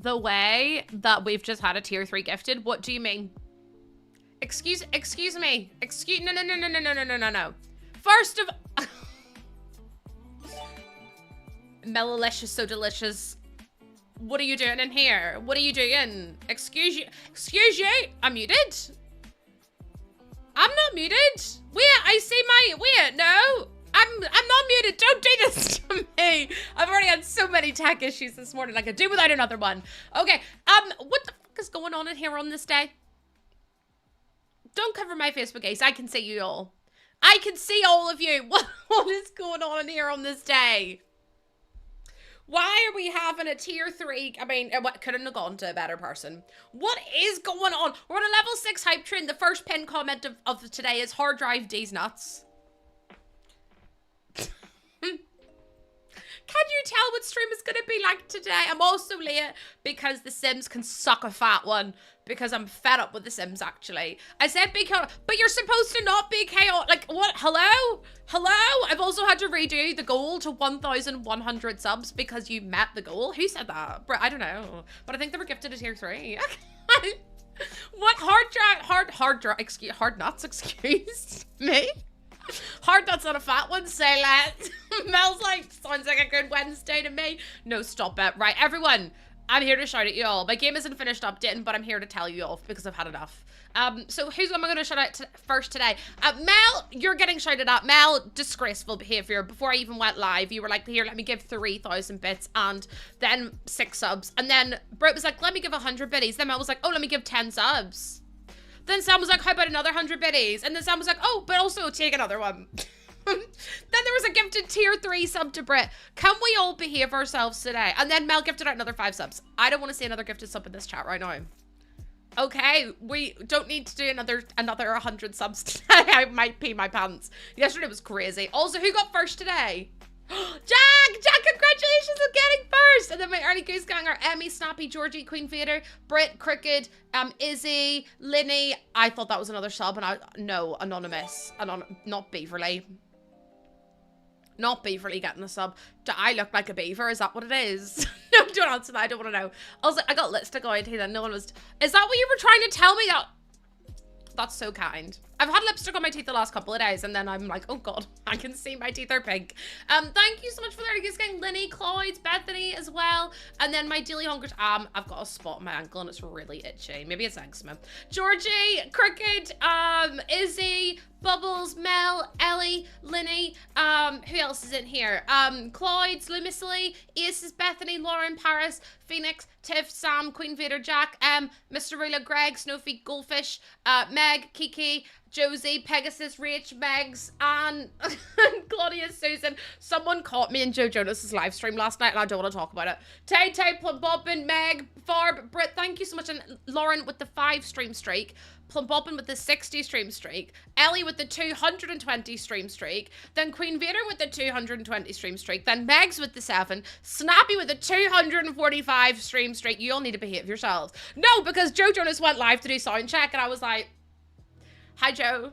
the way that we've just had a tier 3 gifted? What do you mean? Excuse me. No. First of... Melilicious, so delicious. What are you doing in here? What are you doing? Excuse you. I'm muted. I'm not muted. Wait, I see my... Wait, no. I'm not muted. Don't do this to me. I've already had so many tech issues this morning. I could do without another one. Okay. What the fuck is going on in here on this day? Don't cover my face with gaze. I can see you all. I can see all of you. What is going on in here on this day? Why are we having a tier 3? I mean, what couldn't have gone to a better person. What is going on? We're on a level 6 hype train. The first pinned comment of today is hard drive D's nuts. Can you tell what stream is going to be like today? I'm also late because the Sims can suck a fat one. Because I'm fed up with the Sims, actually. I said be chaotic, but you're supposed to not be chaotic. Like, what? Hello? Hello? I've also had to redo the goal to 1,100 subs because you met the goal. Who said that? I don't know. But I think they were gifted a tier 3. What? Hard nuts, excuse me? Hard nuts on a fat one, say that. Mel's like, sounds like a good Wednesday to me. No, stop it. Right, everyone. I'm here to shout at you all. My game isn't finished updating, but I'm here to tell you off because I've had enough. So who's am I going to shout out first today? Mel, you're getting shouted at. Mel, disgraceful behavior. Before I even went live, you were like, here, let me give 3,000 bits and then 6 subs. And then Brit was like, let me give 100 biddies. Then Mel was like, oh, let me give 10 subs. Then Sam was like, how about another 100 biddies? And then Sam was like, oh, but also take another one. Then there was a gifted tier 3 sub to Brit. Can we all behave ourselves today? And then Mel gifted out another 5 subs. I don't want to see another gifted sub in this chat right now. Okay, we don't need to do another 100 subs today. I might pee my pants. Yesterday was crazy. Also, who got first today? Jack, congratulations on getting first. And then my early goose gang are Emmy, Snappy, Georgie, Queen Vader, Brit, Crooked, Izzy, Linny. I thought that was another sub and no, anonymous. Not Beaverly. Not Beaverly getting a sub. Do I look like a beaver? Is that what it is? No, don't answer that. I don't want to know. Also, I got lipstick on teeth and no one was... Is that what you were trying to tell me? That's so kind. I've had lipstick on my teeth the last couple of days and then I'm like, oh god, I can see my teeth are pink. Thank you so much for that. Just getting Linny, Cloyd, Bethany as well. And then my daily hunger, I've got a spot on my ankle and it's really itchy. Maybe it's eczema. Georgie, Crooked, Izzy, Bubbles, Mel, Ellie, Linny, who else is in here? Cloyd, Lumicily, Aces, Bethany, Lauren, Paris, Phoenix, Tiff, Sam, Queen Vader, Jack, Mr. Rula, Greg, Snowfeet, Goldfish, Meg, Kiki, Josie, Pegasus, Rach, Megs, Anne, Claudia, Susan. Someone caught me in Joe Jonas's live stream last night and I don't want to talk about it. Tay, Plum Bobbin, Meg, Farb, Britt, thank you so much. And Lauren with the 5 stream streak. Plum Bobbin with the 60 stream streak. Ellie with the 220 stream streak. Then Queen Vader with the 220 stream streak. Then Megs with the 7. Snappy with the 245 stream streak. You all need to behave yourselves. No, because Joe Jonas went live to do sound check and I was like, hi, Joe.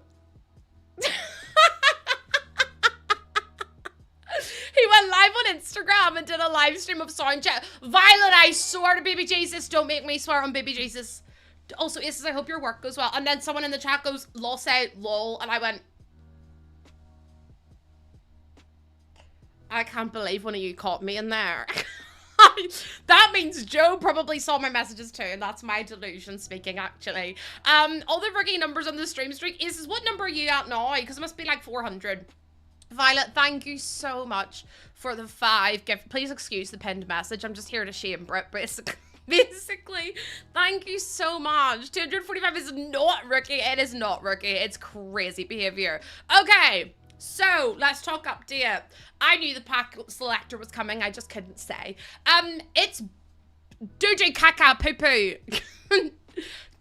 He went live on Instagram and did a live stream of sound check. Violet, I swear to baby Jesus, don't make me swear on baby Jesus. Also, Aces, I hope your work goes well. And then someone in the chat goes, loss out, lol. And I went, I can't believe one of you caught me in there. That means Joe probably saw my messages too, and that's my delusion speaking, actually. All the rookie numbers on the stream streak. Aces, what number are you at now? Because it must be like 400. Violet, thank you so much for the 5 gift. Please excuse the pinned message. I'm just here to shame Brit, basically. Thank you so much. 245 is not rookie. It is not rookie. It's crazy behavior. Okay, so let's talk update. I knew the pack selector was coming. I just couldn't say. It's Doodoo Caca Poo Poo.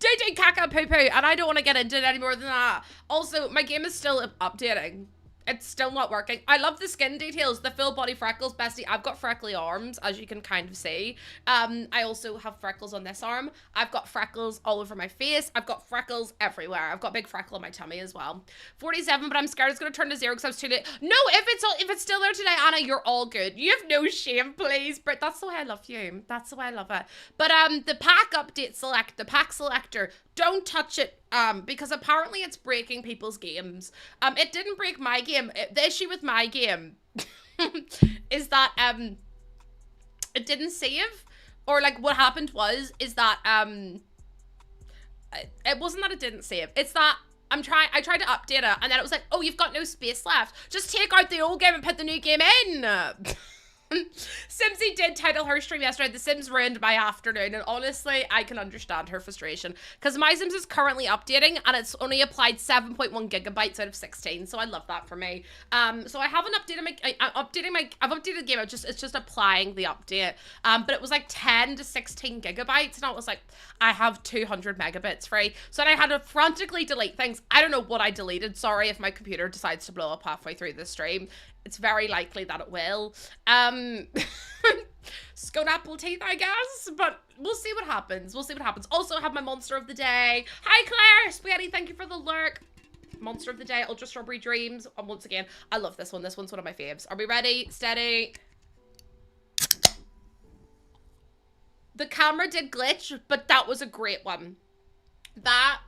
Doodoo Caca Poo Poo. And I don't want to get into it any more than that. Also, my game is still updating. It's still not working. I love the skin details, the full body freckles. Bestie, I've got freckly arms, as you can kind of see. I also have freckles on this arm. I've got freckles all over my face. I've got freckles everywhere. I've got a big freckle on my tummy as well. 47, but I'm scared it's going to turn to 0 because I was too late. No, if it's still there today, Anna, you're all good. You have no shame, please. But that's the way I love you. That's the way I love it. But the pack update select, the pack selector, don't touch it. Because apparently it's breaking people's games. It didn't break my game. The issue with my game is that it didn't save, or like what happened is that it wasn't that it didn't save. It's that I tried to update it, and then it was like, oh, you've got no space left. Just take out the old game and put the new game in. Simsy did title her stream yesterday, The Sims Ruined My Afternoon, and honestly, I can understand her frustration, because my Sims is currently updating, and it's only applied 7.1 gigabytes out of 16, so I love that for me. So I haven't updated I've updated the game, it's just applying the update, but it was like 10 to 16 gigabytes, and I was like, I have 200 megabits free, so then I had to frantically delete things. I don't know what I deleted, sorry if my computer decides to blow up halfway through this stream. It's very likely that it will. Scone apple teeth, I guess, but we'll see what happens. We'll see what happens. Also, I have my monster of the day. Hi, Claire. Spaghetti, thank you for the lurk. Monster of the day, Ultra Strawberry Dreams. And once again, I love this one. This one's one of my faves. Are we ready? Steady. The camera did glitch, but that was a great one. That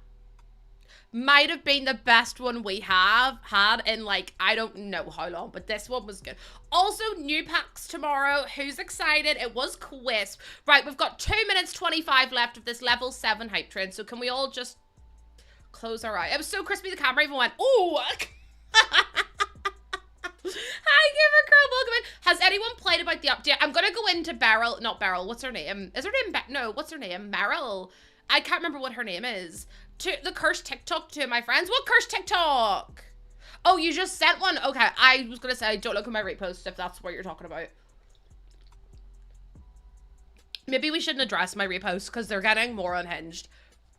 might have been the best one we have had in, like, I don't know how long, but this one was good. Also, new packs tomorrow. Who's excited? It was Quisp. Right, we've got 2 minutes 25 left of this level 7 hype train, so can we all just close our eyes? It was so crispy, the camera even went, ooh. Hi, Gamer Girl, welcome in. Has anyone played about the update? I'm gonna go into not Beryl, what's her name? Is her name, no, what's her name? Meryl. I can't remember what her name is. To the cursed TikTok to my friends. What cursed TikTok? Oh, you just sent one? Okay, I was gonna say, don't look at my repost if that's what you're talking about. Maybe we shouldn't address my reposts because they're getting more unhinged.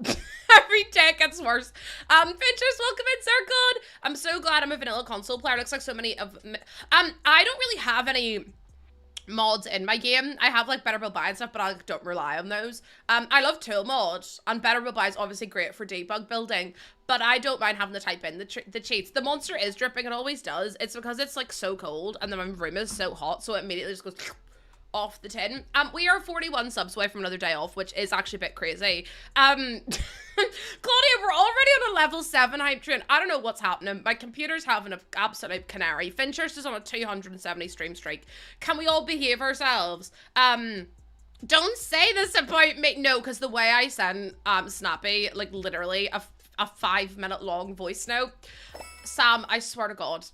Every day it gets worse. Finchers, welcome in, Circled. I'm so glad I'm a vanilla console player. Looks like so many of I don't really have any mods in my game. I have like Better Build Buy and stuff, but I don't rely on those. I love tool mods, and Better Build Buy is obviously great for debug building, but I don't mind having to type in the cheats. The monster is dripping, it always does. It's because it's like so cold and then my room is so hot, so it immediately just goes off the tin. We are 41 subs away from another day off, which is actually a bit crazy. Claudia, we're already on a level 7 hype train. I don't know what's happening. My computer's having an absolute canary. Finchurst is on a 270 stream streak. Can we all behave ourselves? Don't say this about me. No, because the way I send Snappy, like literally a 5-minute long voice note. Sam, I swear to God.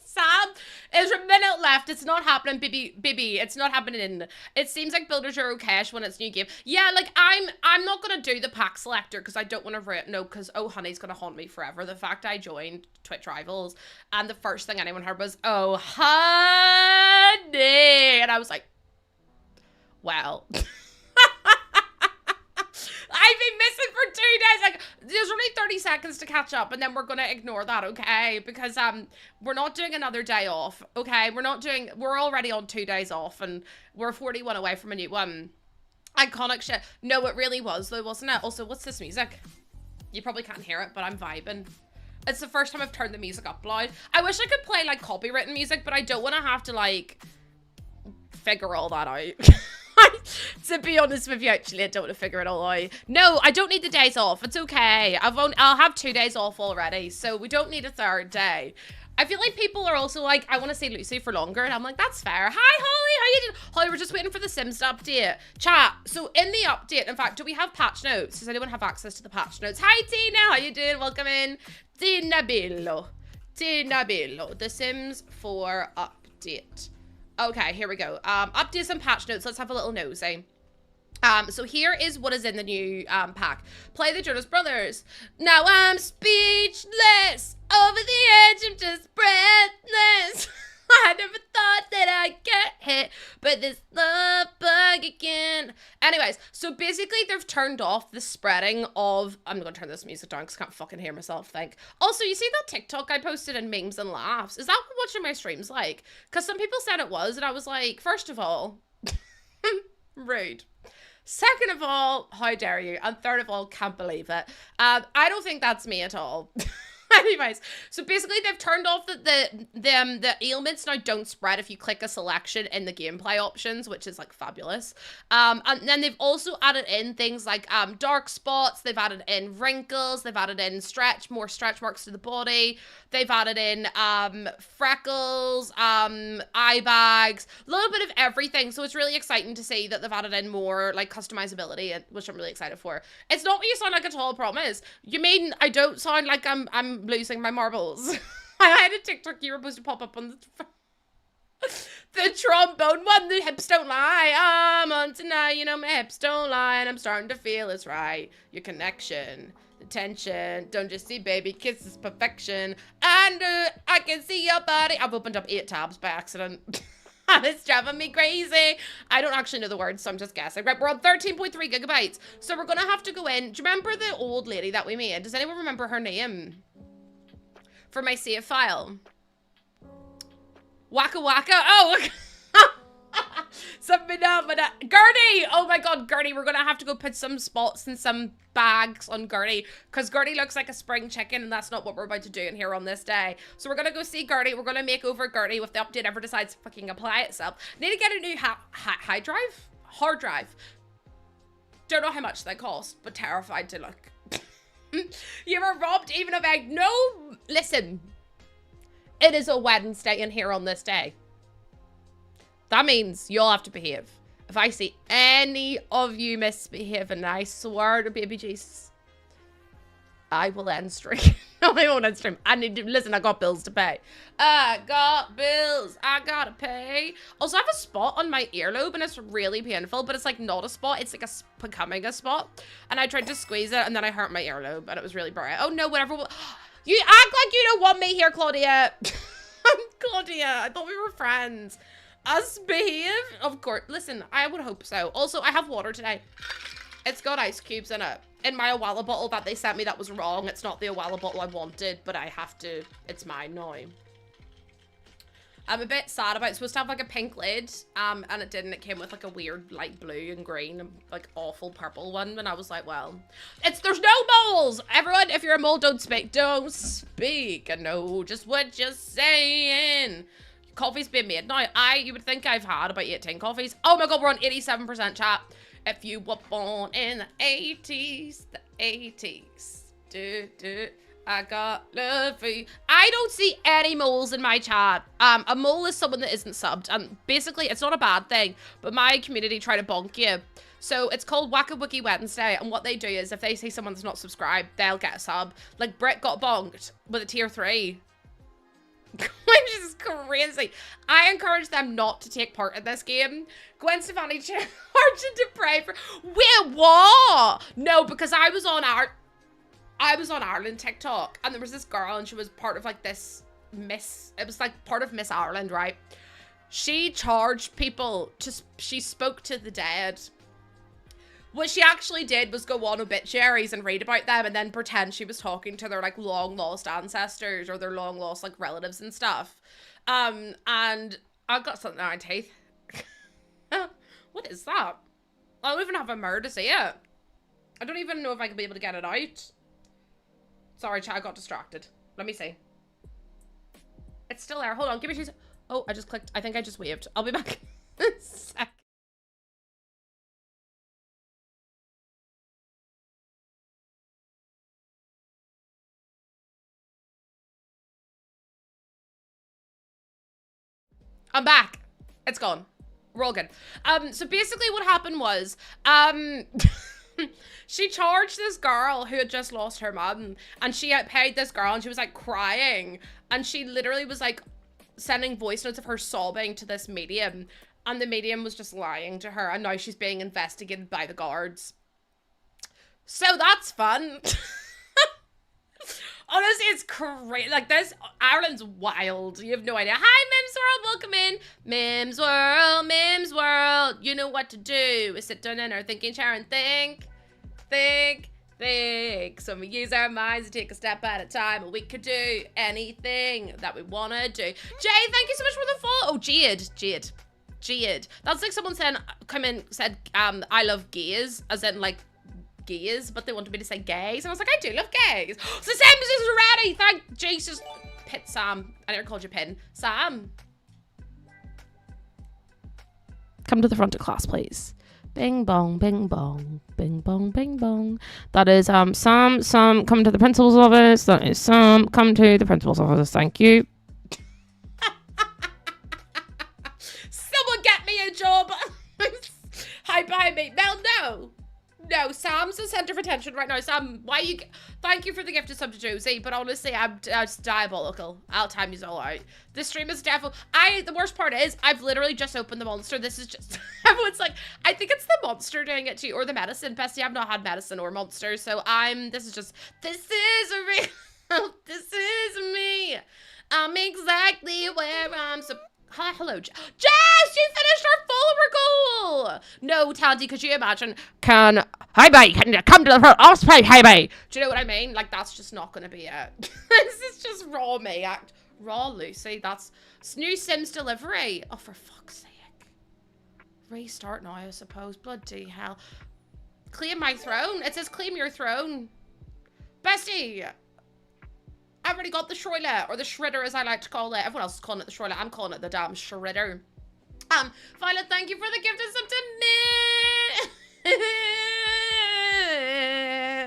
Sam, there's a minute left. It's not happening, baby. It's not happening. It seems like builders are okay when it's new game. Yeah, like I'm not gonna do the pack selector because I don't want to because oh honey's gonna haunt me forever. The fact I joined Twitch Rivals and the first thing anyone heard was oh honey, and I was like, well. I've been missing for 2 days. Like, there's only 30 seconds to catch up, and then we're gonna ignore that, okay? Because we're not doing another day off, okay? We're already on 2 days off, and we're 41 away from a new one. Iconic shit. No, it really was, though, wasn't it? Also, what's this music? You probably can't hear it, but I'm vibing. It's the first time I've turned the music up loud. I wish I could play, like, copywritten music, but I don't want to have to, like, figure all that out. To be honest with you, actually, I don't want to figure it all out. No, I don't need the days off. It's okay. I'll have 2 days off already, so we don't need a third day. I feel like people are also like, I want to see Lucy for longer, and I'm like, that's fair. Hi, Holly, how you doing? Holly, we're just waiting for the Sims to update. Chat, so in the update, in fact, do we have patch notes? Does anyone have access to the patch notes? Hi, Tina, how you doing? Welcome in. Tina Bello. The Sims 4 update. Okay, here we go. Updates and patch notes. Let's have a little nosy. So here is what is in the new pack. Play the Jonas Brothers. Now I'm speechless. Over the edge, I'm just breathless. I never thought that I'd get hit, but this love bug again. Anyways, so basically they've turned off the spreading of, I'm gonna turn this music down because I can't fucking hear myself think. Also, you see that TikTok I posted in memes and laughs? Is that what watching my streams like? Because some people said it was, and I was like, first of all, rude. Second of all, how dare you? And third of all, can't believe it. I don't think that's me at all. Anyways, so basically they've turned off the ailments now don't spread if you click a selection in the gameplay options, which is like fabulous. And then they've also added in things like dark spots, they've added in wrinkles, they've added in more stretch marks to the body, they've added in freckles, eye bags, a little bit of everything. So it's really exciting to see that they've added in more like customizability, which I'm really excited for. It's not what you sound like at all, I promise. You mean I don't sound like I'm losing my marbles? I had a TikTok you were supposed to pop up on the trombone one. The hips don't lie. I'm on tonight, you know my hips don't lie, and I'm starting to feel it's right. Your connection, the tension, don't just see baby kisses perfection. And I can see your body. I've opened up 8 tabs by accident. And it's driving me crazy. I don't actually know the words, so I'm just guessing. Right, we're on 13.3 gigabytes. So we're gonna have to go in. Do you remember the old lady that we made? Does anyone remember her name? For my save file. Waka Waka. Oh, look. Something up, but Gertie! Oh my god, Gertie, we're gonna have to go put some spots and some bags on Gertie, because Gertie looks like a spring chicken, and that's not what we're about to do in here on this day. So we're gonna go see Gertie. We're gonna make over Gertie if the update ever decides to fucking apply itself. Need to get a new hard drive. Don't know how much they cost, but terrified to look. You were robbed even of egg. No, listen. It is a Wednesday in here on this day. That means you'll have to behave. If I see any of you misbehaving, I swear to baby Jesus, I will end stream. No, I won't end stream. I need to, listen, I got bills to pay. I got bills I gotta pay. Also, I have a spot on my earlobe, and it's really painful, but it's like not a spot. It's like becoming a spot. And I tried to squeeze it, and then I hurt my earlobe, and it was really bright. Oh no, whatever. You act like you don't want me here, Claudia. Claudia, I thought we were friends. Us behave? Of course. Listen, I would hope so. Also, I have water today. It's got ice cubes in it. In my Awala bottle that they sent me that was wrong. It's not the Awala bottle I wanted, but I have to. It's mine now. I'm a bit sad about it. It's supposed to have like a pink lid, and it didn't. It came with like a weird light blue and green and like awful purple one, and I was like, well, there's no moles! Everyone, if you're a mole, don't speak. Don't speak. I know just what you're saying. Coffee's been made. Now, you would think I've had about 18 coffees. Oh my god, we're on 87% chat. If you were born in the 80s, I got love for you. I don't see any moles in my chat. A mole is someone that isn't subbed, and basically, it's not a bad thing, but my community try to bonk you. So it's called Waka Wiki Wednesday, and what they do is if they see someone that's not subscribed, they'll get a sub. Like, Brett got bonked with a tier 3. Which is crazy. I encourage them not to take part in this game. Gwen Stefani charging to pray for. Wait, what? No, because I was on Ireland TikTok, and there was this girl, and she was part of like this it was like part of Miss Ireland, right? She charged people she spoke to the dead. What she actually did was go on obituaries and read about them, and then pretend she was talking to their like long lost ancestors or their long lost like relatives and stuff. And I've got something in my teeth. What is that? I don't even have a mirror to see it. I don't even know if I can be able to get it out. Sorry, chat, I got distracted. Let me see. It's still there. Hold on, give me 2 seconds. Oh, I just clicked. I think I just waved. I'll be back in a sec. I'm back. It's gone. We're all good. So basically what happened was, she charged this girl who had just lost her mum, and she paid this girl, and she was like crying, and she literally was like sending voice notes of her sobbing to this medium, and the medium was just lying to her, and now she's being investigated by the guards. So that's fun. Honestly, it's crazy. Like, Ireland's wild. You have no idea. Hi, Mims World. Welcome in. Mims World. Mims World. You know what to do. Is sit down in our thinking chair and think. Think. So we use our minds to take a step at a time. We could do anything that we want to do. Jay, thank you so much for the follow. Oh, Jade. That's like someone said, I love gays, as in like gays, but they wanted me to say gays. And I was like, I do love gays. So Sims is ready. Thank Jesus. Sam. I never called you Pin. Sam. Come to the front of class, please. Bing bong, bing bong, bing bong, bing bong. That is Sam, come to the principal's office. That is Sam, come to the principal's office. Thank you. Someone get me a job. Hide behind me. Mel, no, Sam's the center of attention right now. Sam, thank you for the gift of sub to Josie, but honestly, I'm just diabolical. I'll time you all out. This stream is definitely, the worst part is, I've literally just opened the monster. This is just, everyone's like, I think it's the monster doing it to you, or the medicine. Bestie, I've not had medicine or monster, so this is me. I'm exactly where I'm supposed. Hi, hello, Jess, you finished our follower goal. No, Tandy, could you imagine? Hi, mate, can you come to the front? I'll play, hey, mate. Do you know what I mean? Like, that's just not going to be it. This is just raw me. Raw Lucy, that's new Sims delivery. Oh, for fuck's sake. Restart now, I suppose. Bloody hell. Claim my throne. It says claim your throne. Bestie. I've already got the Shroiler, or the Shredder as I like to call it. Everyone else is calling it the Shroiler. I'm calling it the damn Shredder. Violet, thank you for the gift of sub to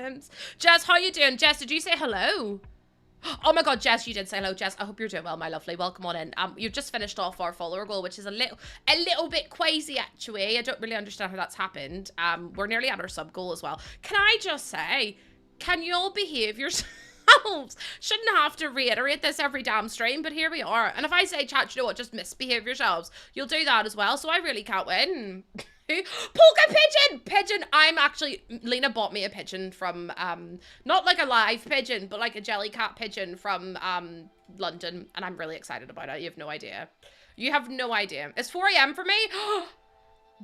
Mims. Jess, how you doing? Jess, did you say hello? Oh my god, Jess, you did say hello. Jess, I hope you're doing well, my lovely. Welcome on in. You've just finished off our follower goal, which is a little bit crazy, actually. I don't really understand how that's happened. We're nearly at our sub goal as well. Can I just say, can you all behave yourselves? Shouldn't have to reiterate this every damn stream, but here we are. And if I say, chat, you know what, just misbehave yourselves, you'll do that as well, so I really can't win. Polka pigeon. Lena bought me a pigeon from not like a live pigeon, but like a jellycat pigeon from London, and I'm really excited about it. You have no idea. It's 4 a.m. for me.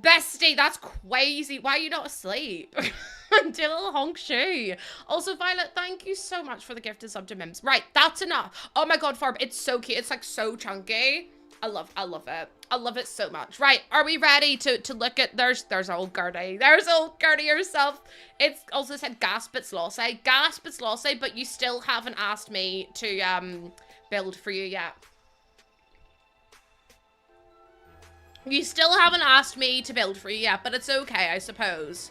Bestie, that's crazy. Why are you not asleep? Until little honk shoe. Also, Violet, thank you so much for the gift of sub to Mims. Right, that's enough. Oh my god, Farb, it's so cute. It's like so chunky. I love it. I love it so much. Right, are we ready to look at, there's old Gertie. There's old Gertie herself. It's also said gasp it's lossy, but you still haven't asked me to build for you yet. You still haven't asked me to build for you yet, but it's okay, I suppose.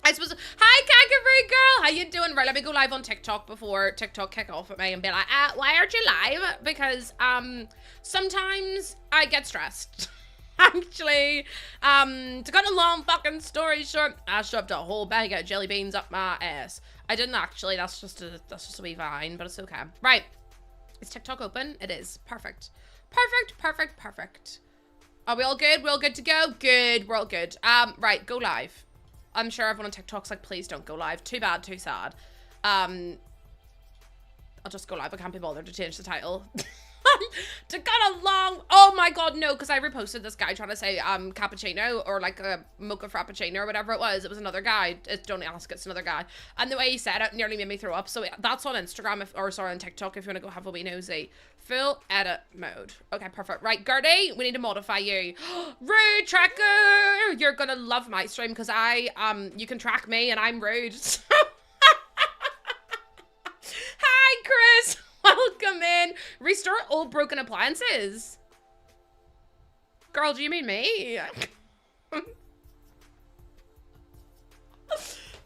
Hi, Kangaroo Girl, how you doing? Right, let me go live on TikTok before TikTok kick off at me and be like, why aren't you live? Because, sometimes I get stressed. Actually, to cut a long fucking story short, I shoved a whole bag of jelly beans up my ass. I didn't actually, that's just a wee vine, but it's okay. Right, is TikTok open? It is, perfect. Perfect. Are we all good? We're all good to go? Good, we're all good. Right, go live. I'm sure everyone on TikTok's like, please don't go live. Too bad, too sad. I'll just go live. I can't be bothered to change the title. To cut a long, oh my god, no, because I reposted this guy trying to say cappuccino or like a mocha frappuccino or whatever it was. It was another guy. Don't ask, it's another guy. And the way he said it nearly made me throw up. So that's on Instagram, on TikTok if you want to go have a wee nosy. Full edit mode. Okay, perfect. Right, Gertie, we need to modify you. Rude tracker! You're gonna love my stream because you can track me and I'm rude. Hi, Chris! Welcome in. Restore old broken appliances. Girl, do you mean me?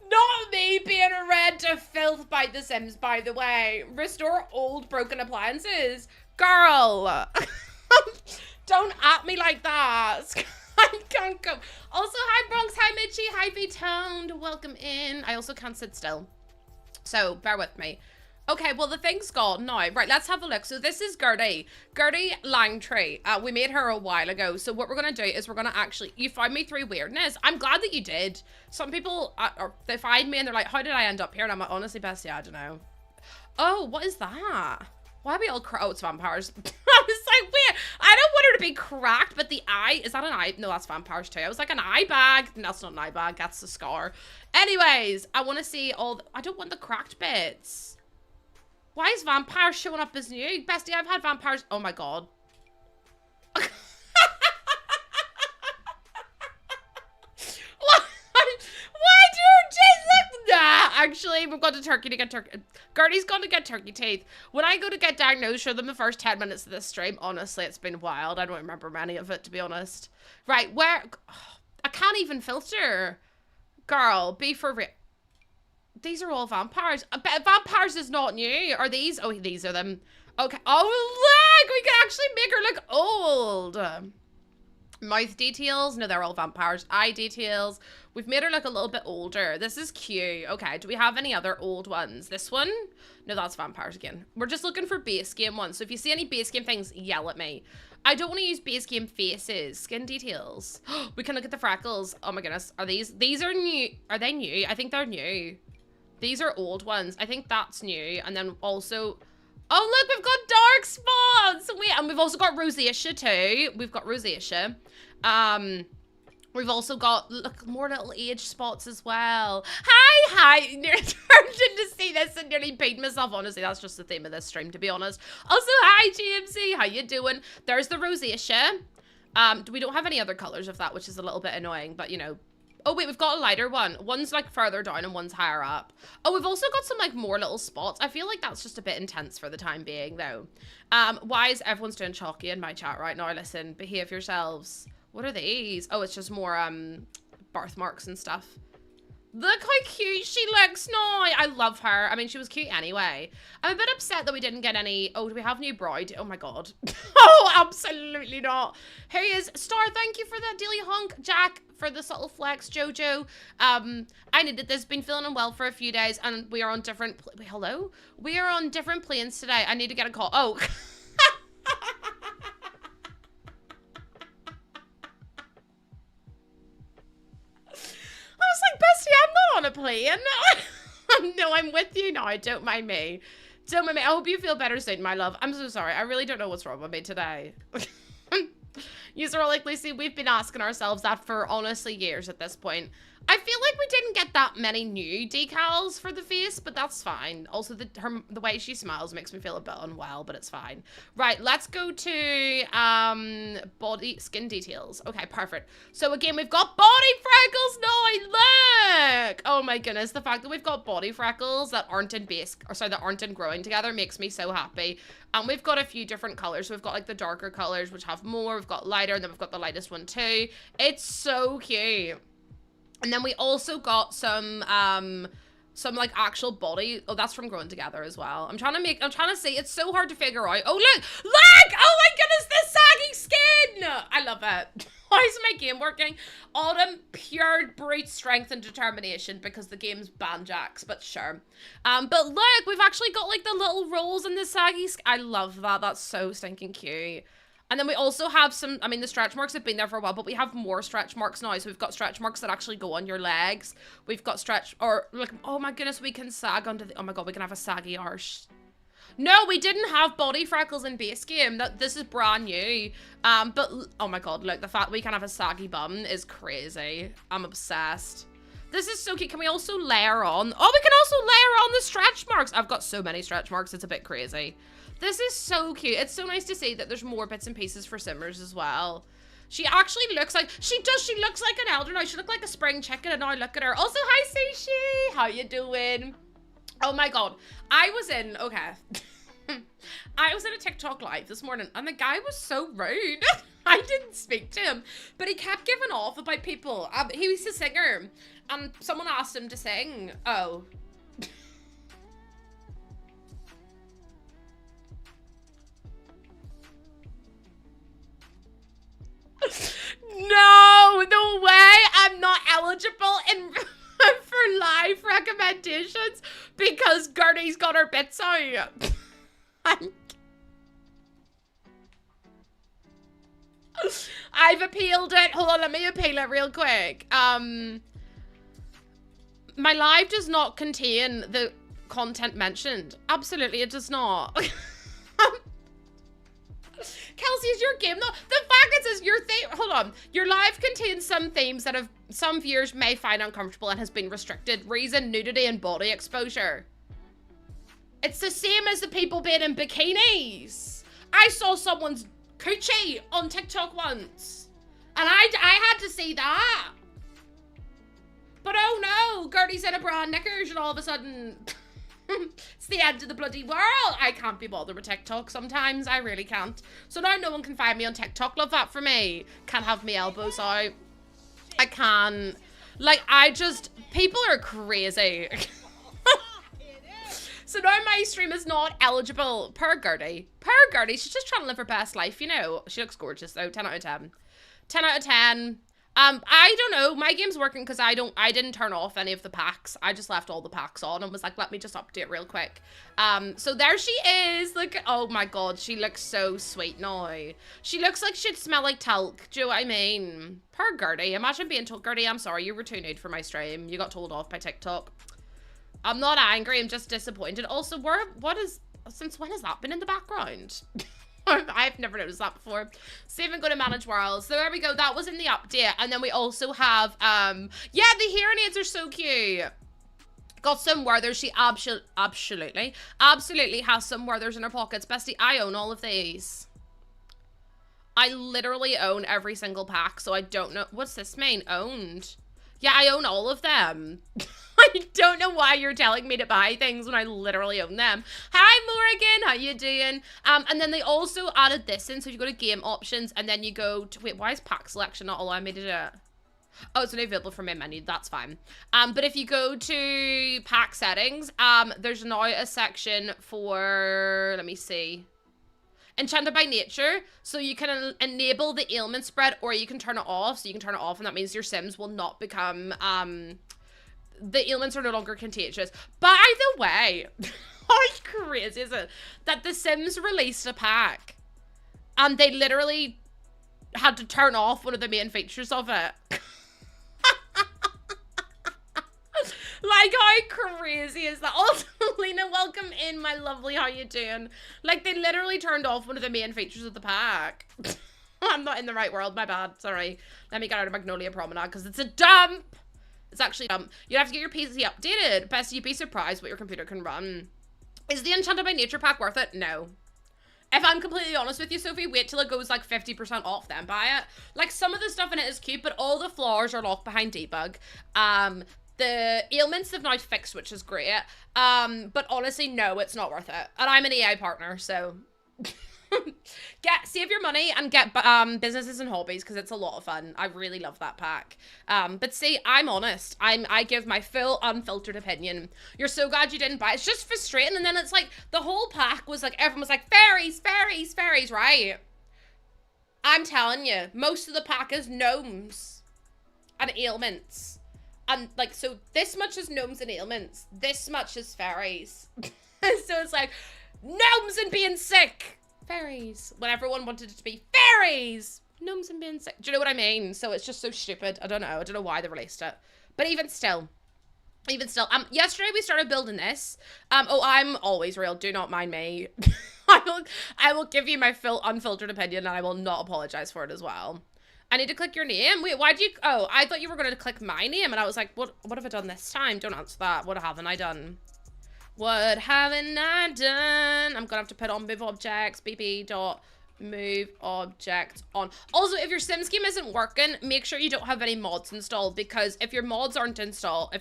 Not me being read to filth by The Sims, by the way. Restore old broken appliances. Girl. Don't at me like that. I can't go. Also, hi Bronx, hi Mitchie, hi V-Toned. Welcome in. I also can't sit still. So, bear with me. Okay, well, the thing's gone now. Right, let's have a look. So this is Gertie. Gertie Langtree. We made her a while ago. So what we're going to do is we're going to actually... You found me through weirdness. I'm glad that you did. Some people, they find me and they're like, how did I end up here? And I'm like, honestly, Bestie, I don't know. Oh, what is that? Why are we all... Oh, it's vampires. I was like, wait, I don't want her to be cracked, but the eye, is that an eye? No, that's vampires too. I was like, an eye bag. No, that's not an eye bag. That's the scar. Anyways, I want to see all, I don't want the cracked bits. Why is vampires showing up as new? Bestie, I've had vampires. Oh my God. Actually, we've got a turkey to get turkey. Gertie's gone to get turkey teeth. When I go to get diagnosed, show them the first 10 minutes of this stream. Honestly, it's been wild. I don't remember many of it, to be honest. Right, where? I can't even filter. Girl, be for real. These are all vampires. Vampires is not new. Are these? Oh, these are them. Okay. Oh, look! We can actually make her look old. Mouth details. No, they're all vampires. Eye details. We've made her look a little bit older. This is cute. Okay, do we have any other old ones? This one? No, that's vampires again. We're just looking for base game ones. So if you see any base game things, yell at me. I don't want to use base game faces. Skin details. We can look at the freckles. Oh my goodness. Are these are new. Are they new? I think they're new. These are old ones. I think that's new. And then also, oh look, we've got dark spots. Wait, and we've also got rosacea too. We've got rosacea. We've also got, look, more little age spots as well. Hi. Nearly turned in to see this and nearly peed myself. Honestly, that's just the theme of this stream, to be honest. Also, hi, GMC. How you doing? There's the rosacea. We don't have any other colors of that, which is a little bit annoying, but you know. Oh, wait, we've got a lighter one. One's like further down and one's higher up. Oh, we've also got some like more little spots. I feel like that's just a bit intense for the time being, though. Why is everyone's doing chalky in my chat right now? Listen, behave yourselves. What are these? Oh, it's just more birthmarks and stuff. Look how cute she looks now. I love her. I mean, she was cute anyway. I'm a bit upset that we didn't get any. Oh, do we have new bride? Oh my God. Oh, absolutely not. Who is Star? Thank you for that daily honk. Jack for the subtle flex. Jojo. I needed this. Been feeling unwell for a few days and we are on different. Wait, hello? We are on different planes today. I need to get a call. Oh. I was like, Bestie, I'm not on a plane. No, I'm with you now. Don't mind me. Don't mind me. I hope you feel better soon, my love. I'm so sorry. I really don't know what's wrong with me today. User like Lucy, we've been asking ourselves that for honestly years at this point. I feel like we didn't get that many new decals for the face, but that's fine. Also, the way she smiles makes me feel a bit unwell, but it's fine. Right, let's go to body skin details. Okay, perfect. So again, we've got body freckles now. Look! Oh my goodness, the fact that we've got body freckles that aren't in that aren't in growing together makes me so happy. And we've got a few different colors. So we've got like the darker colors, which have more. We've got lighter, and then we've got the lightest one too. It's so cute. And then we also got some like actual body. Oh, that's from growing together as well. I'm trying to see. It's so hard to figure out. Oh, look! Oh my goodness, this saggy skin! I love it. Why is my game working? Autumn, pure brute strength and determination because the game's banjacks, but sure. But look, we've actually got like the little rolls in the saggy skin. I love that. That's so stinking cute. And then we also have some, I mean, the stretch marks have been there for a while, but we have more stretch marks now. So we've got stretch marks that actually go on your legs. We've got like, oh my goodness, we can sag under the, oh my God, we can have a saggy arse. No, we didn't have body freckles in base game. This is brand new. But, oh my God, look, the fact we can have a saggy bum is crazy. I'm obsessed. This is so cute. Can we also layer on? Oh, we can also layer on the stretch marks. I've got so many stretch marks. It's a bit crazy. This is so cute. It's so nice to see that there's more bits and pieces for Simmers as well. She actually looks like, she looks like an elder now. She looked like a spring chicken and now look at her. Also, hi Sushi. How you doing? Oh my God. I was in a TikTok live this morning and the guy was so rude. I didn't speak to him, but he kept giving off about people. He was a singer and someone asked him to sing. Oh. No way. I'm not eligible for live recommendations because Gertie's got her bits out. I've appealed it. Hold on, let me appeal it real quick. My live does not contain the content mentioned. Absolutely, it does not. Kelsey, is your game though? The fact it says your theme, hold on. Your live contains some themes that have some viewers may find uncomfortable and has been restricted. Reason, nudity and body exposure. It's the same as the people being in bikinis. I saw someone's coochie on TikTok once. And I had to see that. But oh no, Gertie's in a bra and knickers and all of a sudden, it's the end of the bloody world. I can't be bothered with TikTok sometimes. I really can't. So now no one can find me on TikTok. Love that for me. Can't have me elbows out. I can't. Like, people are crazy. So now my stream is not eligible. Per Gertie. Per Gertie. She's just trying to live her best life, you know. She looks gorgeous though. 10 out of 10. 10 out of 10. I don't know. My game's working because I didn't turn off any of the packs. I just left all the packs on and was like, let me just update real quick. So there she is. Look, oh my god, she looks so sweet now. She looks like she'd smell like talc. Do you know what I mean? Per Gertie. Imagine being told, Gertie, I'm sorry, you were too nude for my stream. You got told off by TikTok. I'm not angry, I'm just disappointed. Also, since when has that been in the background? I've never noticed that before. Save and go to manage worlds. So there we go, that was in the update. And then we also have, yeah, the hearing aids are so cute. Got some Werthers. She absolutely has some Werthers in her pockets. Bestie, I own all of these. I literally own every single pack, so I don't know. What's this mean? Owned. Yeah, I own all of them. I don't know why you're telling me to buy things when I literally own them. Hi, Morrigan. How you doing? And then they also added this in. So you go to game options and then you go to, wait, why is pack selection not allowing me to do it? Oh, it's only available from main menu. That's fine. But if you go to pack settings, there's now a section for, let me see. Enchanted by nature, so you can enable the ailment spread or you can turn it off. So you can turn it off and that means your Sims will not become, the ailments are no longer contagious. By the way, how crazy is it that the Sims released a pack and they literally had to turn off one of the main features of it? Like, how crazy is that? Also, Lena, welcome in, my lovely. How you doing? Like, they literally turned off one of the main features of the pack. I'm not in the right world, my bad. Sorry. Let me get out of Magnolia Promenade, because it's a dump. It's actually dump. You'd have to get your PC updated. Best, you'd be surprised what your computer can run. Is the Enchanted by Nature pack worth it? No. If I'm completely honest with you, Sophie, wait till it goes like 50% off, then buy it. Like, some of the stuff in it is cute, but all the flowers are locked behind debug. The ailments they've now fixed, which is great. But honestly, no, it's not worth it. And I'm an AI partner, so save your money and get businesses and hobbies because it's a lot of fun. I really love that pack. But see, I'm honest. I give my full unfiltered opinion. You're so glad you didn't buy it. It's just frustrating. And then it's like the whole pack was like everyone was like fairies, fairies, fairies, right? I'm telling you, most of the pack is gnomes and ailments. And like, so this much is gnomes and ailments. This much is fairies. So it's like, gnomes and being sick. Fairies. When everyone wanted it to be fairies. Gnomes and being sick. Do you know what I mean? So it's just so stupid. I don't know why they released it. But even still, yesterday we started building this. Oh, I'm always real. Do not mind me. I will give you my full unfiltered opinion and I will not apologize for it as well. I need to click your name. Wait, why do you... Oh, I thought you were going to click my name. And I was like, what have I done this time? Don't answer that. What haven't I done? What haven't I done? I'm going to have to put on move objects. bb.move object on. Also, if your Sims game isn't working, make sure you don't have any mods installed. Because if your mods are installed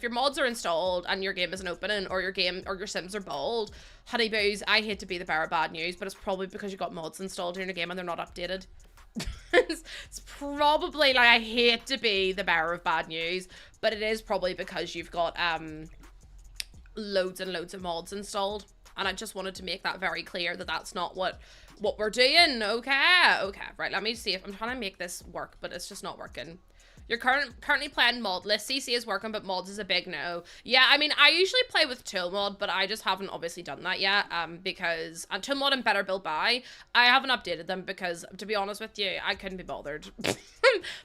and your game isn't opening or your Sims are bald, honeyboos, I hate to be the bearer of bad news, but it's probably because you got mods installed in your game and they're not updated. It's probably like, I hate to be the bearer of bad news, but it is probably because you've got loads and loads of mods installed, and I just wanted to make that very clear that that's not what we're doing. Okay, right, let me see if I'm trying to make this work, but it's just not working. You're currently playing modless. CC is working, but mods is a big no. Yeah, I mean, I usually play with tool mod, but I just haven't obviously done that yet. Because tool mod and Better Build By, I haven't updated them because, to be honest with you, I couldn't be bothered.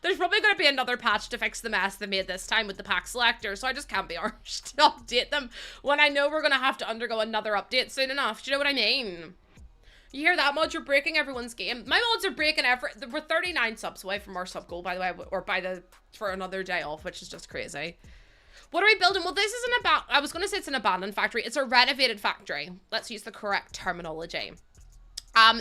There's probably going to be another patch to fix the mess they made this time with the pack selector, so I just can't be arsed to update them when I know we're going to have to undergo another update soon enough. Do you know what I mean? You hear that, mod? You're breaking everyone's game. My mods are breaking we're 39 subs away from our sub goal, by the way, or for another day off, which is just crazy. What are we building? Well, this isn't about, I was going to say it's an abandoned factory. It's a renovated factory. Let's use the correct terminology.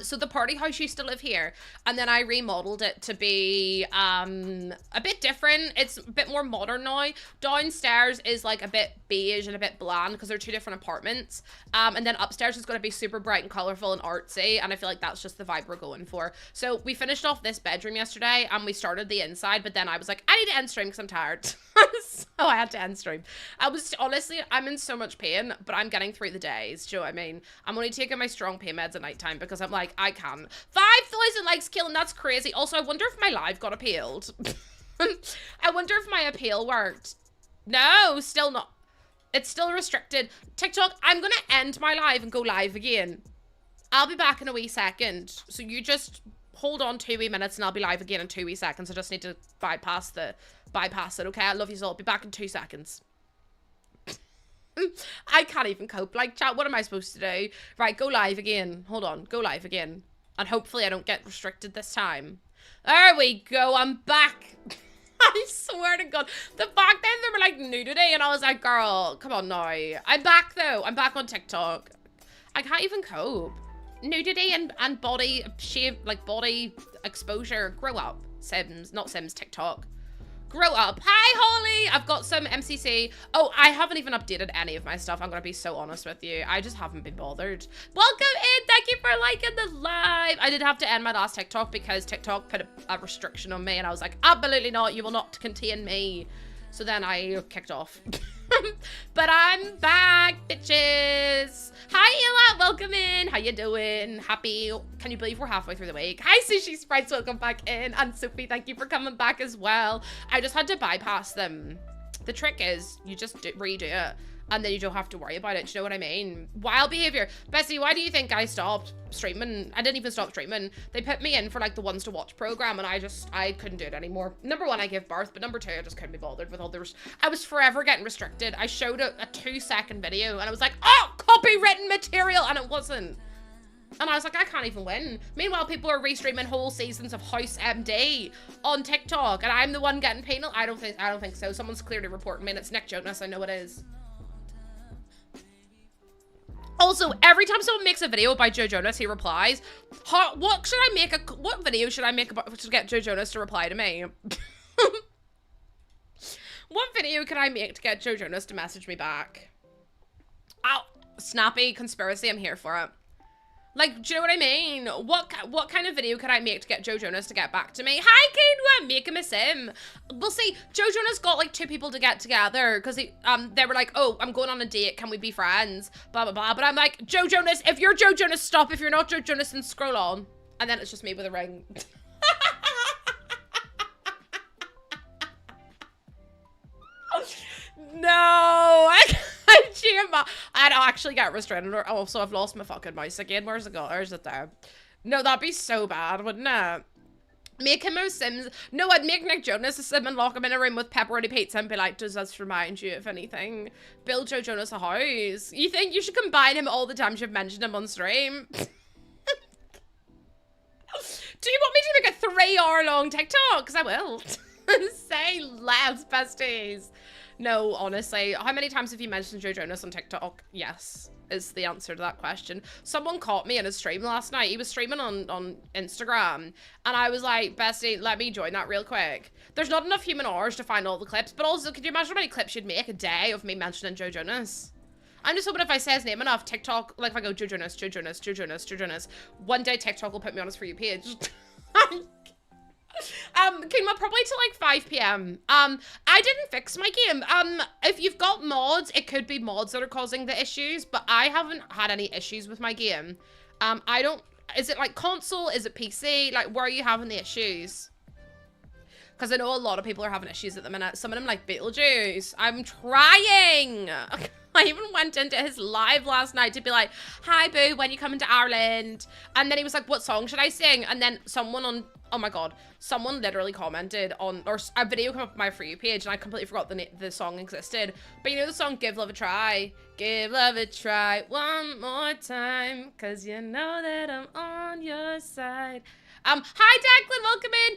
So the party house used to live here, and then I remodeled it to be a bit different. It's a bit more modern now. Downstairs is like a bit beige and a bit bland because they're two different apartments. And then upstairs is going to be super bright and colorful and artsy, and I feel like that's just the vibe we're going for. So we finished off this bedroom yesterday, and we started the inside, but then I was like, I need to end stream because I'm tired. So I had to end stream. Honestly, I'm in so much pain, but I'm getting through the days. Do you know what I mean? I'm only taking my strong pain meds at nighttime because I'm like, I can. 5,000 likes killing, that's crazy. Also, I wonder if my live got appealed. I wonder if my appeal worked. No, still not. It's still restricted. TikTok, I'm gonna end my live and go live again. I'll be back in a wee second. So you just hold on 2 wee minutes and I'll be live again in 2 wee seconds. I just need to bypass it, okay? I love you all. Be back in 2 seconds. I can't even cope. Like, chat, what am I supposed to do? Right, go live again. Hold on, go live again. And hopefully I don't get restricted this time. There we go, I'm back. I swear to God. The fact then they were like nudity and I was like, girl, come on now. I'm back though. I'm back on TikTok. I can't even cope. Nudity and body shape, like body exposure. Grow up. Sims, not Sims, TikTok. Grow up. Hi, Holly. I've got some MCC. Oh, I haven't even updated any of my stuff. I'm going to be so honest with you. I just haven't been bothered. Welcome in. Thank you for liking the live. I did have to end my last TikTok because TikTok put a restriction on me and I was like, absolutely not. You will not contain me. So then I kicked off. But I'm back, bitches. Hi, Ella. Welcome in. How you doing? Happy? Can you believe we're halfway through the week? Hi, Sushi Sprites. Welcome back in. And Sophie, thank you for coming back as well. I just had to bypass them. The trick is you just redo it. And then you don't have to worry about it. Do you know what I mean? Wild behavior. Bessie, why do you think I stopped streaming? I didn't even stop streaming. They put me in for like the ones to watch program and I couldn't do it anymore. Number one, I gave birth, but number two, I just couldn't be bothered with all the I was forever getting restricted. I showed a 2-second video and I was like, oh, copywritten material, and it wasn't. And I was like, I can't even win. Meanwhile, people are restreaming whole seasons of House MD on TikTok and I'm the one getting penal. I don't think so. Someone's clearly reporting me and it's Nick Jonas. I know it is. Also, every time someone makes a video by Joe Jonas, he replies, what video should I make about to get Joe Jonas to reply to me? What video can I make to get Joe Jonas to message me back? Ow, snappy conspiracy, I'm here for it. Like, do you know what I mean? What kind of video could I make to get Joe Jonas to get back to me? Hi, Kane, make him a sim. We'll see. Joe Jonas got like 2 people to get together because they were like, oh, I'm going on a date. Can we be friends? Blah, blah, blah. But I'm like, Joe Jonas, if you're Joe Jonas, stop. If you're not Joe Jonas, then scroll on. And then it's just me with a ring. No, I actually got restrained. Also, I've lost my fucking mouse again. Where's it go? Where's it there? No, that'd be so bad, wouldn't it? Make him a Sims. No, I'd make Nick Jonas a sim and lock him in a room with pepperoni pizza and be like, does this remind you of anything? Build Joe Jonas a house. You think you should combine him all the times you've mentioned him on stream? Do you want me to make a 3-hour-long TikTok? Because I will. Say less, besties. No, honestly, how many times have you mentioned Joe Jonas on TikTok? Yes, is the answer to that question. Someone caught me in a stream last night. He was streaming on Instagram, and I was like, bestie, let me join that real quick. There's not enough human hours to find all the clips, but also, could you imagine how many clips you'd make a day of me mentioning Joe Jonas? I'm just hoping if I say his name enough, TikTok, like if I go Joe Jonas, Joe Jonas, Joe Jonas, Joe Jonas, one day TikTok will put me on his For You page. Came up probably till like 5 p.m. I didn't fix my game. If you've got mods, it could be mods that are causing the issues, but I haven't had any issues with my game. Is it like console? Is it PC? Like, where are you having the issues? Because I know a lot of people are having issues at the minute. Some of them like Beetlejuice. I'm trying. I even went into his live last night to be like, hi, boo, when you coming to Ireland? And then he was like, what song should I sing? And then someone on, oh my God, someone literally commented on, or a video came up on my For You page, and I completely forgot the song existed. But you know the song, Give Love a Try? Give love a try one more time, cause you know that I'm on your side. Hi, Declan, welcome in.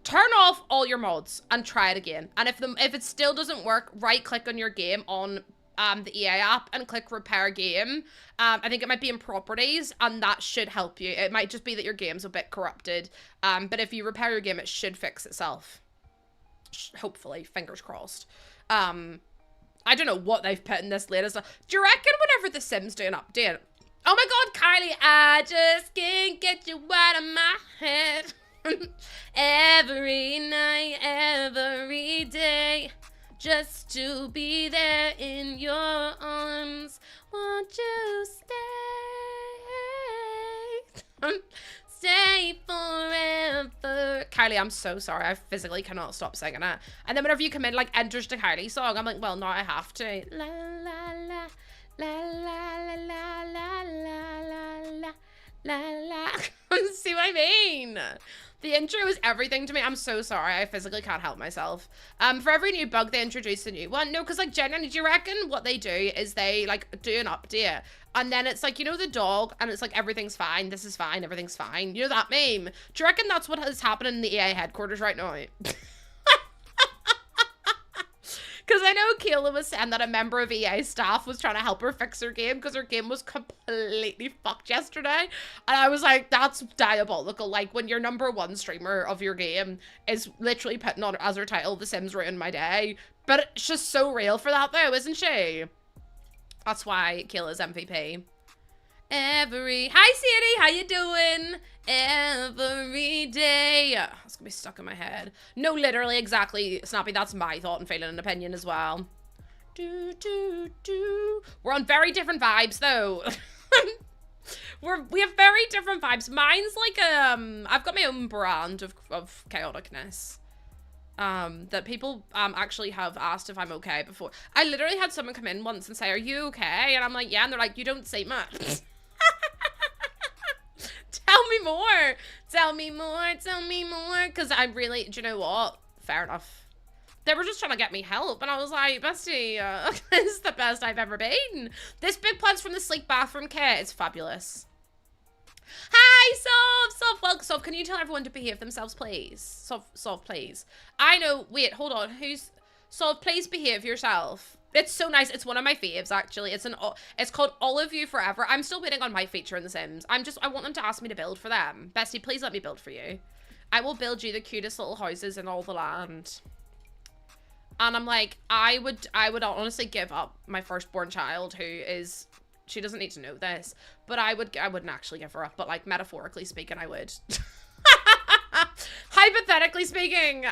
Turn off all your mods and try it again. And if it still doesn't work, right click on your game on the EA app and click repair game. I think it might be in properties, and that should help you. It might just be that your game's a bit corrupted. But if you repair your game, it should fix itself. Hopefully, fingers crossed. I don't know what they've put in this latest. Do you reckon whenever The Sims do an update? Oh my God, Kylie, I just can't get you out of my head. Every night, every day, just to be there in your arms. Won't you stay? Stay forever. Kylie, I'm so sorry. I physically cannot stop singing it. And then whenever you come in, like, enters the Kylie song, I'm like, well, now I have to. La la la. La la la la la la la la la. See what I mean? The intro is everything to me. I'm so sorry. I physically can't help myself. For every new bug, they introduce a new one. No, because, like, genuinely, do you reckon what they do is they, like, do an update, and then it's like, you know, the dog, and it's like, everything's fine, this is fine, everything's fine. You know that meme? Do you reckon that's what is happening in the EA headquarters right now? Because I know Kayla was saying that a member of EA staff was trying to help her fix her game because her game was completely fucked yesterday. And I was like, that's diabolical. Like, when your #1 streamer of your game is literally putting on as her title, The Sims Ruined My Day. But she's so real for that though, isn't she? That's why Kayla's MVP. Hi Sadie, how you doing? Every day. It's gonna be stuck in my head. No, literally, exactly, Snappy, that's my thought and feeling and opinion as well. Do, do, do. We're on very different vibes though. we have very different vibes. Mine's like, I've got my own brand of chaoticness. That people actually have asked if I'm okay before. I literally had someone come in once and say, are you okay? And I'm like, yeah, and they're like, you don't say much. Tell me more. Tell me more. Tell me more. Because I really, do you know what? Fair enough. They were just trying to get me help. And I was like, bestie, this is the best I've ever been. This big plunge from the sleek bathroom kit is fabulous. Hi, Sov, can you tell everyone to behave themselves, please? Sov, please. I know, wait, hold on. Sov, please behave yourself. It's so nice. It's one of my faves, actually. It's called All of You Forever. I'm still waiting on my feature in The Sims. I want them to ask me to build for them. Bestie, please let me build for you. I will build you the cutest little houses in all the land. And I'm like, I would honestly give up my firstborn child, who is, she doesn't need to know this, but I wouldn't actually give her up, but like metaphorically speaking, I would. Hypothetically speaking.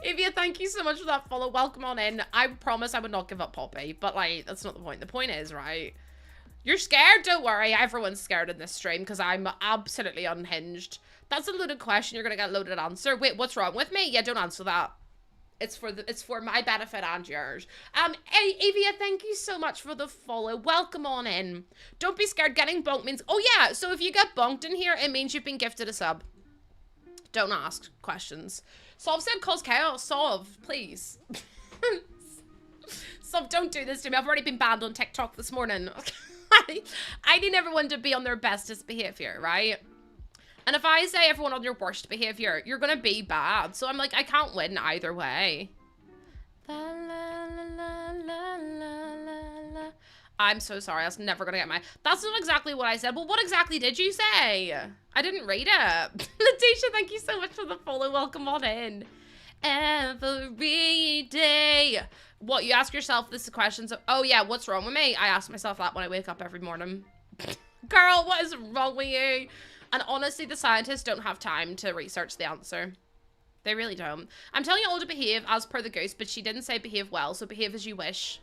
Evia, thank you so much for that follow. Welcome on in. I promise I would not give up Poppy, but like, that's not the point. The point is, right, you're scared, don't worry. Everyone's scared in this stream because I'm absolutely unhinged. That's a loaded question. You're gonna get a loaded answer. Wait, what's wrong with me? Yeah, don't answer that. It's for my benefit and yours. Evia, thank you so much for the follow. Welcome on in. Don't be scared. Getting bonked means, oh yeah, so if you get bonked in here, it means you've been gifted a sub. Don't ask questions. Sov said cause chaos. Sov, please. Sov, don't do this to me. I've already been banned on TikTok this morning. I need everyone to be on their bestest behavior, right? And if I say everyone on your worst behavior, you're gonna be bad. So I'm like, I can't win either way. La, la, la, la, la, la, la. I'm so sorry. That's never gonna get my... That's not exactly what I said. Well, what exactly did you say? I didn't read it. Letitia, thank you so much for the follow. Welcome on in. Every day. What, you ask yourself this questions of, oh yeah, what's wrong with me? I ask myself that when I wake up every morning. Girl, what is wrong with you? And honestly, the scientists don't have time to research the answer. They really don't. I'm telling you all to behave as per the goose, but she didn't say behave well, so behave as you wish.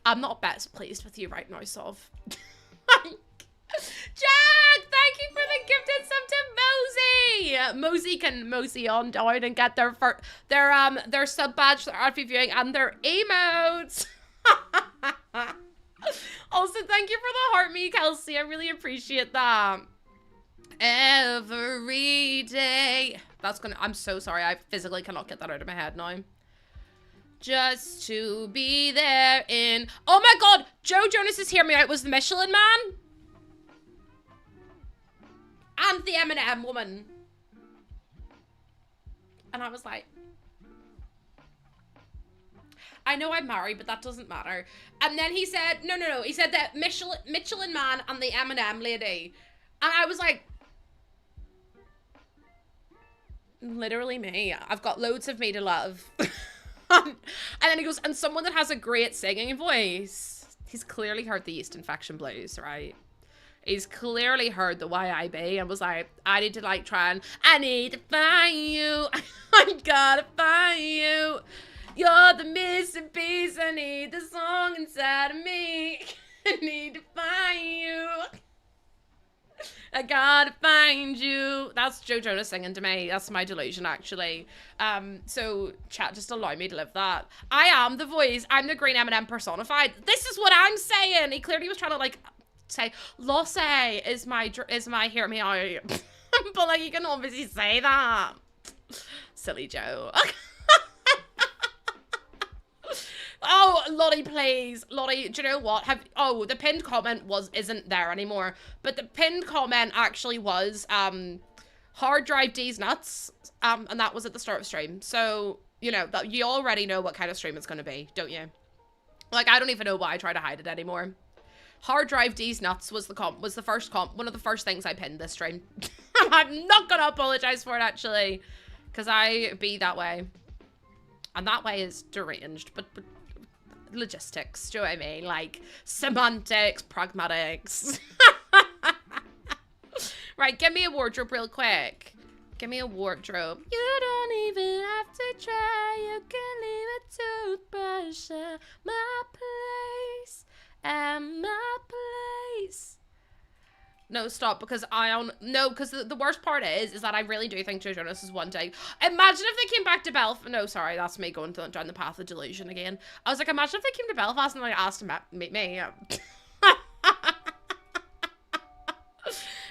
I'm not best pleased with you right now, Sov. Jack, thank you for the gifted sub to Mosey can mosey on down and get their sub badge, their RP viewing, and their emotes. Also, thank you for the heart me, Kelsey. I really appreciate that. Every day. I'm so sorry. I physically cannot get that out of my head now. Just to be there in... Oh my god! Joe Jonas's Hear Me Out was the Michelin Man. And the M&M woman. And I was like... I know I'm married, but that doesn't matter. And then he said... No. He said that Michelin Man and the M&M lady. And I was like... Literally me. I've got loads of me to love. And then he goes, and someone that has a great singing voice. He's clearly heard the yeast infection blues, right? He's clearly heard the YIB and was like, I need to like try and, I need to find you. I gotta find you. You're the missing piece. I need the song inside of me. I need to find you. I gotta find you. That's Joe Jonas singing to me. That's my delusion, actually. So chat, just allow me to live that. I am the voice. I'm the green M&M personified. This is what I'm saying. He clearly was trying to like say, Losse is my Hear Me Out. But like, you can obviously say that. Silly Joe. Oh, Lottie, please. Lottie, do you know what? The pinned comment isn't there anymore. But the pinned comment actually was hard drive D's nuts. And that was at the start of stream. So, you know, that you already know what kind of stream it's gonna be, don't you? Like, I don't even know why I try to hide it anymore. Hard drive D's nuts was one of the first things I pinned this stream. I'm not gonna apologize for it, actually. Because I be that way. And that way is deranged, but logistics, do you know what I mean? Like, semantics, pragmatics. Right, give me a wardrobe real quick. Give me a wardrobe. You don't even have to try. You can leave a toothbrush at my place. At my place. No, stop, because because the worst part is that I really do think Joe Jonas is one day. Imagine if they came back to Belfast. No, sorry, that's me going down the path of delusion again. I was like, imagine if they came to Belfast and like asked to meet me.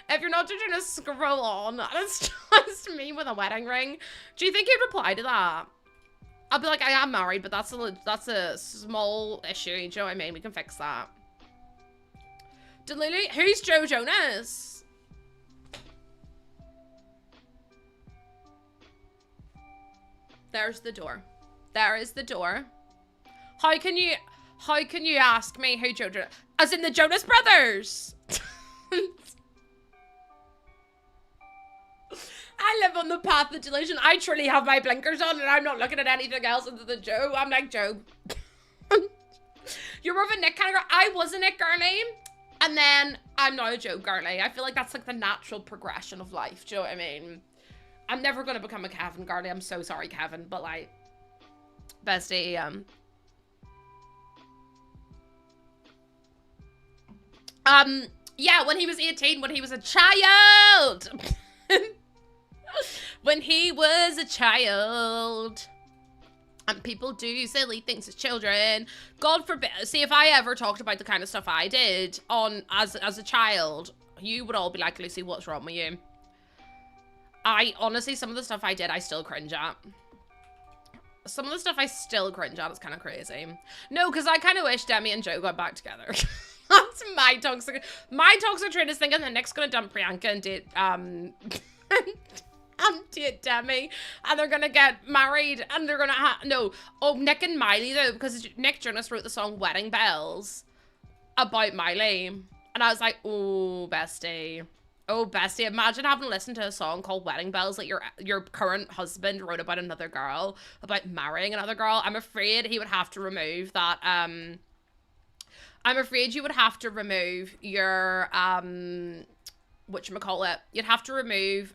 If you're not Joe Jonas, scroll on. And it's just me with a wedding ring. Do you think he'd reply to that? I'll be like, I am married, but that's a small issue. Do you know what I mean? We can fix that. Delulu, who's Joe Jonas? There's the door. There is the door. How can you ask me who Joe Jonas? As in the Jonas Brothers. I live on the path of delusion. I truly have my blinkers on and I'm not looking at anything else other than Joe. I'm like, Joe. You're more of a Nick kind of girl. I was a Nick girly. And then I'm now a Joe girly. I feel like that's like the natural progression of life. Do you know what I mean? I'm never going to become a Kevin girly. I'm so sorry, Kevin. But like, bestie, yeah, when he was 18, when he was a child. When he was a child. And people do silly things as children. God forbid. See, if I ever talked about the kind of stuff I did as a child, you would all be like, Lucy, what's wrong with you? I honestly, some of the stuff I did, I still cringe at. Some of the stuff I still cringe at. It's kind of crazy. No, because I kind of wish Demi and Joe got back together. That's my toxic trait is thinking that Nick's gonna dump Priyanka and date date Demi, and they're gonna get married, and they're gonna Nick and Miley though, because Nick Jonas wrote the song Wedding Bells about Miley, and I was like, oh bestie, imagine having listened to a song called Wedding Bells that your current husband wrote about another girl, about marrying another girl. I'm afraid he would have to remove that. I'm afraid you would have to remove your whatchamacallit. You'd have to remove.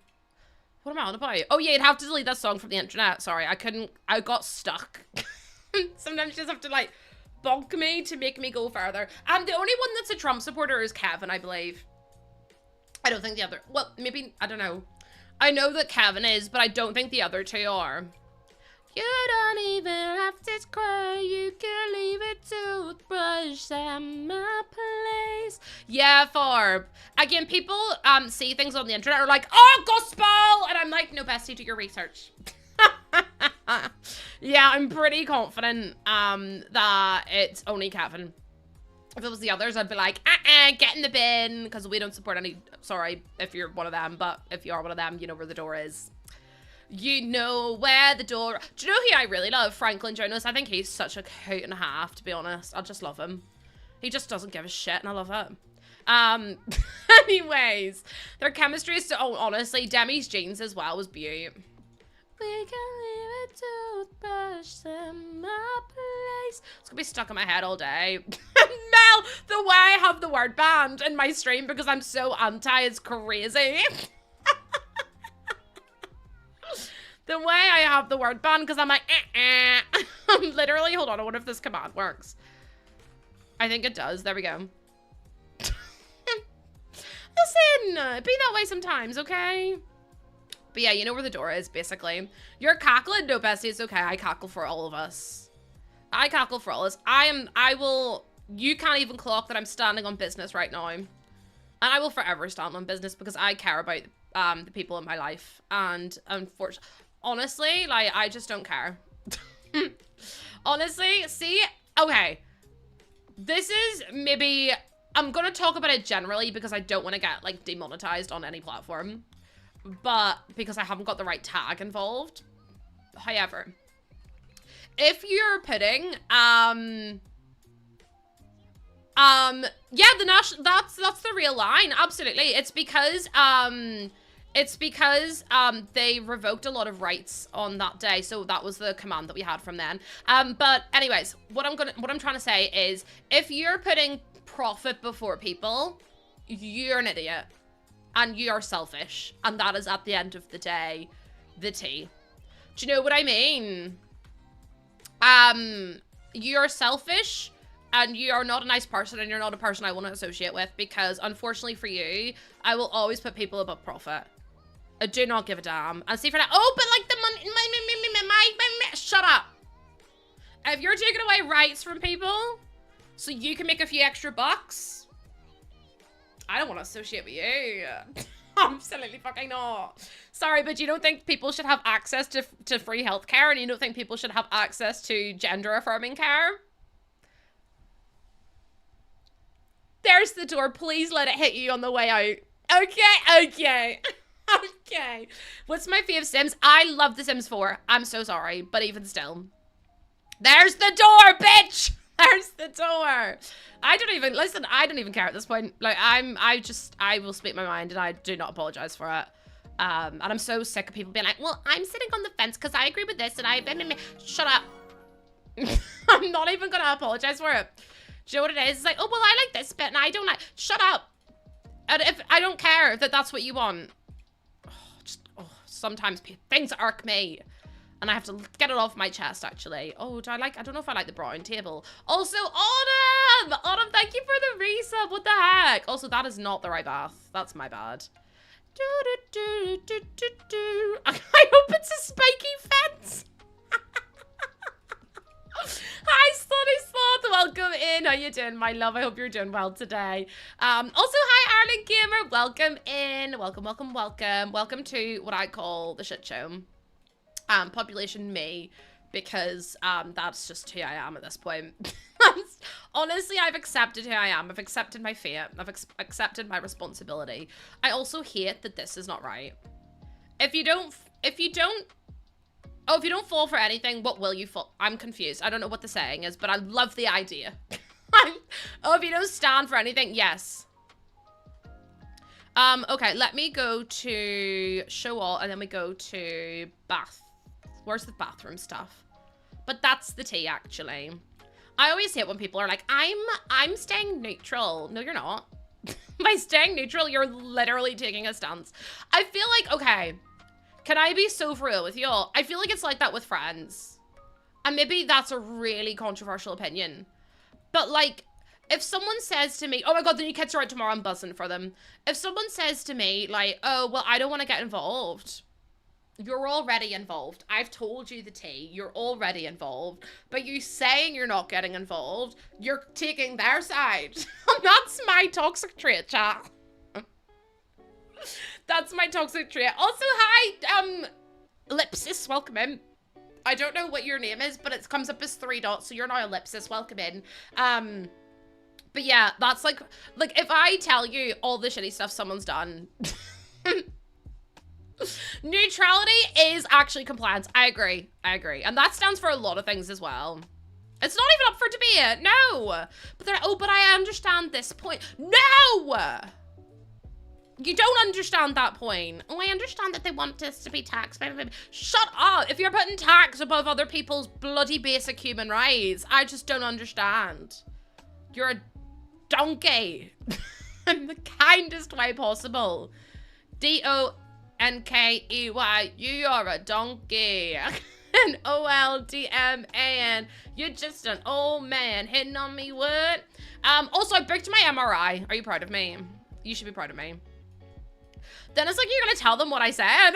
What am I on about? Oh yeah, you'd have to delete that song from the internet. Sorry, I got stuck. Sometimes you just have to like bonk me to make me go further. The only one that's a Trump supporter is Kevin, I believe. I don't think the other, well, maybe, I don't know. I know that Kevin is, but I don't think the other two are. You don't even have to cry, you can leave a toothbrush at my place. Yeah, Farb. Again, people see things on the internet are like, oh, gospel! And I'm like, no, bestie, do your research. Yeah, I'm pretty confident that it's only Kevin. If it was the others, I'd be like, get in the bin, because we don't support any, sorry if you're one of them, but if you are one of them, you know where the door is. You know where the door... Do you know who I really love? Franklin Jonas. I think he's such a coot and a half, to be honest. I just love him. He just doesn't give a shit, and I love it. Anyways, their chemistry is so... Oh, honestly, Demi's jeans as well was beaut. We can leave a toothbrush in my place. It's gonna be stuck in my head all day. Mel, the way I have the word banned in my stream because I'm so anti is crazy. The way I have the word banned because I'm like, I'm literally, hold on, I wonder if this command works. I think it does. There we go. Listen, be that way sometimes, okay? But yeah, you know where the door is, basically. You're cackling? No, bestie, it's okay. I cackle for all of us. I cackle for all of us. You can't even clock that I'm standing on business right now. And I will forever stand on business because I care about the people in my life. And unfortunately, honestly, like, I just don't care. Honestly, see, okay. This is maybe, I'm gonna talk about it generally because I don't want to get, like, demonetized on any platform. But because I haven't got the right tag involved. However, if you're putting, yeah, that's the real line. Absolutely. It's because they revoked a lot of rights on that day. So that was the command that we had from then. But anyways, what I'm trying to say is if you're putting profit before people, you're an idiot. And you are selfish. And that is, at the end of the day, the tea. Do you know what I mean? You're selfish. And you are not a nice person. And you're not a person I want to associate with. Because, unfortunately for you, I will always put people above profit. I do not give a damn. And see for that. Oh, but like the money. Shut up. If you're taking away rights from people, so you can make a few extra bucks, I don't want to associate with you. Absolutely fucking not. Sorry, but you don't think people should have access to free healthcare, and you don't think people should have access to gender-affirming care? There's the door. Please let it hit you on the way out. Okay. Okay. What's my fave Sims? I love The Sims 4. I'm so sorry, but even still. There's the door, bitch! There's the door. I don't even care at this point. Like, I will speak my mind and I do not apologize for it. And I'm so sick of people being like, well, I'm sitting on the fence because I agree with this and shut up. I'm not even gonna apologize for it. Do you know what it is? It's like, oh, well, I like this bit and I don't like, shut up. And if I don't care that that's what you want. Sometimes things irk me. And I have to get it off my chest, actually. Oh, I don't know if I like the brown table. Also, Autumn! Autumn, thank you for the resub. What the heck? Also, that is not the right bath. That's my bad. I hope it's a spiky fence. Hi, Slutty Sloth. Welcome in. How you doing, my love? I hope you're doing well today. Also, hi, Ireland Gamer. Welcome in. Welcome. Welcome to what I call the shit show. Population me, because that's just who I am at this point. Honestly, I've accepted who I am. I've accepted my fate. I've accepted my responsibility. I also hate that this is not right. If you don't fall for anything, what will you fall? I'm confused. I don't know what the saying is, but I love the idea. Oh, if you don't stand for anything, yes. Okay, let me go to show all, and then we go to bath. Where's the bathroom stuff? But that's the tea, actually. I always hate when people are like, I'm staying neutral. No, you're not. By staying neutral, you're literally taking a stance. I feel like, okay, can I be so for real with y'all? I feel like it's like that with friends. And maybe that's a really controversial opinion. But like, if someone says to me, oh my god, the new kids are out tomorrow, I'm buzzing for them. If someone says to me, like, oh, well, I don't want to get involved. You're already involved. I've told you the tea. You're already involved. But you saying you're not getting involved, you're taking their side. That's my toxic trait, chat. That's my toxic trait. Also, hi, Ellipsis, welcome in. I don't know what your name is, but it comes up as 3 dots, so you're now Ellipsis, welcome in. But yeah, that's like if I tell you all the shitty stuff someone's done. Neutrality is actually compliance. I agree. And that stands for a lot of things as well. It's not even up for debate, no. But they're, oh, but I understand this point. No! You don't understand that point. Oh, I understand that they want us to be taxed. Shut up. If you're putting tax above other people's bloody basic human rights, I just don't understand. You're a donkey. In the kindest way possible. D-O-N-K-E-Y. You are a donkey. And O-L-D-M-A-N. You're just an old man hitting on me, what? Also, I booked my MRI. Are you proud of me? You should be proud of me. Then it's like, you're gonna tell them what I said.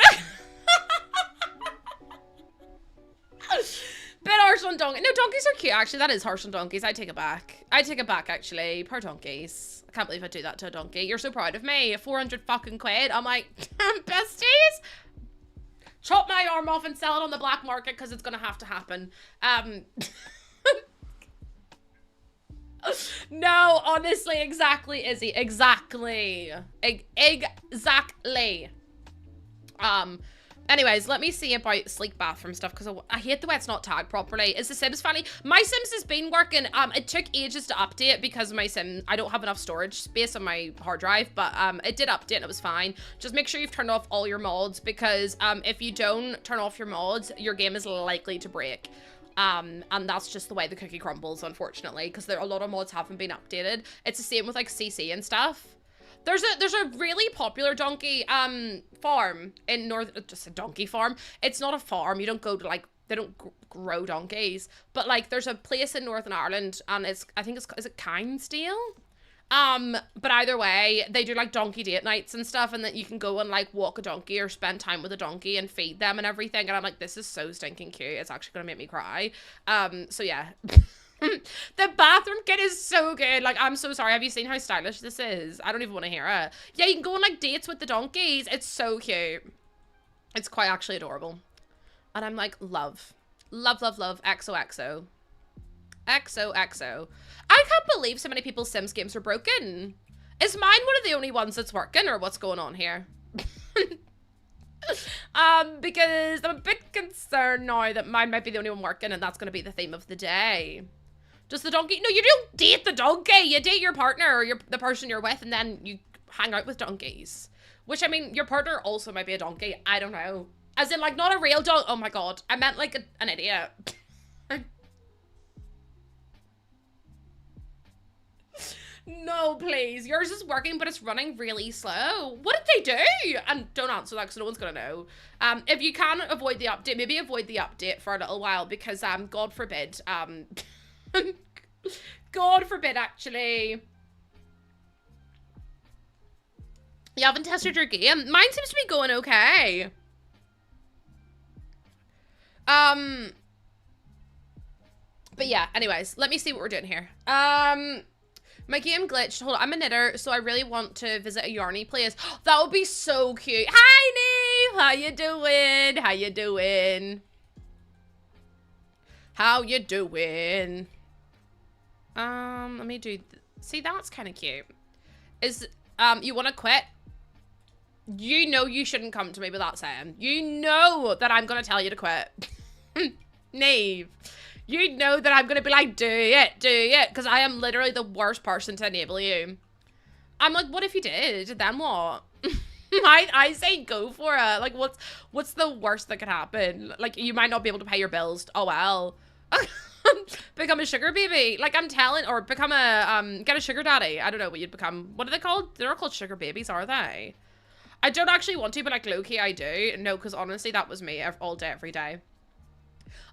Bit harsh on donkeys. No, donkeys are cute, actually. That is harsh on donkeys. I take it back. I take it back, actually. Poor donkeys. I can't believe I do that to a donkey. You're so proud of me. 400 fucking quid. I'm like, besties? Chop my arm off and sell it on the black market because it's gonna have to happen. No, honestly, exactly, Izzy. Exactly. Exactly. Anyways, let me see about sleek bathroom stuff because I hate the way it's not tagged properly. Is the Sims funny? My Sims has been working. It took ages to update because of my Sim. I don't have enough storage space on my hard drive, but it did update and it was fine. Just make sure you've turned off all your mods because if you don't turn off your mods, your game is likely to break. And that's just the way the cookie crumbles, unfortunately, because a lot of mods haven't been updated. It's the same with like CC and stuff. There's a really popular donkey farm in just a donkey farm. It's not a farm. You don't go to like, they don't grow donkeys, but like there's a place in Northern Ireland and is it Kinesdale? But either way, they do like donkey date nights and stuff, and that you can go and like walk a donkey or spend time with a donkey and feed them and everything. And I'm like, this is so stinking cute. It's actually gonna make me cry. So yeah. The bathroom kit is so good. Like, I'm so sorry. Have you seen how stylish this is? I don't even want to hear it. Yeah, you can go on like dates with the donkeys. It's so cute. It's quite actually adorable. And I'm like, love. Love, love, love. XOXO. XOXO. I can't believe so many people's Sims games are broken. Is mine one of the only ones that's working, or what's going on here? Because I'm a bit concerned now that mine might be the only one working, and that's going to be the theme of the day. Does the donkey? No, you don't date the donkey. You date your partner or the person you're with, and then you hang out with donkeys. Which, I mean, your partner also might be a donkey. I don't know. As in, like, not a real dog. Oh my god. I meant like an idiot. No, please. Yours is working, but it's running really slow. What did they do? And don't answer that because no one's gonna know. If you can avoid the update, maybe avoid the update for a little while because, God forbid, God forbid, actually. You haven't tested your game? Mine seems to be going okay. But yeah, anyways, let me see what we're doing here. My game glitched. Hold on, I'm a knitter, so I really want to visit a yarny place. That would be so cute. Hi, Neve! How you doing? How you doing? How you doing? Let me do... See, that's kind of cute. You want to quit? You know you shouldn't come to me with that saying. You know that I'm going to tell you to quit. Neve. You know that I'm going to be like, do it, because I am literally the worst person to enable you. I'm like, what if you did? Then what? I say go for it. Like, what's the worst that could happen? Like, you might not be able to pay your bills. Oh, well. Become a sugar baby. Like, I'm telling, or become a, get a sugar daddy. I don't know what you'd become. What are they called? They're not called sugar babies, are they? I don't actually want to, but like, low-key I do. No, because honestly, that was me all day, every day.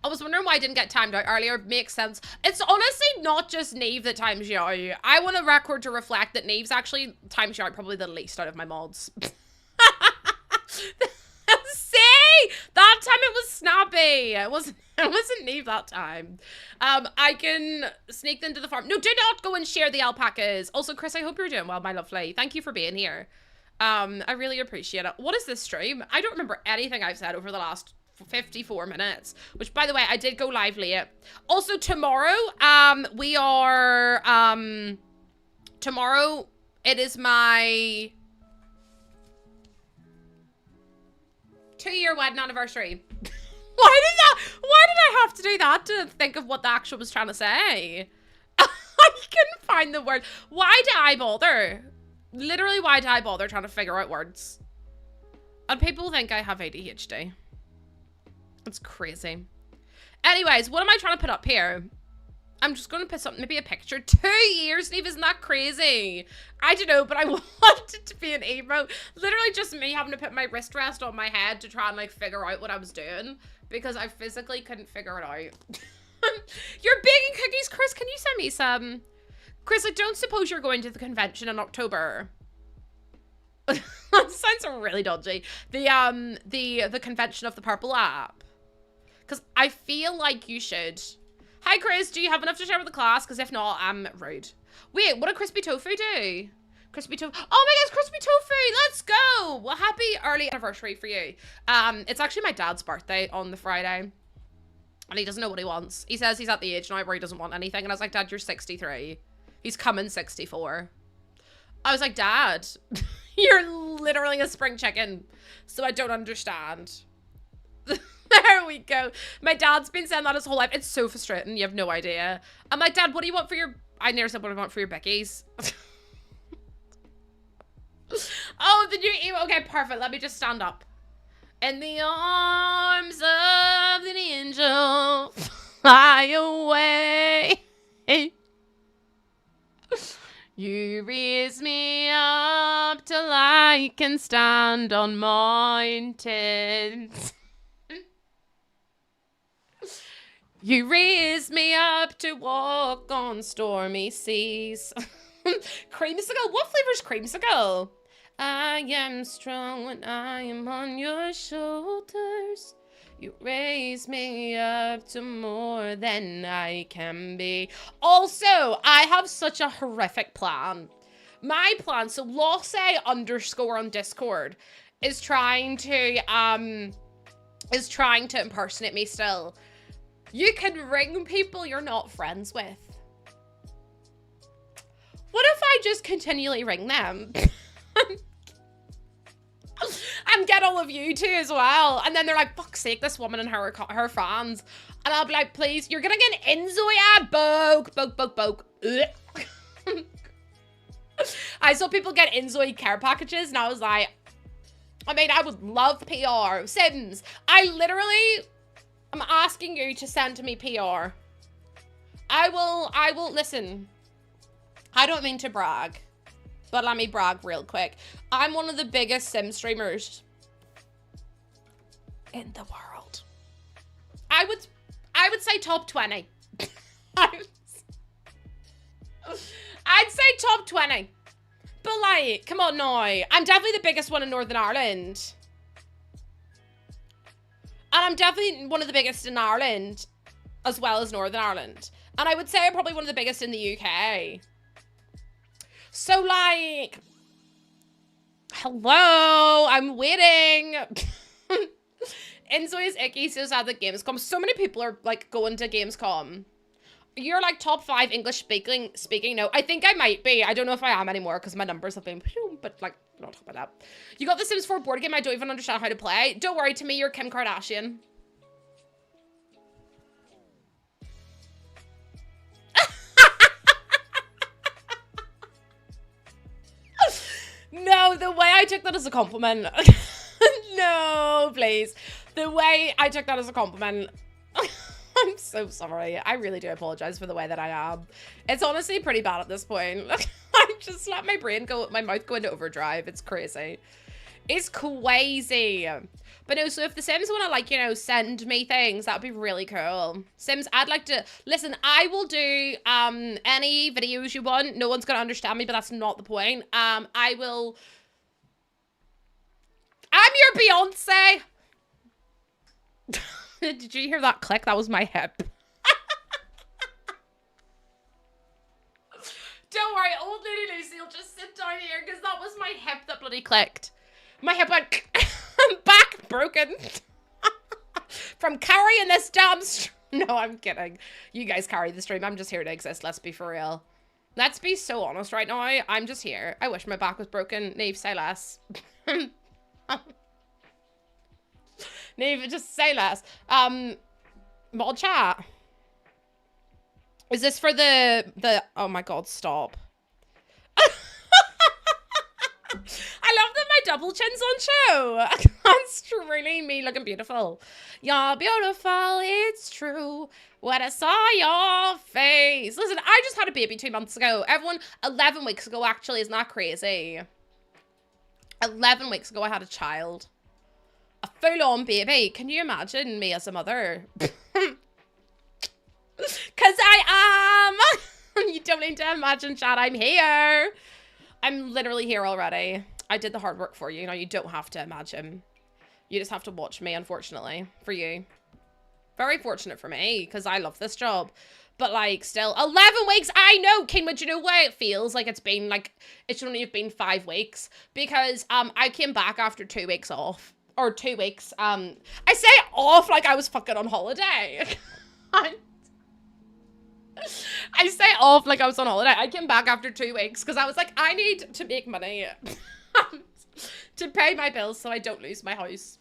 I was wondering why I didn't get timed out earlier. Makes sense. It's honestly not just Neve that times you out. I want a record to reflect that Neve's actually times you out probably the least out of my mods. See? That time it was Snappy. It wasn't Neve that time. I can sneak into the farm. No, do not go and share the alpacas. Also, Chris, I hope you're doing well, my lovely. Thank you for being here. I really appreciate it. What is this stream? I don't remember anything I've said over the last 54 minutes, which by the way, I did go live late. Also tomorrow, tomorrow it is my 2-year wedding anniversary. Why did I have to do that to think of what the actual was trying to say? I couldn't find the word. Why did I bother? Literally, why did I bother trying to figure out words? And people think I have ADHD. It's crazy. Anyways, what am I trying to put up here? I'm just going to put something, maybe a picture. 2 years, Steve, isn't that crazy? I don't know, but I wanted to be an emo. Literally just me having to put my wrist rest on my head to try and like figure out what I was doing because I physically couldn't figure it out. You're baking cookies, Chris. Can you send me some? Chris, I don't suppose you're going to the convention in October. That sounds really dodgy. The convention of the purple app. Because I feel like you should. Hi, Chris. Do you have enough to share with the class? Because if not, I'm rude. Wait, what did Crispy Tofu do? Crispy Tofu. Oh my gosh, Crispy Tofu. Let's go. Well, happy early anniversary for you. It's actually my dad's birthday on the Friday. And he doesn't know what he wants. He says he's at the age now where he doesn't want anything. And I was like, Dad, you're 63. He's coming 64. I was like, Dad, you're literally a spring chicken. So I don't understand. There we go. My dad's been saying that his whole life. It's so frustrating. You have no idea. I'm like, Dad, what do you want for your... I never said what I want for your Bickies. Oh, the new emo. Okay, perfect. Let me just stand up. In the arms of an angel, fly away. You raise me up till I can stand on mountains. You raise me up to walk on stormy seas. Creamsicle? What flavor's creamsicle? I am strong when I am on your shoulders. You raise me up to more than I can be. Also, I have such a horrific plan. My plan, so Losse _ on Discord is trying to impersonate me still. You can ring people you're not friends with. What if I just continually ring them? And get all of you too as well. And then they're like, fuck's sake, this woman and her fans. And I'll be like, please, you're gonna get Inzoya Boke. I saw people get Inzoy care packages and I was like, I mean, I would love PR. Sims, I'm asking you to send to me PR. I will, listen. I don't mean to brag, but let me brag real quick. I'm one of the biggest Sim streamers in the world. I would say top 20. I'd say top 20. But like, come on now. I'm definitely the biggest one in Northern Ireland. And I'm definitely one of the biggest in Ireland, as well as Northern Ireland. And I would say I'm probably one of the biggest in the UK. So like, hello, I'm waiting. Enzo is icky, so sad at Gamescom. So many people are like going to Gamescom. You're like top 5 English speaking. No, I think I might be. I don't know if I am anymore because my numbers have been, but like, not talk about that. You got the Sims 4 board game. I don't even understand how to play. Don't worry, to me, you're Kim Kardashian. No, the way I took that as a compliment. No, please. The way I took that as a compliment. I'm so sorry. I really do apologize for the way that I am. It's honestly pretty bad at this point. I just let my mouth go into overdrive. It's crazy. It's crazy. But no, so if the Sims want to, like, you know, send me things, that would be really cool. Sims, I'd like to... Listen, I will do any videos you want. No one's going to understand me, but that's not the point. I will... I'm your Beyonce! Did you hear that click? That was my hip. Don't worry, old Lady Lucy will just sit down here because that was my hip that bloody clicked. My hip went back broken from carrying this damn No, I'm kidding. You guys carry the stream. I'm just here to exist. Let's be for real. Let's be so honest right now. I'm just here. I wish my back was broken. Neve, say less. Neve, just say less. Mod chat. Is this for the oh my god, stop. I love that my double chin's on show. That's truly me looking beautiful. You're beautiful, it's true. When I saw your face. Listen, I just had a baby 2 months ago. Everyone, 11 weeks ago actually, isn't that crazy? 11 weeks ago I had a child. A full-on baby. Can you imagine me as a mother? Cause I am. You don't need to imagine, chat. I'm here. I'm literally here already. I did the hard work for you. Now you don't have to imagine. You just have to watch me, unfortunately, for you. Very fortunate for me, because I love this job. But like, still, 11 weeks. I know, King, but you know why it feels like it's been like it should only have been 5 weeks because I came back after 2 weeks off or 2 weeks. I say off like I was fucking on holiday. I say off like I was on holiday. I came back after 2 weeks because I was like, I need to make money to pay my bills so I don't lose my house.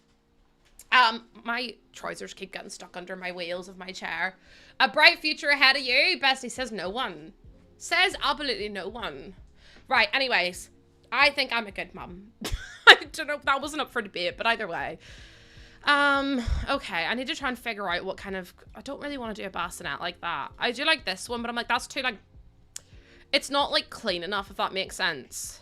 My trousers keep getting stuck under my wheels of my chair. A bright future ahead of you. Bestie says no one. Says absolutely no one. Right, anyways. I think I'm a good mum. I don't know, that wasn't up for debate, but either way. Okay, I need to try and figure out what kind of... I don't really want to do a bassinet like that. I do like this one, but I'm like, that's too, like... It's not, like, clean enough, if that makes sense.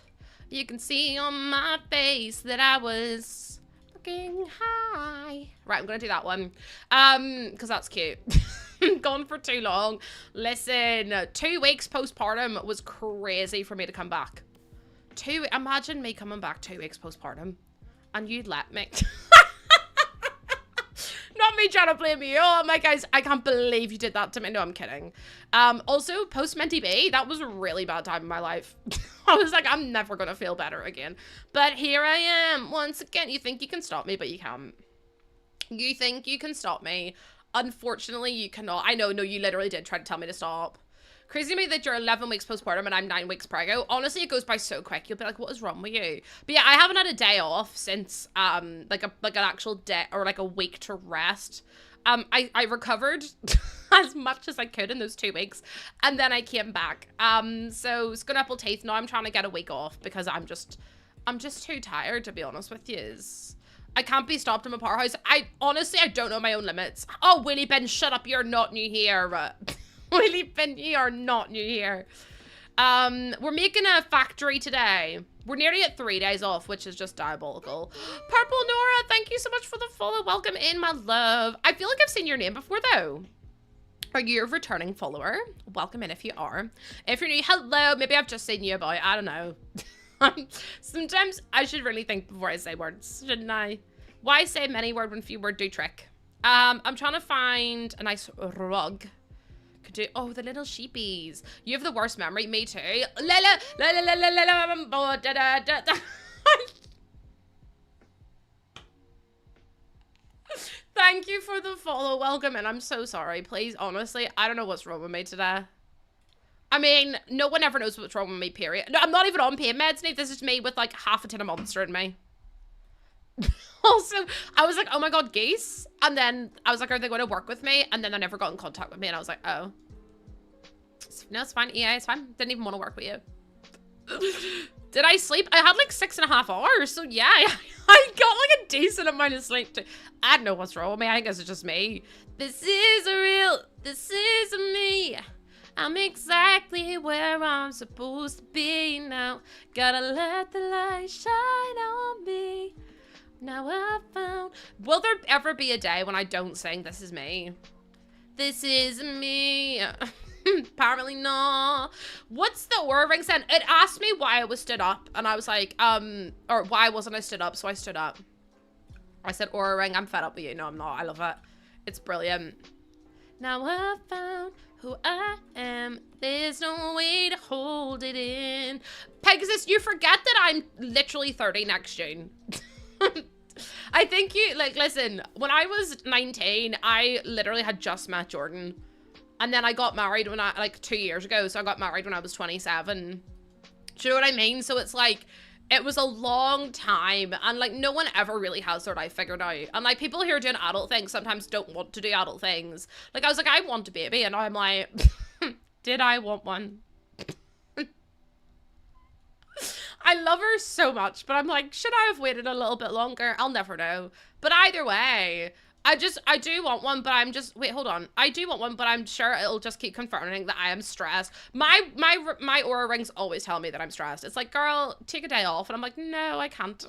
You can see on my face that I was looking high. Right, I'm gonna do that one. Because that's cute. Gone for too long. Listen, 2 weeks postpartum was crazy for me to come back. Imagine me coming back 2 weeks postpartum. And you'd let me... Not me trying to blame you. Oh my guys, I can't believe you did that to me. No, I'm kidding. Also, post-Menti B, that was a really bad time in my life. I was like, I'm never gonna feel better again. But here I am, once again. You think you can stop me, but you can't. You think you can stop me. Unfortunately, you cannot. I know, no, you literally did try to tell me to stop. Crazy to me that you're 11 weeks postpartum and I'm 9 weeks preggo. Honestly, it goes by so quick. You'll be like, what is wrong with you? But yeah, I haven't had a day off since, like an actual day or like a week to rest. I recovered as much as I could in those 2 weeks. And then I came back. So skin apple teeth. Now I'm trying to get a week off because I'm just too tired, to be honest with you. I can't be stopped in my powerhouse. Honestly, I don't know my own limits. Oh, Willie Ben, shut up. You're not new here. Willie Ben, you are not new here. We're making a factory today. We're nearly at 3 days off, which is just diabolical. Purple Nora, thank you so much for the follow. Welcome in, my love. I feel like I've seen your name before, though. Are you a returning follower? Welcome in if you are. If you're new, hello. Maybe I've just seen you about. I don't know. Sometimes I should really think before I say words, shouldn't I? Why say many word when few word do trick? I'm trying to find a nice rug. Could do, oh, the little sheepies. You have the worst memory. Me too. Thank you for the follow. Welcome in. I'm so sorry. Please, honestly, I don't know what's wrong with me today. I mean, no one ever knows what's wrong with me, period. No, I'm not even on pain meds, Nate. This is me with like half a tin of Monster in me. Also, I was like, oh my god, geese. And then I was like, are they going to work with me? And then they never got in contact with me. And I was like, oh. No, it's fine. Yeah, it's fine. Didn't even want to work with you. Did I sleep? I had like 6.5 hours. So yeah, I got like a decent amount of sleep too. I don't know what's wrong with me. I think it's just me. This is me. I'm exactly where I'm supposed to be now. Gotta let the light shine on me. Now I found. Will there ever be a day when I don't sing This Is Me? This is me. Apparently not. What's the Aura ring saying? It asked me why I was stood up, and I was like, or why wasn't I stood up? So I stood up. I said, Aura ring, I'm fed up with you. No, I'm not. I love it. It's brilliant. Now I found who I am. There's no way to hold it in. Pegasus, you forget that I'm literally 30 next June. I think you, like, listen, when I was 19, I literally had just met Jordan. And then I got married when like 2 years ago. So I got married when I was 27. Do you know what I mean? So it's like, it was a long time. And like, no one ever really has their life figured out. And like, people who are doing adult things sometimes don't want to do adult things. Like, I was like, I want a baby. And now I'm like, did I want one? I love her so much, but I'm like, should I have waited a little bit longer? I'll never know. But either way, I do want one, but I'm just, wait, hold on. I do want one, but I'm sure it'll just keep confirming that I am stressed. My Aura rings always tell me that I'm stressed. It's like, girl, take a day off. And I'm like, no, I can't.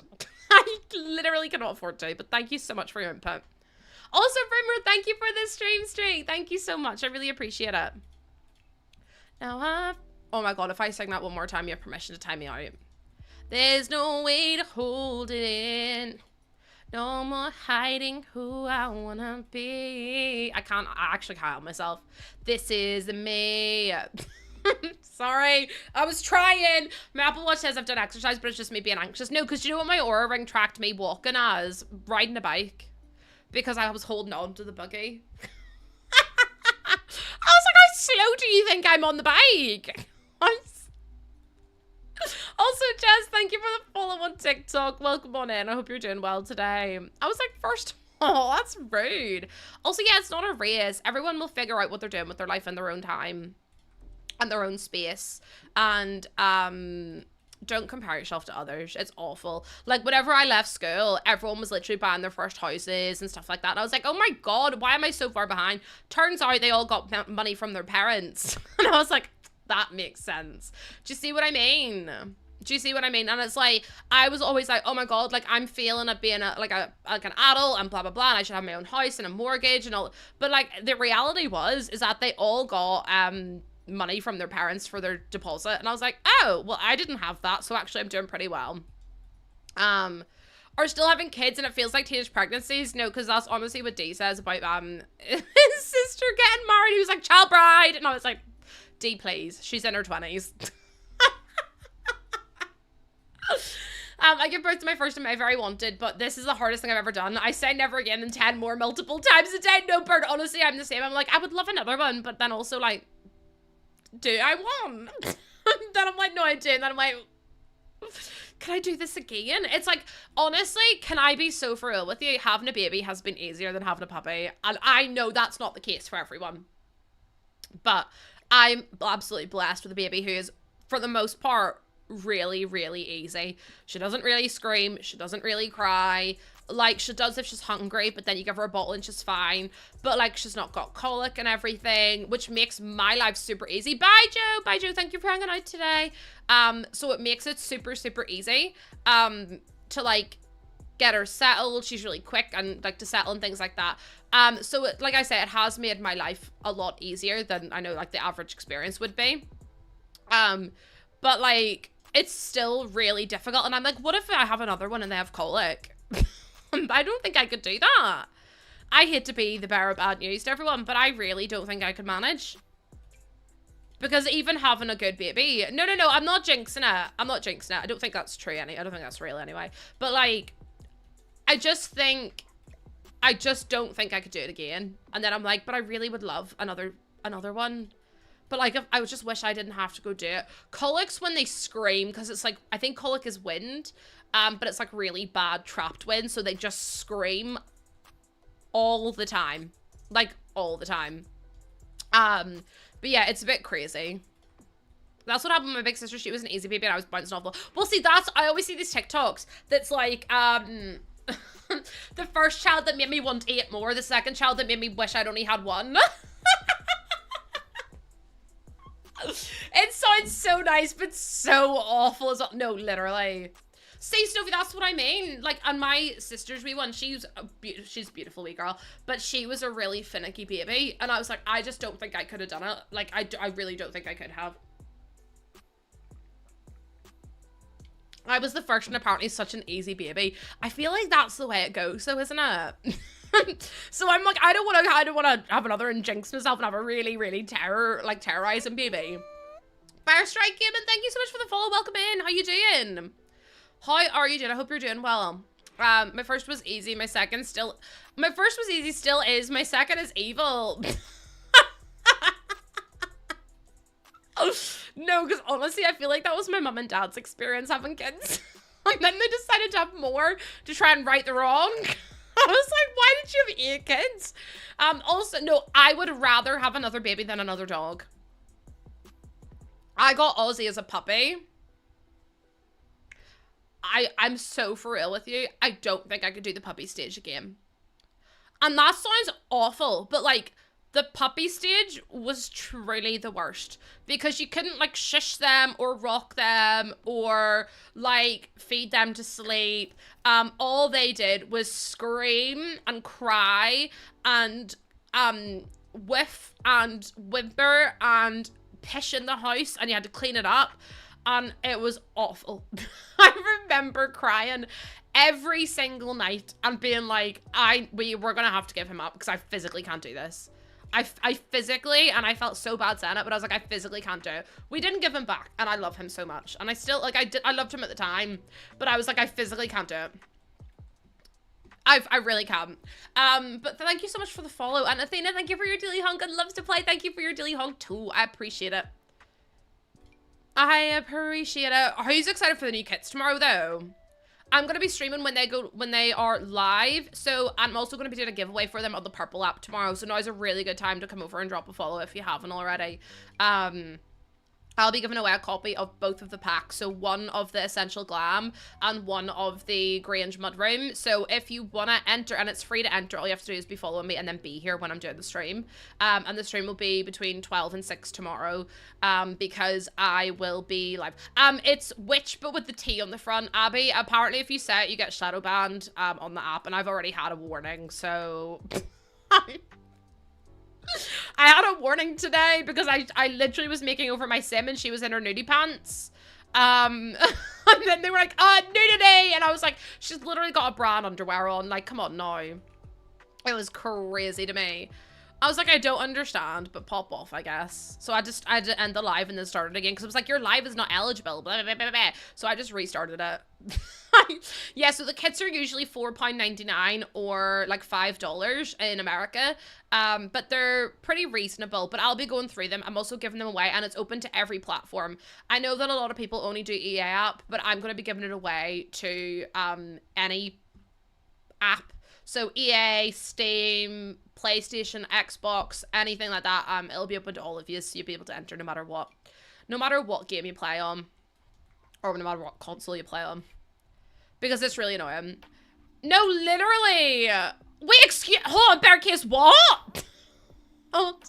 I literally cannot afford to, but thank you so much for your input. Also, Brimmer, thank you for this stream streak. Thank you so much. I really appreciate it. Now, oh my God, if I sing that one more time, you have permission to time me out. There's no way to hold it in. No more hiding who I wanna be. I actually can't help myself. This is me. Sorry, I was trying. My Apple Watch says I've done exercise, but it's just me being anxious. No, because you know what my Aura ring tracked me walking as? Riding a bike. Because I was holding on to the buggy. I was like, how slow do you think I'm on the bike? Also, Jess, thank you for the follow on TikTok. Welcome on in. I hope you're doing well today. I was like, first, oh, that's rude. Also, yeah, it's not a race. Everyone will figure out what they're doing with their life in their own time and their own space. And don't compare yourself to others. It's awful. Like, whenever I left school, everyone was literally buying their first houses and stuff like that. And I was like, oh my God, why am I so far behind? Turns out they all got money from their parents. And I was like, that makes sense. Do you see what I mean? Do you see what I mean? And it's like, I was always like, oh my God, like I'm failing at being like an adult and blah, blah, blah. And I should have my own house and a mortgage and all. But like the reality is that they all got money from their parents for their deposit. And I was like, oh, well, I didn't have that. So actually I'm doing pretty well. Or still having kids and it feels like teenage pregnancies. No, because that's honestly what Dee says about his sister getting married. He was like, child bride. And I was like, Dee, please. She's in her 20s. I give birth to my first and my very wanted, but this is the hardest thing I've ever done. I say never again and 10 more multiple times a day. No, Bert, honestly, I'm the same. I'm like, I would love another one, but then also like, do I want? Then I'm like, no, I do. And then I'm like, can I do this again? It's like, honestly, can I be so for real with you? Having a baby has been easier than having a puppy. And I know that's not the case for everyone. But I'm absolutely blessed with a baby who is, for the most part, really, really easy. She doesn't really scream. She doesn't really cry. Like, she does if she's hungry, but then you give her a bottle and she's fine. But, like, she's not got colic and everything, which makes my life super easy. Bye, Joe. Bye, Joe. Thank you for hanging out today. So it makes it super, super easy to, like, get her settled. She's really quick and, like, to settle and things like that. So, like I said, it has made my life a lot easier than I know, like, the average experience would be. But, like, it's still really difficult. And I'm like, what if I have another one and they have colic? I don't think I could do that. I hate to be the bearer of bad news to everyone, but I really don't think I could manage. Because even having a good baby... No, I'm not jinxing it. I'm not jinxing it. I don't think that's true. I don't think that's real anyway. But, like, I just don't think I could do it again. And then I'm like, but I really would love another one. But, like, I would just wish I didn't have to go do it. Colic's when they scream, because it's like, I think colic is wind, but it's like really bad trapped wind, so they just scream all the time. Like, all the time. But yeah, it's a bit crazy. That's what happened with my big sister. She was an easy baby and I was bouncing off. Well, see, I always see these TikToks that's like, the first child that made me want 8 more, the second child that made me wish I'd only had 1. It sounds so nice, but so awful as well. No, literally. See, Snowy, that's what I mean. Like, and my sister's wee one, she's a beautiful wee girl, but she was a really finicky baby, and I was like, I just don't think I could have done it. Like, I really don't think I could have. I was the first, and apparently such an easy baby. I feel like that's the way it goes, though, isn't it? So I'm like, I don't want to have another and jinx myself and have a really, really terrorizing baby. Firestrike Gaming, thank you so much for the follow. Welcome in. How you doing? How are you doing? I hope you're doing well. My first was easy. My first was easy, still is. My second is evil. No, because honestly, I feel like that was my mum and dad's experience having kids. And then they decided to have more to try and right the wrong. I was like, why did you have 8 kids? Also, no, I would rather have another baby than another dog. I got Ozzy as a puppy. I'm so for real with you. I don't think I could do the puppy stage again. And that sounds awful, but like, the puppy stage was truly the worst because you couldn't like shush them or rock them or like feed them to sleep. All they did was scream and cry and whiff and whimper and piss in the house, and you had to clean it up, and it was awful. I remember crying every single night and being like, we're gonna have to give him up because I physically can't do this. I physically, and I felt so bad saying it, but I was like, I physically can't do it. We didn't give him back, and I love him so much. And I still, like, I loved him at the time, but I was like, I physically can't do it. I really can't. But thank you so much for the follow. And Athena, thank you for your daily honk, and loves to play. Thank you for your daily honk too. I appreciate it. I appreciate it. Who's excited for the new kits tomorrow, though? I'm gonna be streaming when they are live, so I'm also gonna be doing a giveaway for them on the Purple app tomorrow. So now is a really good time to come over and drop a follow if you haven't already. I'll be giving away a copy of both of the packs, so one of the Essential Glam and one of the Grange Mudroom. So if you want to enter, and it's free to enter, all you have to do is be following me and then be here when I'm doing the stream. And the stream will be between 12 and 6 tomorrow, because I will be live. It's witch, but with the T on the front, Abby. Apparently, if you say it, you get shadow banned on the app, and I've already had a warning, so... I had a warning today because I literally was making over my sim and she was in her nudie pants. And then they were like, nudity! And I was like, she's literally got a bra and underwear on. Like, come on now. It was crazy to me. I was like, I don't understand, but pop off, I guess. So I had to end the live and then start it again because it was like, your live is not eligible, blah, blah, blah, blah. So I just restarted it. Yeah, so the kits are usually £4.99 or like $5 in America. But they're pretty reasonable, but I'll be going through them. I'm also giving them away, and it's open to every platform. I know that a lot of people only do EA app, but I'm going to be giving it away to any app. So EA, Steam, PlayStation, Xbox, anything like that, it'll be open to all of you, so you'll be able to enter no matter what. No matter what game you play on, or no matter what console you play on. Because it's really annoying. No, literally! Wait, excuse- hold on, bear case, what? Hold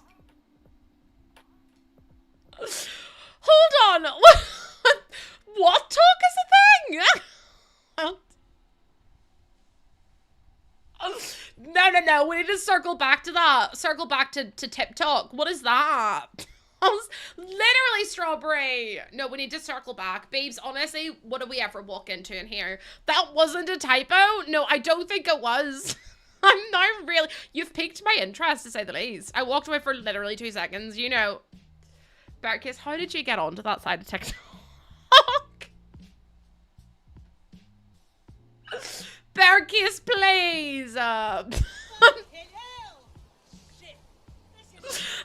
on! What talk is a thing? No, we need to circle back to that. Circle back to Tip Talk. What is that? Literally Strawberry. No, we need to circle back. Babes, honestly, what did we ever walk into in here? That wasn't a typo? No, I don't think it was. I'm not really... You've piqued my interest, to say the least. I walked away for literally 2 seconds, you know. Bearcase, how did you get onto that side of TikTok? Bearcase, please.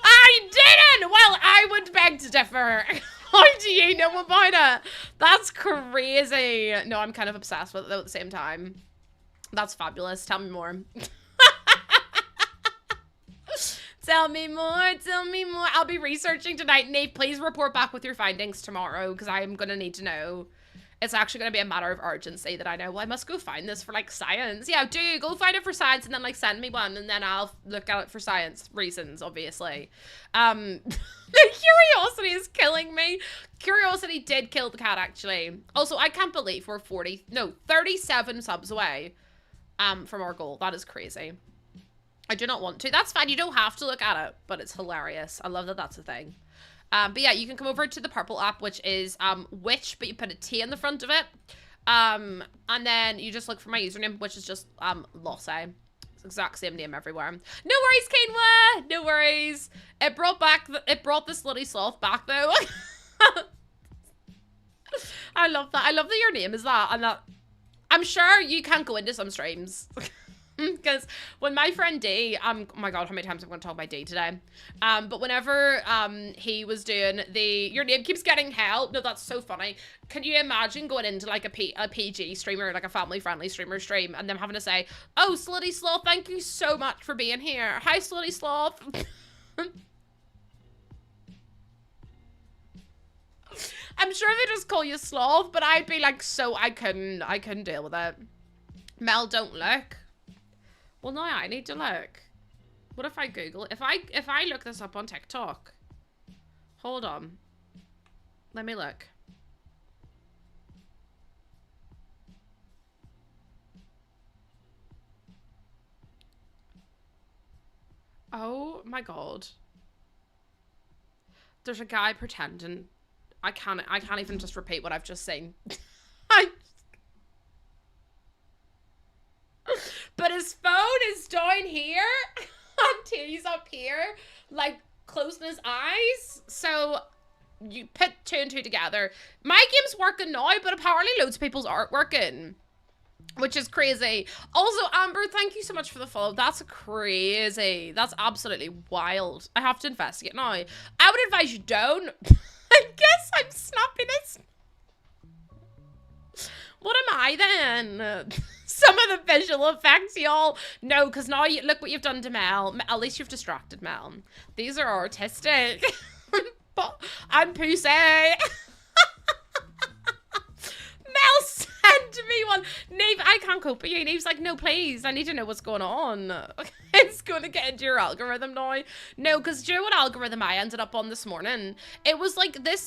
I didn't! Well, I would beg to differ. How do you know about it? That's crazy. No, I'm kind of obsessed with it though at the same time. That's fabulous. Tell me more. Tell me more, tell me more. I'll be researching tonight. Nate, please report back with your findings tomorrow because I'm going to need to know. It's actually going to be a matter of urgency that I know, well, I must go find this for, like, science. Yeah, do go find it for science and then, like, send me one and then I'll look at it for science reasons, obviously. The curiosity is killing me. Curiosity did kill the cat, actually. Also, I can't believe we're 37 subs away from our goal. That is crazy. I do not want to. That's fine. You don't have to look at it, but it's hilarious. I love that that's a thing. But yeah, you can come over to the purple app, which is witch, but you put a T in the front of it. And then you just look for my username, which is just Lossy. It's the exact same name everywhere. No worries, Kainwa. No worries. It brought the slutty sloth back though. I love that. I love that your name is that, and that I'm sure you can't go into some streams. Because when my friend D, oh my god, how many times I'm going to talk about D today? But whenever he was doing your name keeps getting hell. No, that's so funny. Can you imagine going into like a PG streamer, like a family-friendly streamer stream, and them having to say, "Oh, Slutty Sloth, thank you so much for being here. Hi, Slutty Sloth." I'm sure they just call you Sloth, but I'd be like, so I couldn't deal with it. Mel, don't look. Well, now I need to look. What if I Google? If I look this up on TikTok. Hold on. Let me look. Oh my god. There's a guy pretending. I can't even just repeat what I've just seen. But his phone is down here and Titty's up here, like closing his eyes. So you put two and two together. My game's working now, but apparently loads of people's aren't working, which is crazy. Also, Amber, thank you so much for the follow. That's crazy. That's absolutely wild. I have to investigate now. I would advise you don't. I guess I'm snappiness. What am I then? Some of the visual effects, y'all. No, because now you look what you've done to Mel. At least you've distracted Mel. These are artistic. But I'm pussy. Mel sent me one. Neve, I can't cope with you. Neve's like, no, please. I need to know what's going on. It's going to get into your algorithm now. No, because do you know what algorithm I ended up on this morning? It was like this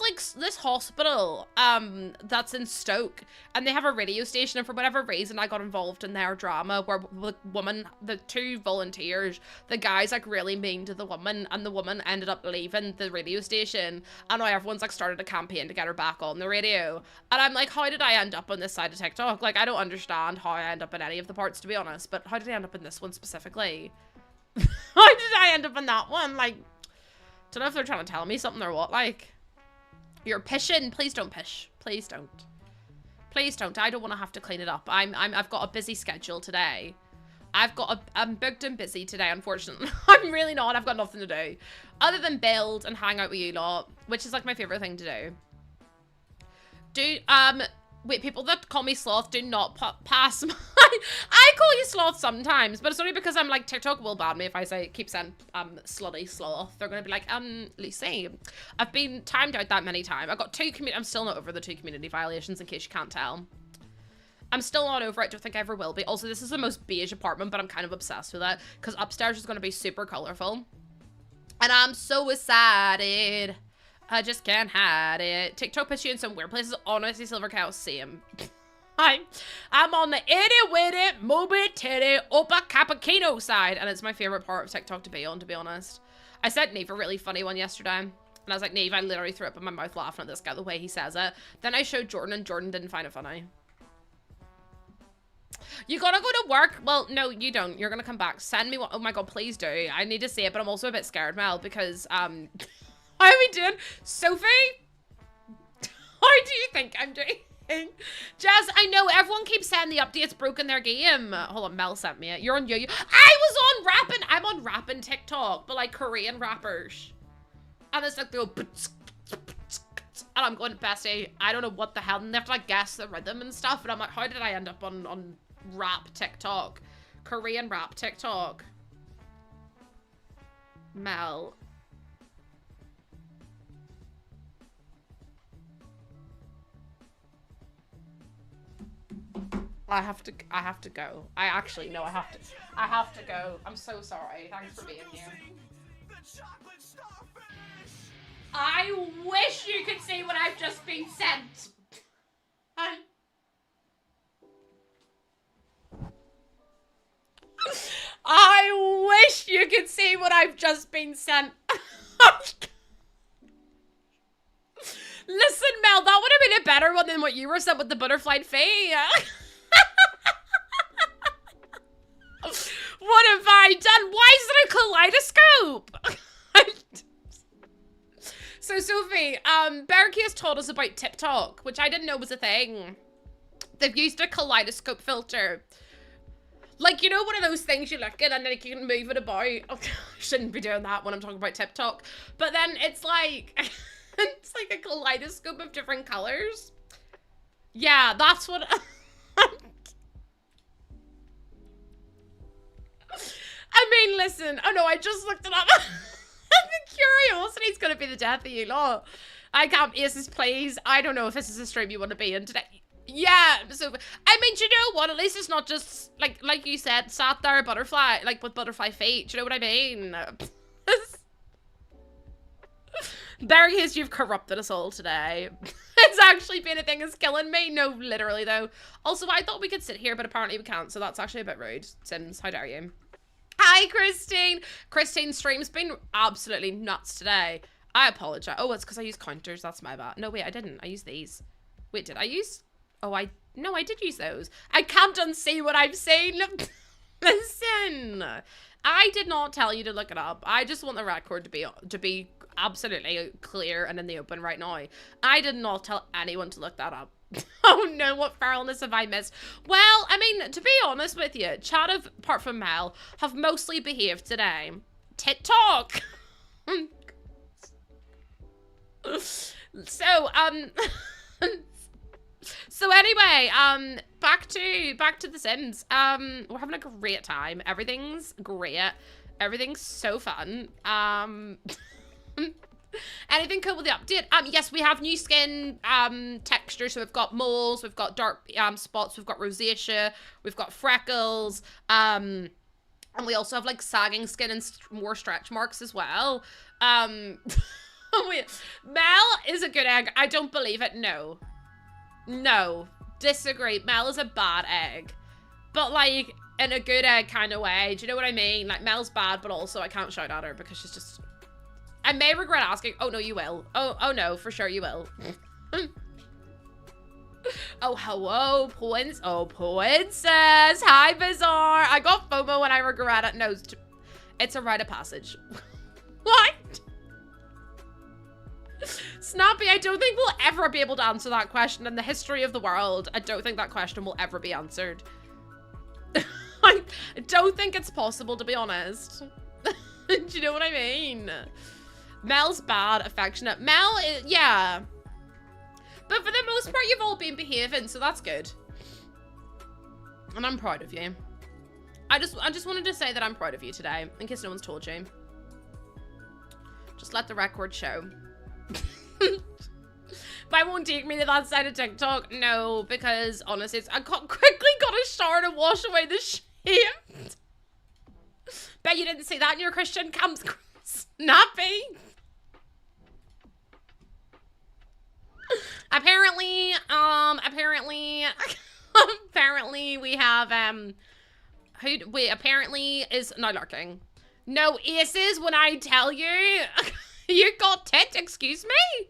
hospital that's in Stoke, and they have a radio station, and for whatever reason I got involved in their drama where the two volunteers, the guy's like really mean to the woman, and the woman ended up leaving the radio station, and now everyone's like started a campaign to get her back on the radio. And I'm like, how did I end up on this side of TikTok? Like, I don't understand how I end up in any of the parts, to be honest, but how did I end up in this one specifically? How did I end up in that one? Like, don't know if they're trying to tell me something or what. Like, you're pishing. Please don't pish. Please don't. Please don't. I don't want to have to clean it up. I've got a busy schedule today. I'm booked and busy today, unfortunately. I'm really not. I've got nothing to do other than build and hang out with you lot, which is like my favorite thing to do. Wait, people that call me Sloth do not pass my... I call you Sloth sometimes, but it's only because I'm like, TikTok will ban me if I keep saying slutty Sloth. They're going to be like, Lucy, I've been timed out that many times. I've got I'm still not over the 2 community violations, in case you can't tell. I'm still not over it. Don't think I ever will be. Also, this is the most beige apartment, but I'm kind of obsessed with it because upstairs is going to be super colorful. And I'm so excited. I just can't hide it. TikTok puts you in some weird places. Honestly, Silver Cow, same. I'm on the itty witty, moby titty, opa cappuccino side. And it's my favorite part of TikTok to be on, to be honest. I sent Neve a really funny one yesterday. And I was like, Neve, I literally threw up in my mouth laughing at this guy, the way he says it. Then I showed Jordan, and Jordan didn't find it funny. You gotta go to work. Well, no, you don't. You're gonna come back. Send me one. Oh my god, please do. I need to see it, but I'm also a bit scared, Mel, because, how are we doing? Sophie? How do you think I'm doing? Jazz, I know everyone keeps saying the update's broken their game. Hold on, Mel sent me it. You're on yo-yo. I was on rapping. I'm on rapping TikTok, but like Korean rappers. And it's like they go, and I'm going, bestie, I don't know what the hell. And they have to like guess the rhythm and stuff. And I'm like, how did I end up on rap TikTok? Korean rap TikTok. Mel. I have to go. I actually, no, I have to go. I'm so sorry. Thanks for being here. I wish you could see what I've just been sent. I wish you could see what I've just been sent. Listen, Mel, that would have been a better one than what you were sent with the butterfly fee. What have I done? Why is it a kaleidoscope? So, Sophie, Berkey has told us about TikTok, which I didn't know was a thing. They've used a kaleidoscope filter. Like, you know, one of those things you look at and then you can move it about. Oh, I shouldn't be doing that when I'm talking about TikTok. But then it's like, it's like a kaleidoscope of different colors. Yeah, that's what... I mean, listen. Oh, no, I just looked it up. The curiosity's going to be the death of you lot. I can't... Aces, please. I don't know if this is a stream you want to be in today. Yeah, so, I mean, do you know what? At least it's not just, like you said, sat there, butterfly, like, with butterfly feet. Do you know what I mean? Barry Hayes, you've corrupted us all today. It's actually been a thing that's killing me. No, literally, though. Also, I thought we could sit here, but apparently we can't, so that's actually a bit rude. Sims, how dare you? Hi, Christine. Christine's stream's been absolutely nuts today. I apologize. Oh, it's because I used counters. That's my bad. No, wait, I didn't. I used these. Wait, did I use... Oh, no, I did use those. I can't unsee what I've seen. Listen, I did not tell you to look it up. I just want the record to be absolutely clear and in the open right now. I did not tell anyone to look that up. Oh no, what feralness have I missed? Well, I mean, to be honest with you, chat of, apart from Mel, have mostly behaved today. TikTok. So anyway, back to The Sims. We're having a great time. Everything's great. Everything's so fun. Anything cool with the update? Yes, we have new skin texture. So we've got moles, we've got dark spots, we've got rosacea, we've got freckles, and we also have like sagging skin and more stretch marks as well. Wait, Mel is a good egg. I don't believe it. No, disagree. Mel is a bad egg, but like in a good egg kind of way. Do you know what I mean? Like Mel's bad, but also I can't shout at her because she's just... I may regret asking. Oh no, you will. Oh no, for sure you will. Oh, hello, Poins. Oh, Poins says, hi, Bizarre. I got FOMO and I regret it. No, it's a rite of passage. What? Snappy, I don't think we'll ever be able to answer that question in the history of the world. I don't think that question will ever be answered. I don't think it's possible, to be honest. Do you know what I mean? Mel's bad, affectionate. Mel is, yeah. But for the most part, you've all been behaving, so that's good. And I'm proud of you. I just wanted to say that I'm proud of you today, in case no one's told you. Just let the record show. But I won't take me to that side of TikTok. No, because honestly, I quickly got a shower to wash away the shame. Bet you didn't see that in your Christian camps. Snappy. Apparently we have apparently is not lurking. No, Aces, when I tell you you got ticked, excuse me?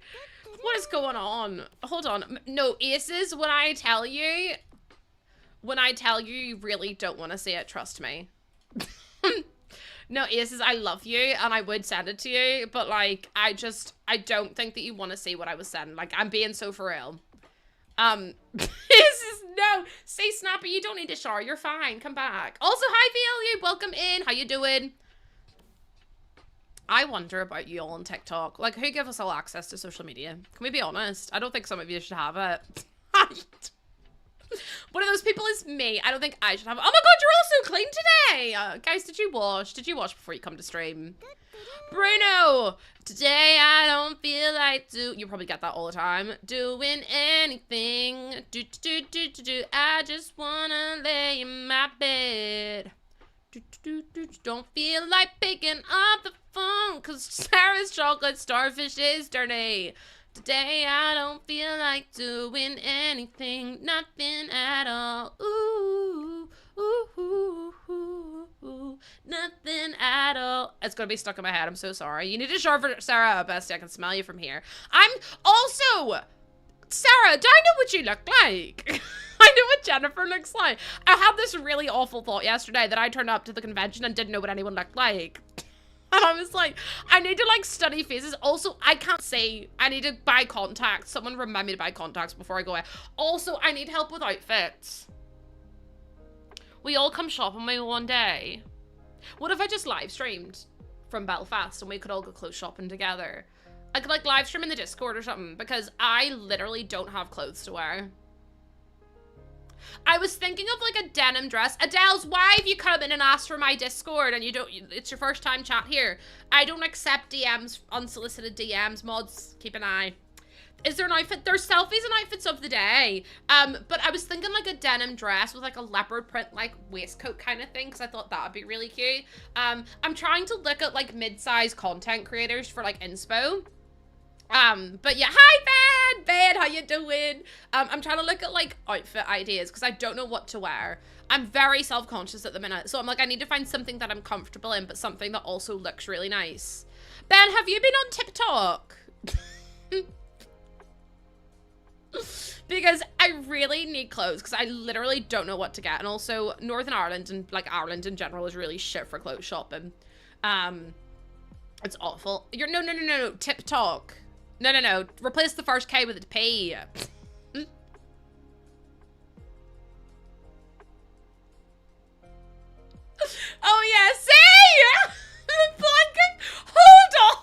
What is going on? Hold on. No, Aces, when I tell you you really don't want to see it, trust me. No, Aces, I love you and I would send it to you, but like, I don't think that you want to see what I was sending. Like, I'm being so for real. Aces, no. Say Snappy, you don't need to shower. You're fine. Come back. Also, hi, VLU. Welcome in. How you doing? I wonder about you all on TikTok. Like, who gave us all access to social media? Can we be honest? I don't think some of you should have it. One of those people is me. I don't think I should have. Oh my god, you're all so clean today. Guys, did you wash? Did you wash before you come to stream? Bruno, today I don't feel like you probably get that all the time. Doing anything. I just wanna lay in my bed. Don't feel like picking up the phone, cause Sarah's chocolate starfish is dirty. Today I don't feel like doing anything, nothing at all. Ooh, ooh, ooh, ooh, ooh, nothing at all. It's gonna be stuck in my head. I'm so sorry. You need to shower for Sarah, Bestie. I can smell you from here. I'm also, Sarah, do I know what you look like? I know what Jennifer looks like. I had this really awful thought yesterday that I turned up to the convention and didn't know what anyone looked like. And I was like, I need to like study faces. Also, I can't see. I need to buy contacts. Someone remind me to buy contacts before I go away. Also, I need help with outfits. We all come shopping with me one day. What if I just live streamed from Belfast and we could all go clothes shopping together? I could like live stream in the Discord or something because I literally don't have clothes to wear. I was thinking of like a denim dress. Adele's, why have you come in and asked for my Discord and you don't, it's your first time chat here. I don't accept DMs, unsolicited DMs, mods, keep an eye. Is there an outfit? There's selfies and outfits of the day. But I was thinking like a denim dress with like a leopard print like waistcoat kind of thing because I thought that would be really cute. I'm trying to look at like mid-size content creators for like inspo. But yeah, hi Ben, how you doing? I'm trying to look at like outfit ideas because I don't know what to wear. I'm very self-conscious at the minute, so I'm like, I need to find something that I'm comfortable in, but something that also looks really nice. Ben, have you been on TikTok? Because I really need clothes because I literally don't know what to get, and also Northern Ireland and like Ireland in general is really shit for clothes shopping. It's awful. No, TikTok. No. Replace the first K with a P. Oh yeah, see? The blanket. Hold on.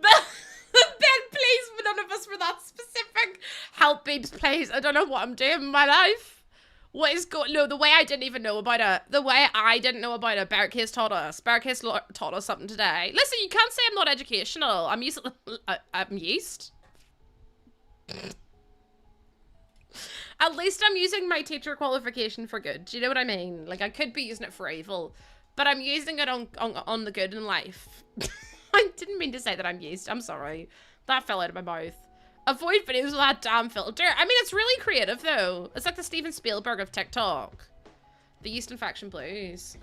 Ben, please, none of us were that specific. Help, babes, please. I don't know what I'm doing in my life. What is going? No, the way I didn't even know about it. The way I didn't know about it. Barricades taught us. Barricades taught us something today. Listen, you can't say I'm not educational. I'm used. I'm used. At least I'm using my teacher qualification for good. Do you know what I mean? Like I could be using it for evil, but I'm using it on the good in life. I didn't mean to say that I'm used. I'm sorry. That fell out of my mouth. Avoid videos with that damn filter. I mean, it's really creative, though. It's like the Steven Spielberg of TikTok. The yeast infection blues.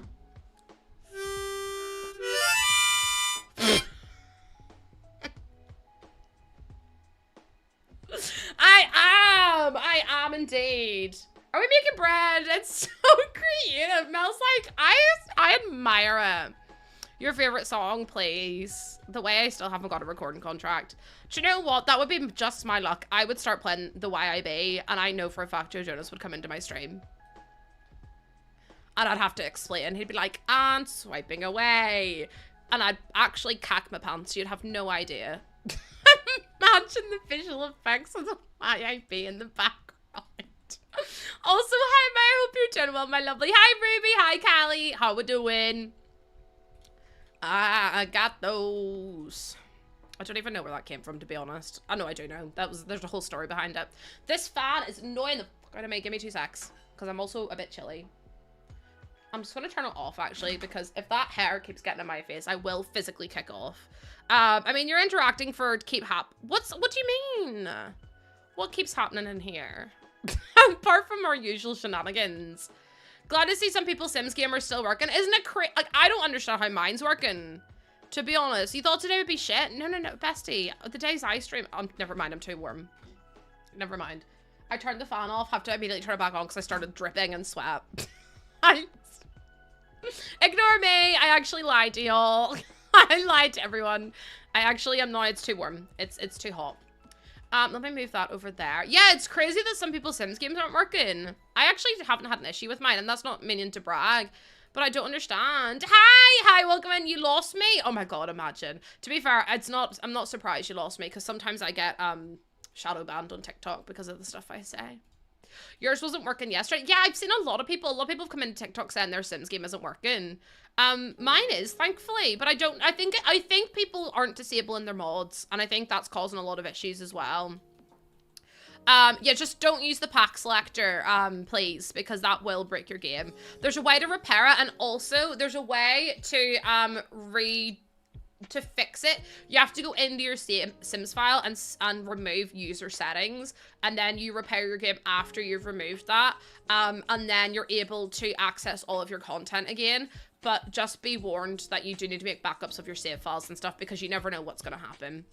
I am indeed. Are we making bread? It's so creative. Mel's like, I admire it. Your favorite song, please. The Way I still haven't got a recording contract. Do you know what? That would be just my luck. I would start playing The YIB, and I know for a fact Joe Jonas would come into my stream. And I'd have to explain. He'd be like, and swiping away. And I'd actually cack my pants. You'd have no idea. Imagine the visual effects of The YIB in the background. Also, hi, Mary. I hope you're doing well, my lovely. Hi, Ruby. Hi, Callie. How we doing? I got those. I don't even know where that came from, to be honest. I know I do know. There's a whole story behind it. This fan is annoying the fuck out of me. Give me 2 secs. Because I'm also a bit chilly. I'm just going to turn it off, actually, because if that hair keeps getting in my face, I will physically kick off. I mean, you're interacting for keep what do you mean? What keeps happening in here? Apart from our usual shenanigans. Glad to see some people Sims gamers still working. Isn't it crazy? Like, I don't understand how mine's working. To be honest, you thought today would be shit? No, bestie. The days I stream... Oh, never mind, I'm too warm. Never mind. I turned the fan off, have to immediately turn it back on because I started dripping in sweat. Ignore me. I actually lied to y'all. I lied to everyone. I actually am not. It's too warm. It's too hot. Let me move that over there. Yeah, it's crazy that some people's Sims games aren't working. I actually haven't had an issue with mine, and that's not meaning to brag, but I don't understand. Hi, welcome in. You lost me? Oh my god, imagine. To be fair, I'm not surprised you lost me, because sometimes I get shadow banned on TikTok because of the stuff I say. Yours wasn't working yesterday. Yeah, I've seen a lot of people have come into TikTok saying their Sims game isn't working. Mine is, thankfully, but I think people aren't disabling their mods, and I think that's causing a lot of issues as well. Yeah, just don't use the pack selector, please, because that will break your game. There's a way to repair it, and also there's a way to fix it. You have to go into your Sims file and remove user settings, and then you repair your game after you've removed that, and then you're able to access all of your content again. But just be warned that you do need to make backups of your save files and stuff, because you never know what's going to happen.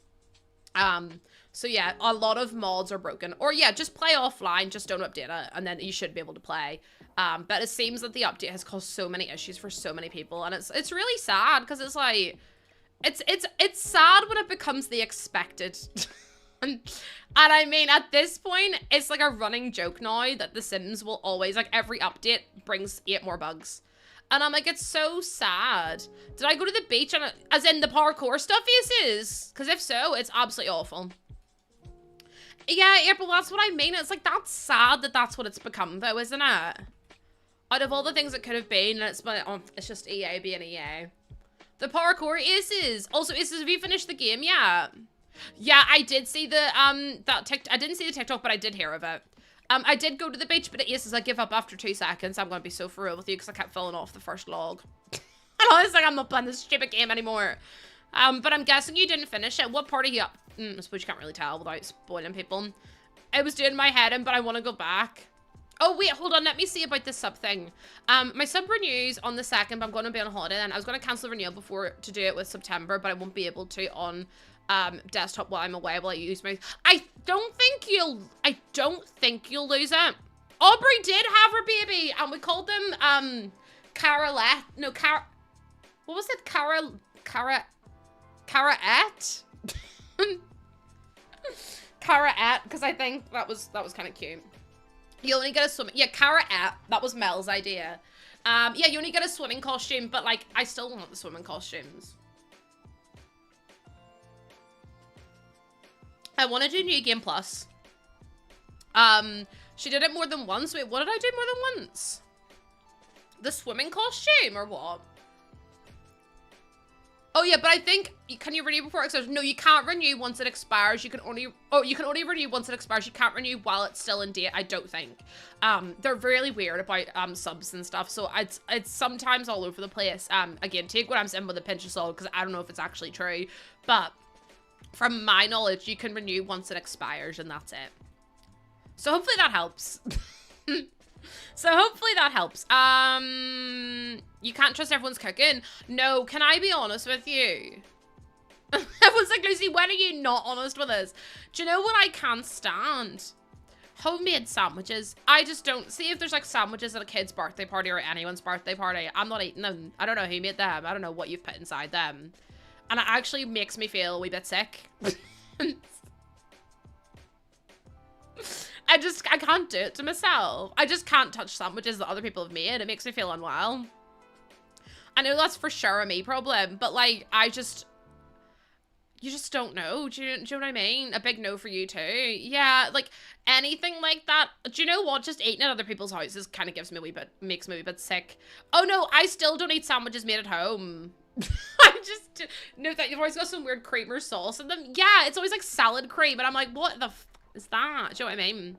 So yeah, a lot of mods are broken. Or yeah, just play offline, just don't update it, and then you should be able to play. But it seems that the update has caused so many issues for so many people, and it's really sad, because it's like, it's sad when it becomes the expected. And I mean, at this point, it's like a running joke now that The Sims will always, like, every update brings 8 more bugs. And I'm like, it's so sad. Did I go to the beach and as in the parkour stuff is? Because if so, it's absolutely awful. Yeah, April, that's what I mean. It's like, that's sad that that's what it's become, though, isn't it? Out of all the things it could have been, it's just EA being EA. The parkour is. Also, have you finished the game yet? Yeah, I did see the, I didn't see the TikTok, but I did hear of it. I did go to the beach, but Aces, I give up after 2 seconds. I'm going to be so for real with you, because I kept falling off the first log. And I was like, I'm not playing this stupid game anymore. But I'm guessing you didn't finish it. What part are you up? I suppose you can't really tell without spoiling people. I was doing my head in, but I want to go back. Oh, wait, hold on. Let me see about this sub thing. My sub renews on the 2nd, but I'm going to be on holiday, and I was going to cancel renewal before to do it with September, but I won't be able to on desktop while I'm away while I use my... I don't think you'll lose it. Aubrey did have her baby, and we called them Carolette. No, what was it? Carrot? Carrot, because I think that was kind of cute. You only get a swimming... Yeah, Carrot, that was Mel's idea. Yeah, you only get a swimming costume, but, like, I still want the swimming costumes. I want to do New Game Plus. She did it more than once. Wait, what did I do more than once? The swimming costume, or what? Oh yeah, but I think, can you renew before it expires? No, you can't renew once it expires. You can only renew once it expires. You can't renew while it's still in date, I don't think. They're really weird about subs and stuff, so it's sometimes all over the place. Again, take what I'm saying with a pinch of salt, because I don't know if it's actually true, but from my knowledge, you can renew once it expires, and that's it. So hopefully that helps. So hopefully that helps. You can't trust everyone's cooking. No, can I be honest with you? Everyone's like, Lucy, when are you not honest with us? Do you know what I can't stand? Homemade sandwiches. I just don't see if there's like sandwiches at a kid's birthday party or anyone's birthday party. I'm not eating them. I don't know who made them. I don't know what you've put inside them. And it actually makes me feel a wee bit sick. I can't do it to myself. I just can't touch sandwiches that other people have made. It makes me feel unwell. I know that's for sure a me problem, but like, you just don't know. Do you know what I mean? A big no for you too. Yeah, like anything like that. Do you know what? Just eating at other people's houses kind of makes me a wee bit sick. Oh no, I still don't eat sandwiches made at home. I just know that you've always got some weird cream or sauce in them. Yeah, it's always like salad cream, and I'm like, what the f is that? Do you know what I mean?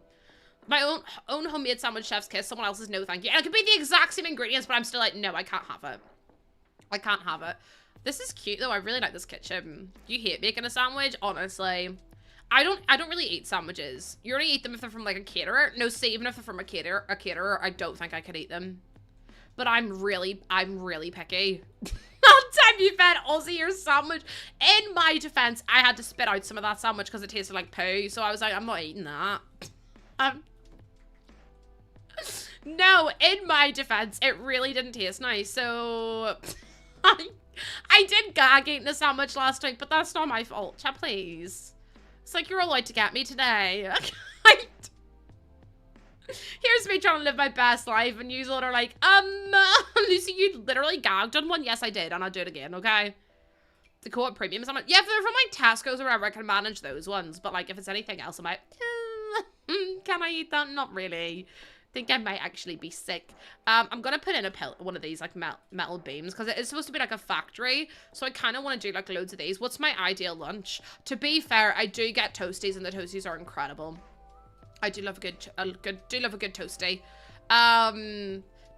My own homemade sandwich chef's kiss, someone else's no thank you. And it could be the exact same ingredients, but I'm still like, no, I can't have it. I can't have it. This is cute though. I really like this kitchen. You hate making a sandwich? Honestly. I don't really eat sandwiches. You only eat them if they're from like a caterer. No, see, even if they're from a caterer, I don't think I could eat them. But I'm really picky. That time you fed Ozzy your sandwich. In my defense, I had to spit out some of that sandwich because it tasted like poo. So I was like, I'm not eating that. No, in my defense, it really didn't taste nice. So I did gag eating a sandwich last week, but that's not my fault. Chat, please. It's like you're allowed to get me today. Here's me trying to live my best life, and you lot are like, Lucy, you literally gagged on one. Yes, I did, and I'll do it again, okay? The co-op premiums. I'm like, yeah, if they're from like Tesco's or whatever, I can manage those ones. But like, if it's anything else, I'm like, can I eat that? Not really. Think I might actually be sick. I'm gonna put in one of these like metal beams because it is supposed to be like a factory, so I kind of want to do like loads of these. What's my ideal lunch? To be fair, I do get toasties, and the toasties are incredible. I do love a good toasty.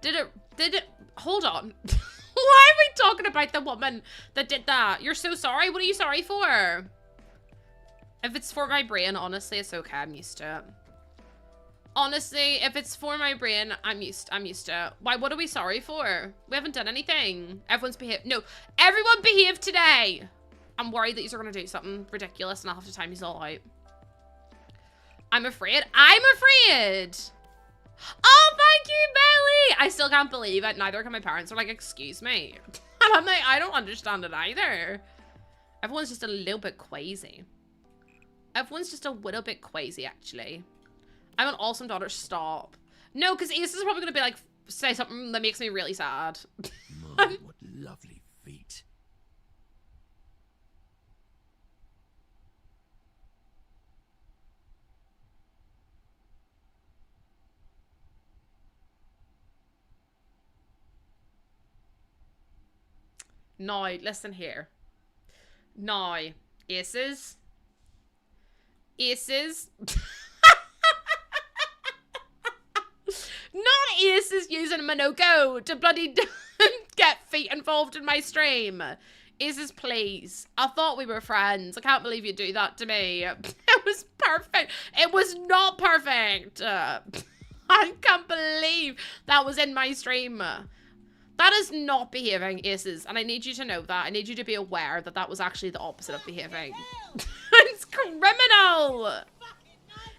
Did it hold on. Why are we talking about the woman that did that? You're so sorry. What are you sorry for? If it's for my brain, honestly, it's okay. I'm used to it. Honestly, if it's for my brain, I'm used to it. Why, what are we sorry for? We haven't done anything. Everyone's behaved. No, everyone behaved today. I'm worried that you're going to do something ridiculous and I'll have to time you all out. I'm afraid. I'm afraid. Oh, thank you, Belly. I still can't believe it. Neither can my parents. Are like, excuse me. And I'm like, I don't understand it either. Everyone's just a little bit crazy. Everyone's just a little bit crazy, actually. I'm an awesome daughter. Stop. No, because Ace is probably going to be like, say something that makes me really sad. My, what lovely feet. Now, listen here. Now, Aces. Not Aces using Minoko to bloody get feet involved in my stream. Aces, please. I thought we were friends. I can't believe you do that to me. It was perfect. It was not perfect. I can't believe that was in my stream. That is not behaving, Aces, and I need you to know that. I need you to be aware that that was actually the opposite of behaving. It's criminal.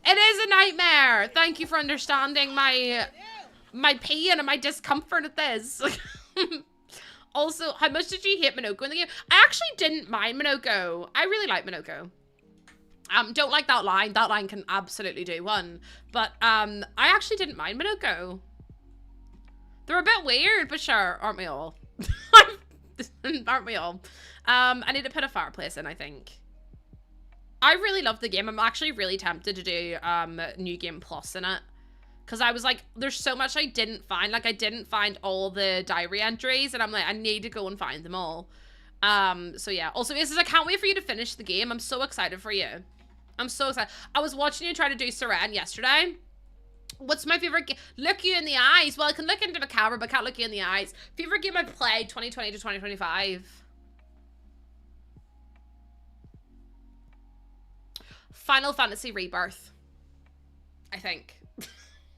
It is a nightmare. Thank you for understanding my pain and my discomfort at this. Also, how much did you hate Minoko in the game? I actually didn't mind Minoko. I really like Minoko. Don't like that line. That line can absolutely do one. But I actually didn't mind Minoko. They're a bit weird, but sure, aren't we all? Aren't we all? I need to put a fireplace in, I think. I really love the game. I'm actually really tempted to do New Game Plus in it. Because I was like, there's so much I didn't find. Like, I didn't find all the diary entries. And I'm like, I need to go and find them all. So yeah. Also, Aces, I can't wait for you to finish the game. I'm so excited for you. I'm so excited. I was watching you try to do Siren yesterday. What's my favorite game? Look you in the eyes. Well, I can look into the camera, but I can't look you in the eyes. Favorite game I played 2020 to 2025. Final Fantasy Rebirth. I think.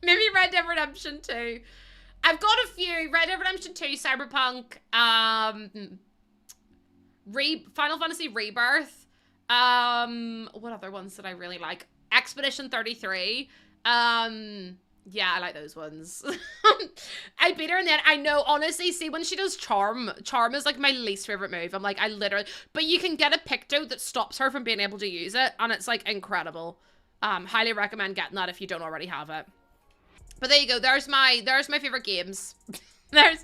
Maybe Red Dead Redemption 2. I've got a few. Red Dead Redemption 2, Cyberpunk, Final Fantasy Rebirth. What other ones did I really like? Expedition 33. Yeah, I like those ones. I beat her in the end. I know, honestly, see, when she does Charm is like my least favorite move. I'm like, I literally, but you can get a picto that stops her from being able to use it, and it's like incredible. Highly recommend getting that if you don't already have it. But there you go. There's my favorite games. there's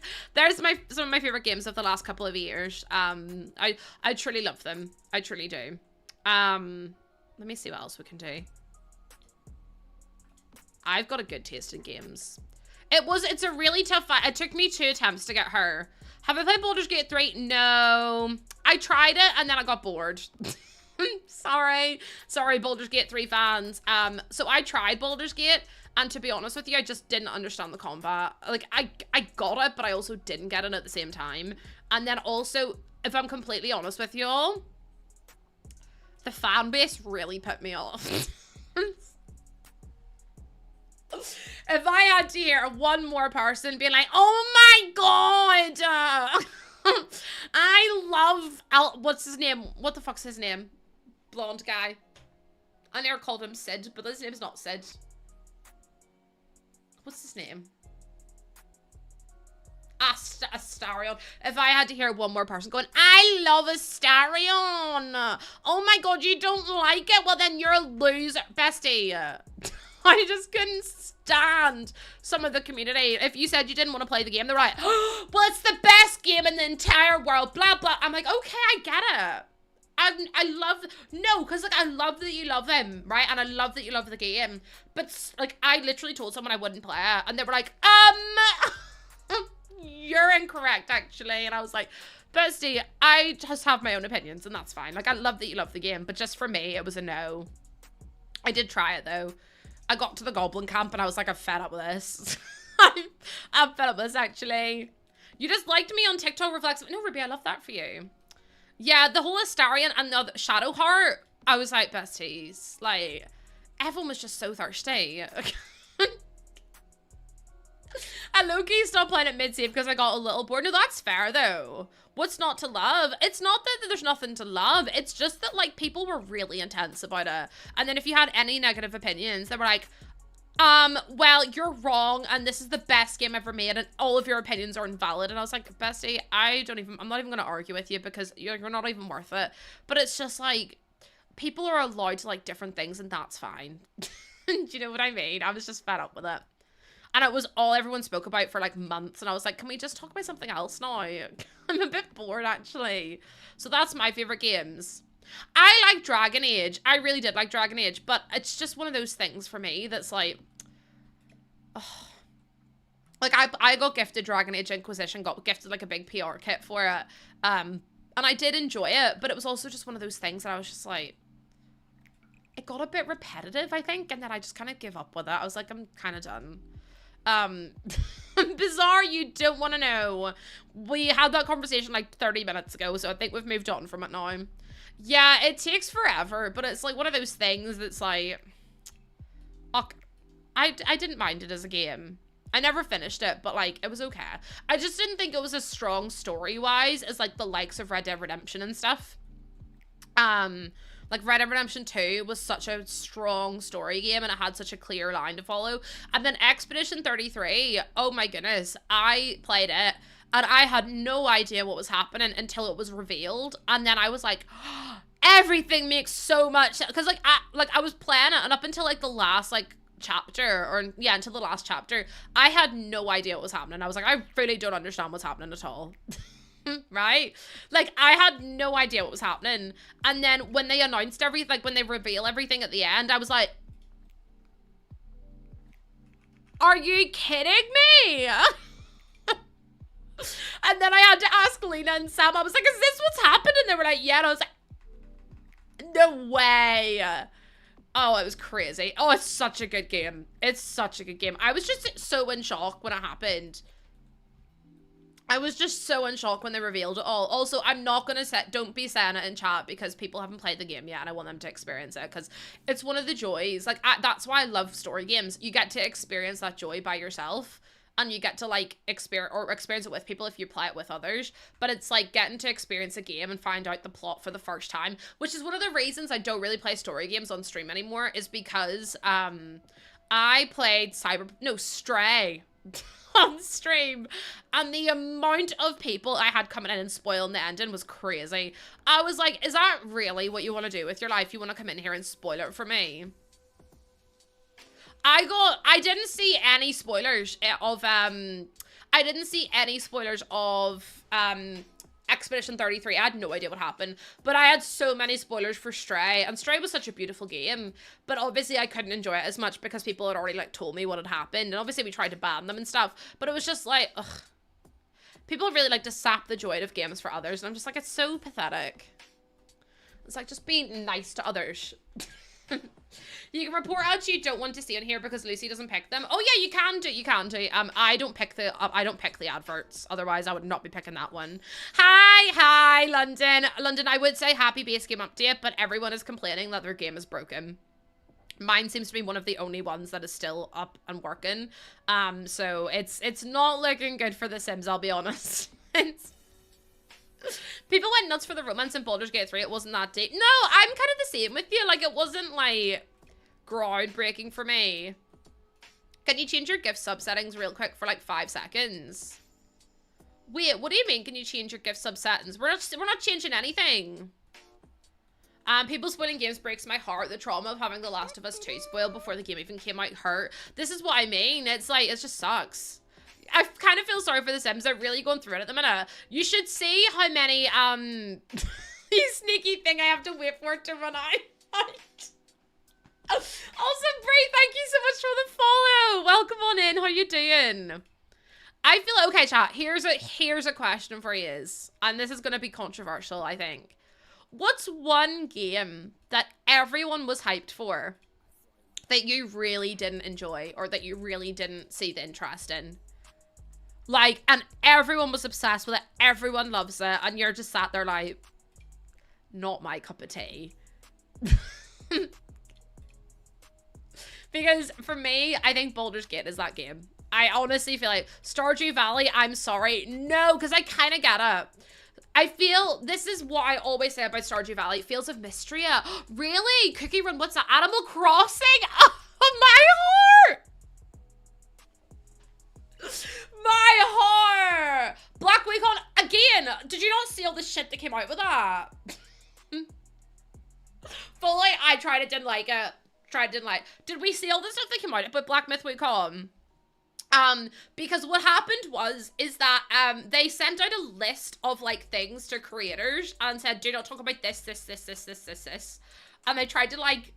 some of my favorite games of the last couple of years. I truly love them. I truly do. Let me see what else we can do. I've got a good taste in games. It's a really tough fight. It took me 2 attempts to get her. Have I played Baldur's Gate 3? No. I tried it and then I got bored. Sorry, Baldur's Gate 3 fans. So I tried Baldur's Gate, and to be honest with you, I just didn't understand the combat. Like, I got it, but I also didn't get it at the same time. And then also, if I'm completely honest with y'all, the fan base really put me off. If I had to hear one more person being like, oh my god, I love, what's his name? What the fuck's his name? Blonde guy. I never called him Sid, but his name's not Sid. What's his name? Astarion. If I had to hear one more person going, I love Astarion. Oh my god, you don't like it? Well, then you're a loser. Bestie. I just couldn't stand some of the community. If you said you didn't want to play the game, they're like, oh, well, it's the best game in the entire world, blah, blah. I'm like, okay, I get it. I love, no, because, like, I love that you love him, right? And I love that you love the game. But, like, I literally told someone I wouldn't play it. And they were like, you're incorrect, actually. And I was like, bestie, I just have my own opinions, and that's fine. Like, I love that you love the game, but just for me, it was a no. I did try it, though. I got to the goblin camp, and I was like, I'm fed up with this. I'm fed up with this, actually. You just liked me on TikTok Reflex. No, Ruby, I love that for you. Yeah, the whole Astarion and the Shadow Heart, I was like, besties. Like, everyone was just so thirsty. And Loki stopped playing at mid-save because I got a little bored. No, that's fair, though. What's not to love? It's not that there's nothing to love. It's just that, like, people were really intense about it. And then if you had any negative opinions, they were like, well, you're wrong, and this is the best game ever made, and all of your opinions are invalid. And I was like, bestie, I'm not even gonna argue with you because you're not even worth it. But it's just like, people are allowed to like different things, and that's fine. Do you know what I mean? I was just fed up with it. And it was all everyone spoke about for like months, and I was like, can we just talk about something else now? I'm a bit bored, actually. So that's my favorite games. I like Dragon Age. I really did like Dragon Age, but it's just one of those things for me that's like, oh. Like, I got gifted Dragon Age Inquisition, got gifted like a big PR kit for it, and I did enjoy it, but it was also just one of those things that I was just like, it got a bit repetitive, I think, and then I just kind of give up with it. I was like, I'm kind of done. Bizarre, you don't want to know. We had that conversation like 30 minutes ago, so I think we've moved on from it now. Yeah, it takes forever, but it's like one of those things that's like, okay, I didn't mind it as a game. I never finished it, but like, it was okay. I just didn't think it was as strong story-wise as like the likes of Red Dead Redemption and stuff. Like Red Dead Redemption 2 was such a strong story game, and it had such a clear line to follow. And then Expedition 33, oh my goodness, I played it and I had no idea what was happening until it was revealed. And then I was like, oh, everything makes so much sense. Because like I was playing it, and up until like the last like chapter, or yeah, until the last chapter, I had no idea what was happening. I was like, I really don't understand what's happening at all. Right? Like, I had no idea what was happening. And then when they announced everything, like when they reveal everything at the end, I was like, are you kidding me? And then I had to ask Lena and Sam, I was like, is this what's happening? They were like, yeah. And I was like, no way. Oh, it was crazy. Oh, it's such a good game. It's such a good game. I was just so in shock when it happened. I was just so in shock when they revealed it all. Also, I'm not going to say, don't be saying it in chat because people haven't played the game yet and I want them to experience it because it's one of the joys. Like, that's why I love story games. You get to experience that joy by yourself, and you get to, like, experience it with people if you play it with others. But it's, like, getting to experience a game and find out the plot for the first time, which is one of the reasons I don't really play story games on stream anymore, is because, I played Stray on stream, and the amount of people I had coming in and spoiling the ending was crazy. I was like, is that really what you want to do with your life? You want to come in here and spoil it for me? I didn't see any spoilers of Expedition 33. I had no idea what happened, but I had so many spoilers for Stray, and Stray was such a beautiful game, but obviously I couldn't enjoy it as much because people had already like told me what had happened, and obviously we tried to ban them and stuff, but it was just like, ugh. People really like to sap the joy of games for others, and I'm just like, it's so pathetic. It's like, just being nice to others. You can report ads you don't want to see on here because Lucy doesn't pick them. Oh yeah, you can do. I don't pick the adverts. Otherwise, I would not be picking that one. Hi, London. London, I would say happy base game update, but everyone is complaining that their game is broken. Mine seems to be one of the only ones that is still up and working. So it's not looking good for The Sims, I'll be honest. People went nuts for the romance in Baldur's Gate 3. It wasn't that deep. No, I'm kind of the same with you. Like, it wasn't, like, groundbreaking for me. Can you change your gift sub settings real quick for, like, 5 seconds? Wait, what do you mean, can you change your gift sub settings? We're not changing anything. People spoiling games breaks my heart. The trauma of having The Last of Us 2 spoiled before the game even came out hurt. This is what I mean. It's like, it just sucks. I kind of feel sorry for the Sims. They're really going through it at the minute. You should see how many, sneaky thing I have to wait for it to run out. Also, Brie, thank you so much for the follow. Welcome on in. How you doing? I feel okay, chat. Here's a question for you, and this is gonna be controversial, I think. What's one game that everyone was hyped for that you really didn't enjoy or that you really didn't see the interest in? Like, and everyone was obsessed with it. Everyone loves it, and you're just sat there like, not my cup of tea. Because for me, I think Baldur's Gate is that game. I honestly feel like Stardew Valley, I'm sorry. No, because I kind of get it. I feel, this is what I always say about Stardew Valley. It feels of mystery. Really? Cookie Run, what's that? Animal Crossing? Oh, my heart! My heart! Black Week on, again, did you not see all the shit that came out with that? Fully, I tried it, didn't like it. Did we see all the stuff that came out about Black Myth Wukong? Because what happened is that they sent out a list of like things to creators and said, do not talk about this. And they tried to like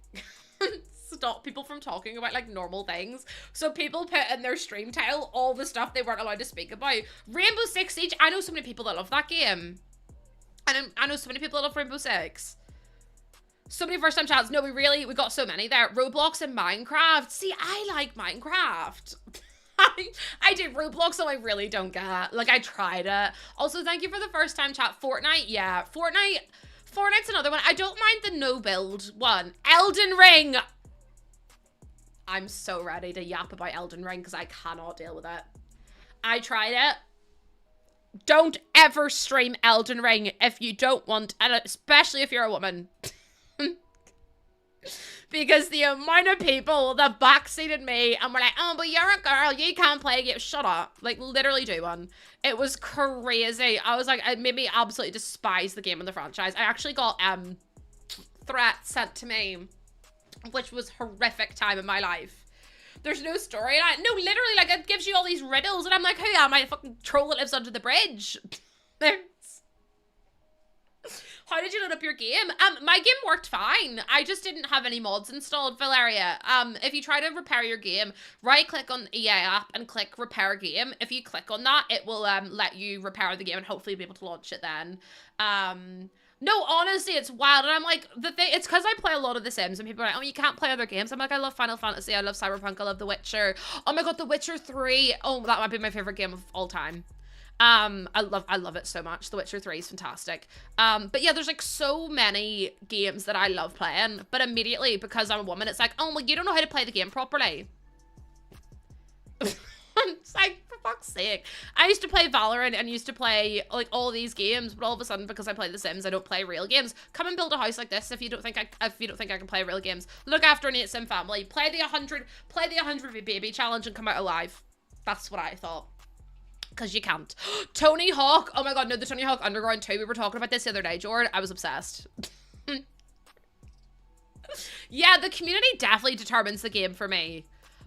stop people from talking about like normal things. So people put in their stream title all the stuff they weren't allowed to speak about. Rainbow Six Siege, I know so many people that love that game. I know so many people that love Rainbow Six. So many first time chats. No, we got so many there. Roblox and Minecraft. See, I like Minecraft. I did Roblox, so I really don't get. Like, I tried it. Also, thank you for the first time chat. Fortnite, yeah. Fortnite's another one. I don't mind the no build one. Elden Ring. I'm so ready to yap about Elden Ring because I cannot deal with it. I tried it. Don't ever stream Elden Ring if you don't want, and especially if you're a woman. Because the amount of people that backseated me and were like, oh, but you're a girl, you can't play a game. Shut up. Like, literally do one. It was crazy. I was like, it made me absolutely despise the game and the franchise. I actually got threats sent to me, which was horrific time in my life. There's no story. No, literally, like, it gives you all these riddles, and I'm like, who am I? A fucking troll that lives under the bridge. How did you load up your game? My game worked fine. I just didn't have any mods installed, Valeria. If you try to repair your game, right click on the EA app and click repair game. If you click on that, it will let you repair the game and hopefully be able to launch it then. No, honestly, it's wild. And I'm like, it's because I play a lot of The Sims and people are like, oh, you can't play other games. I'm like, I love Final Fantasy, I love Cyberpunk, I love The Witcher. Oh my god, The Witcher 3. Oh, that might be my favorite game of all time. I love it so much. The Witcher 3 is fantastic. But yeah, there's like so many games that I love playing, but immediately because I'm a woman, it's like, oh, well, you don't know how to play the game properly. It's like, for fuck's sake. I used to play Valorant and used to play like all these games, but all of a sudden, because I play The Sims, I don't play real games. Come and build a house like this if you don't think I can play real games. Look after an 8-sim family. Play the 100 baby challenge and come out alive. That's what I thought. Because you can't. Tony Hawk. Oh my god, no, the Tony Hawk Underground 2. We were talking about this the other day, Jordan. I was obsessed. Yeah, the community definitely determines the game for me.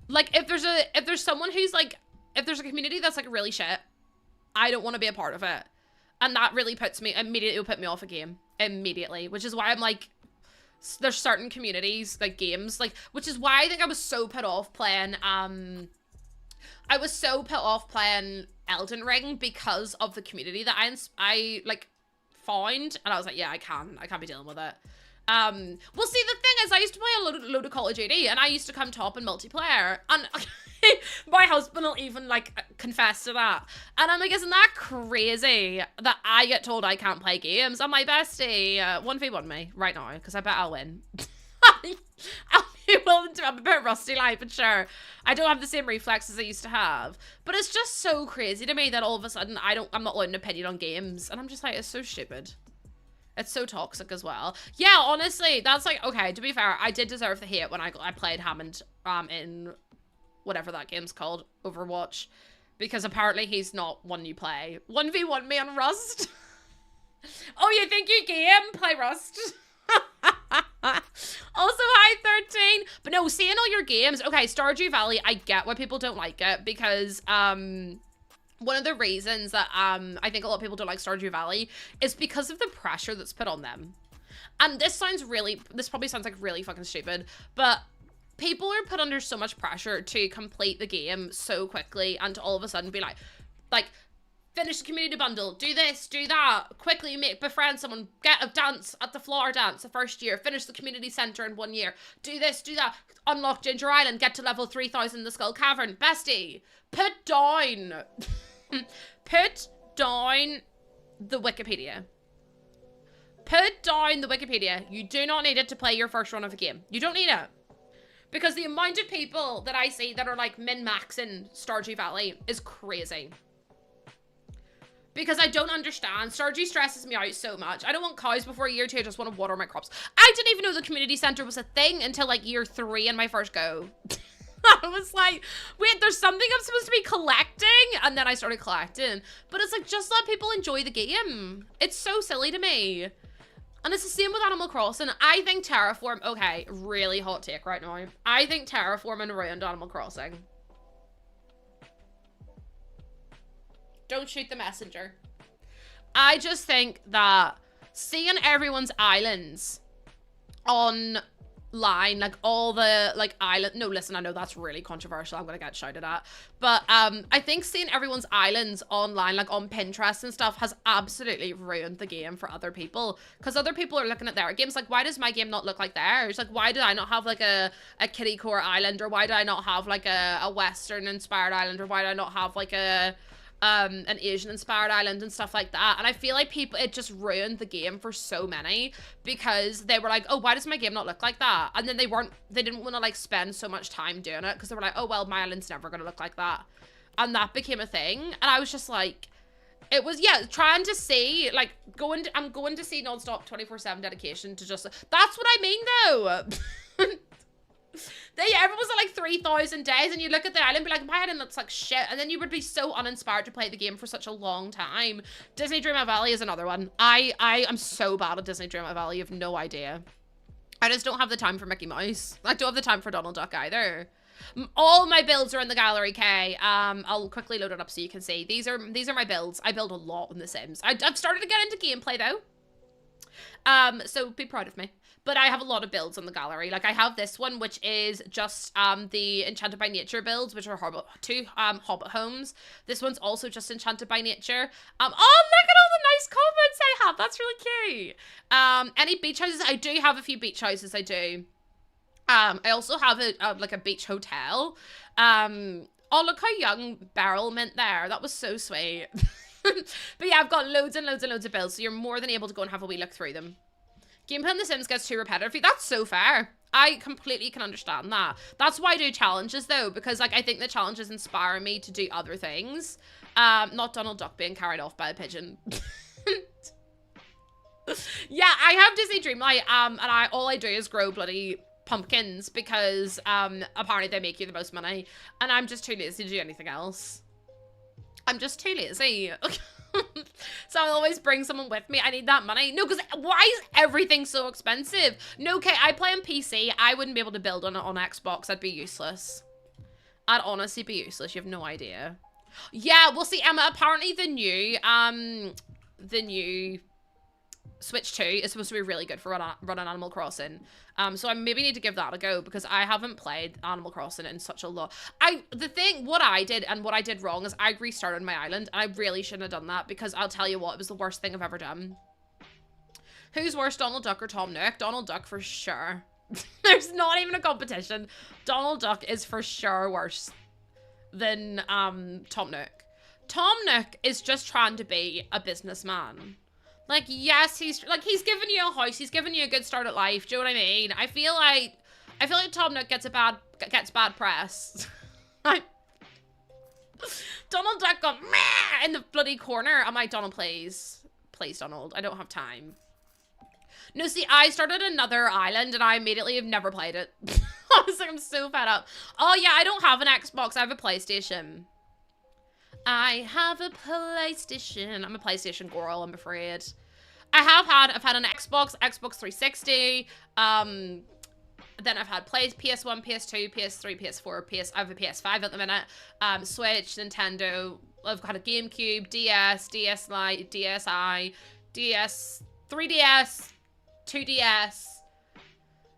Like, if there's someone who's like, if there's a community that's like really shit, I don't want to be a part of it. And that really immediately will put me off a game. Immediately. Which is why I'm like, there's certain communities, like games, like, which is why I think I was so put off playing, Elden Ring because of the community that I like found, and I was like, yeah, I can't be dealing with it. Well, see, the thing is, I used to play a load of Call of Duty, and I used to come top in multiplayer, and my husband will even like confess to that, and I'm like, isn't that crazy that I get told I can't play games? I'm my bestie, 1v1 me right now, because I bet I'll win. I'll be willing to. I'm a bit rusty, like, but sure. I don't have the same reflexes I used to have. But it's just so crazy to me that all of a sudden I'm not allowed an opinion on games. And I'm just like, it's so stupid. It's so toxic as well. Yeah, honestly, that's like, okay, to be fair, I did deserve the hate when I played Hammond in whatever that game's called, Overwatch. Because apparently he's not one you play. 1v1 me on Rust. Oh, you think you game? Play Rust. Also, hi 13. But no, seeing all your games. Okay, Stardew Valley, I get why people don't like it because one of the reasons that I think a lot of people don't like Stardew Valley is because of the pressure that's put on them. And this probably sounds like really fucking stupid, but people are put under so much pressure to complete the game so quickly and to all of a sudden be like, finish the community bundle, do this, do that, quickly befriend someone, get a dance at the floor dance the first year, finish the community center in 1 year, do this, do that, unlock Ginger Island, get to level 3000 in the Skull Cavern. Bestie, put down the Wikipedia. Put down the Wikipedia. You do not need it to play your first run of a game. You don't need it. Because the amount of people that I see that are like min-maxing Stardew Valley is crazy. Because I don't understand. Stardew stresses me out so much. I don't want cows before year 2. I just want to water my crops. I didn't even know the community center was a thing until like year 3 in my first go. I was like, wait, there's something I'm supposed to be collecting? And then I started collecting. But it's like, just let people enjoy the game. It's so silly to me. And it's the same with Animal Crossing. I think Terraform, okay, really hot take right now. I think Terraforming ruined Animal Crossing. Don't shoot the messenger. I just think that seeing everyone's islands online, like all the like island, no, listen, I know that's really controversial. I'm gonna get shouted at, but I think seeing everyone's islands online, like on Pinterest and stuff, has absolutely ruined the game for other people, because other people are looking at their games like, why does my game not look like theirs? Like, why did I not have like a kitty core island, or why do I not have like a Western inspired island, or why do I not have like an Asian inspired island and stuff like that? And I feel like it just ruined the game for so many, because they were like, oh, why does my game not look like that? And then they didn't want to like spend so much time doing it, because they were like, oh, well, my island's never gonna look like that. And that became a thing. And I was just like, it was, yeah, trying to see, like, I'm going to see non-stop 24/7 dedication to just, that's what I mean though. Everyone's at like 3,000 days, and you look at the island and be like, my island looks like shit, and then you would be so uninspired to play the game for such a long time. Disney Dreamlight Valley is another one. I am so bad at Disney Dreamlight Valley, you have no idea. I just don't have the time for Mickey Mouse. I don't have the time for Donald Duck either. All my builds are in the gallery, Kay. I'll quickly load it up so you can see. These are my builds. I build a lot in The Sims. I've started to get into gameplay though. So be proud of me. But I have a lot of builds on the gallery. Like, I have this one, which is just the Enchanted by Nature builds, which are two Hobbit homes. This one's also just Enchanted by Nature. Oh, look at all the nice comments I have. That's really cute. Any beach houses? I do have a few beach houses. I do. I also have like a beach hotel. Oh, look how young Beryl meant there. That was so sweet. But yeah, I've got loads and loads and loads of builds, so you're more than able to go and have a wee look through them. Gameplay in The Sims gets too repetitive. That's so fair. I completely can understand that. That's why I do challenges though, because like I think the challenges inspire me to do other things. Not Donald Duck being carried off by a pigeon. Yeah, I have Disney Dreamlight, and all I do is grow bloody pumpkins, because apparently they make you the most money, and I'm just too lazy to do anything else. I'm just too lazy. So I'll always bring someone with me. I need that money. No, because why is everything so expensive? No, okay, I play on PC. I wouldn't be able to build on it on Xbox. I'd be useless. I'd honestly be useless. You have no idea. Yeah, we'll see, Emma. Apparently the new Switch 2 is supposed to be really good for running Animal Crossing. So I maybe need to give that a go, because I haven't played Animal Crossing in such a lot. What I did wrong is I restarted my island, and I really shouldn't have done that, because I'll tell you what, it was the worst thing I've ever done. Who's worse, Donald Duck or Tom Nook? Donald Duck for sure. There's not even a competition. Donald Duck is for sure worse than Tom Nook. Tom Nook is just trying to be a businessman. Like, yes, he's giving you a house, he's giving you a good start at life. Do you know what I mean? I feel like Tom Nook gets bad press. Donald Duck got meh in the bloody corner. I'm like, Donald, please, Donald, I don't have time. No, see, I started another island, and I immediately have never played it. I was like, I'm so fed up. Oh yeah, I don't have an Xbox. I have a PlayStation. I'm a PlayStation girl, I'm afraid. I've had an Xbox 360, then I've had PS1, PS2, PS3, PS4, I have a PS5 at the minute, Switch, Nintendo, I've got a GameCube, DS, DS Lite, DSi, DS, 3DS, 2DS,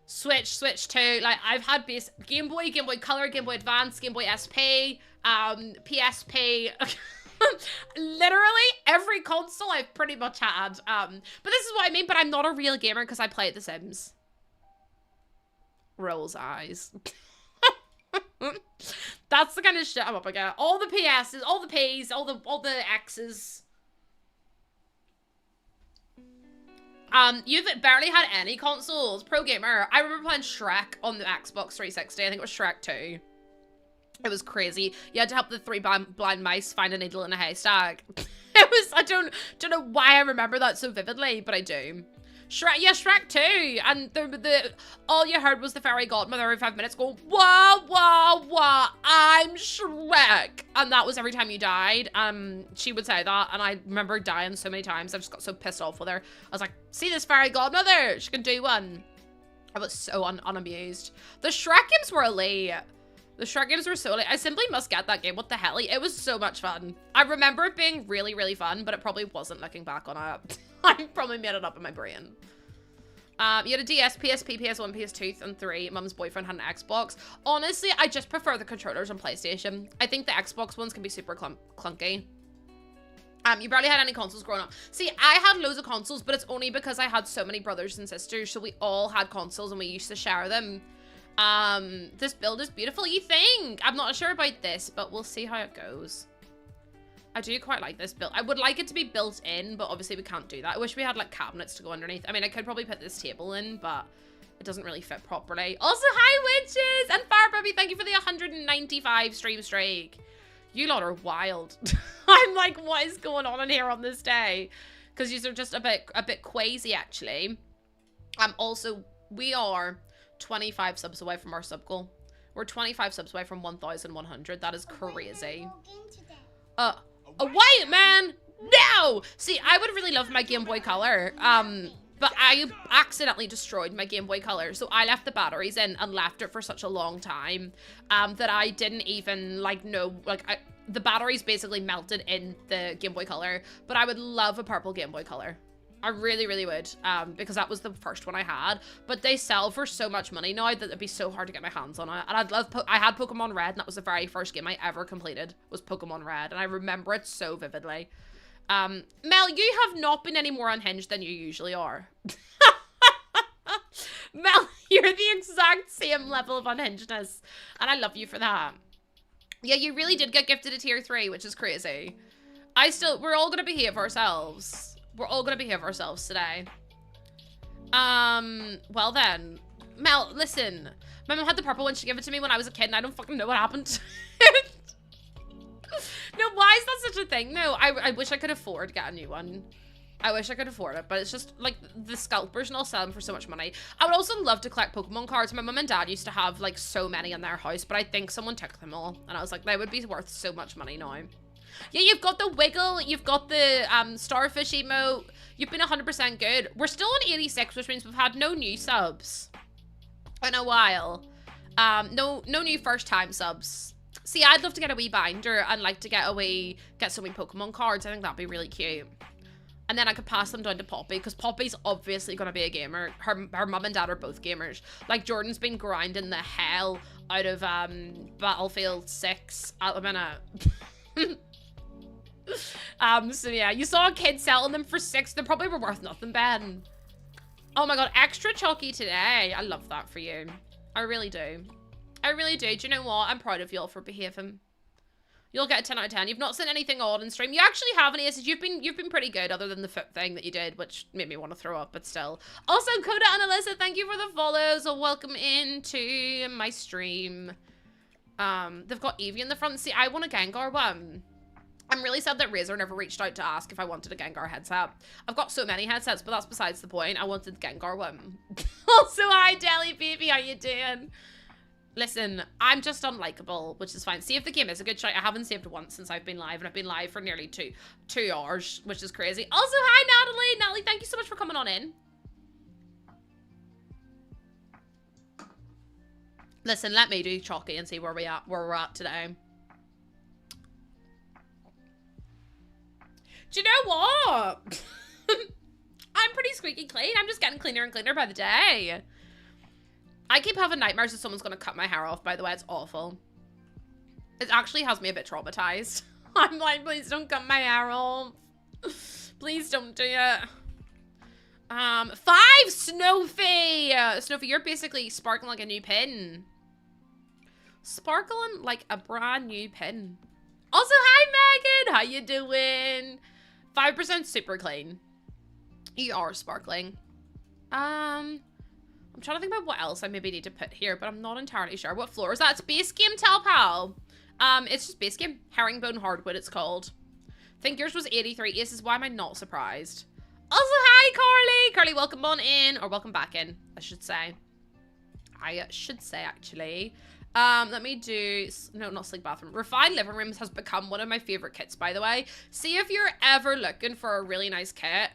Switch 2, like, I've had Game Boy Color, Game Boy Advance, Game Boy SP, PSP, literally every console I've pretty much had, but this is what I mean, but I'm not a real gamer because I play The Sims. Rolls eyes. That's the kind of shit I'm up against. All the PSs, all the Ps, all the Xs. You've barely had any consoles. Pro gamer. I remember playing Shrek on the Xbox 360. I think it was Shrek 2. It was crazy. You had to help the three blind mice find a needle in a haystack. It was, I don't know why I remember that so vividly, but I do. Shrek, yeah, Shrek 2, and the all you heard was the fairy godmother every 5 minutes go, wah, wah, wah, I'm Shrek. And that was every time you died. She would say that, and I remember dying so many times. I just got so pissed off with her. I was like, see this fairy godmother? She can do one. I was so unamused. The Shrek games were elite. The Shrek games were so elite. I simply must get that game. What the hell? It was so much fun. I remember it being really, really fun, but it probably wasn't looking back on it. I probably made it up in my brain. You had a DS, PSP, PS1, PS2, and 3. Mum's boyfriend had an Xbox. Honestly, I just prefer the controllers on PlayStation. I think the Xbox ones can be super clunky. You barely had any consoles growing up. See, I had loads of consoles, but it's only because I had so many brothers and sisters, so we all had consoles and we used to share them. This build is beautiful, you think? I'm not sure about this, but we'll see how it goes. I do quite like this build. I would like it to be built in, but obviously we can't do that. I wish we had like cabinets to go underneath. I mean, I could probably put this table in, but it doesn't really fit properly. Also, hi witches! And Fire Baby, thank you for the 195 stream streak. You lot are wild. I'm like, what is going on in here on this day? Because you are just a bit crazy, actually. Also, we are 25 subs away from our sub goal. We're 25 subs away from 1,100. That is crazy. Oh, wait, man! No! See, I would really love my Game Boy Color, but I accidentally destroyed my Game Boy Color, so I left the batteries in and left it for such a long time, that I didn't even, like, know, like, the batteries basically melted in the Game Boy Color, but I would love a purple Game Boy Color. I really, really would, because that was the first one I had, but they sell for so much money now that it'd be so hard to get my hands on it, and I had Pokemon Red, and that was the very first game I ever completed, was Pokemon Red, and I remember it so vividly. Mel, you have not been any more unhinged than you usually are. Mel, you're the exact same level of unhingedness, and I love you for that. Yeah, you really did get gifted a tier 3, which is crazy. We're all gonna behave ourselves. We're all gonna behave ourselves today. Well then. Mel, listen. My mom had the purple one. She gave it to me when I was a kid, and I don't fucking know what happened. No, why is that such a thing? No, I wish I could afford to get a new one. I wish I could afford it, but it's just, like, the scalpers and all sell them for so much money. I would also love to collect Pokemon cards. My mum and dad used to have, like, so many in their house, but I think someone took them all. And I was like, they would be worth so much money now. Yeah, you've got the Wiggle, you've got the Starfish emote, you've been 100% good. We're still on 86, which means we've had no new subs in a while. No new first-time subs. See, I'd love to get a wee binder and like to get some wee Pokemon cards. I think that'd be really cute. And then I could pass them down to Poppy, because Poppy's obviously going to be a gamer. Her mum and dad are both gamers. Like, Jordan's been grinding the hell out of Battlefield 6 at the minute. So yeah, you saw a kid selling them for 6. They probably were worth nothing, Ben. Oh my god, extra chalky today. I love that for you. I really do. I really do. Do you know what? I'm proud of y'all for behaving. You'll get a 10 out of 10. You've not seen anything odd in stream. You actually haven't, Aces. You've been pretty good, other than the foot thing that you did, which made me want to throw up, but still. Also, Coda and Alyssa, thank you for the follows. Welcome into my stream. They've got Eevee in the front. See, I want a Gengar one. I'm really sad that Razor never reached out to ask if I wanted a Gengar headset. I've got so many headsets, but that's besides the point. I wanted the Gengar one. Also, hi, Deli Baby. How you doing? Listen, I'm just unlikable, which is fine. See if the game is a good shout. I haven't saved once since I've been live, and I've been live for nearly two hours, which is crazy. Also, hi, Natalie. Natalie, thank you so much for coming on in. Listen, let me do chalky and see where we're at today. Do you know what? I'm pretty squeaky clean. I'm just getting cleaner and cleaner by the day. I keep having nightmares that someone's going to cut my hair off, by the way. It's awful. It actually has me a bit traumatized. I'm like, please don't cut my hair off. Please don't do it. 5, Snowfy! Snowfy, you're basically sparkling like a new pin. Sparkling like a brand new pin. Also, hi, Megan! How you doing? 5% super clean. You are sparkling. I'm trying to think about what else I maybe need to put here, but I'm not entirely sure. What floor is that? It's base game, Tal Pal. It's just base game. Herringbone Hardwood, it's called. I think yours was 83 aces. Why am I not surprised? Also, hi, Carly. Carly, welcome on in, or welcome back in, I should say. Actually. Let me do, no, not sleep bathroom. Refined living rooms has become one of my favorite kits, by the way. See if you're ever looking for a really nice kit.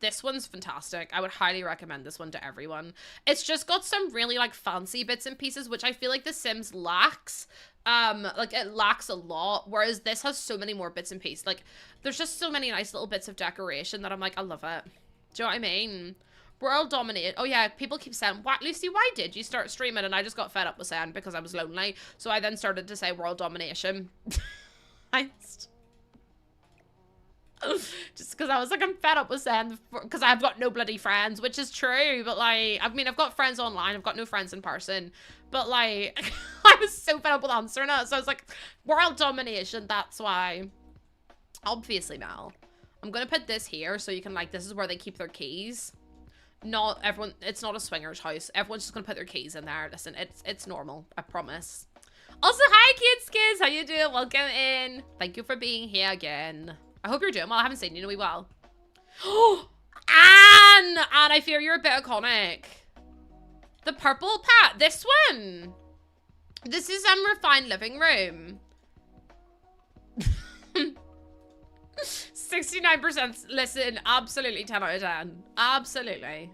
This one's fantastic. I would highly recommend this one to everyone. It's just got some really like fancy bits and pieces, which I feel like The Sims lacks. Like it lacks a lot, whereas this has so many more bits and pieces. Like there's just so many nice little bits of decoration that I'm like, I love it. Do you know what I mean? World dominated. Oh yeah, people keep saying, what, Lucy, why did you start streaming? And I just got fed up with saying because I was lonely. So I then started to say world domination. Just because I was like, I'm fed up with saying, because I've got no bloody friends, which is true, but like, I mean, I've got friends online, I've got no friends in person, but like, I was so fed up with answering it, so I was like, world domination, that's why. Obviously, Mel. I'm gonna put this here, so you can like, this is where they keep their keys. Not everyone, it's not a swinger's house, everyone's just gonna put their keys in there. Listen, it's normal, I promise. Also, hi, Kids Kids, how you doing? Welcome in. Thank you for being here again. I hope you're doing well. I haven't seen you in a wee while. Oh, Anne! Anne, I fear you're a bit iconic. The purple pat. This one. This is refined living room. 69%. Listen, absolutely 10 out of 10. Absolutely.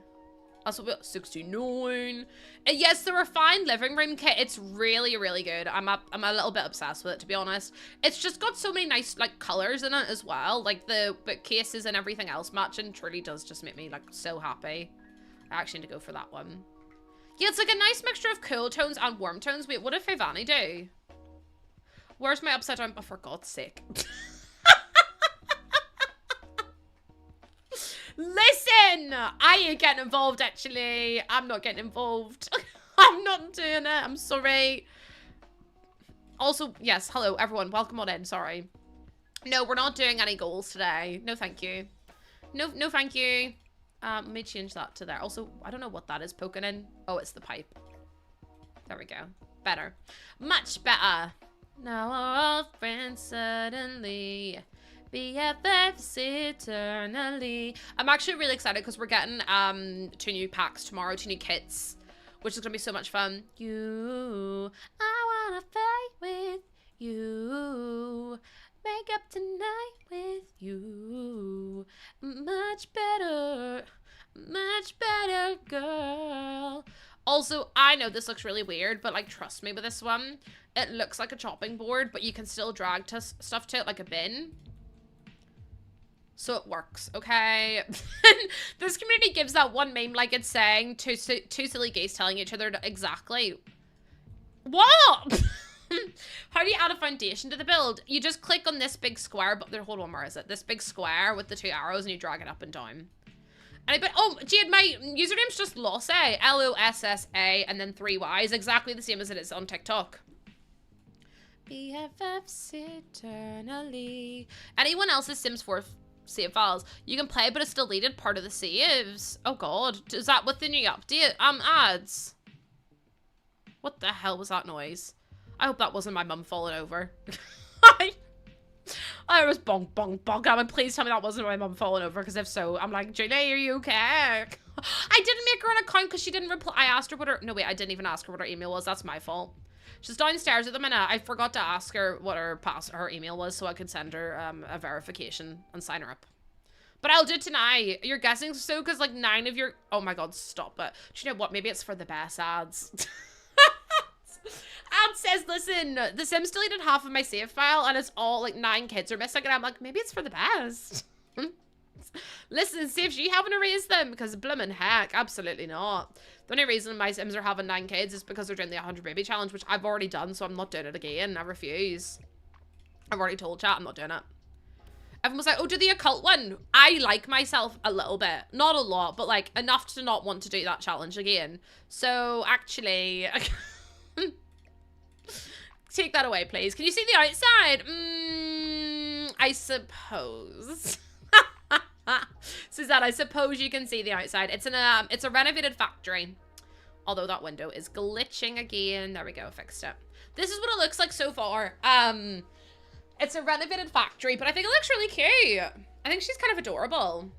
That's what we got. 69. Yes, the refined living room kit. It's really, really good. I'm a little bit obsessed with it, to be honest. It's just got so many nice like colors in it as well. Like the bookcases and everything else matching truly does just make me like so happy. I actually need to go for that one. Yeah, it's like a nice mixture of cool tones and warm tones. Wait, what did Fivani do? Where's my upside down? Oh, for God's sake. Listen, I ain't getting involved, actually. I'm not getting involved. I'm not doing it. I'm sorry. Also, yes, hello, everyone. Welcome on in. Sorry. No, we're not doing any goals today. No, thank you. No, thank you. Let me change that to there. Also, I don't know what that is poking in. Oh, it's the pipe. There we go. Better. Much better. Now we're all friends suddenly. BFFs eternally. I'm actually really excited because we're getting 2 new packs tomorrow, 2 new kits, which is gonna be so much fun. I wanna fight with you, make up tonight with you. Much better, girl. Also, I know this looks really weird, but like trust me with this one, it looks like a chopping board, but you can still drag stuff to it like a bin. So it works, okay? This community gives that one meme like it's saying two silly gays telling each other exactly. What? How do you add a foundation to the build? You just click on this big square, but hold on, where is it? This big square with the 2 arrows and you drag it up and down. Oh, Jade, my username's just Lossa, L-O-S-S-A, and then 3 Y's, exactly the same as it is on TikTok. BFFs eternally. Anyone else's Sims 4 save files you can play, but it's deleted part of the saves. Oh god, is that with the new update? Ads. What the hell was that noise? I hope that wasn't my mum falling over. I was bonk, bonk, bonk. I'm like, please tell me that wasn't my mum falling over, because if so, I'm like, Julie, are you okay? I didn't make her an account because she didn't reply. I asked her what her, no wait, I didn't even ask her what her email was. That's my fault. She's downstairs at the minute. I forgot to ask her what her email was so I could send her a verification and sign her up. But I'll do it tonight. You're guessing so because like 9 of your, oh my god, stop it. Do you know what? Maybe it's for the best ads. Ad says, listen, The Sims deleted half of my save file and it's all like 9 kids are missing, and I'm like, maybe it's for the best. Listen, see if she haven't erased them, because bloomin' heck, absolutely not. The only reason my Sims are having 9 kids is because they're doing the 100 baby challenge, which I've already done, so I'm not doing it again. I refuse. I've already told chat I'm not doing it. Everyone was like, oh, do the occult one. I like myself a little bit. Not a lot, but like enough to not want to do that challenge again. So actually, take that away, please. Can you see the outside? I suppose. Suzanne, I suppose you can see the outside. It's a renovated factory. Although that window is glitching again. There we go, fixed it. This is what it looks like so far. It's a renovated factory, but I think it looks really cute. I think she's kind of adorable.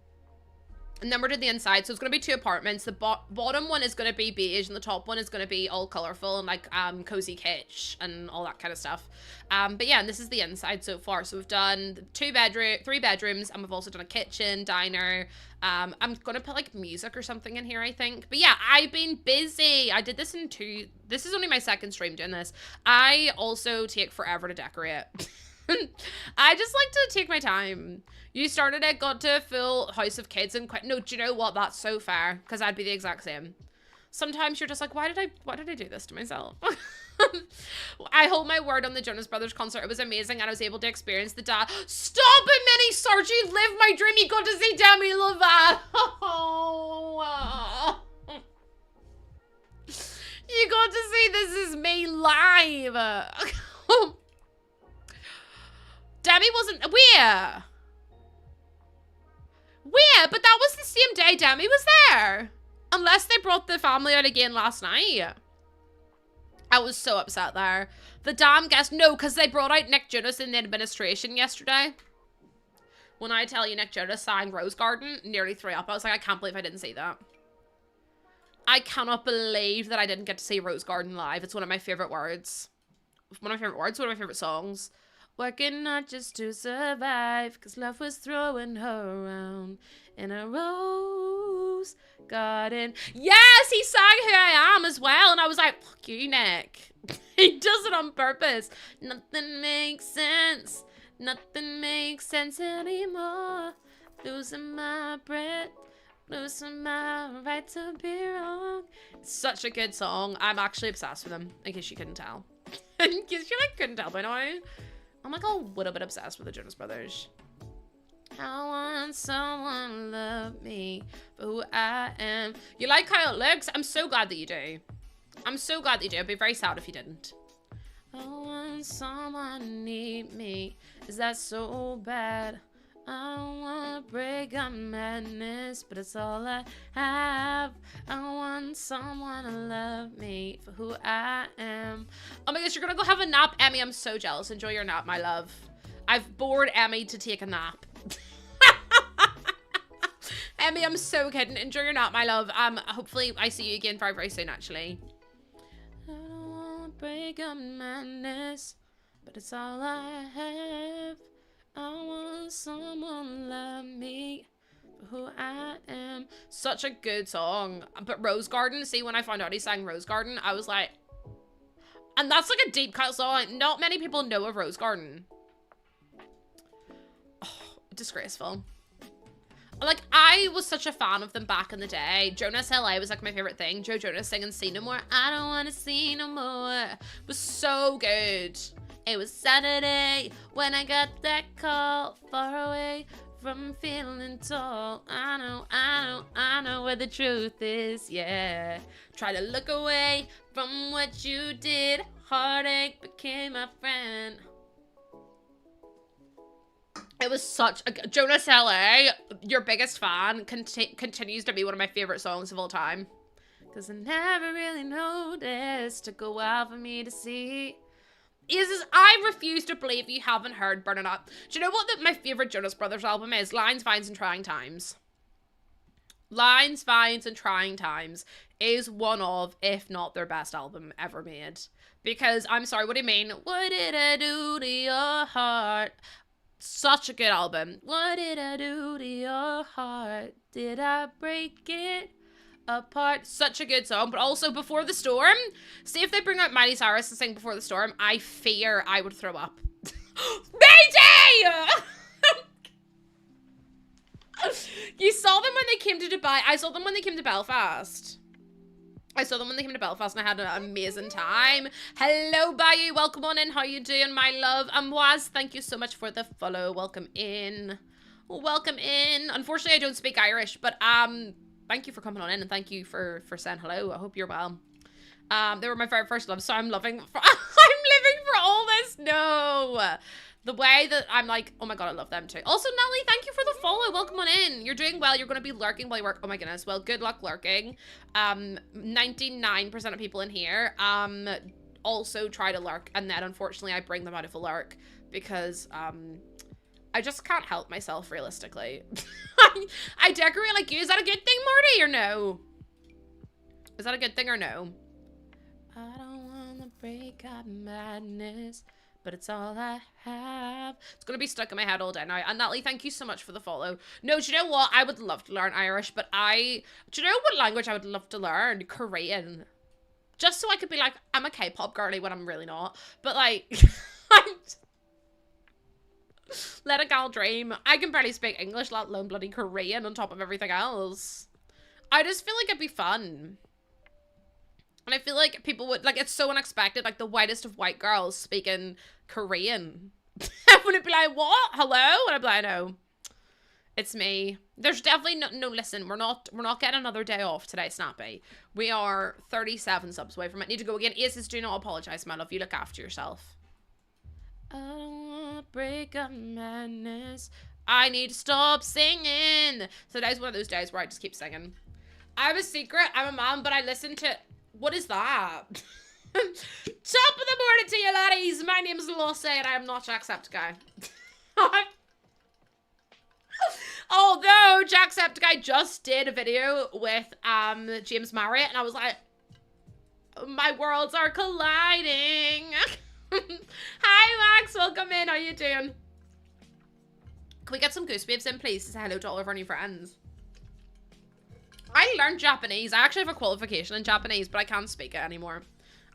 And then we're doing the inside, so it's going to be 2 apartments. The bottom one is going to be beige, and the top one is going to be all colorful and like cozy kitsch and all that kind of stuff. But yeah, and this is the inside so far. So we've done 3 bedrooms, and we've also done a kitchen, diner. I'm going to put like music or something in here, I think. But yeah, I've been busy. I did this in 2. This is only my 2nd stream doing this. I also take forever to decorate. I just like to take my time. You started it, got to a full house of kids and quit. No, do you know what? That's so fair, because I'd be the exact same. Sometimes you're just like, why did I do this to myself? I hold my word on the Jonas Brothers concert. It was amazing, and I was able to experience the dad. Stop it, Minnie Sargi! Live my dream. You got to see Demi Lovato. Oh. You got to see This Is Me live. Demi wasn't where? Where? But that was the same day Demi was there. Unless they brought the family out again last night. I was so upset there. The damn guest. No, because they brought out Nick Jonas in the administration yesterday. When I tell you Nick Jonas sang Rose Garden, nearly threw up. I was like, I can't believe I didn't see that. I cannot believe that I didn't get to see Rose Garden live. It's one of my favorite words. One of my favorite words, one of my favorite songs. Working not just to survive, because love was throwing her around in a rose garden. Yes, he sang Who I Am as well, and I was like, fuck you, Nick. He does it on purpose. Nothing makes sense. Nothing makes sense anymore. Losing my breath. Losing my right to be wrong. It's such a good song. I'm actually obsessed with him, in case you couldn't tell. In case you couldn't tell by now. I'm like a little bit obsessed with the Jonas Brothers. I want someone to love me for who I am. You like how it looks? I'm so glad that you do. I'm so glad that you do. I'd be very sad if you didn't. I want someone to need me. Is that so bad? I don't want to break up madness, but it's all I have. I want someone to love me for who I am. Oh my gosh, you're gonna go have a nap, Emmy. I'm so jealous. Enjoy your nap, my love. I've bored Emmy to take a nap. Emmy, I'm so kidding. Enjoy your nap, my love. Hopefully I see you again very, very soon, actually. I don't want to break up madness, but it's all I have. I want someone to love me for who I am. Such a good song. But Rose Garden, see, when I found out he sang Rose Garden, I was like, and that's like a deep cut song. Not many people know of Rose Garden. Oh, disgraceful. Like, I was such a fan of them back in the day. Jonas LA was like my favorite thing. Joe Jonas singing See No More. I don't want to see no more. It was so good. It was Saturday when I got that call, far away from feeling tall. I know where the truth is, yeah. Try to look away from what you did. Heartache became my friend. It was such a... Jonas LA, your biggest fan, continues to be one of my favorite songs of all time. Because I never really noticed, took a while for me to see. I refuse to believe you haven't heard Burn It Up. Do you know what my favorite Jonas Brothers album is? Lines, Vines, and Trying Times. Lines, Vines, and Trying Times is one of, if not their best album ever made. Because, I'm sorry, what do you mean? What did I do to your heart? Such a good album. What did I do to your heart? Did I break it apart? Such a good song. But also Before the Storm. See if they bring out Miley Cyrus to sing Before the Storm. I fear I would throw up. Mayday! You saw them when they came to Dubai. I saw them when they came to Belfast. And I had an amazing time. Hello, Bayou. Welcome on in. How you doing, my love? Amwaz, thank you so much for the follow. Welcome in. Welcome in. Unfortunately, I don't speak Irish, but thank you for coming on in and thank you for saying hello. I hope you're well. They were my very first love, so I'm living for all this. No. The way that I'm like, oh my god, I love them too. Also, Nelly, thank you for the follow. Welcome on in. You're doing well. You're going to be lurking while you work. Oh my goodness. Well, good luck lurking. 99% of people in here also try to lurk. And then, unfortunately, I bring them out of a lurk because I just can't help myself, realistically. I decorate like you. Is that a good thing, Marty, or no? Is that a good thing or no? I don't want to break up madness, but it's all I have. It's going to be stuck in my head all day now. And Natalie, thank you so much for the follow. No, do you know what? I would love to learn Irish, but do you know what language I would love to learn? Korean. Just so I could be like, I'm a K-pop girly when I'm really not. But like, let a gal dream. I can barely speak English, let alone bloody Korean on top of everything else. I just feel like it'd be fun. And I feel like people would, like, it's so unexpected, like the whitest of white girls speaking Korean. I wouldn't be like, what? Hello? And I'd be like, no, it's me. There's definitely no, listen, we're not getting another day off today, Snappy. We are 37 subs away from it. Need to go again. Aces, do not apologize, my love. You look after yourself. I don't wanna break up madness. I need to stop singing. So today's one of those days where I just keep singing. I have a secret. I'm a mom, but I listen to... What is that? Top of the morning to you, laddies. My name's Lucy, and I am not Jacksepticeye. Although Jacksepticeye just did a video with James Marriott, and I was like, my worlds are colliding. Hi, Max. Welcome in. How you doing? Can we get some goose babes in, please, to say hello to all of our new friends? I learned Japanese. I actually have a qualification in Japanese, but I can't speak it anymore.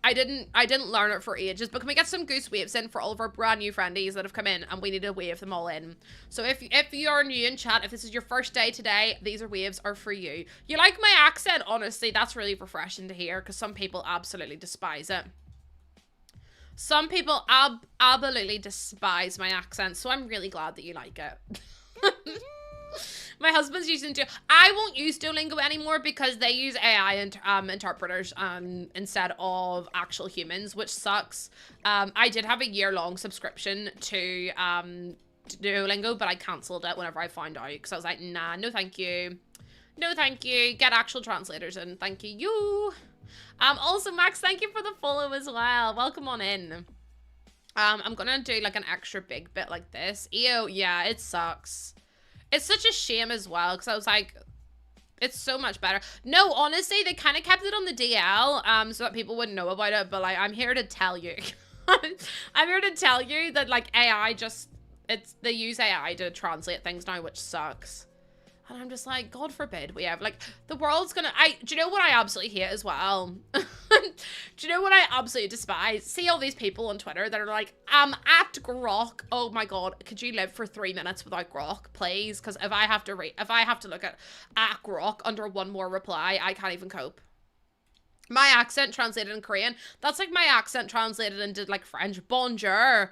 I didn't learn it for ages, but can we get some goose waves in for all of our brand new friendies that have come in, and we need to wave them all in. So if you're new in chat, if this is your first day today, these waves are for you. You like my accent? Honestly, that's really refreshing to hear, because some people absolutely despise it. Some people absolutely despise my accent, so I'm really glad that you like it. My husband's using I won't use Duolingo anymore because they use AI interpreters instead of actual humans, which sucks. I did have a year-long subscription to Duolingo, but I cancelled it whenever I found out because I was like, nah, no thank you. No thank you. Get actual translators in. Thank you. Also, Max, thank you for the follow as well. Welcome on in. I'm gonna do like an extra big bit like this. Ew, yeah, it sucks. It's such a shame as well, because I was like, it's so much better. No, honestly, they kind of kept it on the DL, so that people wouldn't know about it, but like, I'm here to tell you. I'm here to tell you that like AI they use AI to translate things now, which sucks. And I'm just like, God forbid we have, like, the world's gonna, do you know what I absolutely hate as well? Do you know what I absolutely despise? See all these people on Twitter that are like, at Grok. Oh my God, could you live for 3 minutes without Grok, please? Because if I have to look at Grok under one more reply, I can't even cope. My accent translated in Korean, that's like my accent translated into like French. Bonjour,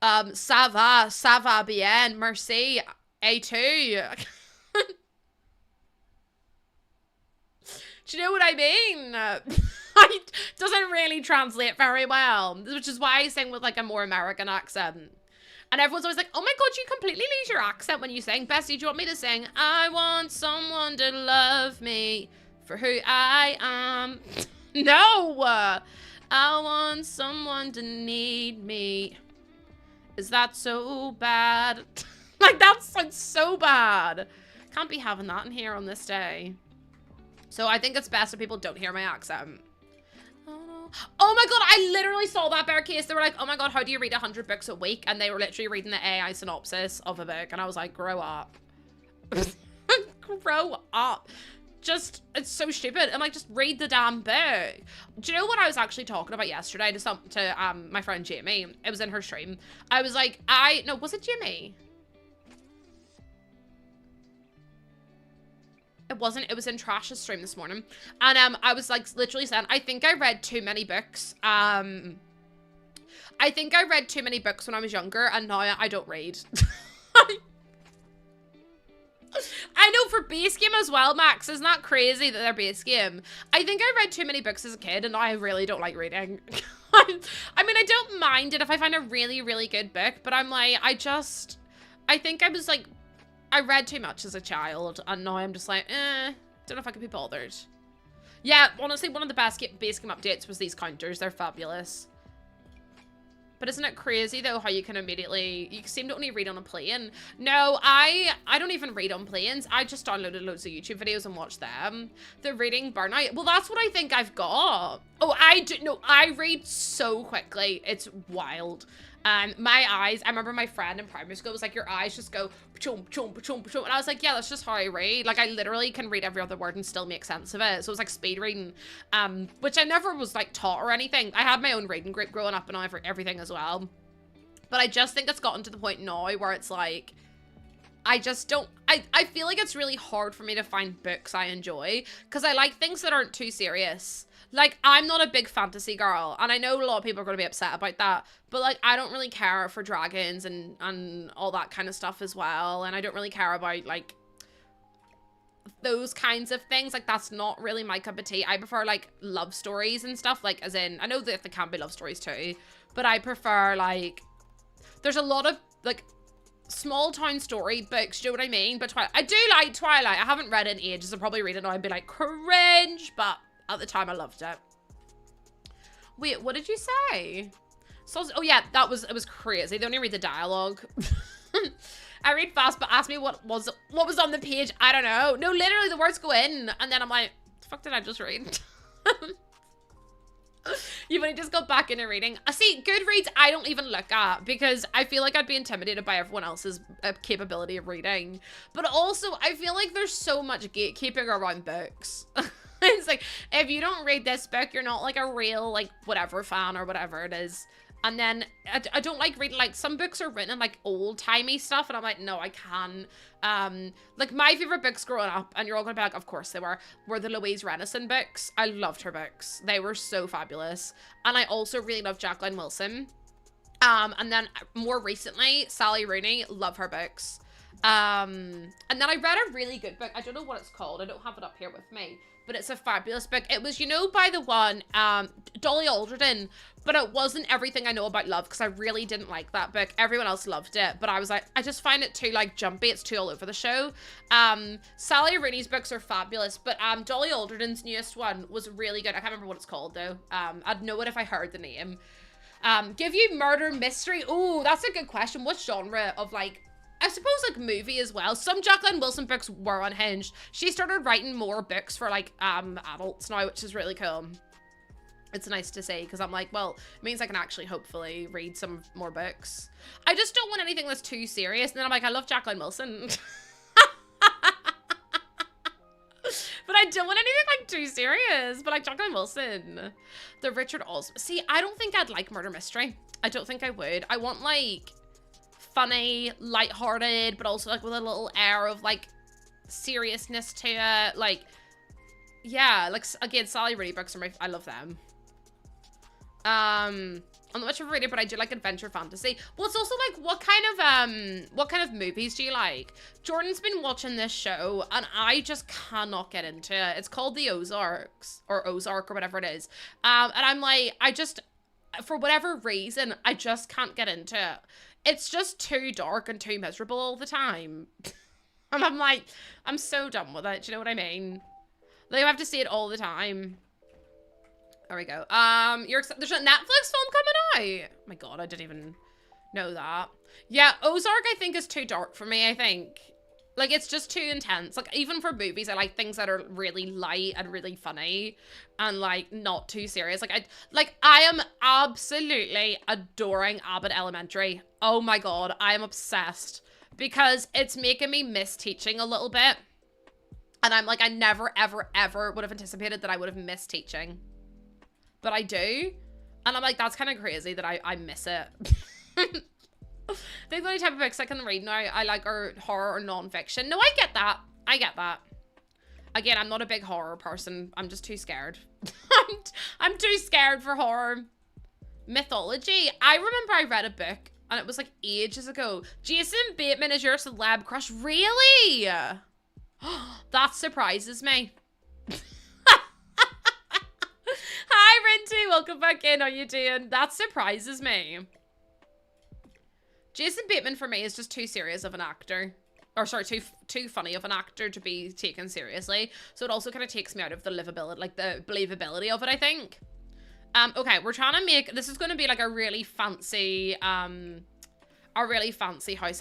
ça va bien, merci, et tu? Do you know what I mean? It doesn't really translate very well, which is why I sing with like a more American accent. And everyone's always like, oh my God, you completely lose your accent when you sing. Bessie, do you want me to sing? I want someone to love me for who I am. No, I want someone to need me. Is that so bad? Like, that sounds so bad. Can't be having that in here on this day. So I think it's best if people don't hear my accent. Oh my god, I literally saw that bear case. They were like, oh my god, how do you read 100 books a week? And they were literally reading the AI synopsis of a book. And I was like, grow up. Grow up. Just, it's so stupid. I'm like, just read the damn book. Do you know what I was actually talking about yesterday to my friend Jamie? It was in her stream. I was like, no, was it Jamie? It wasn't. It was in Trash's stream this morning. And I was like literally saying, I think I read too many books. I think I read too many books when I was younger, and now I don't read. I know, for base game as well, Max. Isn't that crazy that they're base game? I think I read too many books as a kid, and now I really don't like reading. I mean, I don't mind it if I find a really, really good book, but I'm like, I think I was like, I read too much as a child, and now I'm just like, don't know if I can be bothered. Yeah, honestly, one of the best base game updates was these counters. They're fabulous. But isn't it crazy, though, how you can immediately... You seem to only read on a plane. No, I don't even read on planes. I just downloaded loads of YouTube videos and watched them. The reading burnout. Well, that's what I think I've got. Oh, I read so quickly. It's wild. My eyes... I remember my friend in primary school was like, your eyes just go... Chomp, chomp, chomp, chomp. And I was like, yeah, that's just how I read. Like, I literally can read every other word and still make sense of it. So it was like speed reading, which I never was like taught or anything. I had my own reading group growing up and everything as well. But I just think it's gotten to the point now where it's like, I just don't, I feel like it's really hard for me to find books I enjoy because I like things that aren't too serious. Like, I'm not a big fantasy girl, and I know a lot of people are going to be upset about that, but, like, I don't really care for dragons and all that kind of stuff as well, and I don't really care about, like, those kinds of things. Like, that's not really my cup of tea. I prefer, like, love stories and stuff, like, as in, I know that there can be love stories too, but I prefer, like, there's a lot of, like, small town story books, do you know what I mean? But I do like Twilight. I haven't read it in ages. I'll probably read it now and be like, cringe, but... At the time, I loved it. Wait, what did you say? So, oh yeah, it was crazy. They only read the dialogue. I read fast, but ask me what was on the page. I don't know. No, literally, the words go in, and then I'm like, the fuck did I just read? You've only just got back into reading. See, Goodreads, I don't even look at because I feel like I'd be intimidated by everyone else's capability of reading. But also, I feel like there's so much gatekeeping around books. It's like, if you don't read this book, you're not like a real, like, whatever fan or whatever it is. And then I don't like reading, like, some books are written in, like, old-timey stuff, and I'm like, no, I can't. Like, my favorite books growing up, and you're all gonna be like, of course they were the Louise Renison books. I loved her books. They were so fabulous. And I also really love Jacqueline Wilson. And then more recently, Sally Rooney, love her books. And then I read a really good book. I don't know what it's called. I don't have it up here with me. But it's a fabulous book. It was, you know, by the one, Dolly Alderton, but it wasn't Everything I Know About Love because I really didn't like that book. Everyone else loved it, but I was like, I just find it too, like, jumpy. It's too all over the show. Sally Rooney's books are fabulous, but Dolly Alderton's newest one was really good. I can't remember what it's called, though. I'd know it if I heard the name. Give you murder mystery. Oh, that's a good question. What genre of, like, I suppose, like, movie as well. Some Jacqueline Wilson books were unhinged. She started writing more books for, like, adults now, which is really cool. It's nice to see, because I'm like, well, it means I can actually hopefully read some more books. I just don't want anything that's too serious. And then I'm like, I love Jacqueline Wilson. But I don't want anything, like, too serious. But, like, Jacqueline Wilson. The Richard Osman. See, I don't think I'd like murder mystery. I don't think I would. I want, like... funny, lighthearted, but also like with a little air of like seriousness to it. Like, yeah, like again, Sally Rooney books are I love them. I'm not much of a reader, but I do like adventure fantasy. Well, it's also like what kind of movies do you like? Jordan's been watching this show and I just cannot get into it. It's called The Ozarks or Ozark or whatever it is. And I'm like, for whatever reason, I just can't get into it. It's just too dark and too miserable all the time. And I'm like, I'm so done with it. Do you know what I mean? Like, I have to see it all the time. There we go. There's a Netflix film coming out. Oh my God, I didn't even know that. Yeah, Ozark I think is too dark for me, I think. Like, it's just too intense. Like, even for movies, I like things that are really light and really funny and, like, not too serious. I am absolutely adoring Abbott Elementary. Oh my God, I am obsessed because it's making me miss teaching a little bit. And I'm like, I never, ever, ever would have anticipated that I would have missed teaching. But I do. And I'm like, that's kind of crazy that I miss it. I think the only type of books I can read now I like are horror or non-fiction. No, I get that. I get that. Again, I'm not a big horror person. I'm just too scared. I'm too scared for horror. Mythology. I remember I read a book and it was like ages ago. Jason Bateman is your celeb crush. Really? That surprises me. Hi, Rinty. Welcome back in. How you doing? That surprises me. Jason Bateman for me is just too serious of an actor. Or sorry, too funny of an actor to be taken seriously. So it also kind of takes me out of the livability, like the believability of it, I think. Okay, we're trying to make, this is going to be like a really fancy house,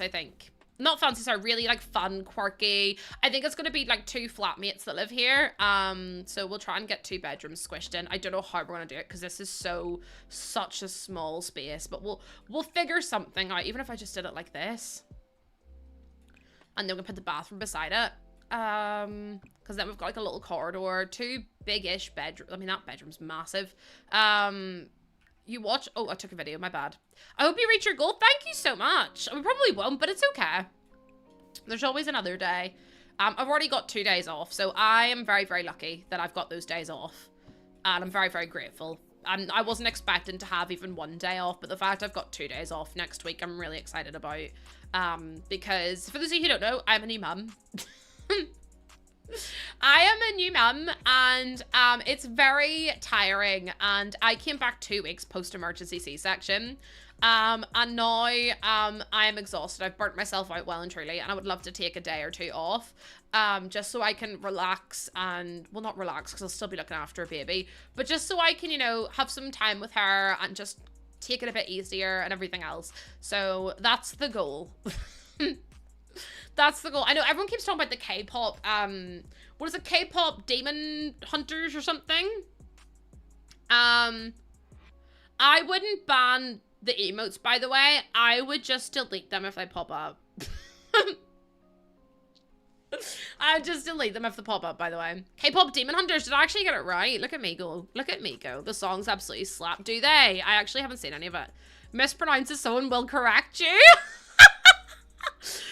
I think. Not fancy, sorry, really like fun, quirky. I think it's going to be like 2 flatmates that live here. So we'll try and get 2 bedrooms squished in. I don't know how we're going to do it because this is such a small space, but we'll figure something out, even if I just did it like this. And then we're going to put the bathroom beside it. Because then we've got like a little corridor, 2 big-ish bedrooms. I mean, that bedroom's massive. You watch, oh, I took a video, my bad. I hope you reach your goal. Thank you so much. We probably won't, but it's okay. There's always another day. I've already got 2 days off, so I am very, very lucky that I've got those days off. And I'm very, very grateful. I wasn't expecting to have even 1 day off, but the fact I've got 2 days off next week, I'm really excited about. Because for those of you who don't know, I'm a new mum. I am a new mum, and it's very tiring, and I came back 2 weeks post-emergency C-section, and now I am exhausted. I've burnt myself out well and truly, and I would love to take a day or 2 off, just so I can relax and, well, not relax, because I'll still be looking after a baby, but just so I can, you know, have some time with her and just take it a bit easier and everything else. So that's the goal. That's the goal. I know everyone keeps talking about the K-pop, what is it, K-pop demon hunters or something? I wouldn't ban the emotes, by the way. I would just delete them if they pop up. I'd just delete them if they pop up, by the way. K-pop demon hunters, did I actually get it right? Look at me go. Look at me go. The songs absolutely slap. Do they? I actually haven't seen any of it. Mispronounces someone will correct you.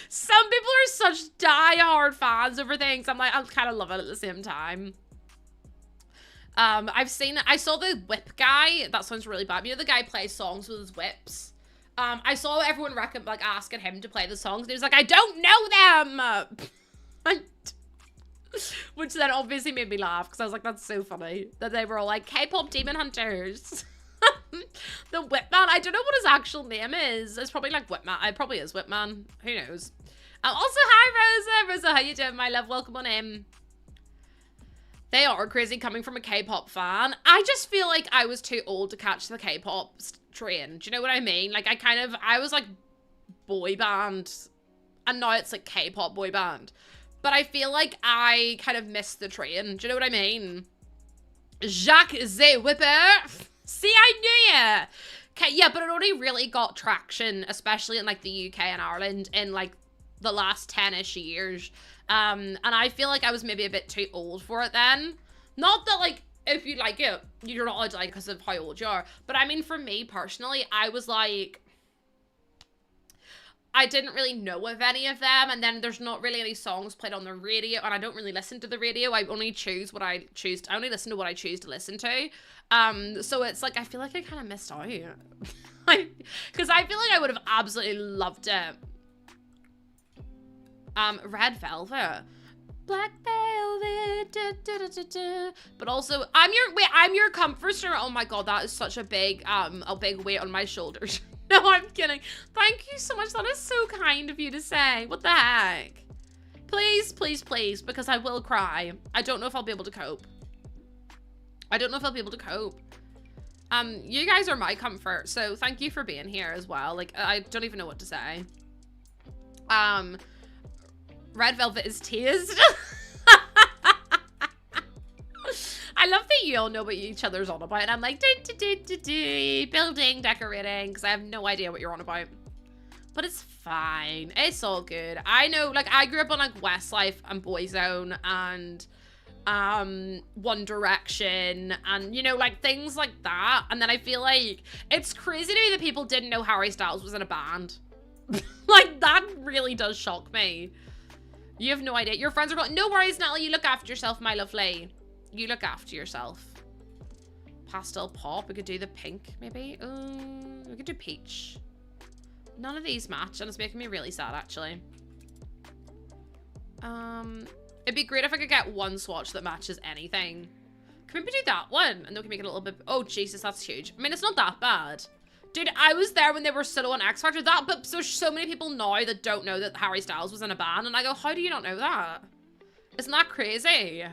Some people are such die-hard fans over things. I'm like, I kind of love it at the same time. I saw the whip guy. That sounds really bad. You know the guy plays songs with his whips? I saw everyone asking him to play the songs. And he was like, I don't know them! Which then obviously made me laugh because I was like, that's so funny. That they were all like, K-pop demon hunters. The Whipman. I don't know what his actual name is. It's probably like Whipman. It probably is Whipman. Who knows? Also, hi, Rosa. Rosa, how you doing, my love? Welcome on in. They are crazy coming from a K-pop fan. I just feel like I was too old to catch the K-pop train. Do you know what I mean? Like, I was like boy band. And now it's like K-pop boy band. But I feel like I kind of missed the train. Do you know what I mean? Jacques the Whipper. See, I knew ya. Okay, yeah, but it only really got traction, especially in like the UK and Ireland in like the last 10-ish years. And I feel like I was maybe a bit too old for it then. Not that like, if you like it, you're not allowed to like because of how old you are. But I mean, for me personally, I was like, I didn't really know of any of them, and then there's not really any songs played on the radio, and I don't really listen to the radio. I only choose what I choose. I only listen to what I choose to listen to. So it's like I feel like I kind of missed out, because I feel like I would have absolutely loved it. Red Velvet, Black Velvet, da, da, da, da, da. But also I'm your comfort star. Oh my god, that is such a big weight on my shoulders. No, I'm kidding. Thank you so much. That is so kind of you to say. What the heck? Please, please, please, because I will cry. I don't know if I'll be able to cope. I don't know if I'll be able to cope. You guys are my comfort, so thank you for being here as well. Like, I don't even know what to say. Red velvet is teased. I love that you all know what each other's on about, and I'm like, building, decorating, because I have no idea what you're on about. But it's fine. It's all good. I know, like, I grew up on, like, Westlife and Boyzone and, One Direction and, you know, like, things like that. And then I feel like it's crazy to me that people didn't know Harry Styles was in a band. Like, that really does shock me. You have no idea. Your friends are going, no worries, Natalie, you look after yourself, my lovely. You look after yourself. Pastel pop. We could do the pink, maybe. We could do peach. None of these match, and it's making me really sad, actually. It'd be great if I could get one swatch that matches anything. Can we do that one? And then we can make it a little bit... Oh, Jesus, that's huge. I mean, it's not that bad. Dude, I was there when they were still on X Factor. But there's so many people now that don't know that Harry Styles was in a band. And I go, how do you not know that? Isn't that crazy?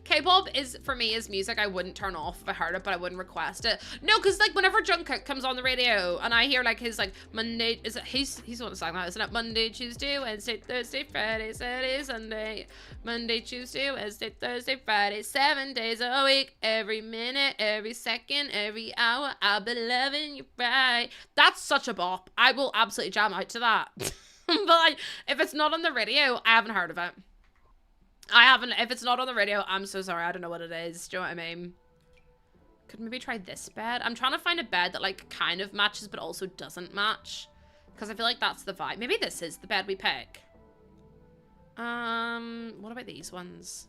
K-pop is, for me, is music I wouldn't turn off if I heard it, but I wouldn't request it. No, because, like, whenever Jungkook comes on the radio and I hear, like, his, like, Monday, is it, he's the one to sing that, isn't it? Monday, Tuesday, Wednesday, Thursday, Friday, Saturday, Sunday. Monday, Tuesday, Wednesday, Thursday, Friday, 7 days a week. Every minute, every second, every hour, I'll be loving you right. That's such a bop. I will absolutely jam out to that. But, like, if it's not on the radio, I haven't heard of it. If it's not on the radio, I'm so sorry. I don't know what it is. Do you know what I mean? Could maybe try this bed. I'm trying to find a bed that, like, kind of matches, but also doesn't match. Because I feel like that's the vibe. Maybe this is the bed we pick. What about these ones?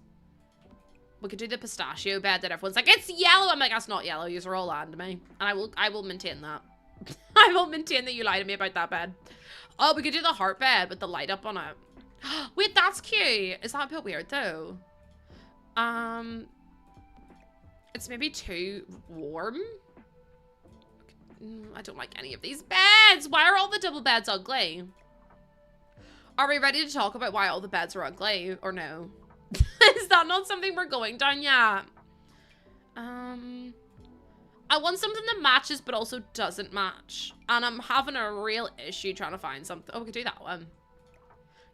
We could do the pistachio bed that everyone's like, it's yellow. I'm like, that's not yellow. You're all lying to me. And I will maintain that. I will maintain that you lied to me about that bed. Oh, we could do the heart bed with the light up on it. Wait, that's cute. Is that a bit weird though? It's maybe too warm. I don't like any of these beds. Why are all the double beds ugly? Are we ready to talk about why all the beds are ugly or no? Is that not something we're going down yet? I want something that matches but also doesn't match. And I'm having a real issue trying to find something. Oh, we could do that one.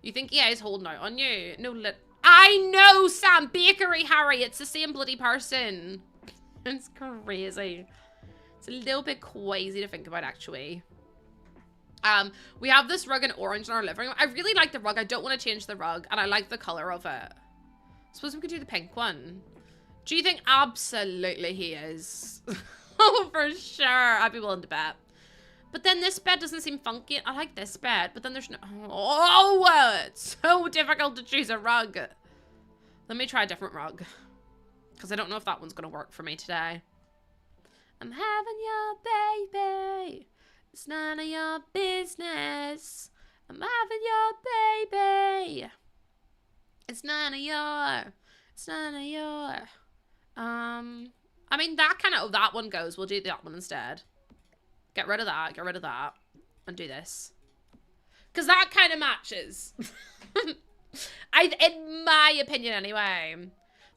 You think EA is holding out on you? No, I know, Sam. Bakery Harry. It's the same bloody person. It's crazy. It's a little bit crazy to think about, actually. We have this rug in orange in our living room. I really like the rug. I don't want to change the rug. And I like the color of it. Suppose we could do the pink one. Do you think? Absolutely he is. Oh, for sure. I'd be willing to bet. But then this bed doesn't seem funky. I like this bed, but then there's no... Oh, it's so difficult to choose a rug. Let me try a different rug. Because I don't know if that one's going to work for me today. I'm having your baby. It's none of your business. I'm having your baby. It's none of your... It's none of your... I mean, that kind of... Oh, that one goes. We'll do that one instead. Get rid of that, and do this. Because that kind of matches. In my opinion, anyway.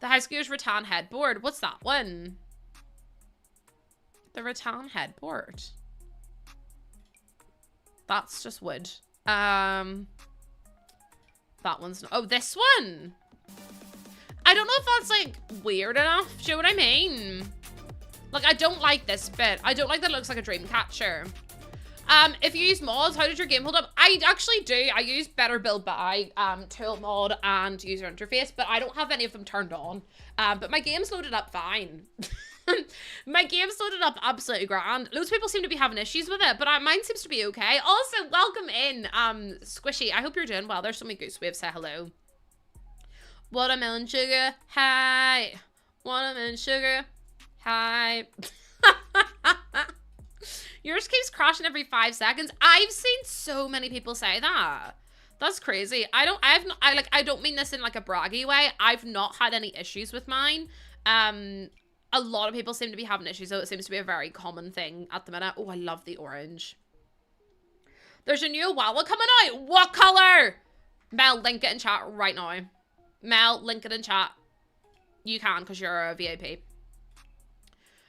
The High Schoolers rattan headboard. What's that one? The rattan headboard. That's just wood. That one's not. Oh, this one. I don't know if that's, like, weird enough. Do you know what I mean? Like, I don't like this bit. I don't like that it looks like a dream catcher. If you use mods, how did your game hold up? I actually do. I use Better Build By, Tool Mod, and User Interface, but I don't have any of them turned on. But my game's loaded up fine. My game's loaded up absolutely grand. Loads of people seem to be having issues with it, but mine seems to be okay. Also, welcome in, Squishy. I hope you're doing well. There's so many goose waves. Say hello. Watermelon sugar. Hi. Watermelon sugar. Hi. Yours keeps crashing every 5 seconds. I've seen so many people say that. That's crazy. I don't mean this in like a braggy way. I've not had any issues with mine. A lot of people seem to be having issues, so it seems to be a very common thing at the minute. Oh, I love the orange. There's a new Wawa coming out. What color? Mel, link it in chat right now. Mel, link it in chat. You can, because you're a VIP.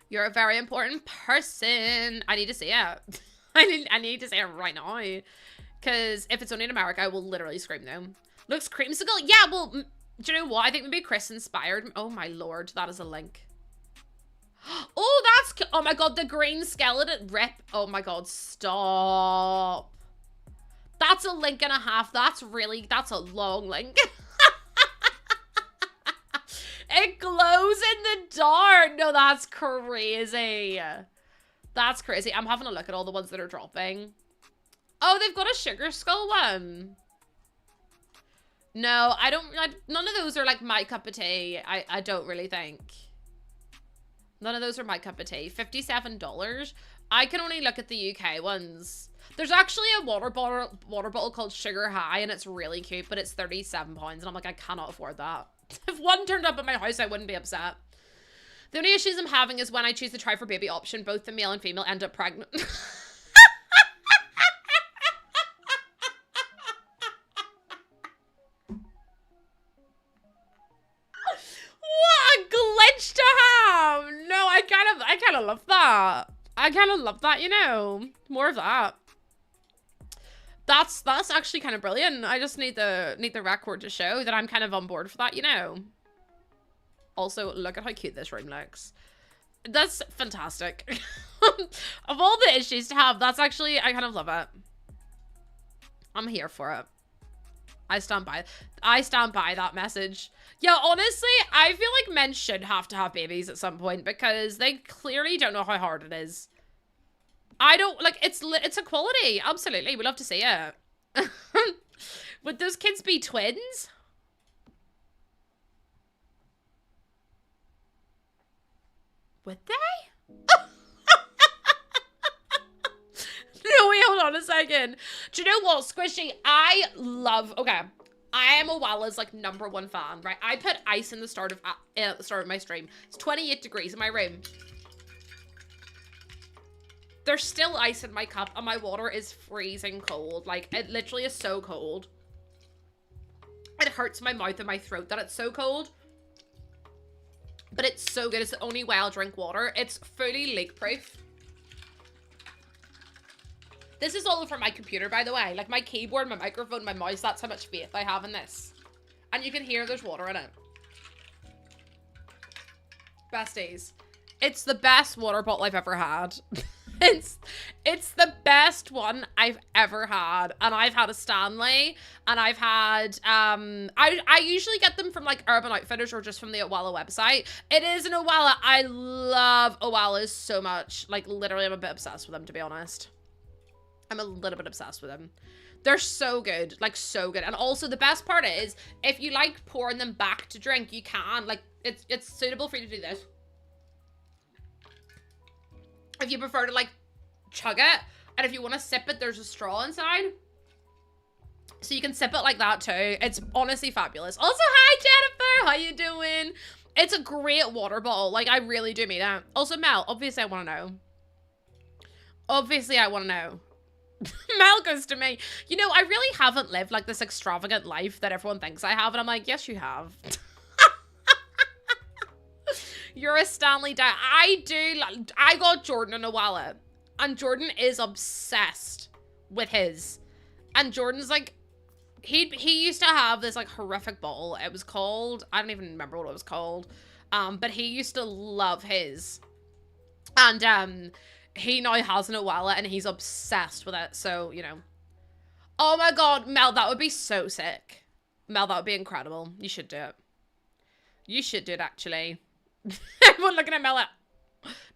You're a very important person. I need to see it. I need to see it right now. Because if it's only in America, I will literally scream them. Looks creamsicle? Yeah, well, do you know what? I think maybe Chris inspired. Oh my lord, that is a link. Oh, that's, oh my god, the green skeleton rip. Oh my god, stop. That's a link and a half. That's a long link. It glows in the dark. No, that's crazy. That's crazy. I'm having a look at all the ones that are dropping. Oh, they've got a sugar skull one. No, none of those are like my cup of tea. I don't really think. None of those are my cup of tea. $57. I can only look at the UK ones. There's actually a water bottle called Sugar High, and it's really cute, but it's £37, and I'm like, I cannot afford that. If one turned up at my house, I wouldn't be upset. The only issues I'm having is when I choose the try for baby option, both the male and female end up pregnant. What a glitch to have! No, I kind of love that. I kind of love that, you know. More of that. That's actually kind of brilliant. I just need the record to show that I'm kind of on board for that, you know. Also, look at how cute this room looks. That's fantastic. Of all the issues to have, that's actually, I kind of love it. I'm here for it. I stand by that message. Yeah, honestly, I feel like men should have to have babies at some point because they clearly don't know how hard it is. I don't, like, it's equality. Absolutely. We love to see it. Would those kids be twins? Would they? No, wait, hold on a second. Do you know what, Squishy? I am Owala's like #1 fan, right? I put ice in the start of my stream. It's 28 degrees in my room. There's still ice in my cup and my water is freezing cold. Like, it literally is so cold. It hurts my mouth and my throat that it's so cold. But it's so good. It's the only way I'll drink water. It's fully leak-proof. This is all over my computer, by the way. Like, my keyboard, my microphone, my mouse, that's how much faith I have in this. And you can hear there's water in it. Besties. It's the best water bottle I've ever had. It's the best one I've ever had. And I've had a Stanley, and I've had I usually get them from like Urban Outfitters or just from the Owala website. It is an Owala. I love Owalas so much. Like, literally, I'm a bit obsessed with them, to be honest. I'm a little bit obsessed with them. They're so good, like so good. And also the best part is if you like pouring them back to drink, you can. Like, it's suitable for you to do this. If you prefer to like chug it, and if you want to sip it, there's a straw inside. So you can sip it like that too. It's honestly fabulous. Also, hi Jennifer, how you doing? It's a great water bottle. Like, I really do mean it. Also, Mel, obviously I want to know. Obviously I want to know. Mel goes to me, you know, I really haven't lived like this extravagant life that everyone thinks I have. And I'm like, yes, you have. You're a Stanley dad. I got Jordan a Owala, and Jordan is obsessed with his. And Jordan's like, he used to have this like horrific bottle. It was called, I don't even remember what it was called. But he used to love his. And he now has an Owala and he's obsessed with it. So, you know. Oh my god, Mel, that would be so sick. Mel, that would be incredible. You should do it. You should do it, actually. Everyone looking at Mel like,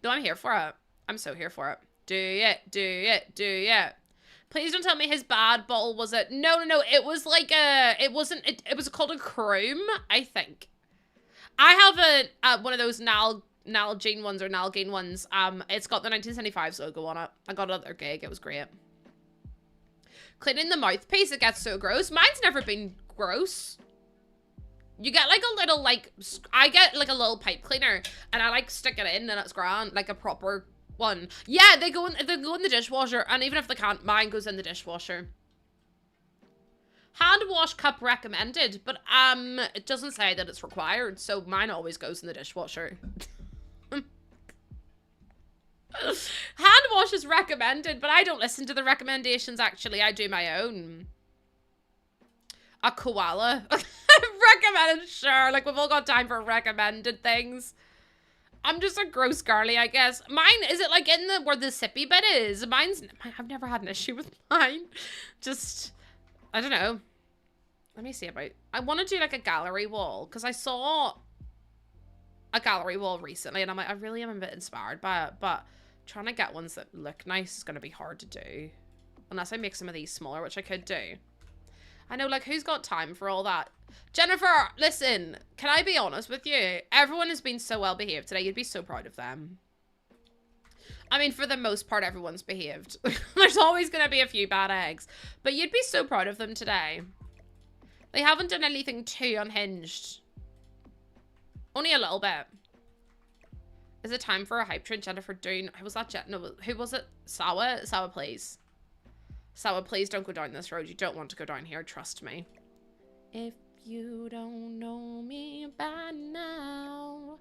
no, I'm here for it. I'm so here for it. Do it, do it, do it. Please don't tell me his bad bottle was it. No. It was like it was called a Chrome, I think. I have one of those Nalgene ones or Nalgene ones. It's got the 1975 logo on it. I got it at their gig. It was great. Cleaning the mouthpiece, it gets so gross. Mine's never been gross. You get like a little, like, I get like a little pipe cleaner and I like stick it in and it's grand, like a proper one. Yeah, they go in the dishwasher, and even if they can't, mine goes in the dishwasher. Hand wash cup recommended, but it doesn't say that it's required, so mine always goes in the dishwasher. Josh is recommended, but I don't listen to the recommendations, actually. I do my own. A koala. Recommended, sure. Like, we've all got time for recommended things. I'm just a gross girly, I guess. Mine, is it like in the, where the sippy bit is? I've never had an issue with mine. Just, I don't know. Let me see about, I want to do like a gallery wall, because I saw a gallery wall recently, and I'm like, I really am a bit inspired by it, but trying to get ones that look nice is going to be hard to do. Unless I make some of these smaller, which I could do. I know, like, who's got time for all that? Jennifer, listen, can I be honest with you? Everyone has been so well behaved today. You'd be so proud of them. I mean, for the most part, everyone's behaved. There's always going to be a few bad eggs. But you'd be so proud of them today. They haven't done anything too unhinged. Only a little bit. Is it time for a hype train, Jennifer Doon? Who was that? Who was it? Sawa? Sawa, please. Sawa, please don't go down this road. You don't want to go down here. Trust me. If you don't know me by now.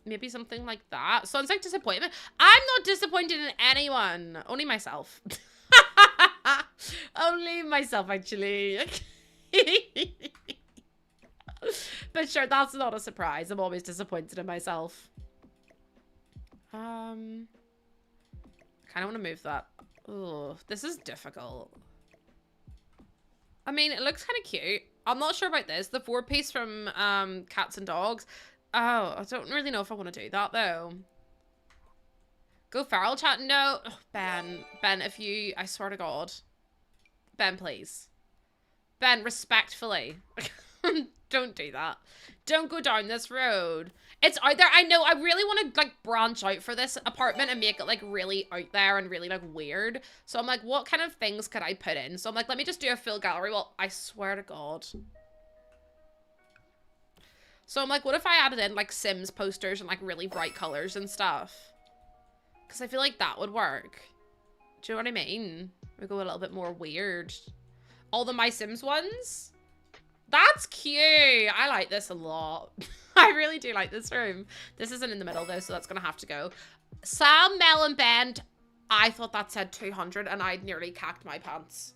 Maybe something like that. Sounds like disappointment. I'm not disappointed in anyone. Only myself. Only myself, actually. But sure, that's not a surprise. I'm always disappointed in myself. I kind of want to move that. Oh, this is difficult. I mean, it looks kind of cute. I'm not sure about this. The 4-piece from Cats and Dogs. Oh, I don't really know if I want to do that, though. Go feral chat? No. Oh, Ben, if you... I swear to God. Ben, please. Ben, respectfully. Don't do that. Don't go down this road. It's out there. I know. I really want to, like, branch out for this apartment and make it, like, really out there and really, like, weird. So I'm like, what kind of things could I put in? So I'm like, let me just do a full gallery. Well, I swear to God. So I'm like, what if I added in, like, Sims posters and, like, really bright colors and stuff? Because I feel like that would work. Do you know what I mean? We go a little bit more weird. All the My Sims ones? That's cute. I like this a lot. I really do like this room. This isn't in the middle, though, so that's going to have to go. Sam, Mel, and Ben, I thought that said 200, and I nearly cacked my pants.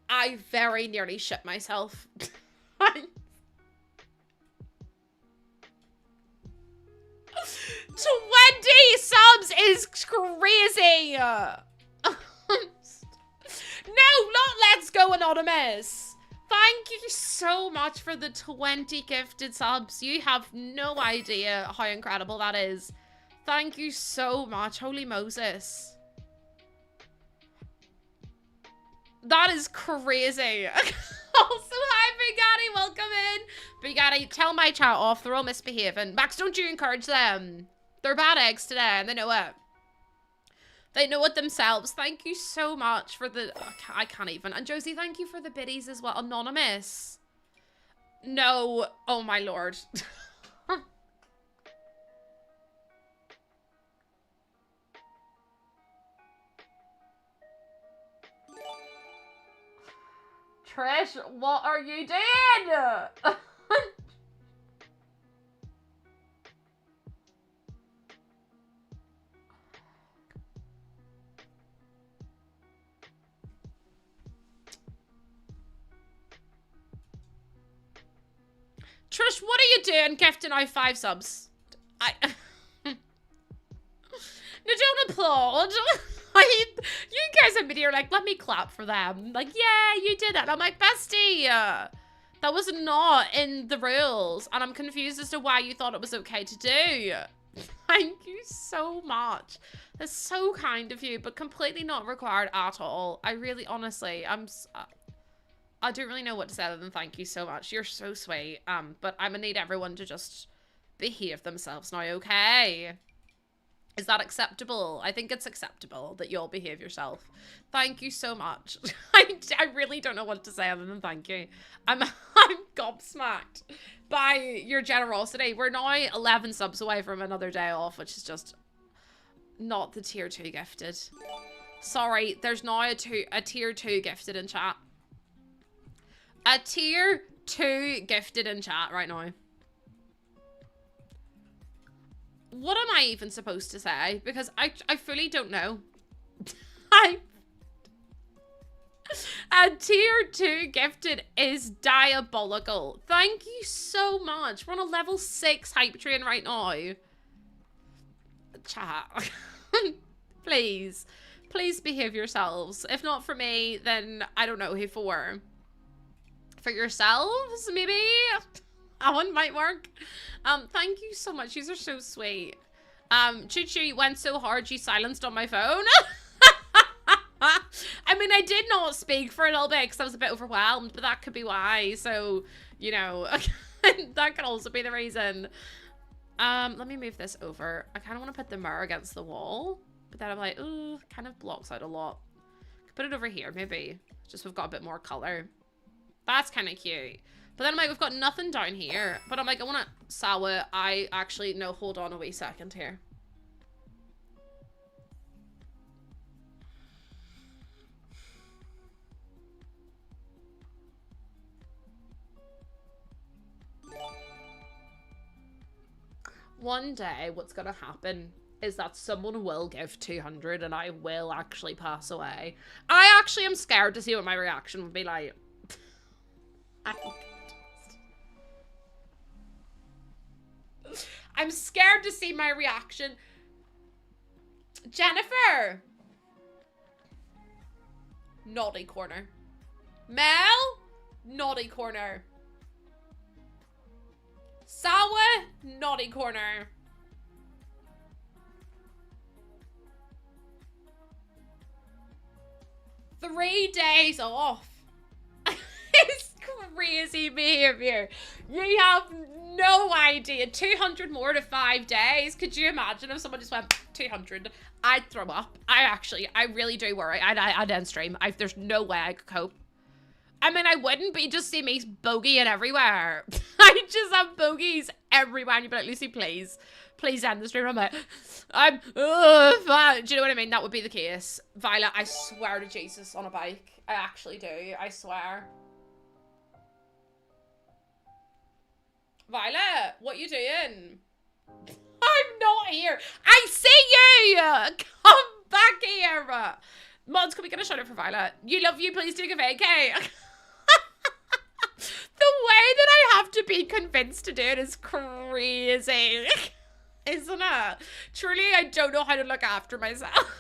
I very nearly shit myself. 20 subs is crazy. No, not Let's Go Anonymous. Thank you so much for the 20 gifted subs. You have no idea how incredible that is. Thank you so much. Holy Moses. That is crazy. Also, hi, Bugatti. Welcome in. Bugatti, tell my chat off. They're all misbehaving. Max, don't you encourage them. They're bad eggs today, and they know it. They know it themselves. Thank you so much for the... I can't even. And Josie, thank you for the biddies as well. Anonymous. No. Oh, my Lord. Trish, what are you doing? Trish, what are you doing gifting out 5 subs? No, don't applaud. You guys have been here like, let me clap for them. Like, yeah, you did it. I'm like, bestie, that was not in the rules. And I'm confused as to why you thought it was okay to do. Thank you so much. That's so kind of you, but completely not required at all. I really, honestly, I don't really know what to say other than thank you so much. You're so sweet. But I'm gonna need everyone to just behave themselves now, okay? Is that acceptable? I think it's acceptable that you all behave yourself. Thank you so much. I really don't know what to say other than thank you. I'm gobsmacked by your generosity. We're now 11 subs away from another day off, which is just not the tier 2 gifted. Sorry, there's now a tier 2 gifted in chat. A tier 2 gifted in chat right now. What am I even supposed to say? Because I fully don't know. I... A tier 2 gifted is diabolical. Thank you so much. We're on a level 6 hype train right now. Chat. Please. Please behave yourselves. If not for me, then I don't know who for. For yourselves, maybe? That one might work. Thank you so much. These are so sweet. Choo Choo went so hard she silenced on my phone. I mean, I did not speak for a little bit because I was a bit overwhelmed, but that could be why. So, you know, that could also be the reason. Let me move this over. I kind of want to put the mirror against the wall, but then I'm like, ooh, kind of blocks out a lot. Put it over here, maybe. Just we've got a bit more color. That's kind of cute. But then I'm like, we've got nothing down here. But I'm like, I want to... Sawa, I actually... No, hold on a wee second here. One day, what's going to happen is that someone will give 200 and I will actually pass away. I actually am scared to see what my reaction would be like. I'm scared to see my reaction. Jennifer! Naughty corner. Mel? Naughty corner. Sawa? Naughty corner. Three days off. It's crazy behavior. You have no idea. 200 more to 5 days. Could you imagine if someone just went 200? I'd throw up. I really do worry. I'd end stream. There's no way I could cope. I mean, I wouldn't, but you just see me bogeying everywhere. I just have bogeys everywhere. And you'd be like, Lucy, please end the stream. I'm like, fine. Do you know what I mean? That would be the case. Violet, I swear to Jesus, on a bike. I actually do. I swear. Violet, what you doing? I'm not here. I see you. Come back here. Mods, can we get a shout out for Violet? You love you, please take a vacay. The way that I have to be convinced to do it is crazy. Isn't it? Truly, I don't know how to look after myself.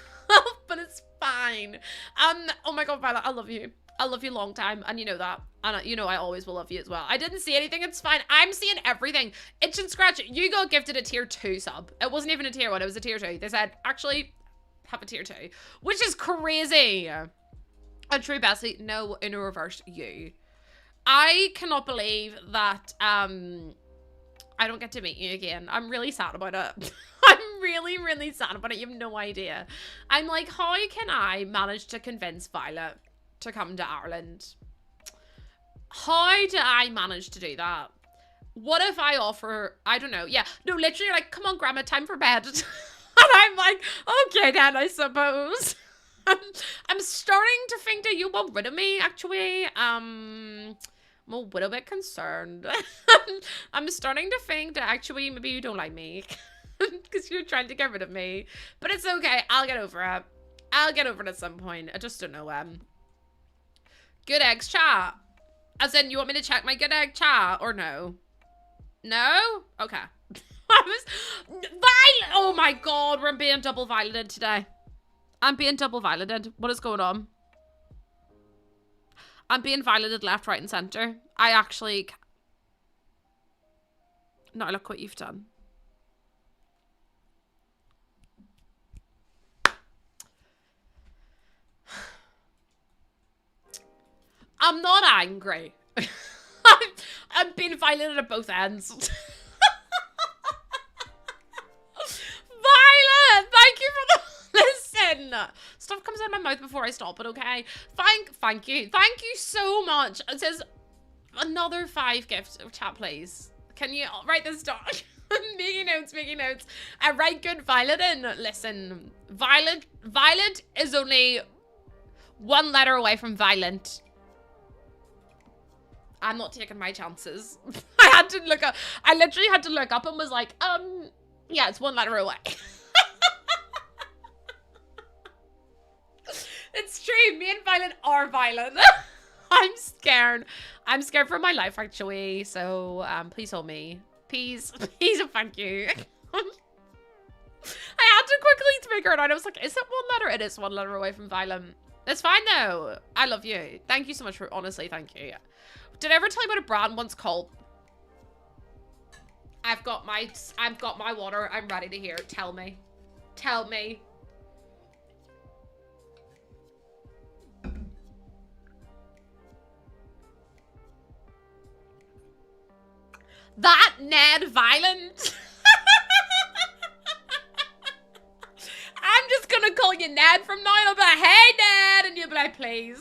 But it's fine. Oh my god, Violet, I love you. I love you long time, and you know that. And you know I always will love you as well. I didn't see anything, it's fine. I'm seeing everything. Itch and Scratch, you got gifted a tier 2 sub. It wasn't even a tier 1, it was a tier 2. They said, actually, have a tier 2. Which is crazy. A true bestie, no, in a reverse, you. I cannot believe that, I don't get to meet you again. I'm really sad about it. I'm really, really sad about it. You have no idea. I'm like, how can I manage to convince Violet to come to Ireland? How do I manage to do that? What if I offer, I don't know, yeah, no, literally like, come on, Grandma, time for bed. And I'm like, okay then, I suppose. I'm starting to think that you want rid of me, actually. I'm a little bit concerned. I'm starting to think that actually maybe you don't like me. Because you're trying to get rid of me. But it's okay, I'll get over it. I'll get over it at some point. I just don't know when. Good eggs chat. As in, you want me to check my good egg chat or no? No? Okay. Oh my god, we're being double violeted today. I'm being double violeted. What is going on? I'm being violeted left, right, and center. I actually... No, look what you've done. I'm not angry. I'm being violated at both ends. Violet, thank you for the... Listen, stuff comes out of my mouth before I stop it, okay? Thank you. Thank you so much. It says another 5 gifts. Chat, please. Can you write this down? Making notes. I write good Violet in. Listen, Violet is only 1 letter away from violent. I'm not taking my chances. I had to look up. I literally had to look up and was like, Yeah, it's 1 letter away. It's true. Me and Violet are violent. I'm scared. I'm scared for my life, actually. So, please hold me. Please and thank you. I had to quickly figure it out. I was like, is it 1 letter? It is 1 letter away from violent. It's fine, though. I love you. Thank you so much for, honestly, thank you. Did I ever tell you about a brand once called... I've got my water. I'm ready to hear it. Tell me. Tell me. That Ned Violent. I'm just gonna call you Ned from now on. I'll be like, hey Ned, and you'll be like, please.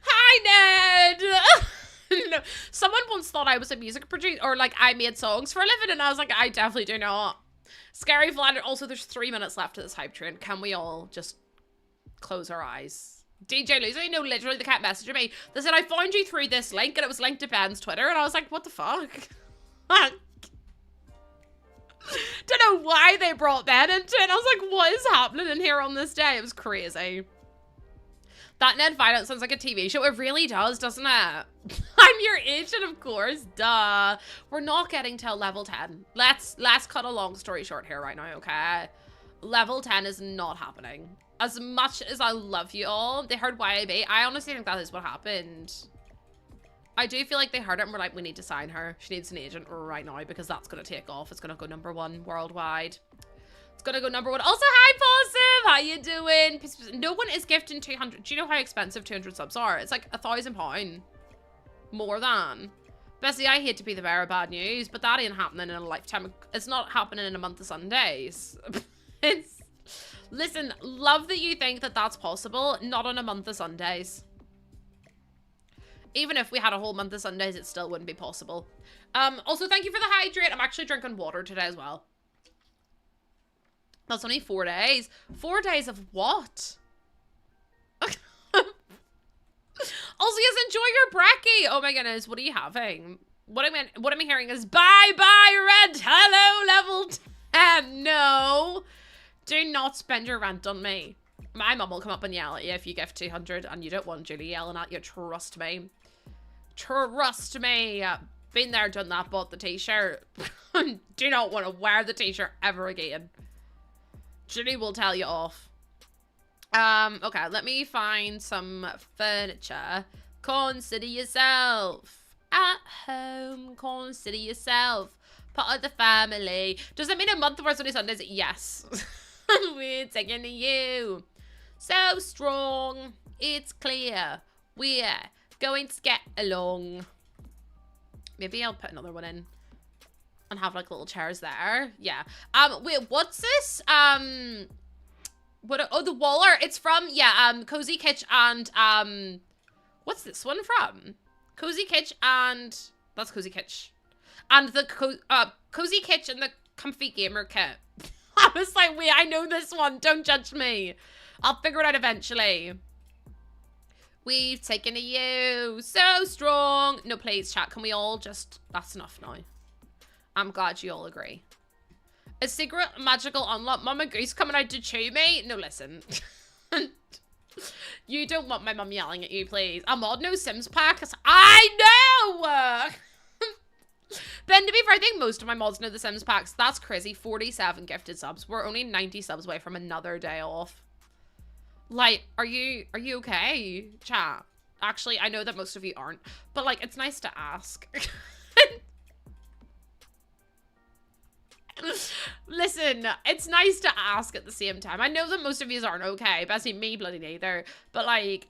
Hi Ned. No, someone once thought I was a music producer, or like I made songs for a living, and I was like, I definitely do not. Scary Vlad. Also, there's 3 minutes left to this hype train. Can we all just close our eyes? DJ Loser, no, literally, they kept messaging me. They said, I found you through this link, and it was linked to Ben's Twitter, and I was like, what the fuck? Don't know why they brought Ben into it. I was like, what is happening in here on this day? It was crazy. That Ned Violent sounds like a TV show. It really does, doesn't it? I'm your agent, of course. Duh. We're not getting till level 10. Let's cut a long story short here right now, okay? Level 10 is not happening. As much as I love you all, they heard YAB. I honestly think that is what happened. I do feel like they heard it and were like, we need to sign her. She needs an agent right now because that's going to take off. It's going to go #1 worldwide. It's going to go #1. Also, hi, Positive. How you doing? No one is gifting 200. Do you know how expensive 200 subs are? It's like £1,000. More than. Bessie, I hate to be the bearer of bad news, but that ain't happening in a lifetime. It's not happening in a month of Sundays. It's... Listen, love that you think that that's possible. Not on a month of Sundays. Even if we had a whole month of Sundays, it still wouldn't be possible. Also, thank you for the hydrate. I'm actually drinking water today as well. That's only 4 days. 4 days of what? Also, yes, enjoy your brekkie. Oh my goodness, what are you having? What I'm hearing is bye-bye red. Hello, level 10. No. Do not spend your rent on me. My mum will come up and yell at you if you gift 200 and you don't want Julie yelling at you. Trust me. Trust me. Been there, done that, bought the t-shirt. Do not want to wear the t-shirt ever again. Julie will tell you off. Okay, let me find some furniture. Consider yourself at home. Consider yourself part of the family. Does that mean a month worth only Sundays? Yes. We're taking to you. So strong. It's clear. We're going to get along. Maybe I'll put another one in. And have like little chairs there. Yeah. Wait, what's this? What? Oh, the Waller. It's from, yeah, Cozy Kitch and, what's this one from? Cozy Kitch and, that's Cozy Kitch. And the, Cozy Kitch and the Comfy Gamer Kit. I was like, wait, I know this one. Don't judge me. I'll figure it out eventually. We've taken to you. So strong. No, please, chat. Can we all just... That's enough now. I'm glad you all agree. A secret magical unlock. Mama Goose coming out to chew me? No, listen. You don't want my mum yelling at you, please. A mod no Sims pack. I know! Ben, to be fair, I think most of my mods know the Sims packs. That's crazy. 47 gifted subs. We're only 90 subs away from another day off. Like, are you okay, chat? Actually, I know that most of you aren't, but like, it's nice to ask. Listen, it's nice to ask at the same time. I know that most of you aren't okay, especially me bloody neither, but like,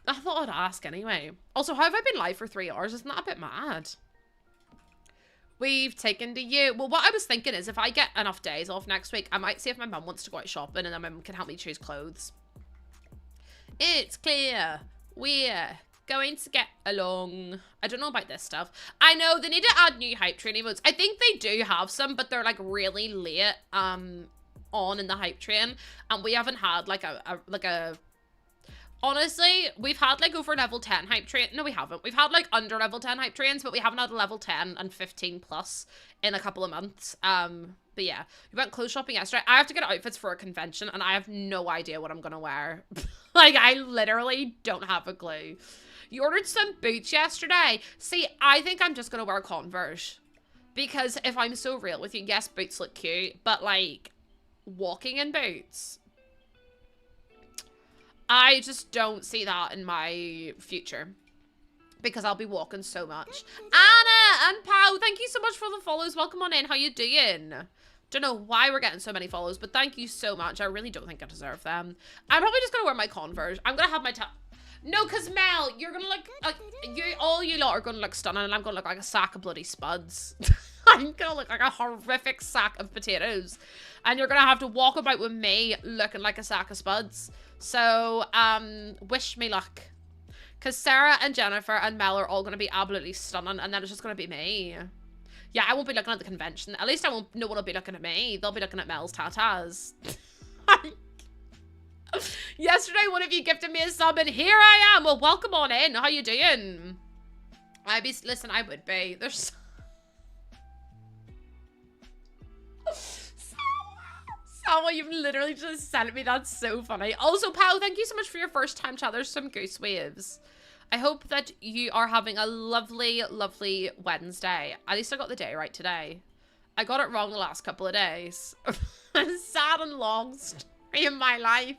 I thought I'd ask anyway. Also, how have I been live for 3 hours? Isn't that a bit mad? We've taken to you. Well, what I was thinking is if I get enough days off next week, I might see if my mum wants to go out shopping and then my mum can help me choose clothes. It's clear. We're going to get along. I don't know about this stuff. I know they need to add new hype train emotes. I think they do have some, but they're like really late on in the hype train. And we haven't had like a Honestly, we've had like over level 10 hype train. No, we haven't. We've had like under level 10 hype trains, but we haven't had a level 10 and 15 plus in a couple of months. But yeah, we went clothes shopping yesterday. I have to get outfits for a convention and I have no idea what I'm gonna wear. Like, I literally don't have a clue. You ordered some boots yesterday. See, I think I'm just gonna wear Converse. Because if I'm so real with you, yes, boots look cute, but like, walking in boots, I just don't see that in my future. Because I'll be walking so much. Anna and Pau, thank you so much for the follows. Welcome on in. How you doing? Don't know why we're getting so many follows, but thank you so much. I really don't think I deserve them. I'm probably just gonna wear my Converse. I'm gonna have my no, cause Mel, you're gonna look like all you lot are gonna look stunning, and I'm gonna look like a sack of bloody spuds. I'm gonna look like a horrific sack of potatoes, and you're gonna have to walk about with me looking like a sack of spuds. So, wish me luck. Because Sarah and Jennifer and Mel are all going to be absolutely stunning, and then it's just going to be me. Yeah, I won't be looking at the convention. At least I won't, no one will be looking at me. They'll be looking at Mel's tatas. Yesterday, one of you gifted me a sub, and here I am. Well, welcome on in. How you doing? Listen, I would be. There's... Salma, you've literally just sent me. That's so funny. Also, Pau, thank you so much for your first time chat. There's some goose waves. I hope that you are having a lovely, lovely Wednesday. At least I got the day right today. I got it wrong the last couple of days. Sad and long story in my life.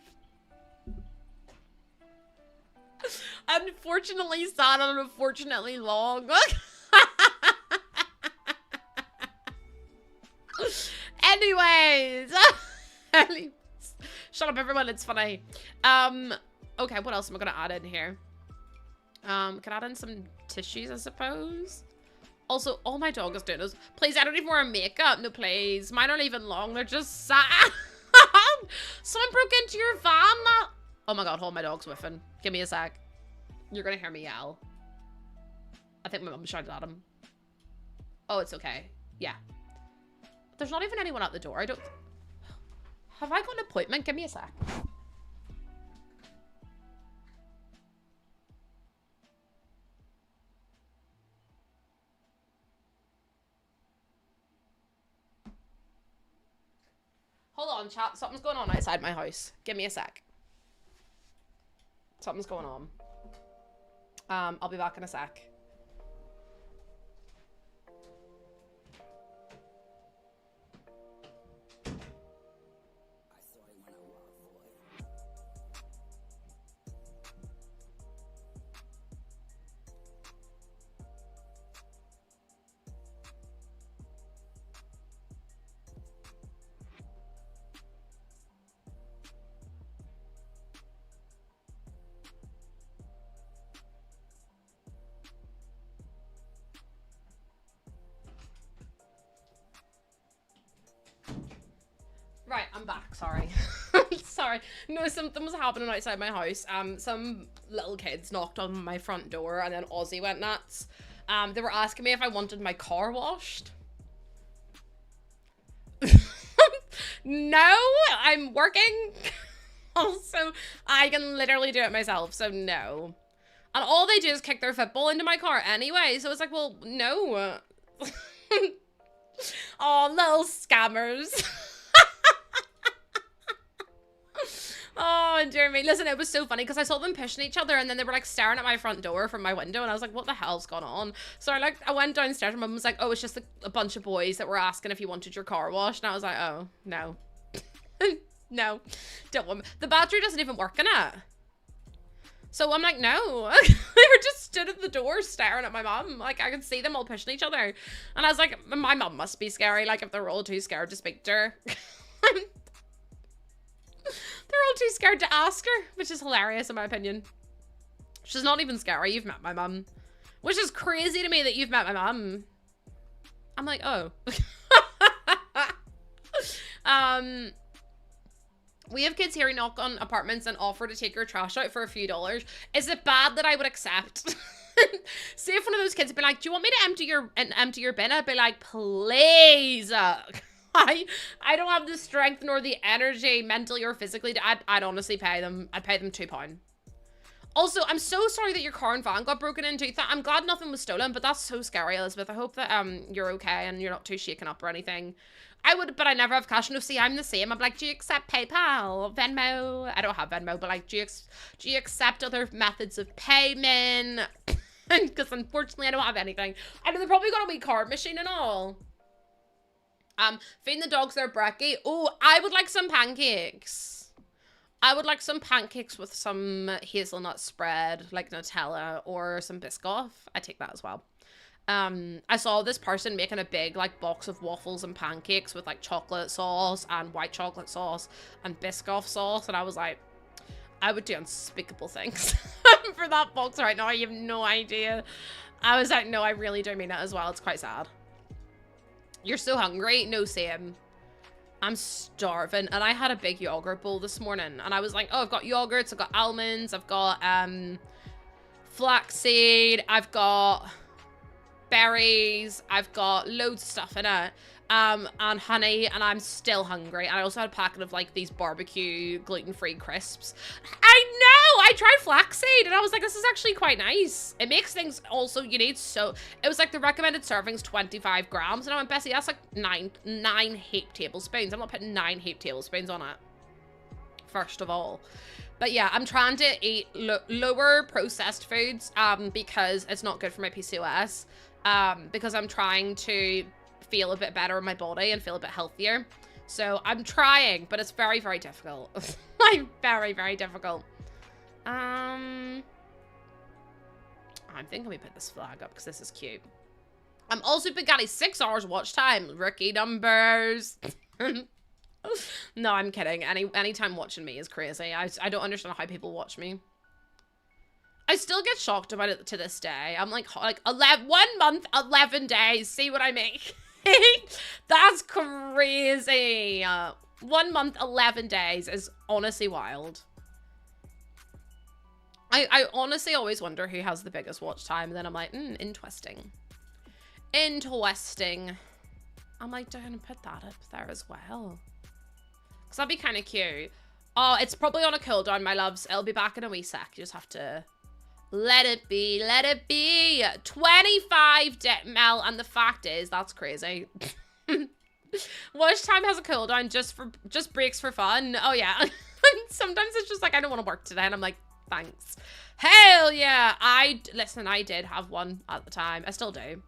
Unfortunately sad and unfortunately long. Anyways. Shut up, everyone. It's funny. Okay, what else am I gonna add in here? Can I add in some tissues, I suppose? Also, all my dog is doing is, please, I don't even wear makeup. No, please. Mine aren't even long. They're just sad. Someone broke into your van. Oh my god, hold, my dog's whiffing. Give me a sec. You're gonna hear me yell. I think my mum shouted at him. Oh, it's okay. Yeah. There's not even anyone at the door. I don't... Have I got an appointment? Give me a sec. Hold on, chat. Something's going on outside my house. Give me a sec. Something's going on. I'll be back in a sec. Right, I'm back, sorry. Sorry. No, something was happening outside my house. Some little kids knocked on my front door and then Ozzy went nuts. They were asking me if I wanted my car washed. No, I'm working. Also, I can literally do it myself, so no. And all they do is kick their football into my car anyway, so it's like, well, no. Oh, little scammers. Oh, dear me. Listen, it was so funny because I saw them pushing each other and then they were like staring at my front door from my window and I was like, what the hell's going on? So I went downstairs and mum was like, oh, it's just a bunch of boys that were asking if you wanted your car washed. And I was like, oh, no. No, don't want me. The battery doesn't even work in it. So I'm like, no. They were just stood at the door staring at my mum. Like, I could see them all pushing each other. And I was like, my mum must be scary. Like, if they're all too scared to speak to her. They're all too scared to ask her, which is hilarious in my opinion. She's not even scary. You've met my mum. Which is crazy to me that you've met my mum. I'm like, oh. We have kids here who knock on apartments and offer to take your trash out for a few dollars. Is it bad that I would accept? See if one of those kids would be like, do you want me to empty your bin? I'd be like, please. I don't have the strength nor the energy, mentally or physically, I'd honestly pay them. I'd pay them £2. Also, I'm so sorry that your car and van got broken into. I'm glad nothing was stolen, but that's so scary, Elizabeth. I hope that you're okay and you're not too shaken up or anything. I would, but I never have cash. No, see, I'm the same. I'm like, do you accept PayPal, Venmo? I don't have Venmo, but like, do you accept other methods of payment? Because unfortunately, I don't have anything. I know they probably got a wee card machine and all. Feeding the dogs their brekkie. Oh, I would like some pancakes. I would like some pancakes with some hazelnut spread, like Nutella, or some Biscoff. I take that as well. I saw this person making a big, like, box of waffles and pancakes with, like, chocolate sauce and white chocolate sauce and Biscoff sauce, and I was like, I would do unspeakable things for that box right now. You have no idea. I was like, no, I really do mean it as well. It's quite sad. You're so hungry? No, same. I'm starving, and I had a big yogurt bowl this morning, and I was like, oh, I've got yogurts, I've got almonds, I've got flaxseed, I've got berries, I've got loads of stuff in it, and honey, and I'm still hungry. And I also had a packet of like these barbecue gluten-free crisps. I know, I tried flaxseed and I was like, this is actually quite nice. It makes things also, you need so, it was like the recommended serving's 25 grams, and I went, Bessie, that's like nine heaped tablespoons. I'm not putting 9 heaped tablespoons on it, first of all. But yeah, I'm trying to eat lower processed foods, because it's not good for my PCOS. Because I'm trying to feel a bit better in my body and feel a bit healthier. So I'm trying, but it's very, very difficult. Like, very, very difficult. I'm thinking we put this flag up because this is cute. I'm also been getting 6 hours watch time. Rookie numbers. No, I'm kidding. Anytime watching me is crazy. I don't understand how people watch me. I still get shocked about it to this day. I'm like 1 month, 11 days. See what I make? That's crazy. 1 month, 11 days is honestly wild. I honestly always wonder who has the biggest watch time. And then I'm like, interesting. Interesting. I might put that up there as well. Because that'd be kind of cute. Oh, it's probably on a cooldown, my loves. It'll be back in a wee sec. You just have to... let it be, let it be. 25 Mel, and the fact is, that's crazy. Watch time has a cooldown just breaks for fun. Oh yeah. Sometimes it's just like, I don't want to work today, and I'm like, thanks. Hell yeah. Listen, I did have one at the time. I still do.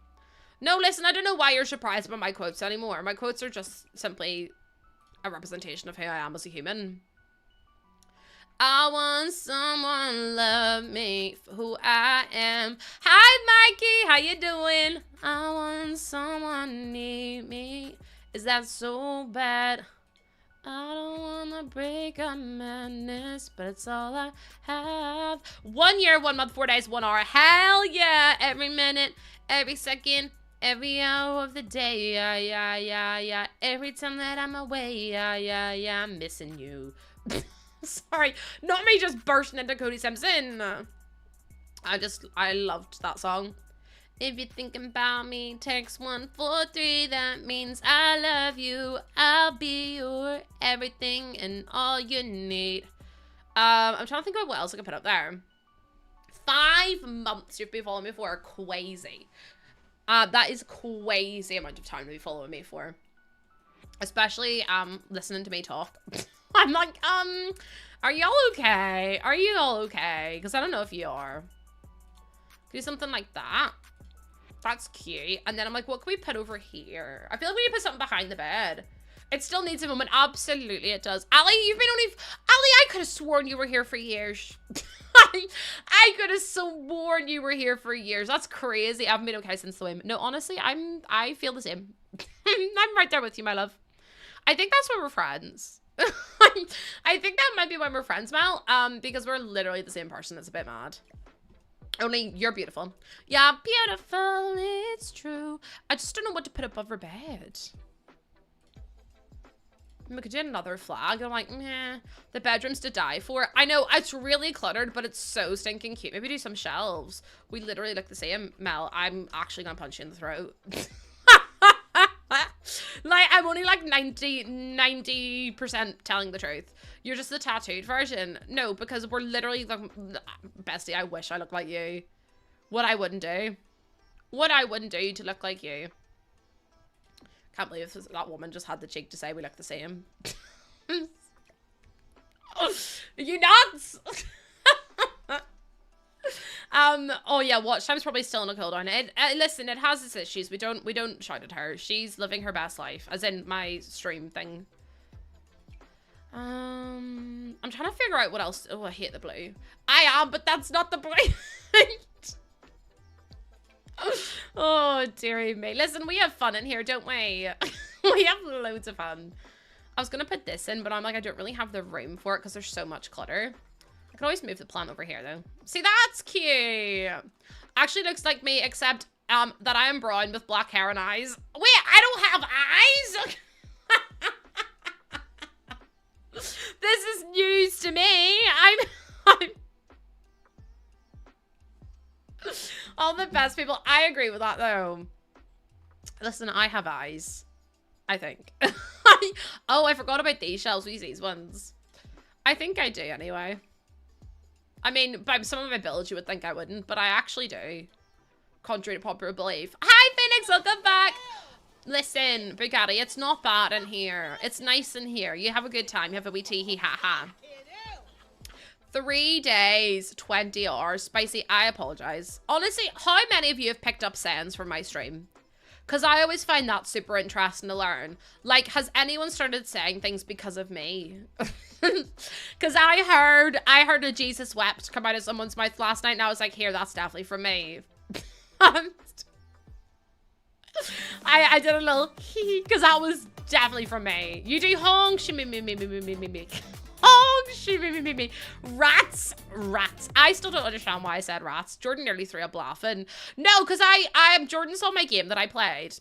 No, listen, I don't know why you're surprised about my quotes anymore. My quotes are just simply a representation of who I am as a human. I want someone love me for who I am. Hi, Mikey. How you doing? I want someone need me. Is that so bad? I don't want to break up madness, but it's all I have. 1 year, 1 month, 4 days, 1 hour. Hell yeah. Every minute, every second, every hour of the day. Yeah, yeah, yeah, yeah. Every time that I'm away. Yeah, yeah, yeah. I'm missing you. Sorry, not me just bursting into Cody Simpson. I loved that song. If you're thinking about me, text 143. That means I love you. I'll be your everything and all you need. I'm trying to think about what else I can put up there. 5 months you've been following me for. Crazy. That is crazy amount of time to be following me for. Especially listening to me talk. I'm like, are y'all okay? Are you all okay? Because I don't know if you are. Do something like that. That's cute. And then I'm like, what can we put over here? I feel like we need to put something behind the bed. It still needs a moment. Absolutely, it does. Ali, you've been only... Ali, I could have sworn you were here for years. I could have sworn you were here for years. That's crazy. I haven't been okay since the swim. No, honestly, I feel the same. I'm right there with you, my love. I think that's why we're friends. I think that might be why we're friends, Mel. Because we're literally the same person. That's a bit mad. Only you're beautiful. Yeah, beautiful. It's true. I just don't know what to put above her bed. We could do another flag. I'm like, meh. The bedroom's to die for. I know it's really cluttered, but it's so stinking cute. Maybe do some shelves. We literally look the same, Mel. I'm actually gonna punch you in the throat. Like, I'm only like 90% telling the truth. You're just the tattooed version. No, because we're literally the bestie. I wish I looked like you. What I wouldn't do. What I wouldn't do to look like you. Can't believe that woman just had the cheek to say we look the same. You nuts? Oh yeah, watch time's probably still in a cooldown. Listen, it has its issues. We don't shout at her. She's living her best life, as in my stream thing. I'm trying to figure out what else. Oh, I hate the blue. I am, but that's not the point. Oh, dearie me. Listen, we have fun in here, don't we? We have loads of fun. I was gonna put this in, but I'm like, I don't really have the room for it because there's so much clutter. I can always move the plant over here, though. See, that's cute. Actually looks like me, except that I am brown with black hair and eyes. Wait, I don't have eyes? This is news to me. I'm all the best people. I agree with that, though. Listen, I have eyes. I think. Oh, I forgot about these shells. These ones. I think I do, anyway. I mean, by some of my builds, you would think I wouldn't, but I actually do. Contrary to popular belief. Hi, Phoenix. Welcome back. Listen, Bugatti, it's not bad in here. It's nice in here. You have a good time. You have a wee tee-hee ha-ha. 3 days, 20 hours. Spicy, I apologize. Honestly, how many of you have picked up sayings from my stream? Because I always find that super interesting to learn. Like, has anyone started saying things because of me? Because I heard a Jesus wept come out of someone's mouth last night, and I was like, here, that's definitely from me. I did a little because that was definitely from me. You do honk, she me. Honk, she me. Rats. I still don't understand why I said rats. Jordan nearly threw up laughing. No, because Jordan saw my game that I played.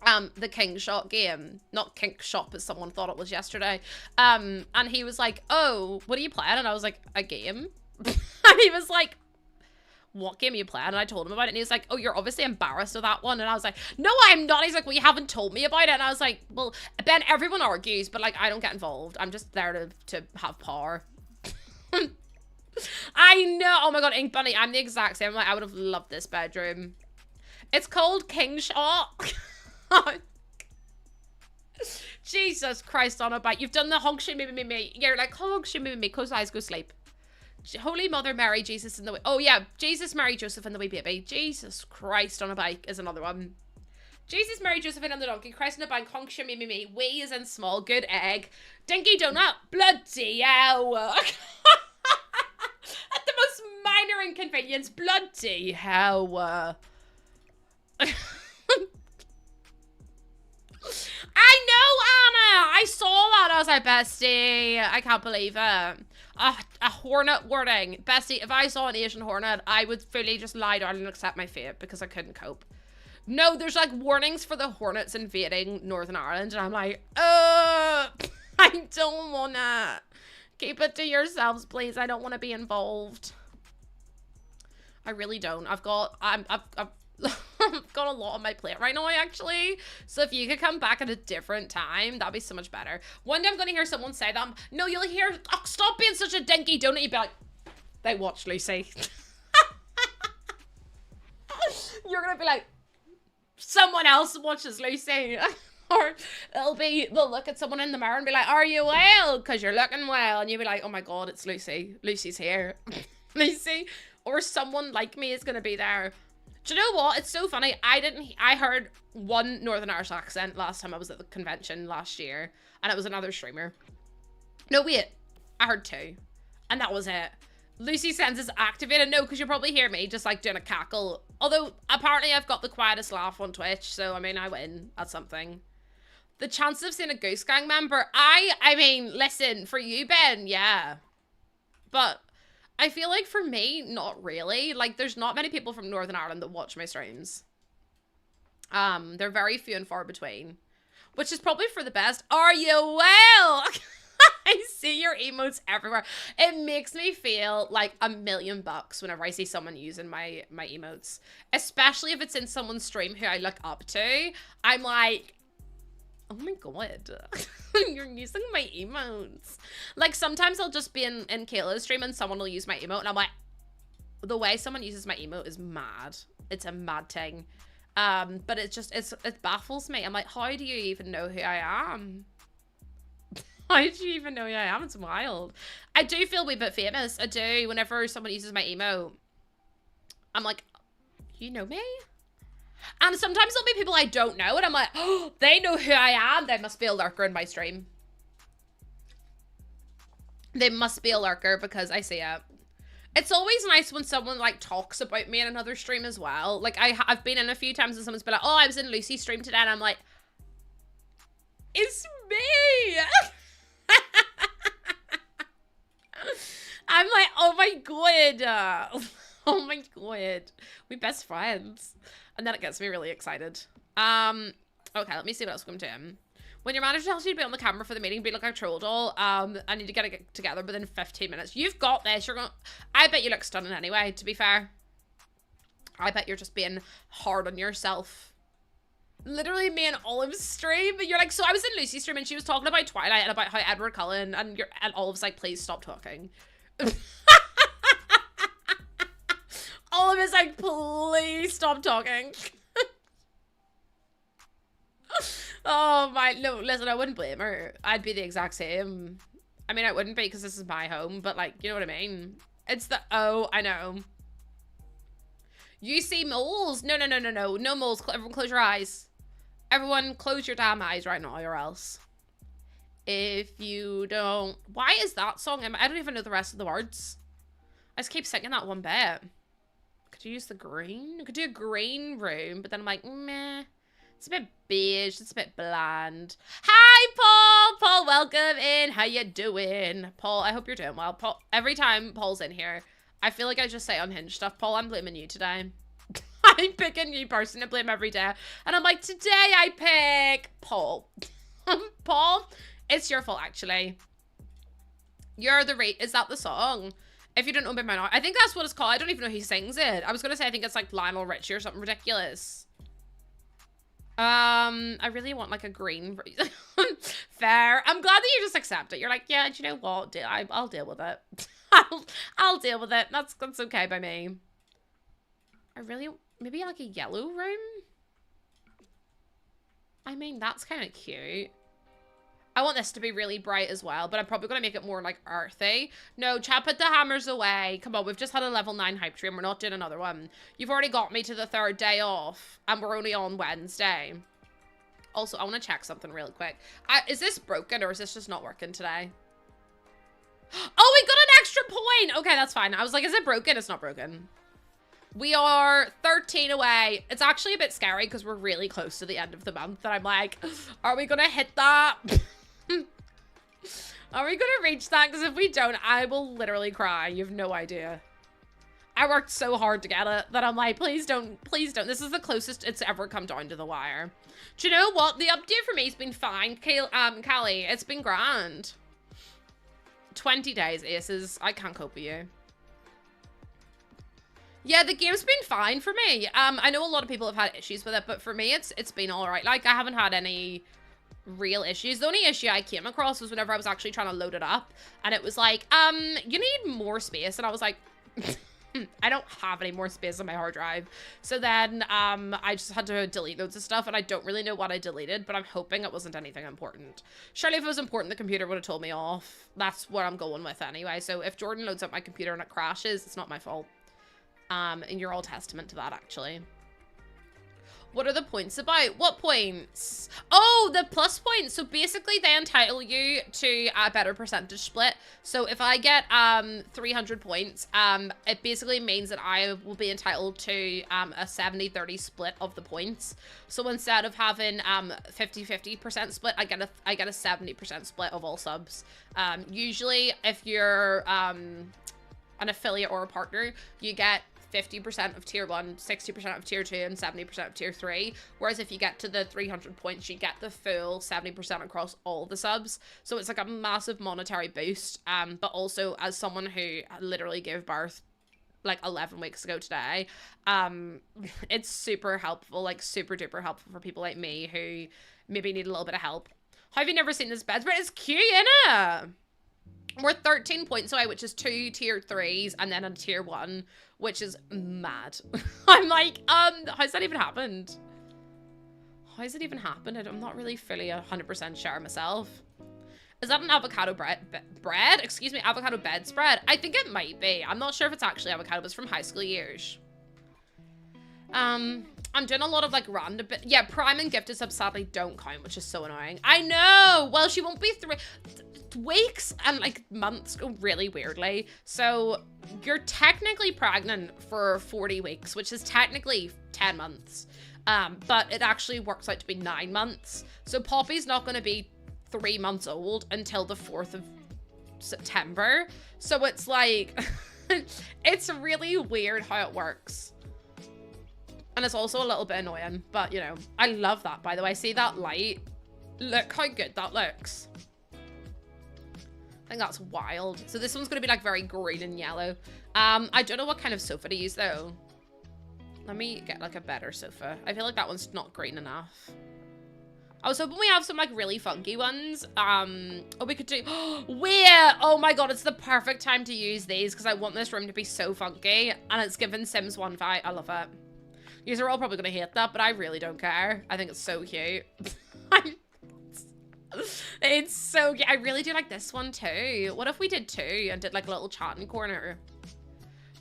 The King Shot game. Not King Shop as someone thought it was yesterday. And he was like, oh, what are you playing? And I was like, a game? And he was like, what game are you playing? And I told him about it, and he was like, oh, you're obviously embarrassed of that one. And I was like, no, I'm not. He's like, well, you haven't told me about it. And I was like, well, Ben, everyone argues, but like, I don't get involved. I'm just there to have power. I know. Oh my god, Ink Bunny, I'm the exact same. Like, I would have loved this bedroom. It's called King Shot. Jesus Christ on a bike. You've done the honk shimmy me. You're like, honk shimmy me. Close eyes, go sleep. Holy Mother Mary, Jesus in the way. Oh yeah, Jesus, Mary, Joseph and the wee baby. Jesus Christ on a bike is another one. Jesus, Mary, Joseph and the donkey. Christ in a bank. Honk shimmy me. Wee is in small. Good egg. Dinky donut. Bloody hell. At the most minor inconvenience. Bloody hell. I know, Anna. I saw that. I was like, bestie, I can't believe it. A hornet wording. Bestie, if I saw an Asian hornet, I would fully just lie down and accept my fate because I couldn't cope. No, there's like warnings for the hornets invading Northern Ireland, and I'm like, I don't wanna. Keep it to yourselves, please. I don't want to be involved. I really don't. I've got I've got a lot on my plate right now, actually. So if you could come back at a different time, that'd be so much better. One day I'm gonna hear someone say that. No, you'll hear, oh, stop being such a dinky donut. You'd be like, they watch Lucy. You're gonna be like, someone else watches Lucy. Or they'll look at someone in the mirror and be like, are you well? Because you're looking well. And you'll be like, oh my god, it's Lucy. Lucy's here. Lucy. Or someone like me is gonna be there. Do you know what? It's so funny. I heard one Northern Irish accent last time I was at the convention last year. And it was another streamer. No, wait. I heard two. And that was it. Lucy Sense is activated. No, because you'll probably hear me just like doing a cackle. Although, apparently I've got the quietest laugh on Twitch. So, I mean, I win at something. The chances of seeing a Goose Gang member. I mean, listen, for you, Ben, yeah. But I feel like for me, not really. Like, there's not many people from Northern Ireland that watch my streams. They're very few and far between. Which is probably for the best. Are you well? I see your emotes everywhere. It makes me feel like $1,000,000 whenever I see someone using my emotes. Especially if it's in someone's stream who I look up to. I'm like, Oh my god. You're using my emotes. Like, sometimes I'll just be in Kayla's stream and someone will use my emote and I'm like, the way someone uses my emote is mad. It's a mad thing. But it baffles me. I'm like, how do you even know who I am? How do you even know who I am? It's wild. I do feel a wee bit famous. I do. Whenever someone uses my emote, I'm like, you know me? And sometimes there'll be people I don't know, and I'm like, oh, they know who I am. They must be a lurker in my stream. They must be a lurker because I see it. It's always nice when someone, like, talks about me in another stream as well. Like, I've been in a few times and someone's been like, oh, I was in Lucy's stream today, and I'm like, it's me! I'm like, oh my god. Oh my god. We're best friends. And then it gets me really excited. Okay, let me see what else we're going to do. When your manager tells you to be on the camera for the meeting, be like a troll doll. I need to get it together within 15 minutes. You've got this. You're going. I bet you look stunning anyway, to be fair. I bet you're just being hard on yourself. Literally me and Olive's stream. You're like, so I was in Lucy's stream and she was talking about Twilight and about how Edward Cullen, and Olive's like, please stop talking. Olive is like, please stop talking. Oh my, no, listen, I wouldn't blame her. I'd be the exact same. I mean, I wouldn't be because this is my home, but like, you know what I mean? It's the, oh, I know. You see moles? No, no, no, no, no. No moles. Everyone close your eyes. Everyone close your damn eyes right now or else. If you don't... Why is that song? I don't even know the rest of the words. I just keep singing that one bit. Could you use the green? I could do a green room, but then I'm like, meh. It's a bit beige. It's a bit bland. Hi, Paul! Paul, welcome in. How you doing? Paul, I hope you're doing well. Paul, every time Paul's in here, I feel like I just say unhinged stuff. Paul, I'm blaming you today. I pick a new person to blame every day. And I'm like, today I pick Paul. Paul, it's your fault, actually. You're the rate. Is that the song? If you don't know by now, I think that's what it's called. I don't even know who sings it. I was going to say, I think it's like Lionel Richie or something ridiculous. I really want like a green. Fair. I'm glad that you just accept it. You're like, yeah, do you know what? I'll deal with it. I'll deal with it. That's okay by me. I really, maybe like a yellow room. I mean, that's kind of cute. I want this to be really bright as well, but I'm probably going to make it more like earthy. No, chat, put the hammers away. Come on, we've just had a level 9 hype train. We're not doing another one. You've already got me to the 3rd day off, and we're only on Wednesday. Also, I want to check something real quick. Is this broken, or is this just not working today? Oh, we got an extra point! Okay, that's fine. I was like, is it broken? It's not broken. We are 13 away. It's actually a bit scary because we're really close to the end of the month, and I'm like, are we going to hit that? Are we gonna reach that? Because if we don't, I will literally cry. You have no idea. I worked so hard to get it that I'm like, please don't, please don't. This is the closest it's ever come down to the wire. Do you know what? The update for me has been fine, Callie. It's been grand. 20 days, aces. I can't cope with you. Yeah, the game's been fine for me. I know a lot of people have had issues with it, but for me, it's been all right. Like, I haven't had any real issues. The only issue I came across was whenever I was actually trying to load it up, and it was like, you need more space, and I was like, I don't have any more space on my hard drive. So then, I just had to delete loads of stuff, and I don't really know what I deleted, but I'm hoping it wasn't anything important. Surely if it was important, the computer would have told me off. That's what I'm going with anyway. So if Jordan loads up my computer and it crashes, it's not my fault. And you're all testament to that, actually. What are the points about? What points? Oh, the plus points. So basically they entitle you to a better percentage split. So if I get 300 points, it basically means that I will be entitled to a 70-30 split of the points. So instead of having 50-50% split, I get a 70% split of all subs. Usually if you're an affiliate or a partner, you get 50% of tier 1, 60% of tier 2, and 70% of tier 3. Whereas if you get to the 300 points, you get the full 70% across all the subs. So it's like a massive monetary boost. But also as someone who literally gave birth like 11 weeks ago today. It's super helpful, like super duper helpful for people like me who maybe need a little bit of help. Have you never seen this bedspread? It's cute, innit? We're 13 points away, which is 2 tier 3s and then a tier 1, which is mad. I'm like, how's that even happened? How's it even happened? I'm not really fully 100% sure myself. Is that an avocado bread? Excuse me, avocado bedspread? I think it might be. I'm not sure if it's actually avocado, but it's from high school years. I'm doing a lot of like random bit. Yeah, Prime and Gifted Subs sadly don't count, which is so annoying. I know. Well, she won't be 3 weeks and like months go really weirdly. So you're technically pregnant for 40 weeks, which is technically 10 months. But it actually works out to be 9 months. So Poppy's not going to be 3 months old until the 4th of September. So it's like, it's really weird how it works. And it's also a little bit annoying, but you know, I love that, by the way. See that light? Look how good that looks. I think that's wild. So this one's going to be like very green and yellow. I don't know what kind of sofa to use though. Let me get like a better sofa. I feel like that one's not green enough. I was hoping we have some like really funky ones. Oh, we could do, wait, oh my God, it's the perfect time to use these because I want this room to be so funky and it's given Sims 1 vibe. I love it. Yous are all probably gonna hate that, but I really don't care. I think it's so cute. It's so cute. I really do like this one too. What if we did 2 and did like a little chatting corner?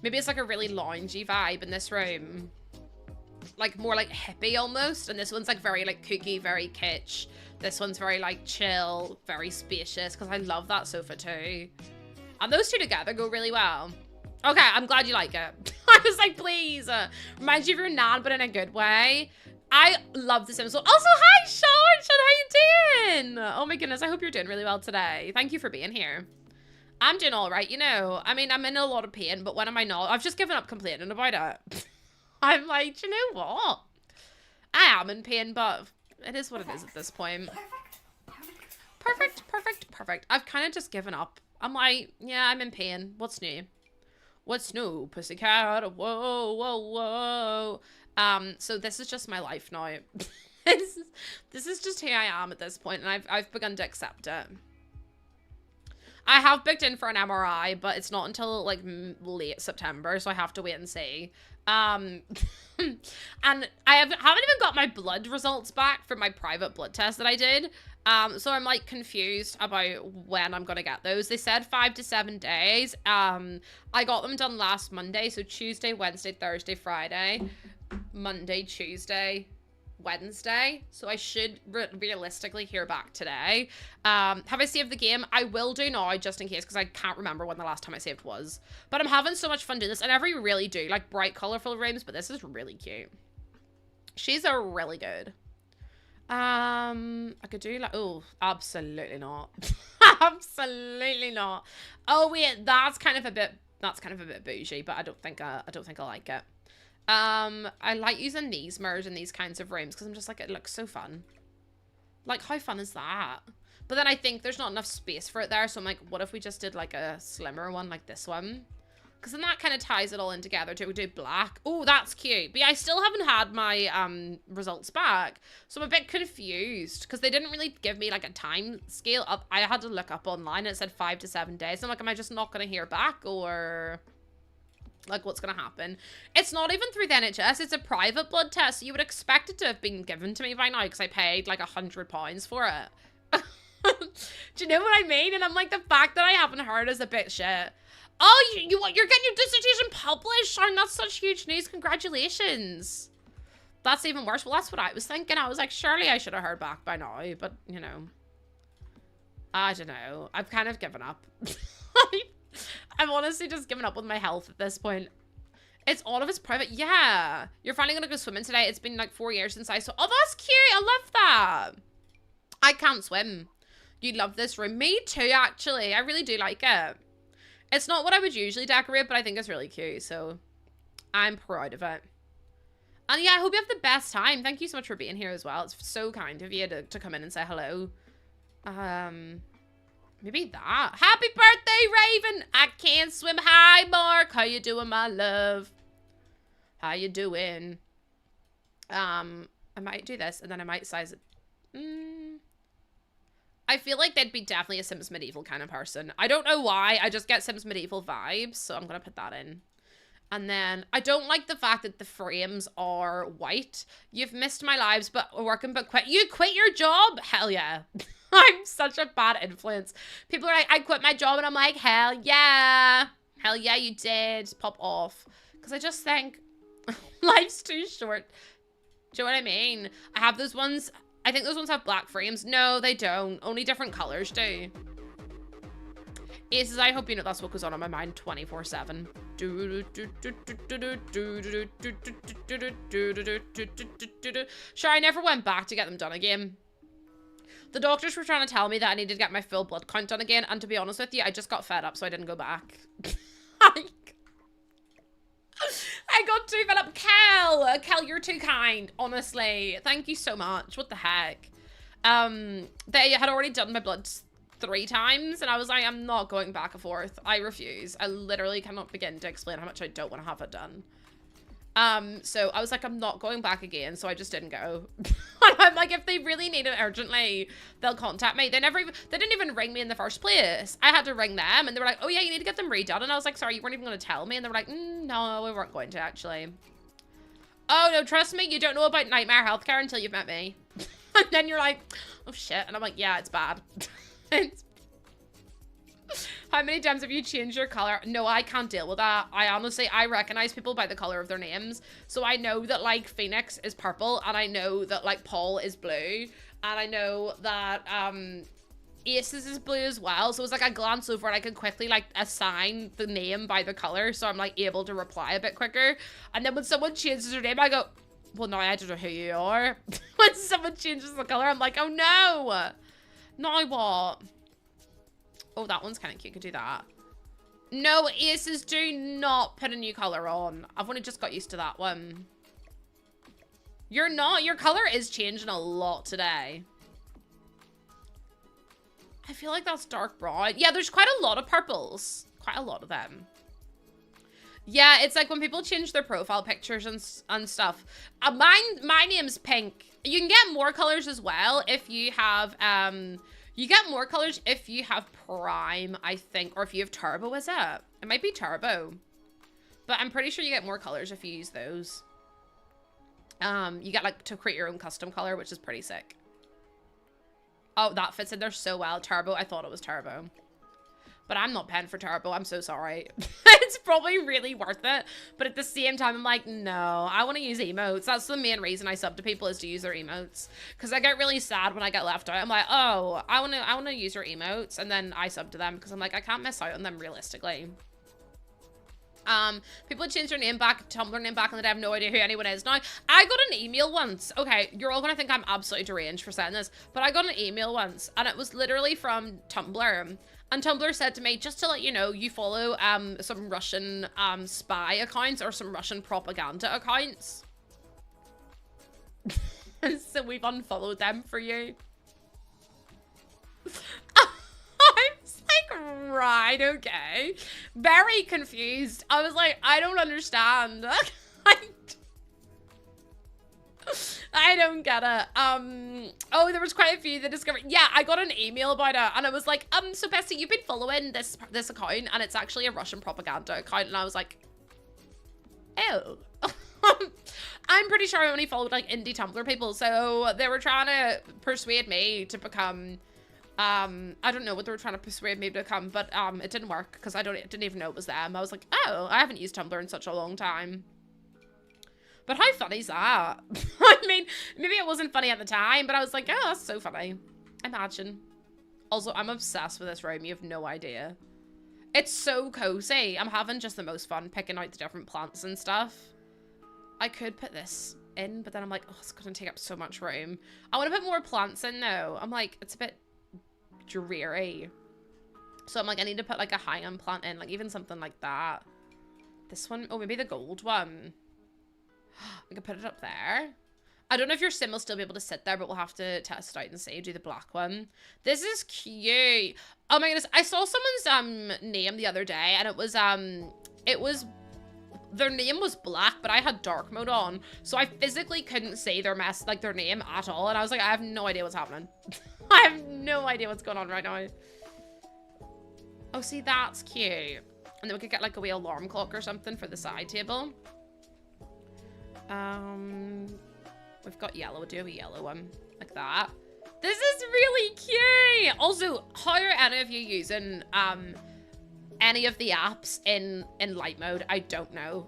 Maybe it's like a really loungy vibe in this room. Like more like hippie almost. And this one's like very like kooky, very kitsch. This one's very like chill, very spacious because I love that sofa too. And those two together go really well. Okay, I'm glad you like it. I was like, please. Reminds you of your nan, but in a good way. I love The Sims. Also, hi, Sean. How you doing? Oh my goodness, I hope you're doing really well today. Thank you for being here. I'm doing all right, you know. I mean, I'm in a lot of pain, but when am I not? I've just given up complaining about it. I'm like, you know what? I am in pain, but it is what it is at this point. Perfect, perfect, perfect. I've kind of just given up. I'm like, yeah, I'm in pain. What's new? What's new, pussycat? Whoa, whoa, whoa. So this is just my life now. This is just who I am at this point, and I've begun to accept it. I have booked in for an MRI, but it's not until like late September, so I have to wait and see. And I haven't even got my blood results back from my private blood test that I did. So I'm like confused about when I'm gonna get those. They said 5 to 7 days. I got them done last Monday, so Tuesday, Wednesday, Thursday, Friday, Monday, Tuesday, Wednesday. So I should realistically hear back today. Have I saved the game? I will do now just in case because I can't remember when the last time I saved was. But I'm having so much fun doing this. I never really do like bright colorful rooms, but this is really cute. She's a really good. I could do like, oh, absolutely not. Absolutely not. Oh wait, that's kind of a bit bougie, but I don't think I like it. I like using these mirrors in these kinds of rooms because I'm just like, it looks so fun. Like, how fun is that? But then I think there's not enough space for it there, so I'm like, what if we just did like a slimmer one like this one? Because then that kind of ties it all in together too. We do black. Oh, that's cute. But yeah, I still haven't had my results back. So I'm a bit confused because they didn't really give me like a time scale. I had to look up online. It said 5 to 7 days. I'm like, am I just not going to hear back or like what's going to happen? It's not even through the NHS. It's a private blood test. So you would expect it to have been given to me by now because I paid like £100 for it. Do you know what I mean? And I'm like, the fact that I haven't heard is a bit shit. Oh, you're getting your dissertation published? Oh, that's such huge news. Congratulations. That's even worse. Well, that's what I was thinking. I was like, surely I should have heard back by now. But, you know. I don't know. I've kind of given up. I've honestly just given up with my health at this point. It's all of it's private. Yeah. You're finally going to go swimming today. It's been like 4 years since I saw. Oh, that's cute. I love that. I can't swim. You love this room. Me too, actually. I really do like it. It's not what I would usually decorate, but I think it's really cute, so I'm proud of it. And yeah, I hope you have the best time. Thank you so much for being here as well. It's so kind of you to come in and say hello. Maybe that. Happy birthday, Raven! I can't swim. Hi, Mark. How you doing, my love? How you doing? I might do this, and then I might size it. I feel like they'd be definitely a Sims Medieval kind of person. I don't know why. I just get Sims Medieval vibes, so I'm gonna put that in. And then I don't like the fact that the frames are white. You've missed my lives, but working but quit. You quit your job? Hell yeah. I'm such a bad influence. People are like, I quit my job, and I'm like, hell yeah. Hell yeah, you did. Pop off. Because I just think life's too short. Do you know what I mean? I have those ones. I think those ones have black frames. No, they don't. Only different colors do. Aces, I hope you know that's what goes on in my mind 24/7. Sure, I never went back to get them done again. The doctors were trying to tell me that I needed to get my full blood count done again, and to be honest with you, I just got fed up, so I didn't go back. I got too fed up. Kel, you're too kind, honestly. Thank you so much. What the heck? They had already done my bloods 3 times, and I was like, I'm not going back and forth. I refuse. I literally cannot begin to explain how much I don't want to have it done. So I was like, I'm not going back again, so I just didn't go. I'm like, if they really need it urgently, they'll contact me. They didn't even ring me in the first place. I had to ring them, and they were like, oh yeah, you need to get them redone. And I was like, sorry, you weren't even going to tell me. And they were like, no, we weren't going to, actually. Oh no, trust me, you don't know about nightmare healthcare until you've met me. And then you're like, oh shit. And I'm like, yeah, it's bad. How many times have you changed your color? No, I can't deal with that. I recognize people by the color of their names. So I know that, like, Phoenix is purple, and I know that, like, Paul is blue, and I know that Aces is blue as well. So it's like I glance over and I can quickly, like, assign the name by the color, so I'm, like, able to reply a bit quicker. And then when someone changes their name, I go, well, no, I don't know who you are. When someone changes the color, I'm like, oh no. Now what? Oh, that one's kind of cute. Could do that. No, Aces, do not put a new color on. I've only just got used to that one. You're not. Your color is changing a lot today. I feel like that's dark brown. Yeah, there's quite a lot of purples. Quite a lot of them. Yeah, it's like when people change their profile pictures and stuff. My name's Pink. You can get more colors as well if you have, you get more colors if you have Prime, I think, or if you have Turbo, is it? It might be Turbo. But I'm pretty sure you get more colors if you use those. You get, like, to create your own custom color, which is pretty sick. Oh, that fits in there so well. Turbo, I thought it was Turbo. But I'm not paying for Turbo, I'm so sorry. It's probably really worth it. But at the same time, I'm like, no, I want to use emotes. That's the main reason I sub to people, is to use their emotes. Because I get really sad when I get left out. I'm like, oh, I want to use your emotes. And then I sub to them because I'm like, I can't miss out on them realistically. People change their name back, Tumblr name back, and they have no idea who anyone is. Now, I got an email once. Okay, you're all gonna think I'm absolutely deranged for saying this, but I got an email once, and it was literally from Tumblr. And Tumblr said to me, just to let you know, you follow some Russian spy accounts or some Russian propaganda accounts. So we've unfollowed them for you. I was like, right, okay. Very confused. I was like, I don't understand. I don't get it. Oh, there was quite a few that discovered. Yeah, I got an email about it, and I was like, so Bestie, you've been following this account, and it's actually a Russian propaganda account, and I was like, oh. I'm pretty sure I only followed, like, indie Tumblr people, so they were trying to persuade me to become, I don't know what they were trying to persuade me to become, but it didn't work, because I didn't even know it was them. I was like, oh, I haven't used Tumblr in such a long time. But how funny is that? I mean, maybe it wasn't funny at the time, but I was like, oh, that's so funny. Imagine. Also, I'm obsessed with this room. You have no idea. It's so cozy. I'm having just the most fun picking out the different plants and stuff. I could put this in, but then I'm like, oh, it's going to take up so much room. I want to put more plants in, though. I'm like, it's a bit dreary. So I'm like, I need to put, like, a high-end plant in. Like, even something like that. This one. Oh, maybe the gold one. I could put it up there. I don't know if your sim will still be able to sit there, but we'll have to test it out and see. Do the black one. This is cute. Oh my goodness. I saw someone's name the other day, and it was their name was black, but I had dark mode on, so I physically couldn't see their their name at all, and I was like, I have no idea what's happening. I have no idea what's going on right now. Oh, see, that's cute. And then we could get like a wee alarm clock or something for the side table. We've got yellow. We'll do a yellow one like that. This is really cute. Also, how are any of you using any of the apps in light mode? I don't know.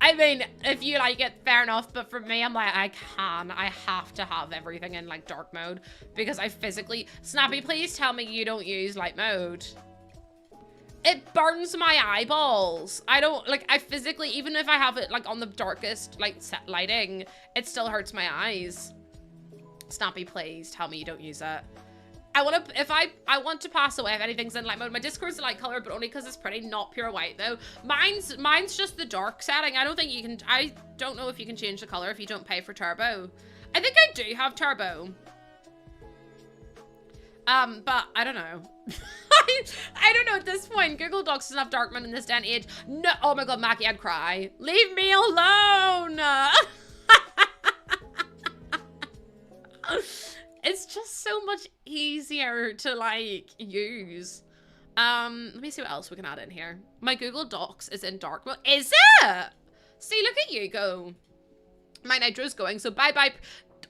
I mean, if you like it, fair enough. But for me, I'm like, I have to have everything in like dark mode because I physically... Snappy, please tell me you don't use light mode. It burns my eyeballs. I don't, like, I physically, even if I have it like on the darkest like set lighting, it still hurts my eyes. Snappy, please tell me you don't use it. I want to, I want to pass away if anything's in light mode. My Discord's a light color, but only because it's pretty, not pure white though. Mine's just the dark setting. I don't think you can, I don't know if you can change the color if you don't pay for turbo. I think I do have turbo. But I don't know. I don't know at this point. Google Docs doesn't have dark mode in this day and age. No, oh my god, Mackie, I'd cry. Leave me alone. It's just so much easier to like use. Let me see what else we can add in here. My Google Docs is in dark mode. Is it? See, look at you go. My nitro's going, so bye-bye.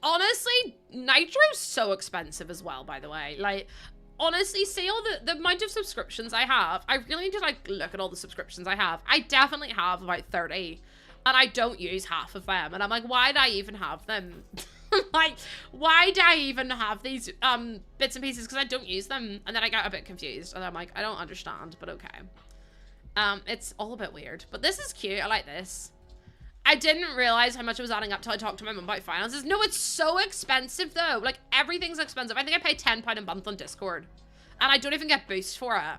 Honestly, nitro's so expensive as well, by the way. Like, honestly, see all the amount of subscriptions I have. I really need to like look at all the subscriptions I have. I definitely have about 30 and I don't use half of them. And I'm like, why do I even have them? Like, why do I even have these bits and pieces? Because I don't use them. And then I got a bit confused and I'm like, I don't understand, but okay. It's all a bit weird, but this is cute. I like this. I didn't realize how much it was adding up till I talked to my mum about finances. No, it's so expensive though. Like, everything's expensive. I think I pay £10 a month on Discord and I don't even get boost for it.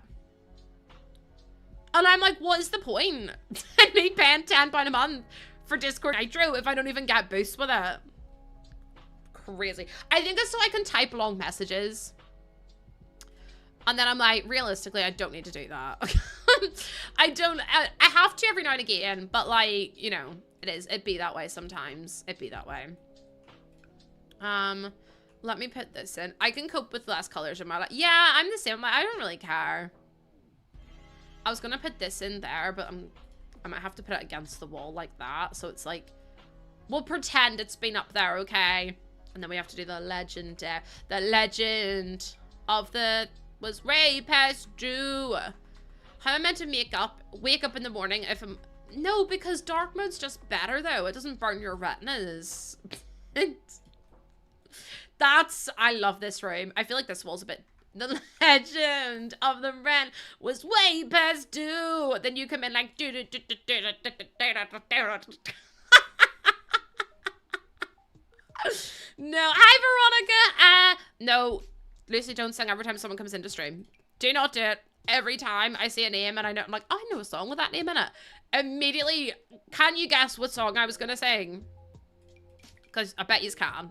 And I'm like, what is the point in me paying £10 a month for Discord Nitro if I don't even get boost with it? Crazy. I think it's so I can type long messages. And then I'm like, realistically, I don't need to do that. I have to every now and again, but like, you know, it'd be that way sometimes. It'd be that way. Let me put this in. I can cope with less colors in my life. Yeah, I'm the same. I don't really care. I was gonna put this in there, but I might have to put it against the wall like that. So it's like, we'll pretend it's been up there, okay? And then we have to do the legend there. The legend of the was way past due. How am I meant to wake up in the morning if I'm... No, because dark mode's just better though. It doesn't burn your retinas. I love this room. I feel like this wall's a bit... The legend of the rent was way past due. Then you come in like... No, hi Veronica. No, Lucy, don't sing every time someone comes into stream. Do not do it. Every time I see a name and I know, I'm like, oh, I know a song with that name in it. Immediately, can you guess what song I was gonna sing? Because I bet you can.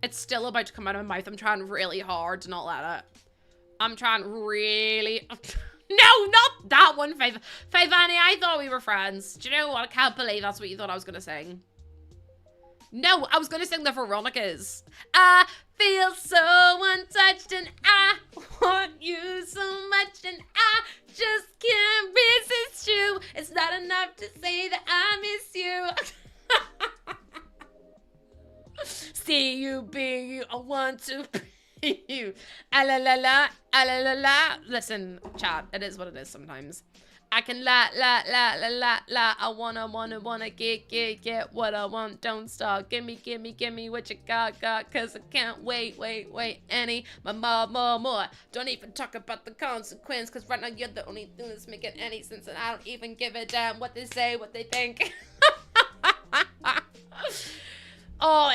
It's still about to come out of my mouth. I'm trying really hard to not let it. I'm trying really... No, not that one, Faith. Faith Annie, I thought we were friends. Do you know what? I can't believe that's what you thought I was gonna sing. No, I was gonna sing the Veronicas. I feel so untouched and I want you so much and I just can't resist you. It's not enough to say that I miss you. See you be, I want to be you. Ah la la la, ah la la la. Listen, chat, it is what it is sometimes. I can la I wanna get what I want, don't stop. Gimme what you got, cause I can't wait any more. Don't even talk about the consequence, cause right now you're the only thing that's making any sense, and I don't even give a damn what they say, what they think. Oh,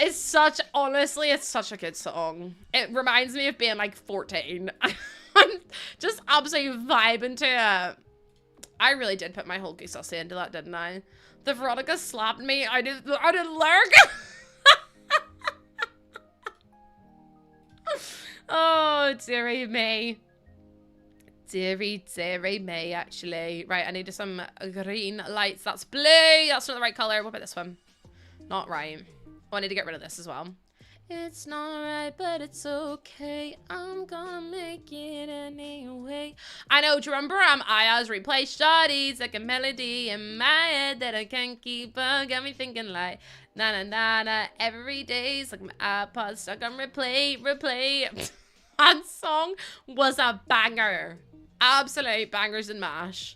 honestly, it's such a good song. It reminds me of being like 14. I'm just absolutely vibing to it. I really did put my whole goose sauce into that, didn't I? The Veronica slapped me. I did lyric. Oh, dearie me. Dearie me, actually. Right, I need some green lights. That's blue. That's not the right color. What about this one? Not right. Oh, I need to get rid of this as well. It's not right, but it's okay. I'm gonna make it anyway. I know, do you remember Aya's replay studies like a melody in my head that I can't keep on. Got me thinking like, na na na na, every day's like my iPod stuck on replay. That song was a banger. Absolute bangers and mash.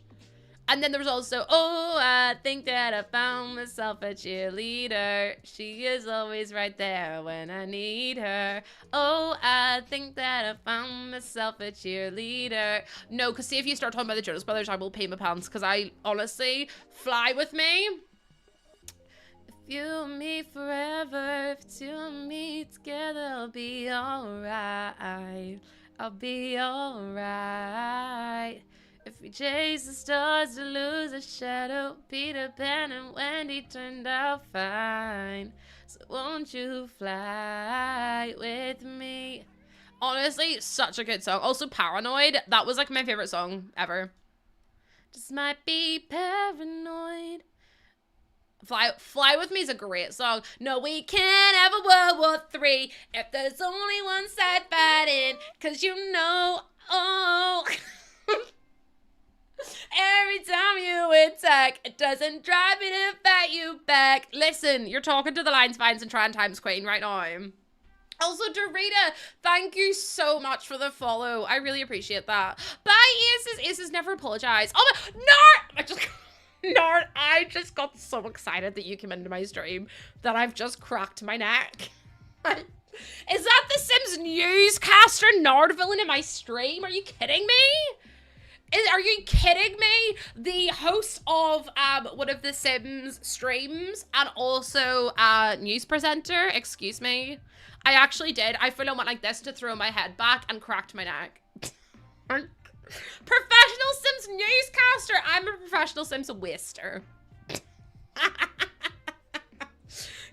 And then there was also, oh, I think that I found myself a cheerleader. She is always right there when I need her. Oh, I think that I found myself a cheerleader. No, because see, if you start talking about the Jonas Brothers, I will pee my pants. Because I honestly, fly with me. If you and me forever, if you and me together, I'll be alright. I'll be alright. If we chase the stars to lose a shadow, Peter Pan and Wendy turned out fine. So won't you fly with me? Honestly, such a good song. Also, Paranoid. That was like my favorite song ever. Just might be paranoid. Fly with me is a great song. No, we can't have a World War III if there's only one side fighting. Cause you know, oh... Every time you attack, it doesn't drive me to fight you back. Listen, you're talking to the Lines, Vines, and Tran Times Queen right now. Also, Dorita, thank you so much for the follow. I really appreciate that. Bye, Aces never apologize. Oh, my, Nard, I just got so excited that you came into my stream that I've just cracked my neck. Is that the Sims newscaster Nardville in my stream? Are you kidding me? Are you kidding me? The host of one of the Sims streams and also news presenter, excuse me. I actually did. I full on went like this to throw my head back and cracked my neck. Professional Sims newscaster. I'm a professional Sims waster.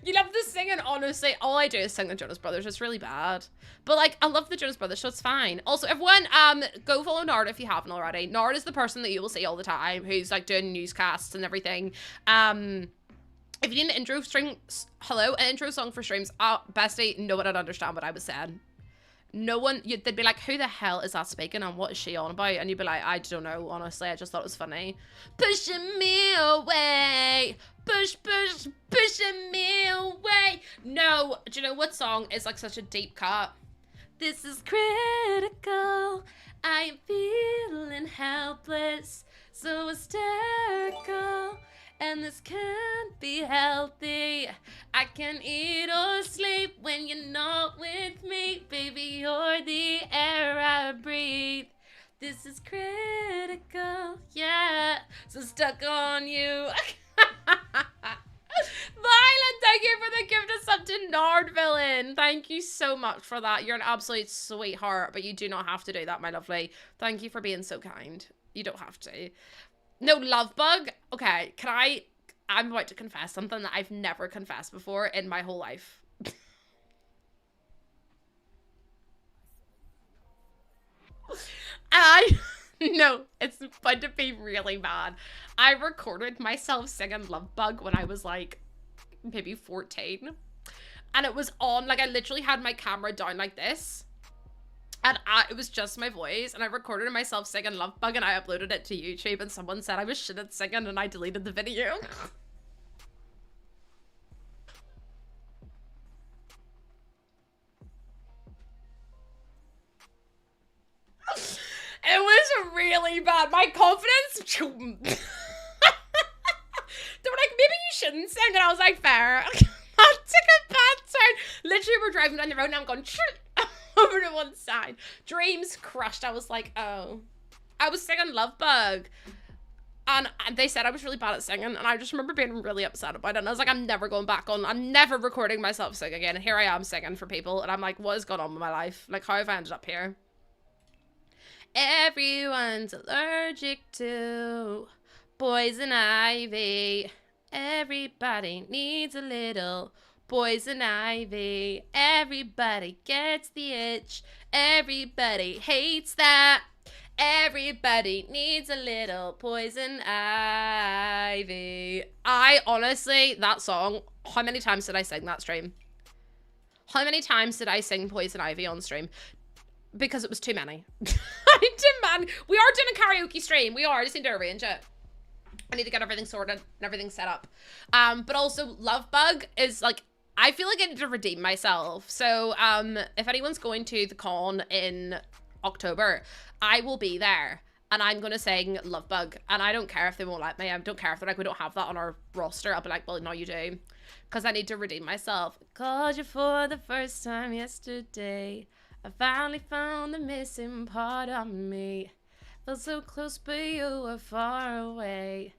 You love the singing, honestly. All I do is sing the Jonas Brothers. It's really bad. But, like, I love the Jonas Brothers, so it's fine. Also, everyone, go follow Nard if you haven't already. Nard is the person that you will see all the time who's, like, doing newscasts and everything. If you need an intro string, an intro song for streams, bestie, no one would understand what I was saying. No one, they'd be like, who the hell is that speaking and what is she on about? And you'd be like, I don't know, honestly, I just thought it was funny. Pushing me away, pushing me away. No, do you know what song is like such a deep cut? This is critical, I am feeling helpless, so hysterical. And this can't be healthy. I can't eat or sleep when you're not with me. Baby, you're the air I breathe. This is critical, yeah. So stuck on you. Violet, thank you for the gift of sub to Nard Villain. Thank you so much for that. You're an absolute sweetheart, but you do not have to do that, my lovely. Thank you for being so kind. You don't have to. No, love bug. Okay, I'm about to confess something that I've never confessed before in my whole life. No, it's about to be really bad. I recorded myself singing Love Bug when I was like, maybe 14. And it was on, like I literally had my camera down like this. And it was just my voice, and I recorded myself singing Love Bug, and I uploaded it to YouTube, and someone said I was shit at singing, and I deleted the video. It was really bad. My confidence. They were like, maybe you shouldn't sing, and I was like, fair. I took a bad turn. Literally, we're driving down the road, and I'm going over to one side. Dreams crushed. I was like, oh. I was singing Love Bug. And they said I was really bad at singing. And I just remember being really upset about it. And I was like, I'm never going back on. I'm never recording myself sing again. And here I am singing for people. And I'm like, what is going on with my life? Like, how have I ended up here? Everyone's allergic to poison ivy. Everybody needs a little Poison ivy. Everybody gets the itch. Everybody hates that. Everybody needs a little poison ivy. I honestly, that song, how many times did I sing that stream? How many times did I sing Poison Ivy on stream? Because it was too many. I demand. We are doing a karaoke stream. We are. I just need to arrange it. I need to get everything sorted and everything set up. But also, Love Bug is like, I feel like I need to redeem myself. So, if anyone's going to the con in October, I will be there. And I'm going to sing Love Bug. And I don't care if they won't let me. I don't care if they're like, we don't have that on our roster. I'll be like, well, no, you do. Because I need to redeem myself. Called you for the first time yesterday. I finally found the missing part of me. Felt so close, but you were far away.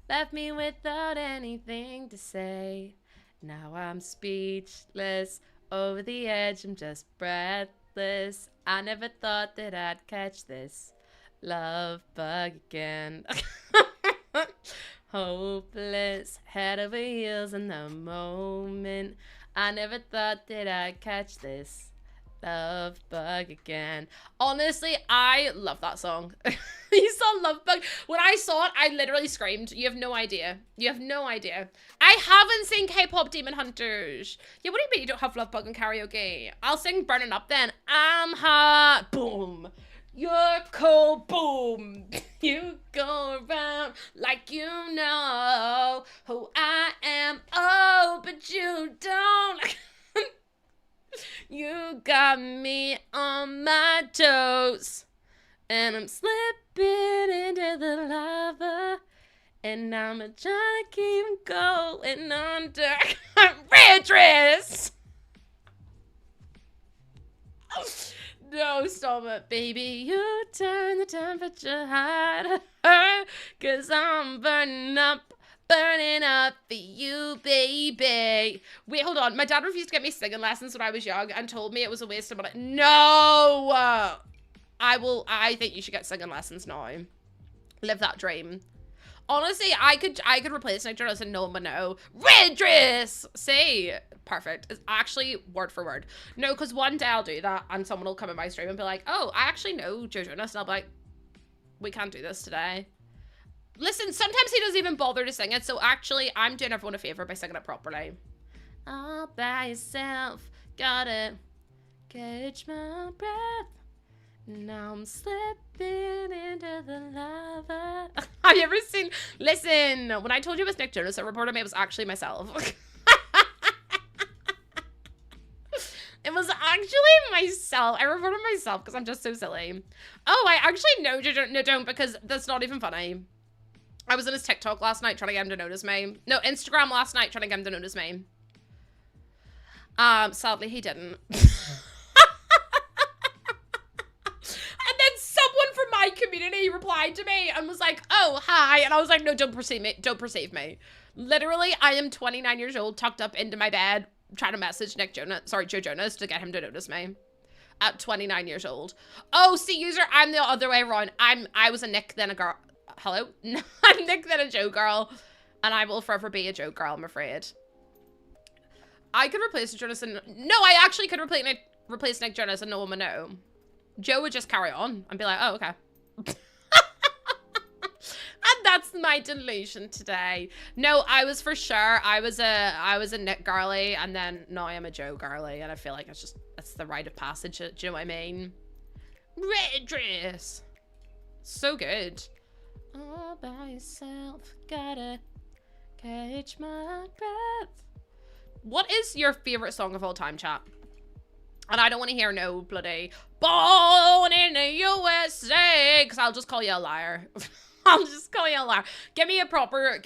Left me without anything to say. Now I'm speechless. Over the edge, I'm just breathless. I never thought that I'd catch this love bug again. Hopeless, head over heels in the moment. I never thought that I'd catch this love bug again. Honestly, I love that song. You saw Love Bug? When I saw it, I literally screamed. You have no idea. You have no idea. I haven't seen K-pop Demon Hunters. Yeah, what do you mean you don't have Love Bug in karaoke? I'll sing Burning Up then. I'm hot. Boom. You're cold, boom. You go around like you know who I am. Oh, but you don't. You got me on my toes. And I'm slipping into the lava. And I'm trying to keep going under. Red dress. No, stop it, baby. You turn the temperature higher. 'Cause I'm burning up for you, baby. Wait, hold on. My dad refused to get me singing lessons when I was young and told me it was a waste of money. No! I think you should get singing lessons now. Live that dream. Honestly, I could replace Nick Jonas and no one would know. Red dress! See? Perfect. It's actually word for word. No, because one day I'll do that and someone will come in my stream and be like, oh, I actually know Joe Jonas. And I'll be like, we can't do this today. Listen, sometimes he doesn't even bother to sing it. So actually, I'm doing everyone a favor by singing it properly. All by yourself. Gotta catch my breath. Now I'm slipping into the lava. Have you ever seen... Listen, when I told you it was Nick Jonas, I reported me it was actually myself. It was actually myself. I reported myself because I'm just so silly. Oh, I actually know no, don't, because that's not even funny. I was in his TikTok last night trying to get him to notice me. No, Instagram last night trying to get him to notice me. Sadly, he didn't. My community replied to me and was like, oh, hi. And I was like, no, don't perceive me. Don't perceive me. Literally, I am 29 years old, tucked up into my bed, trying to message Joe Jonas to get him to notice me. At 29 years old. Oh, see, user, I'm the other way around. I was a Nick, then a girl. Hello? I'm Nick, then a Joe girl. And I will forever be a Joe girl, I'm afraid. I could replace Jonas and... No, I actually could replace Nick Jonas and no one would know. Joe would just carry on and be like, oh, okay. And that's my delusion today. No, I was for sure. I was a Nick girly, and then now I am a Joe girly, and I feel like it's the rite of passage. Do you know what I mean? Red dress. So good. All by yourself, gotta catch my breath. What is your favorite song of all time, chat? And I don't want to hear no bloody born in the USA, because I'll just call you a liar. I'll just call you a liar. Give me a proper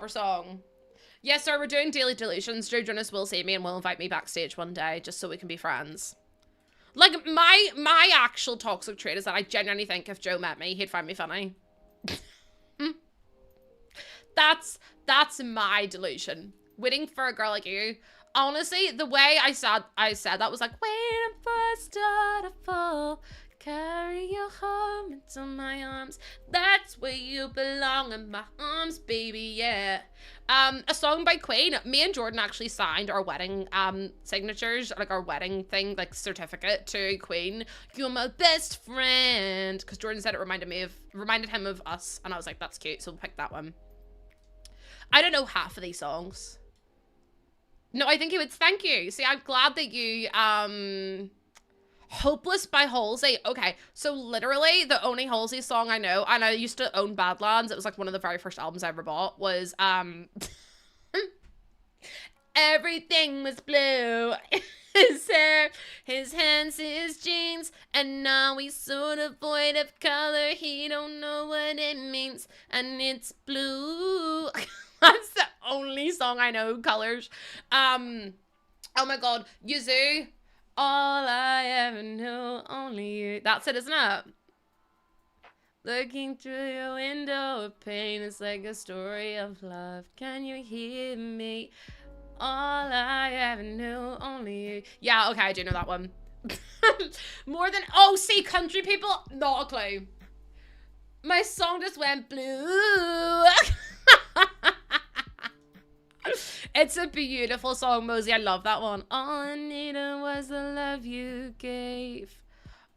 song. Yes, sir, we're doing Daily Delusions. Joe Jonas will see me and will invite me backstage one day just so we can be friends. Like, my actual toxic trait is that I genuinely think if Joe met me, he'd find me funny. That's my delusion. Waiting for a girl like you. Honestly, the way I said that was like, waiting for a star to fall, carry you home into my arms. That's where you belong, in my arms, baby, yeah. A song by Queen. Me and Jordan actually signed our wedding signatures, like our wedding thing, like certificate to Queen. You're my best friend, because Jordan said it reminded him of us, and I was like, that's cute, so we'll pick that one. I don't know half of these songs. No, I think he would. Thank you. See, I'm glad that you Hopeless by Halsey. Okay, so literally the only Halsey song I know, and I used to own Badlands, it was like one of the very first albums I ever bought, was Everything Was Blue. His hair, his hands, his jeans, and now he's sort of void of color. He don't know what it means, and it's blue. That's the only song I know, Colors. Oh my god, Yazoo. All I ever knew, only you. That's it, isn't it? Looking through your window of pain, it's like a story of love. Can you hear me? All I ever knew, only you. Yeah, okay, I do know that one. More than, oh, see, country people, not a clue. My song just went blue. It's a beautiful song, Mosey. I love that one. All I needed was the love you gave.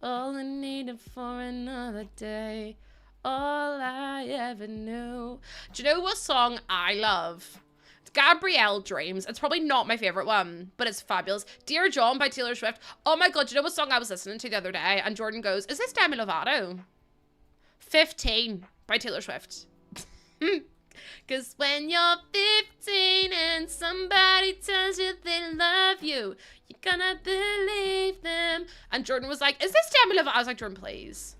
All I needed for another day. All I ever knew. Do you know what song I love? It's Gabrielle Dreams. It's probably not my favorite one, but it's fabulous. Dear John by Taylor Swift. Oh my god, do you know what song I was listening to the other day? And Jordan goes, is this Demi Lovato? 15 by Taylor Swift. Cause when you're 15 and somebody tells you they love you, you're gonna believe them. And Jordan was like, is this Demi Lovato? I was like, Jordan, please.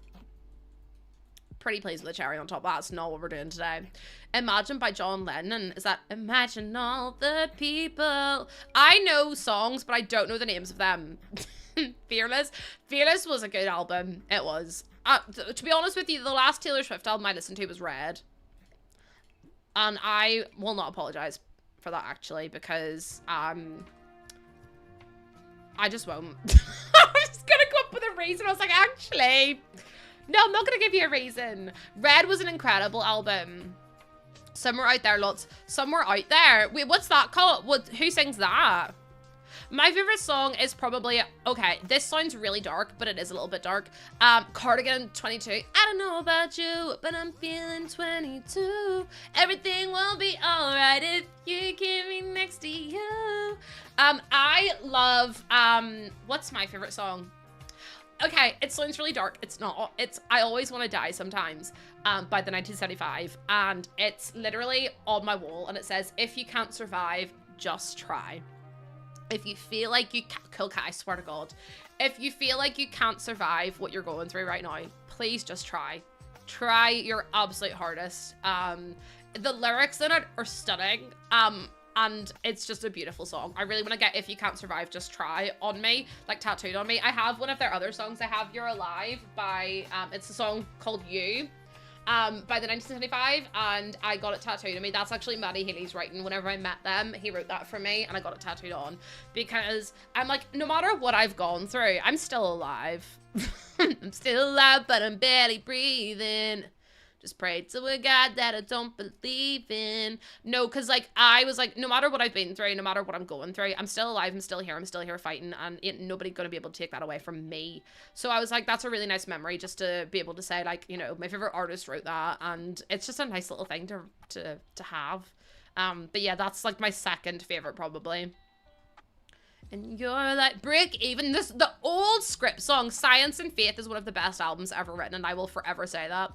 Pretty please with a cherry on top. That's not what we're doing today. Imagine by John Lennon. Is that Imagine All the People? I know songs, but I don't know the names of them. Fearless. Fearless was a good album. It was. To be honest with you, the last Taylor Swift album I listened to was Red. And I will not apologize for that, actually, because I just won't. I was gonna come up with a reason. I was like, actually, no, I'm not gonna give you a reason. Red was an incredible album. Somewhere Out There, lots. Somewhere Out There. Wait, what's that called? Who sings that? My favorite song is probably, okay, this sounds really dark, but it is a little bit dark. Cardigan 22. I don't know about you, but I'm feeling 22. Everything will be alright if you keep me next to you. I love, what's my favorite song? Okay, it sounds really dark. It's not. It's I Always Want to Die Sometimes by the 1975. And it's literally on my wall, and it says, if you can't survive, just try. If you feel like you can't, cool cat, I swear to God, if you feel like you can't survive what you're going through right now, please just try. Try your absolute hardest. The lyrics in it are stunning. And it's just a beautiful song. I really want to get If You Can't Survive, Just Try on me, like tattooed on me. I have one of their other songs. I have You're Alive by, it's a song called You. By the 1975, and I got it tattooed on me. That's actually Maddie Healy's writing. Whenever I met them, he wrote that for me, and I got it tattooed on, because I'm like, no matter what I've gone through, I'm still alive. I'm still alive, but I'm barely breathing. Just pray to a God that I don't believe in. No, because, like, I was like, no matter what I've been through, no matter what I'm going through, I'm still alive, I'm still here fighting, and ain't nobody gonna be able to take that away from me. So I was like, that's a really nice memory, just to be able to say, like, you know, my favorite artist wrote that, and it's just a nice little thing to have. But yeah, that's, like, my second favorite, probably. And you're like brick, even the old script song, Science and Faith, is one of the best albums ever written, and I will forever say that.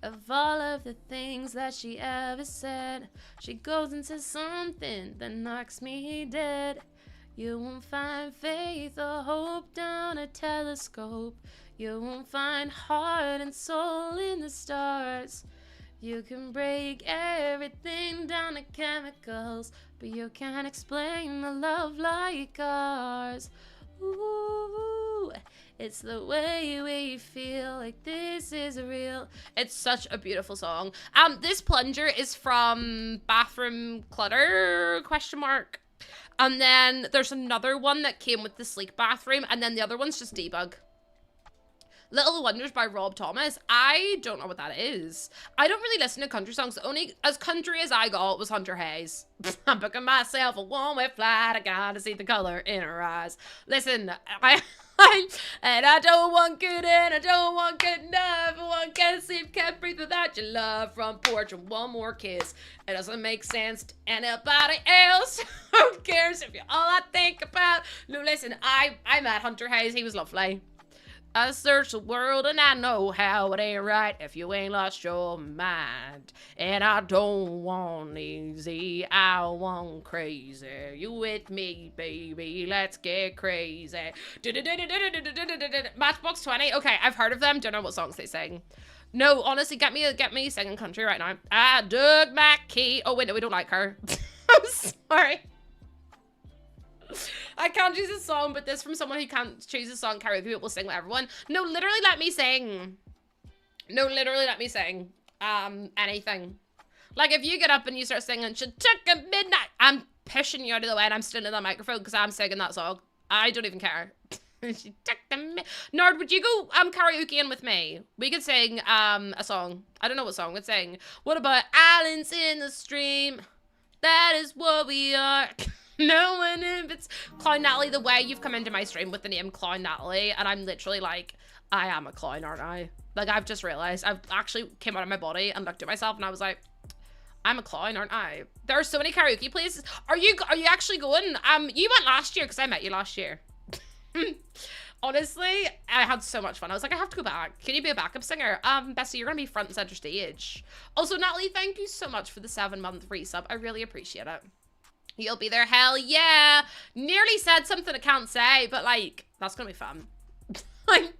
Of all of the things that she ever said, she goes into something that knocks me dead. You won't find faith or hope down a telescope. You won't find heart and soul in the stars. You can break everything down to chemicals, but you can't explain a love like ours. Ooh, it's the way we feel like this is real. It's such a beautiful song. This plunger is from Bathroom Clutter, ? And then there's another one that came with the Sleek Bathroom, and then the other one's just Debug. Little Wonders by Rob Thomas. I don't know what that is. I don't really listen to country songs. Only as country as I got was Hunter Hayes. I'm booking myself a one-way flight. I gotta see the color in her eyes. Listen, and I don't want good and I don't want good enough. One can't sleep, can't breathe without your love. Front porch and one more kiss. It doesn't make sense to anybody else. Who cares if you're all I think about? No, listen, I met Hunter Hayes. He was lovely. I search the world and I know how it ain't right if you ain't lost your mind. And I don't want easy, I want crazy. You with me, baby, let's get crazy. Matchbox 20, okay, I've heard of them, don't know what songs they sing. No, honestly, get me singing country right now. Doug McKee. Oh wait, no, we don't like her. I'm sorry. I can't choose a song, but this from someone who can't choose a song karaoke, but will sing with everyone. No, literally let me sing. No, literally let me sing. Anything. Like if you get up and you start singing, she took a midnight, I'm pushing you out of the way and I'm still in the microphone because I'm singing that song. I don't even care. She took the Nord, would you go karaokeing with me? We could sing a song. I don't know what song we'd sing. What about Islands in the Stream? That is what we are. No one if it's Clown Natalie, the way you've come into my stream with the name Clown Natalie, and I'm literally like, I am a clown, aren't I? Like, I've just realized, I've actually came out of my body and looked at myself and I was like, I'm a clown, aren't I? There are so many karaoke places. Are you actually going? You went last year because I met you last year. Honestly, I had so much fun. I was like, I have to go back. Can you be a backup singer? Bessie, you're gonna be front and center stage. Also, Natalie, thank you so much for the 7-month resub. I really appreciate it. You'll be there, hell yeah. Nearly said something I can't say, but like, that's gonna be fun. Like,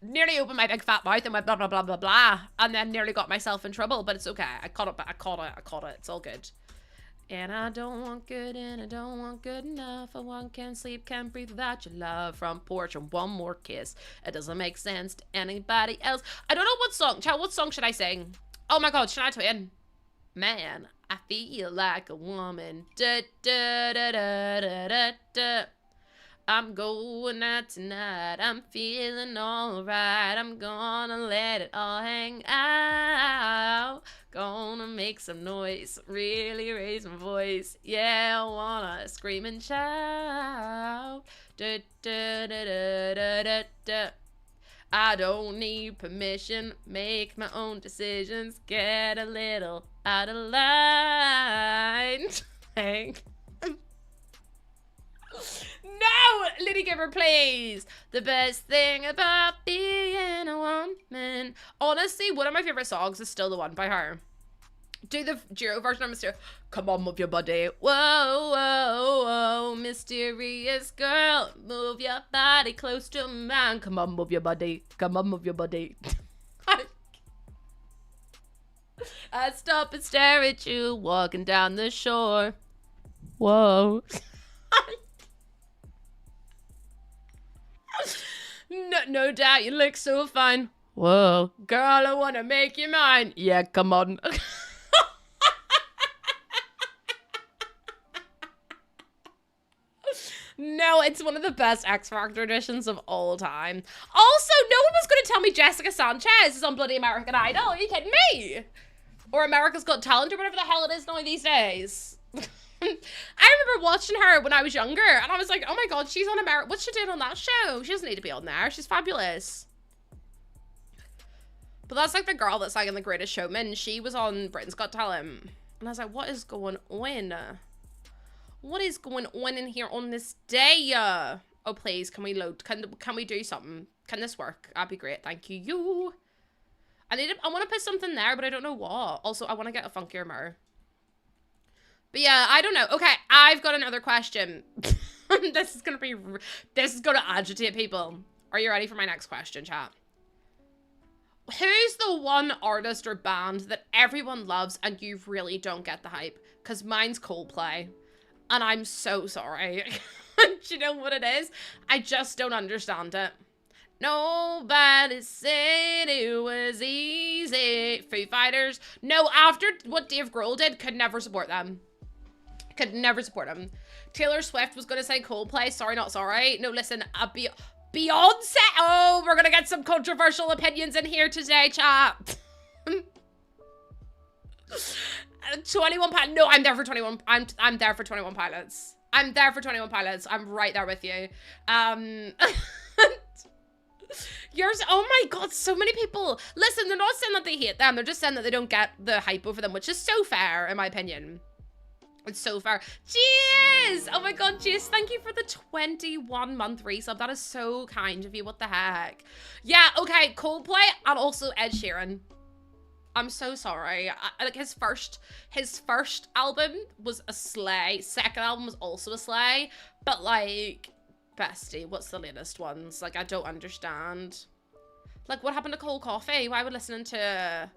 nearly opened my big fat mouth and went blah, blah, blah, blah, blah, and then nearly got myself in trouble, but it's okay. I caught it, I caught it, it's all good. And I don't want good and I don't want good enough. I want can't sleep, can't breathe without your love. Front porch and one more kiss. It doesn't make sense to anybody else. I don't know what song, child, what song should I sing? Oh my god, Shania Twain. Man, I feel like a woman. Da, da, da, da, da, da, da. I'm going out tonight. I'm feeling alright. I'm gonna let it all hang out. Gonna make some noise. Really raise my voice. Yeah, I wanna scream and shout. Da, da, da, da, da, da, da. I don't need permission, make my own decisions, get a little out of line. No! Liddy Giver, please! The best thing about being a woman. Honestly, one of my favorite songs is still the one by her. Do the Giro version of Mysterious. Come on, move your body. Whoa, whoa, whoa. Mysterious girl. Move your body close to mine. Come on, move your body. Come on, move your body. I stop and stare at you walking down the shore. Whoa. No doubt you look so fine. Whoa. Girl, I want to make you mine. Yeah, come on. No, it's one of the best X Factor auditions of all time. Also, no one was going to tell me Jessica Sanchez is on bloody American Idol. Are you kidding me? Or America's Got Talent or whatever the hell it is now these days. I remember watching her when I was younger and I was like, oh my god, she's on America. What's she doing on that show? She doesn't need to be on there. She's fabulous. But that's like the girl that's like in The Greatest Showman. She was on Britain's Got Talent. And I was like, what is going on? What is going on in here on this day? Oh, please, can we load? Can we do something? Can this work? That'd be great. Thank you. I want to put something there, but I don't know what. Also, I want to get a funkier mirror. But yeah, I don't know. Okay, I've got another question. This is gonna agitate people. Are you ready for my next question, chat? Who's the one artist or band that everyone loves and you really don't get the hype? Because mine's Coldplay. And I'm so sorry. Do you know what it is? I just don't understand it. Nobody said it was easy. Foo Fighters. No, after what Dave Grohl did, could never support them. Could never support them. Taylor Swift was going to say Coldplay. Sorry, not sorry. No, listen, Beyonce. Oh, we're gonna get some controversial opinions in here today, chat. 21 Pilots. No, I'm there for 21. I'm there for 21 Pilots. I'm there for 21 Pilots. I'm right there with you. Yours. Oh my God, so many people. Listen, they're not saying that they hate them. They're just saying that they don't get the hype over them, which is so fair, in my opinion. It's so fair. Jeez! Oh my God, Jace, thank you for the 21-month resub. That is so kind of you. What the heck? Yeah, okay, Coldplay and also Ed Sheeran. I'm so sorry. Like his first album was a slay. Second album was also a slay. But like, bestie, what's the latest ones? Like, I don't understand. Like, what happened to Cold Coffee? Why are we listening to...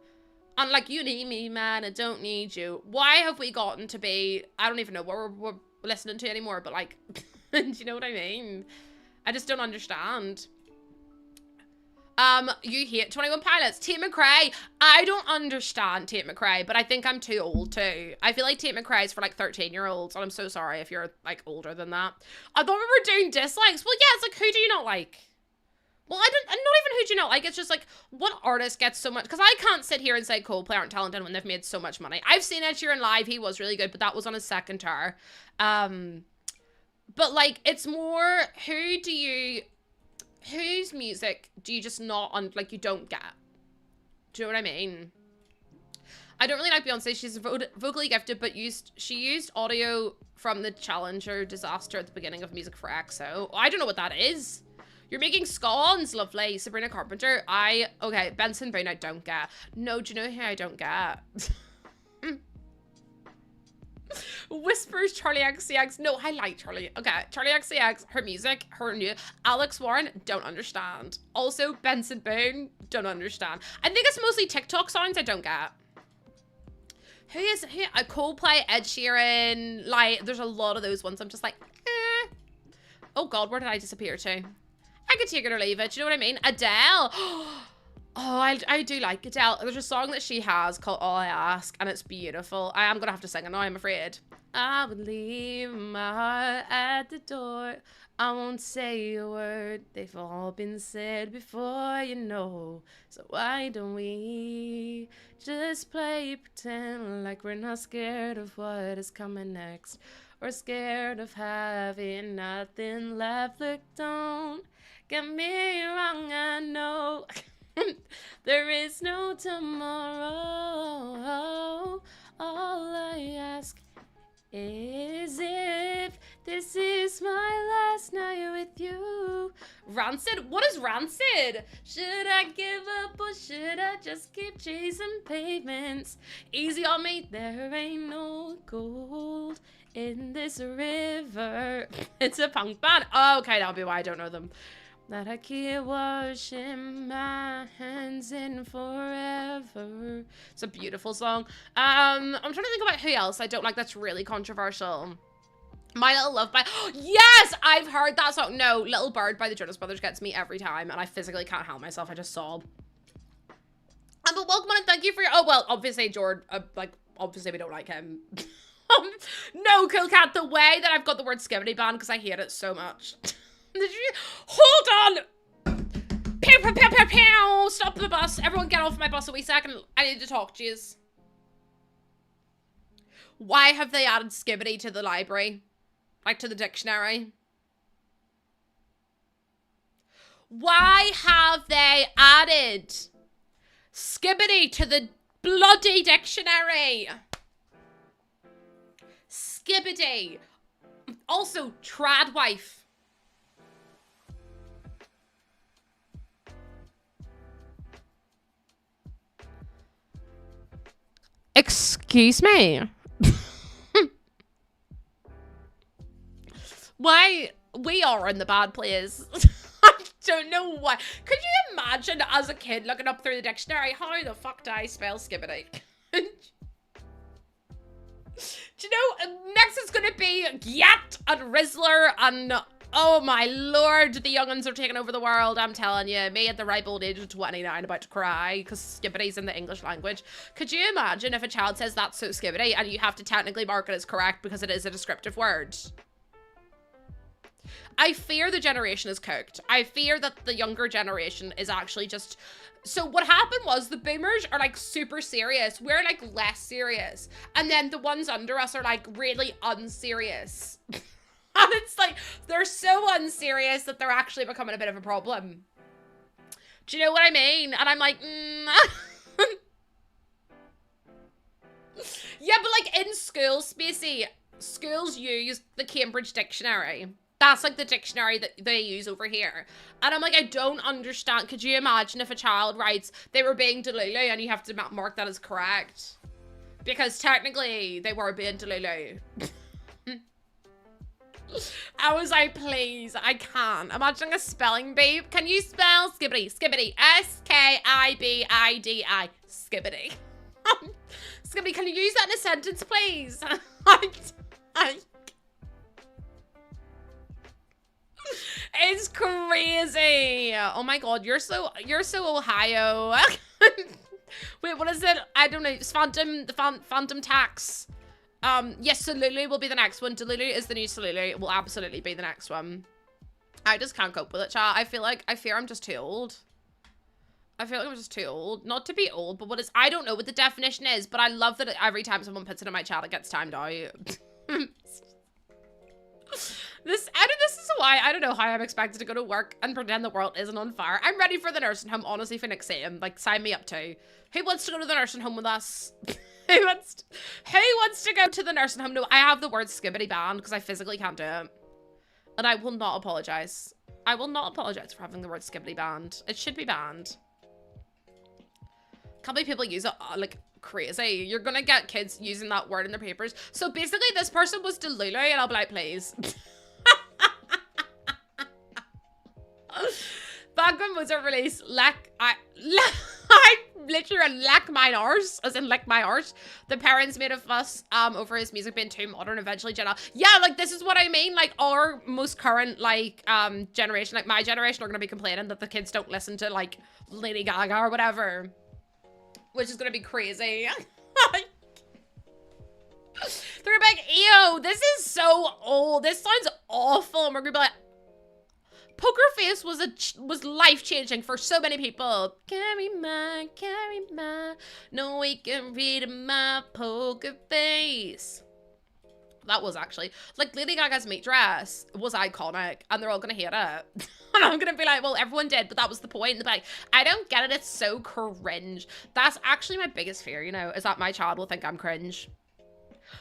And like, you need me, man, I don't need you. Why have we gotten to be... I don't even know what we're listening to anymore, but like... do you know what I mean? I just don't understand. You hate 21 Pilots. Tate McRae. I don't understand Tate McRae, but I think I'm too old too. I feel like Tate McRae is for like 13-year-olds, and I'm so sorry if you're like older than that. I thought we were doing dislikes. Well, yeah, it's like, who do you not like? Well, I'm not even who do you not like. It's just like, what artist gets so much? Because I can't sit here and say Coldplay aren't talented when they've made so much money. I've seen Ed Sheeran live. He was really good, but that was on his second tour. But like, it's more, whose music do you just not, like, you don't get? Do you know what I mean? I don't really like Beyonce. She's vocally gifted, but she used audio from the Challenger disaster at the beginning of Music for EXO. I don't know what that is. You're making scones, lovely. Sabrina Carpenter. Okay, Benson Boone, I don't get. No, do you know who I don't get? Whispers, Charlie XCX. No, I like Charlie. Okay, Charlie XCX, her music, her new. Alex Warren, don't understand. Also, Benson Boone, don't understand. I think it's mostly TikTok sounds I don't get. Who? Coldplay, Ed Sheeran, like, there's a lot of those ones. I'm just like, eh. Oh God, where did I disappear to? I could take it or leave it. Do you know what I mean? Adele. Oh, I do like Adele. There's a song that she has called All I Ask, and it's beautiful. I am going to have to sing it now, I'm afraid. I would leave my heart at the door. I won't say a word. They've all been said before, you know. So why don't we just play pretend like we're not scared of what is coming next, or scared of having nothing left. Look, don't get me wrong, I know there is no tomorrow. All I ask is if this is my last night with you. Rancid? What is Rancid? Should I give up or should I just keep chasing pavements? Easy on me, there ain't no gold in this river. It's a punk band. Oh, okay, that'll be why I don't know them. That I keep washing my hands in forever. It's a beautiful song. I'm trying to think about who else I don't like that's really controversial. My Little Love by... Yes! I've heard that song. No, Little Bird by the Jonas Brothers gets me every time, and I physically can't help myself. I just sob. But welcome on and thank you for your... Oh, well, obviously, Jord, like, obviously we don't like him. No, Cool Cat, the way that I've got the word skibbity banned because I hate it so much. Did you... Hold on! Pew, pew, pew, pew, pew! Stop the bus. Everyone get off my bus a wee second. I need to talk to yous. Why have they added skibbity to the library? Like, to the dictionary? Why have they added skibbity to the bloody dictionary? Skibbity. Also, trad wife. Excuse me. Why? We are in the bad place. I don't know why. Could you imagine as a kid looking up through the dictionary, how the fuck do I spell skibbity? Do you know, next is going to be Gyat and Rizzler and, oh my lord, the young'uns are taking over the world, I'm telling you. Me at the ripe old age of 29 about to cry because skibbity's in the English language. Could you imagine if a child says that's so skibbity and you have to technically mark it as correct because it is a descriptive word? I fear the generation is cooked. I fear that the younger generation is actually just... So what happened was the boomers are like super serious. We're like less serious. And then the ones under us are like really unserious. And it's like, they're so unserious that they're actually becoming a bit of a problem. Do you know what I mean? And I'm like, Yeah, but like in school, Spacey, schools use the Cambridge Dictionary. That's like the dictionary that they use over here. And I'm like, I don't understand. Could you imagine if a child writes, they were being Delulu, and you have to mark that as correct? Because technically, they were being Delulu. I was like, please, I can't. Imagine a spelling bee. Can you spell skibbity? Skibbity. S-K-I-B-I-D-I. Skibbity. Skibbity, can you use that in a sentence, please? It's crazy. Oh my god, you're so Ohio. Wait, what is it? I don't know. It's Phantom Tax. Yes, Solulu will be the next one. Delulu is the new Solulu. It will absolutely be the next one. I just can't cope with it, chat. I fear I'm just too old. I feel like I'm just too old. Not to be old, but I don't know what the definition is, but I love that every time someone puts it in my chat, it gets timed out. This is why I don't know how I'm expected to go to work and pretend the world isn't on fire. I'm ready for the nursing home, honestly, for next time. Like, sign me up too. Who wants to go to the nursing home with us? Who wants to go to the nursing home? No, I have the word skibbity banned because I physically can't do it. And I will not apologize. I will not apologize for having the word skibbity banned. It should be banned. Can't believe people use it like crazy. You're gonna get kids using that word in their papers. So basically this person was Delulu and I'll be like, please. Back when Mozart released I literally lack mine arse, as in lick my arse. The parents made a fuss over his music being too modern, eventually yeah, like this is what I mean. Like our most current like generation, like my generation, are gonna be complaining that the kids don't listen to like Lady Gaga or whatever. Which is gonna be crazy. They're like, ew, this is so old. This sounds awful. And we're gonna be like, Poker Face was life-changing for so many people. Carry my, no we can read my poker face. That was actually, like, Lady Gaga's meat dress was iconic, and they're all gonna hate it. And I'm gonna be like, well, everyone did, but that was the point. And they're like, I don't get it, it's so cringe. That's actually my biggest fear, you know, is that my child will think I'm cringe.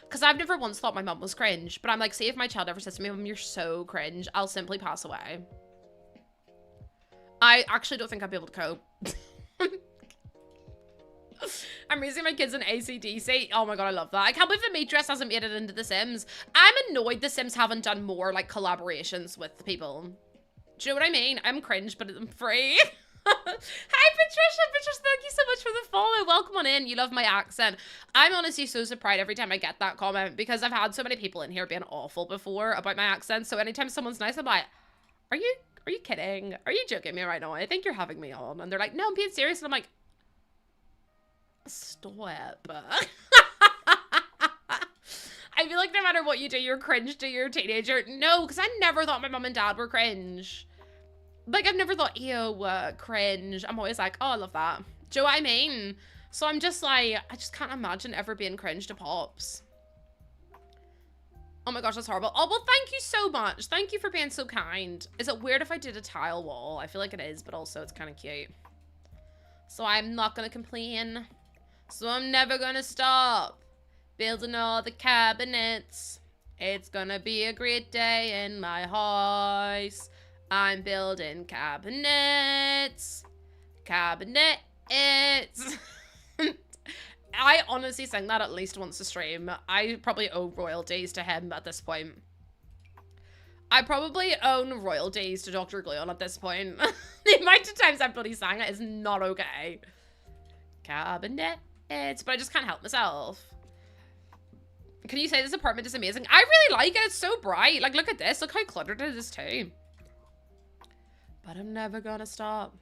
Because I've never once thought my mum was cringe, but I'm like, see if my child ever says to me, Mum, you're so cringe, I'll simply pass away. I actually don't think I'd be able to cope. I'm raising my kids in AC/DC. Oh my god, I love that. I can't believe the meat dress hasn't made it into The Sims. I'm annoyed The Sims haven't done more like collaborations with people. Do you know what I mean? I'm cringe, but I'm free. Hi, Patricia. Patricia, thank you so much for the follow. Welcome on in. You love my accent. I'm honestly so surprised every time I get that comment because I've had so many people in here being awful before about my accent. So anytime someone's nice, I'm like, are you kidding? Are you joking me right now? I think you're having me on. And they're like, no, I'm being serious. And I'm like, stop. I feel like no matter what you do, you're cringe to your teenager. No, because I never thought my mom and dad were cringe. Like, I've never thought, ew, cringe. I'm always like, oh, I love that. Do you know what I mean? So I'm just like, I just can't imagine ever being cringe to Pops. Oh my gosh, that's horrible. Oh, well, thank you so much. Thank you for being so kind. Is it weird if I did a tile wall? I feel like it is, but also it's kind of cute. So I'm not going to complain. So I'm never going to stop building all the cabinets. It's going to be a great day in my house. I'm building cabinets. Cabinets. I honestly sing that at least once a stream. I probably owe royalties to him at this point. I probably own royalties to Dr. Gleon at this point. The amount of times I bloody sang it is not okay. Cabinets. But I just can't help myself. Can you say this apartment is amazing? I really like it. It's so bright. Like, look at this. Look how cluttered it is too. But I'm never gonna stop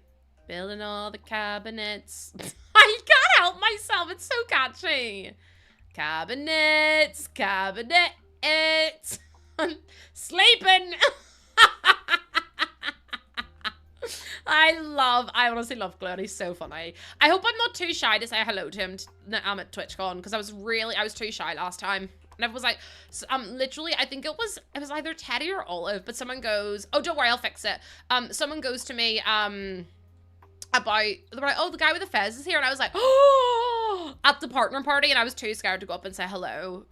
building all the cabinets. I can't help myself. It's so catchy. Cabinets, cabinets. Sleeping. I honestly love Glenn. He's so funny. I hope I'm not too shy to say hello to him at TwitchCon, because I was too shy last time. And everyone was like, literally, I think it was either Teddy or Olive, but someone goes, oh, don't worry, I'll fix it. Someone goes to me, about, they're like, oh, the guy with the fez is here. And I was like, oh, at the partner party. And I was too scared to go up and say hello.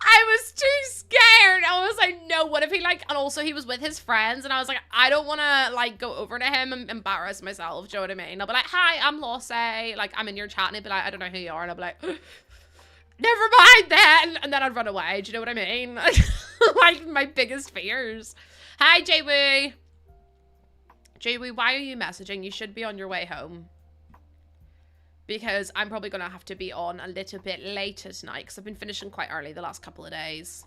I was too scared. I was like, no, what if he like, and also he was with his friends. And I was like, I don't want to like go over to him and embarrass myself. Do you know what I mean? I'll be like, hi, I'm Lossie. Like, I'm in your chat. And he'd be like, I don't know who you are. And I'll be like, never mind then. And then I'd run away. Do you know what I mean? Like my biggest fears. Hi, Jay-Wee. Jay-Wee, why are you messaging? You should be on your way home. Because I'm probably going to have to be on a little bit later tonight, because I've been finishing quite early the last couple of days.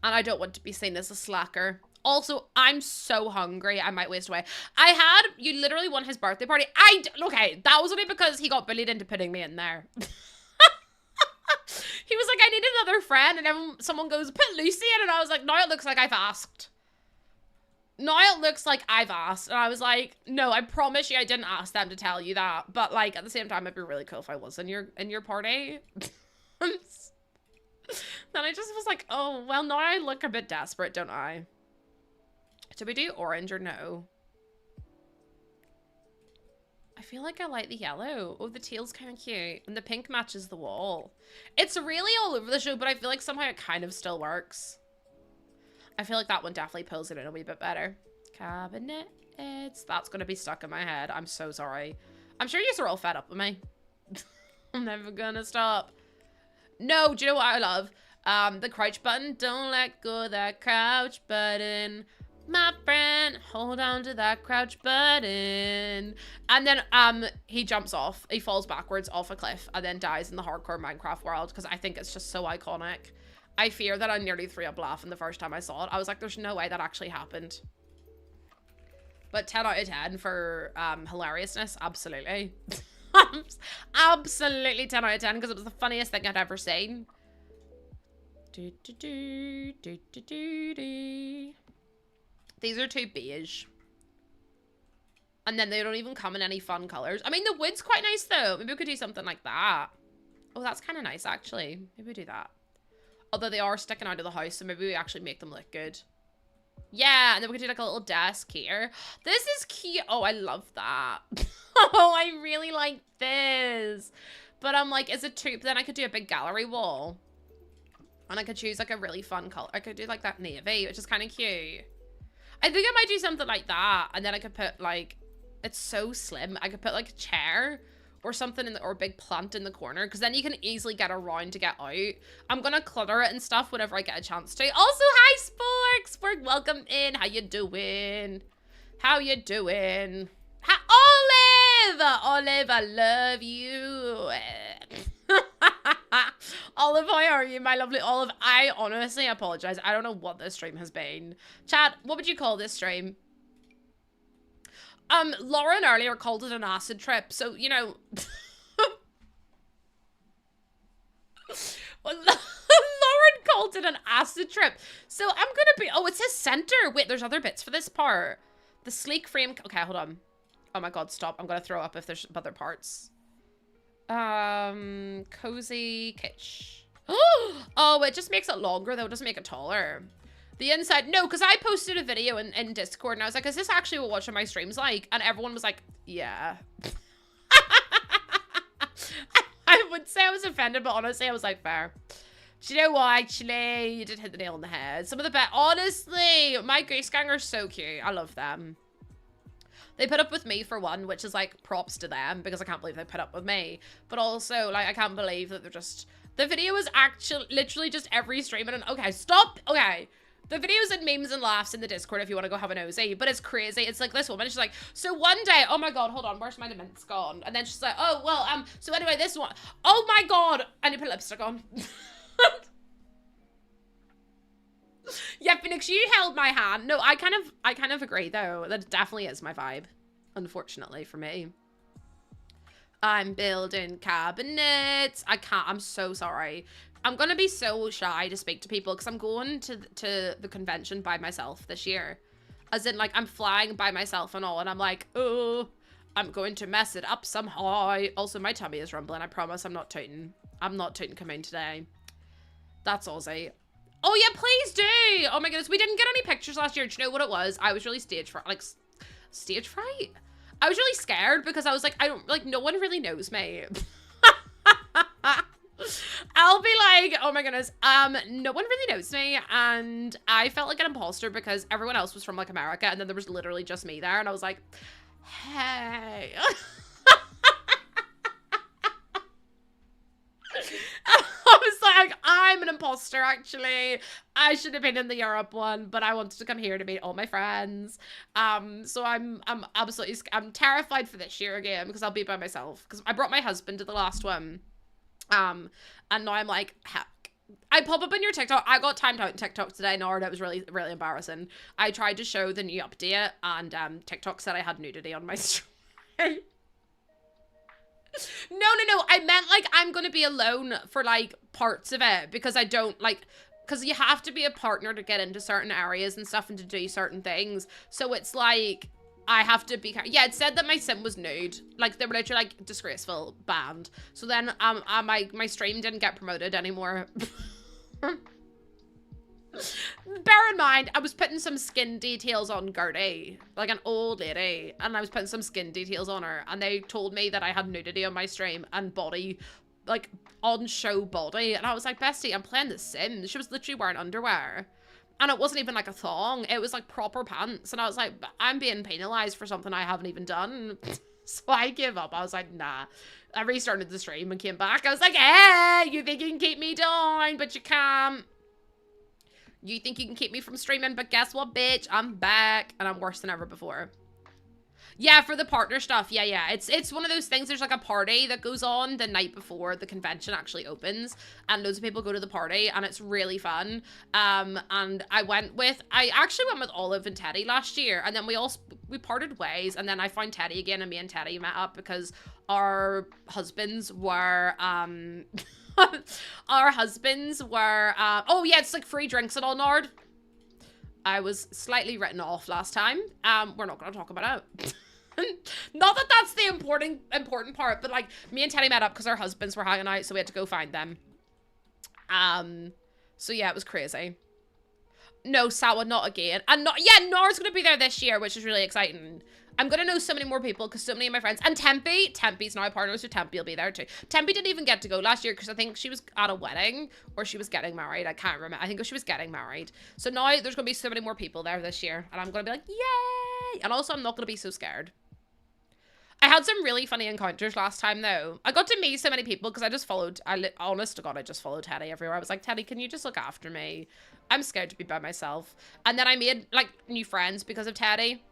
And I don't want to be seen as a slacker. Also, I'm so hungry, I might waste away. You literally won his birthday party. Okay, that was only because he got bullied into putting me in there. He was like, I need another friend, and someone goes, put Lucy in, and I was like, now it looks like I've asked. Now it looks like I've asked. And I was like, no, I promise you I didn't ask them to tell you that. But like at the same time, it'd be really cool if I was in your party. Then I just was like, oh, well, now I look a bit desperate, don't I? Did we do orange or no? I feel like I like the yellow. Oh, the teal's kind of cute. And the pink matches the wall. It's really all over the show, but I feel like somehow it kind of still works. I feel like that one definitely pulls it in a wee bit better. Cabinets. That's going to be stuck in my head. I'm so sorry. I'm sure you're all fed up with me. I'm never going to stop. No, do you know what I love? The crouch button. Don't let go of that crouch button. My friend, hold on to that crouch button. And then he jumps off. He falls backwards off a cliff and then dies in the hardcore Minecraft world, because I think it's just so iconic. I fear that I nearly threw up laughing the first time I saw it. I was like, there's no way that actually happened. But 10 out of 10 for hilariousness, absolutely. Absolutely 10 out of 10, because it was the funniest thing I'd ever seen. These are too beige. And then they don't even come in any fun colors. I mean, the wood's quite nice though. Maybe we could do something like that. Oh, that's kind of nice actually. Maybe we do that. Although they are sticking out of the house, so maybe we actually make them look good. Yeah, and then we could do like a little desk here. This is cute. Oh, I love that. Oh, I really like this. But I'm like, is it too... Then I could do a big gallery wall. And I could choose like a really fun color. I could do like that navy, which is kind of cute. I think I might do something like that. And then I could put like... It's so slim. I could put like a chair or something in the, or a big plant in the corner, because then you can easily get around to get out. I'm gonna clutter it and stuff whenever I get a chance to. Also, hi Spork! Spork, welcome in. How you doing? How you doing? Olive! Olive, I love you. Olive, how are you, my lovely Olive? I honestly apologize. I don't know what this stream has been. Chat, what would you call this stream? Lauren earlier called it an acid trip, so, you know... Well, Lauren called it an acid trip, so I'm gonna be... Oh, it says center! Wait, there's other bits for this part. The sleek frame... Okay, hold on. Oh my god, stop. I'm gonna throw up if there's other parts. Cozy kitsch. Oh, it just makes it longer, though. It doesn't make it taller. The inside, no, because I posted a video in Discord and I was like, is this actually what watching my streams like? And everyone was like, yeah. I would say I was offended, but honestly, I was like, fair. Do you know what, actually? You did hit the nail on the head. Some of the best, honestly, my Grace Gang are so cute. I love them. They put up with me for one, which is like props to them, because I can't believe they put up with me. But also, like, I can't believe that they're just... The video is actually literally just every stream and... Okay, stop. Okay. The videos and memes and laughs in the Discord if you want to go have a nosy, but it's crazy. It's like this woman, she's like, so one day, oh my god, hold on, where's my mints gone? And then she's like, oh, well, so anyway, this one, oh my god, I need to put lipstick on. Yeah, Phoenix, you held my hand. No, I kind of agree though. That definitely is my vibe, unfortunately for me. I'm building cabinets. I'm so sorry. I'm going to be so shy to speak to people because I'm going to the convention by myself this year. As in, like, I'm flying by myself and all, and I'm like, oh, I'm going to mess it up somehow. Also, my tummy is rumbling. I promise I'm not tooting. I'm not tooting coming today. That's Aussie. Oh, yeah, please do. Oh, my goodness. We didn't get any pictures last year. Do you know what it was? I was really stage fright. Like, stage fright? I was really scared because I was like, no one really knows me. I'll be like, oh my goodness, no one really knows me, and I felt like an imposter because everyone else was from like America, and then there was literally just me there, and I was like, hey. I was like, I'm an imposter, actually. I should have been in the Europe one, but I wanted to come here to meet all my friends. So I'm absolutely, I'm terrified for this year again because I'll be by myself because I brought my husband to the last one. And now I'm like, heck. I pop up on your TikTok. I got timed out in TikTok today, Nord. It was really, really embarrassing. I tried to show the new update, and TikTok said I had nudity on my stream. No. I meant, like, I'm going to be alone for, like, parts of it because I don't, like, because you have to be a partner to get into certain areas and stuff and to do certain things. So it's like, I have to be, yeah, it said that my sim was nude. Like, they were literally, like, disgraceful, banned. So then, my stream didn't get promoted anymore. Bear in mind, I was putting some skin details on Gertie, like an old lady, and I was putting some skin details on her, and they told me that I had nudity on my stream and body, like, on-show body, and I was like, bestie, I'm playing The Sims. She was literally wearing underwear, and it wasn't even like a thong, it was like proper pants, and I was like, I'm being penalized for something I haven't even done. So I gave up. I was like, nah. I restarted the stream and came back. I was like, hey, you think you can keep me down, but you can't. You think you can keep me from streaming, but guess what, bitch? I'm back, and I'm worse than ever before. Yeah, for the partner stuff. Yeah. It's one of those things. There's like a party that goes on the night before the convention actually opens, and loads of people go to the party, and it's really fun. And I actually went with Olive and Teddy last year, and then we parted ways, and then I found Teddy again, and me and Teddy met up because our husbands were oh yeah, it's like free drinks and all, Nord. I was slightly written off last time. We're not gonna talk about it. Not that that's the important part, but like me and Teddy met up because our husbands were hanging out, so we had to go find them. So yeah, it was crazy. No, Sawa, not again. And Nora's gonna be there this year, which is really exciting. I'm gonna know so many more people because so many of my friends, and Tempe's now a partner, so Tempe will be there too. Tempe didn't even get to go last year because I think she was at a wedding or she was getting married. I can't remember. I think she was getting married. So now there's gonna be so many more people there this year, and I'm gonna be like, yay! And also, I'm not gonna be so scared. I had some really funny encounters last time though. I got to meet so many people because I just followed. Honest to God, I just followed Teddy everywhere. I was like, Teddy, can you just look after me? I'm scared to be by myself. And then I made like new friends because of Teddy.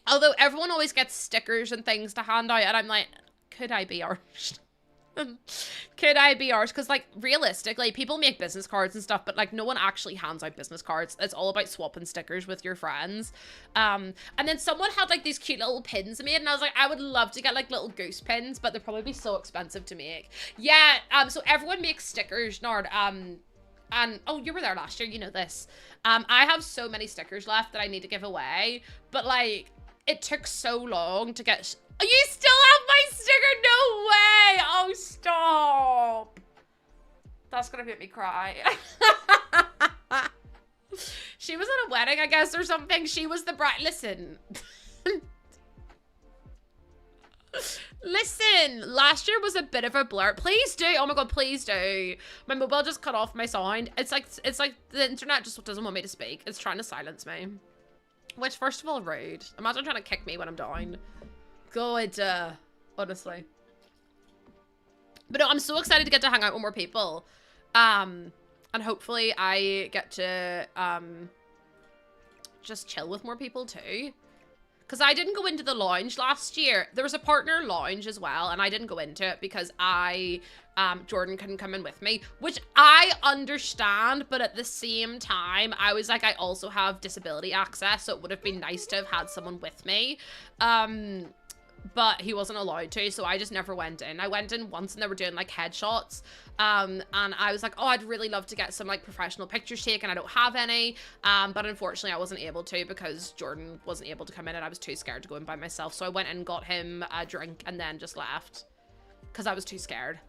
Although everyone always gets stickers and things to hand out, and I'm like, could I be arsed? Could I be arsed? Because, like, realistically, people make business cards and stuff, but, like, no one actually hands out business cards. It's all about swapping stickers with your friends. And then someone had, like, these cute little pins made, and I was like, I would love to get, like, little goose pins, but they'd probably be so expensive to make. Yeah, so everyone makes stickers, Nord. And, oh, you were there last year, you know this. I have so many stickers left that I need to give away, but, like, it took so long to get... You still have my sticker? No way! Oh, stop. That's gonna make me cry. She was at a wedding, I guess, or something. She was the bride. Listen. Listen, last year was a bit of a blur. Please do. Oh my God, please do. My mobile just cut off my sound. It's like the internet just doesn't want me to speak. It's trying to silence me. Which, first of all, rude. Imagine trying to kick me when I'm down. Good, honestly. But no, I'm so excited to get to hang out with more people. And hopefully I get to, just chill with more people too. Because I didn't go into the lounge last year. There was a partner lounge as well, and I didn't go into it because Jordan couldn't come in with me, which I understand, but at the same time, I was like, I also have disability access, so it would have been nice to have had someone with me. but he wasn't allowed to, so I just never went in. I went in once and they were doing like headshots, and I was like, oh, I'd really love to get some like professional pictures taken. I don't have any, but unfortunately I wasn't able to because Jordan wasn't able to come in and I was too scared to go in by myself. So I went and got him a drink and then just left because I was too scared.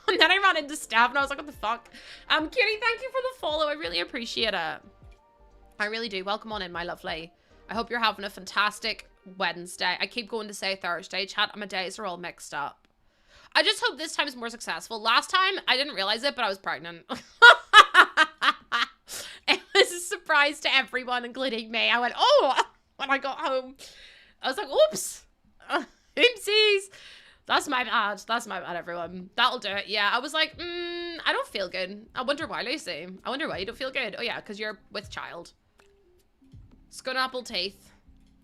And then I ran into Steph and I was like, what the fuck? Kitty, thank you for the follow. I really appreciate it. I really do. Welcome on in, my lovely. I hope you're having a fantastic Wednesday. I keep going to say Thursday, chat, and my days are all mixed up. I just hope this time is more successful. Last time, I didn't realize it, but I was pregnant. It was a surprise to everyone, including me. I went, oh, when I got home. I was like, oops. Oopsies. That's my bad. That's my bad, everyone. That'll do it. Yeah, I was like, I don't feel good. I wonder why, Lucy. I wonder why you don't feel good. Oh, yeah, because you're with child. Scone apple teeth.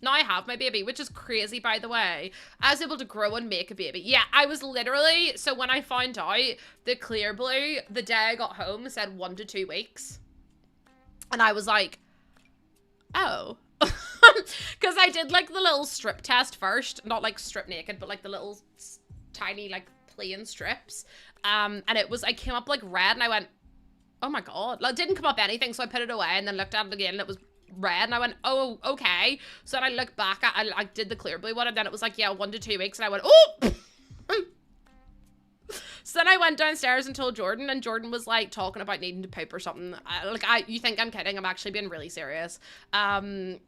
Now I have my baby, which is crazy, by the way. I was able to grow and make a baby. Yeah, I was literally, so when I found out the Clear Blue, the day I got home, said 1 to 2 weeks. And I was like, oh. Because I did like the little strip test first. Not like strip naked, but like the little tiny like plain strips. And it was, I came up like red and I went, oh my God. Like, it didn't come up anything, so I put it away and then looked at it again and it was red and I went, oh, okay. So then I looked back at, I did the Clear Blue one and then it was like, yeah, 1 to 2 weeks and I went, oh. So then I went downstairs and told Jordan and Jordan was like talking about needing to poop or something. You think I'm kidding, I'm actually being really serious. And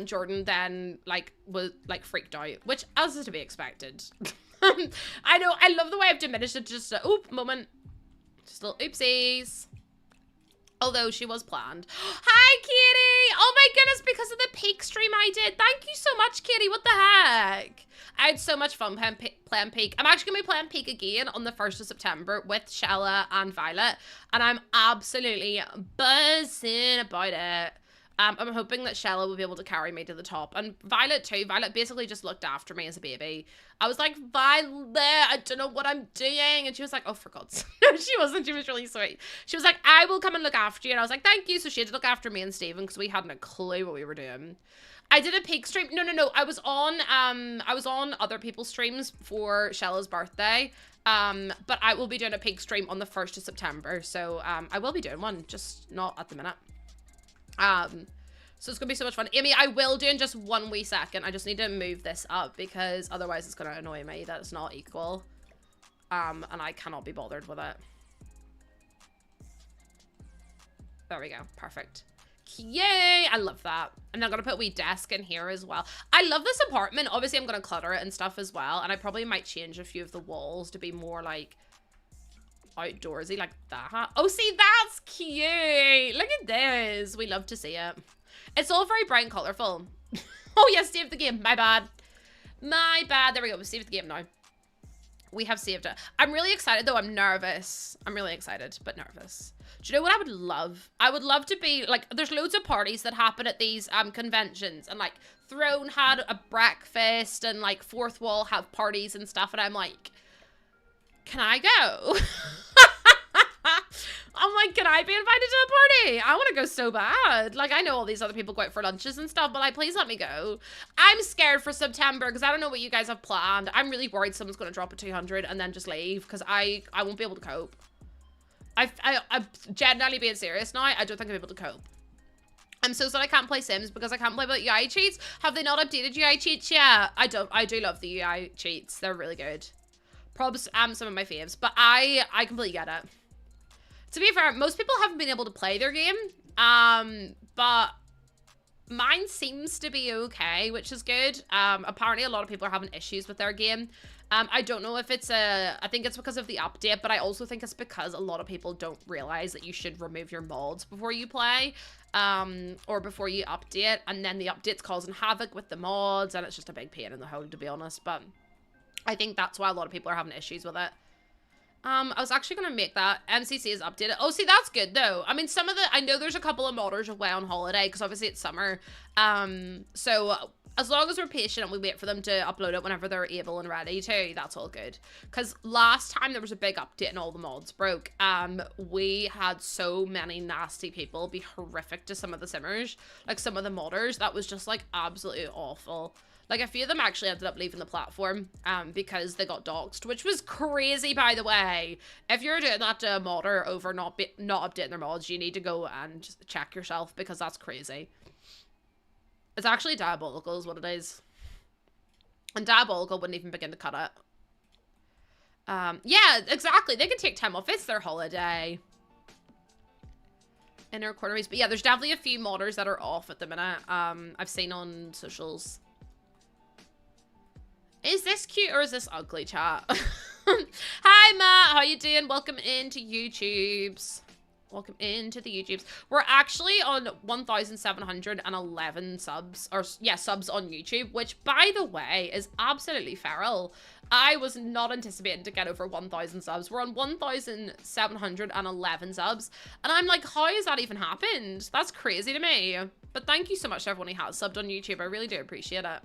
Jordan then like was like freaked out, which as is to be expected. I know, I love the way I've diminished it, just a oop moment, just little oopsies. Although she was planned. Hi, Kitty! Oh my goodness, because of the Peak stream I did. Thank you so much, Kitty. What the heck? I had so much fun playing Peak. I'm actually going to be playing Peak again on the 1st of September with Shella and Violet. And I'm absolutely buzzing about it. I'm hoping that Shella will be able to carry me to the top. And Violet too. Violet basically just looked after me as a baby. I was like, Violet, I don't know what I'm doing. And she was like, oh, for God's sake. She wasn't. She was really sweet. She was like, I will come and look after you. And I was like, thank you. So she had to look after me and Steven because we hadn't a clue what we were doing. I did a Peak stream. No. I was on other people's streams for Shella's birthday. But I will be doing a Peak stream on the 1st of September. So I will be doing one, just not at the minute. So it's gonna be so much fun. Amy, I will do in just 1 wee second. I just need to move this up because otherwise it's gonna annoy me that it's not equal. And I cannot be bothered with it. There we go. Perfect. Yay! I love that. And I'm gonna put a wee desk in here as well. I love this apartment. Obviously, I'm gonna clutter it and stuff as well. And I probably might change a few of the walls to be more like outdoorsy like that. Oh, see, that's cute. Look at this. We love to see it. It's all very bright and colorful. Oh yes, save the game. My bad. My bad. There we go. We saved the game now. We have saved it. I'm really excited though. I'm nervous. I'm really excited, but nervous. Do you know what I would love? I would love to be like, there's loads of parties that happen at these conventions, and like Throne had a breakfast and like Fourth Wall have parties and stuff, and I'm like, can I go? I'm like, can I be invited to a party? I want to go so bad. Like, I know all these other people go out for lunches and stuff, but like, please let me go. I'm scared for September because I don't know what you guys have planned. I'm really worried someone's going to drop a 200 and then just leave because I won't be able to cope. I'm genuinely being serious now. I don't think I'm able to cope. I'm so sad I can't play Sims because I can't play with UI cheats. Have they not updated UI cheats yet? I do love the UI cheats. They're really good. Probs, some of my faves, but I completely get it. To be fair, most people haven't been able to play their game, but mine seems to be okay, which is good. Apparently a lot of people are having issues with their game. I don't know if it's I think it's because of the update, but I also think it's because a lot of people don't realize that you should remove your mods before you play, or before you update, and then the update's causing havoc with the mods, and it's just a big pain in the hole, to be honest, but I think that's why a lot of people are having issues with it. I was actually going to make that MCC is updated. Oh, see, that's good, though. I mean, I know there's a couple of modders away on holiday, because obviously it's summer. So as long as we're patient and we wait for them to upload it whenever they're able and ready to, that's all good. Because last time there was a big update and all the mods broke. We had so many nasty people be horrific to some of the simmers. Like, some of the modders, that was just, like, absolutely awful. Like, a few of them actually ended up leaving the platform because they got doxxed, which was crazy, by the way. If you're doing that to a modder over not updating their mods, you need to go and just check yourself, because that's crazy. It's actually diabolical is what it is. And diabolical wouldn't even begin to cut it. Yeah, exactly. They can take time off. It's their holiday. Inner quarters. But yeah, there's definitely a few modders that are off at the minute. I've seen on socials. Is this cute or is this ugly, chat? Hi, Matt. How you doing? Welcome into YouTubes. Welcome into the YouTubes. We're actually on 1,711 subs, or yeah, subs on YouTube, which, by the way, is absolutely feral. I was not anticipating to get over 1,000 subs. We're on 1,711 subs, and I'm like, how has that even happened? That's crazy to me. But thank you so much to everyone who has subbed on YouTube. I really do appreciate it.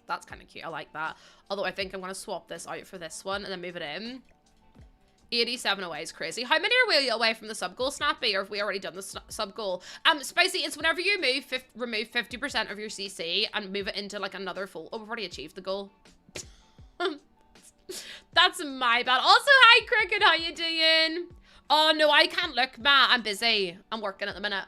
That's kind of cute. I like that. Although I think I'm going to swap this out for this one and then move it in. 87 away is crazy. How many are we away from the sub goal, Snappy? Or have we already done the sub goal? Spicy, it's whenever you remove 50% of your CC and move it into like another full. Oh, we've already achieved the goal. That's my bad. Also, hi, Cricket. How you doing? Oh, no, I can't look, Matt. I'm busy. I'm working at the minute.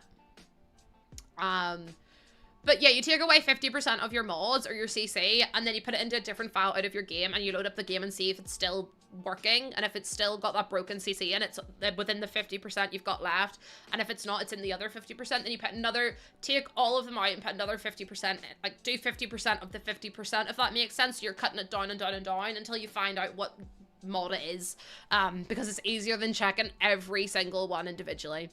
But yeah, you take away 50% of your mods or your CC, and then you put it into a different file out of your game, and you load up the game and see if it's still working, and if it's still got that broken CC in, it's within the 50% you've got left, and if it's not, it's in the other 50%, then you put another, take all of them out and put another 50% in, like do 50% of the 50%, if that makes sense. So you're cutting it down and down and down until you find out what mod it is, because it's easier than checking every single one individually.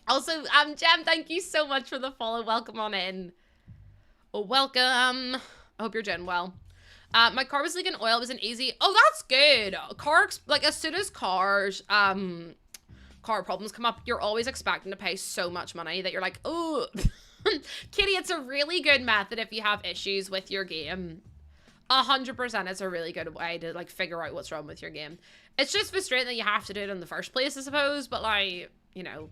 Also, Jem, thank you so much for the follow. Welcome on in. Oh, welcome. I hope you're doing well. My car was leaking oil. It was an easy. Oh, that's good. Like, as soon as car problems come up, you're always expecting to pay so much money that you're like, oh, Kitty, it's a really good method if you have issues with your game. 100%, it's a really good way to like figure out what's wrong with your game. It's just frustrating that you have to do it in the first place, I suppose. But like, you know.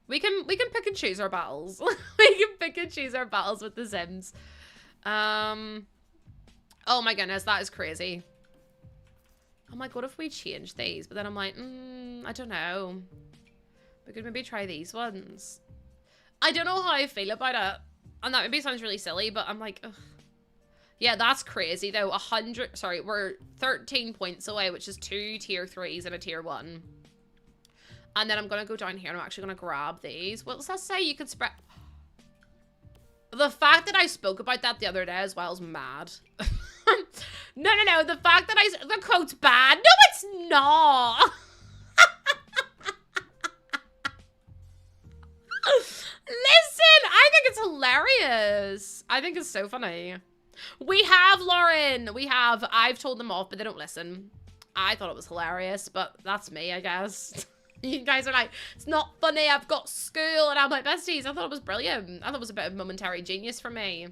We can pick and choose our battles. We can pick and choose our battles with the Sims. Oh my goodness, that is crazy. I'm like, what if we change these? But then I'm like, I don't know. We could maybe try these ones. I don't know how I feel about it. And that maybe sounds really silly, but I'm like, ugh. Yeah, that's crazy though. We're 13 points away, which is 2 tier 3s and a tier 1. And then I'm going to go down here and I'm actually going to grab these. What does that say? You could spread... The fact that I spoke about that the other day as well is mad. No. The fact that the quote's bad. No, it's not. Listen, I think it's hilarious. I think it's so funny. We have, Lauren. I've told them off, but they don't listen. I thought it was hilarious, but that's me, I guess. You guys are like, it's not funny, I've got school, and I'm like, besties, I thought it was brilliant. I thought it was a bit of momentary genius for me.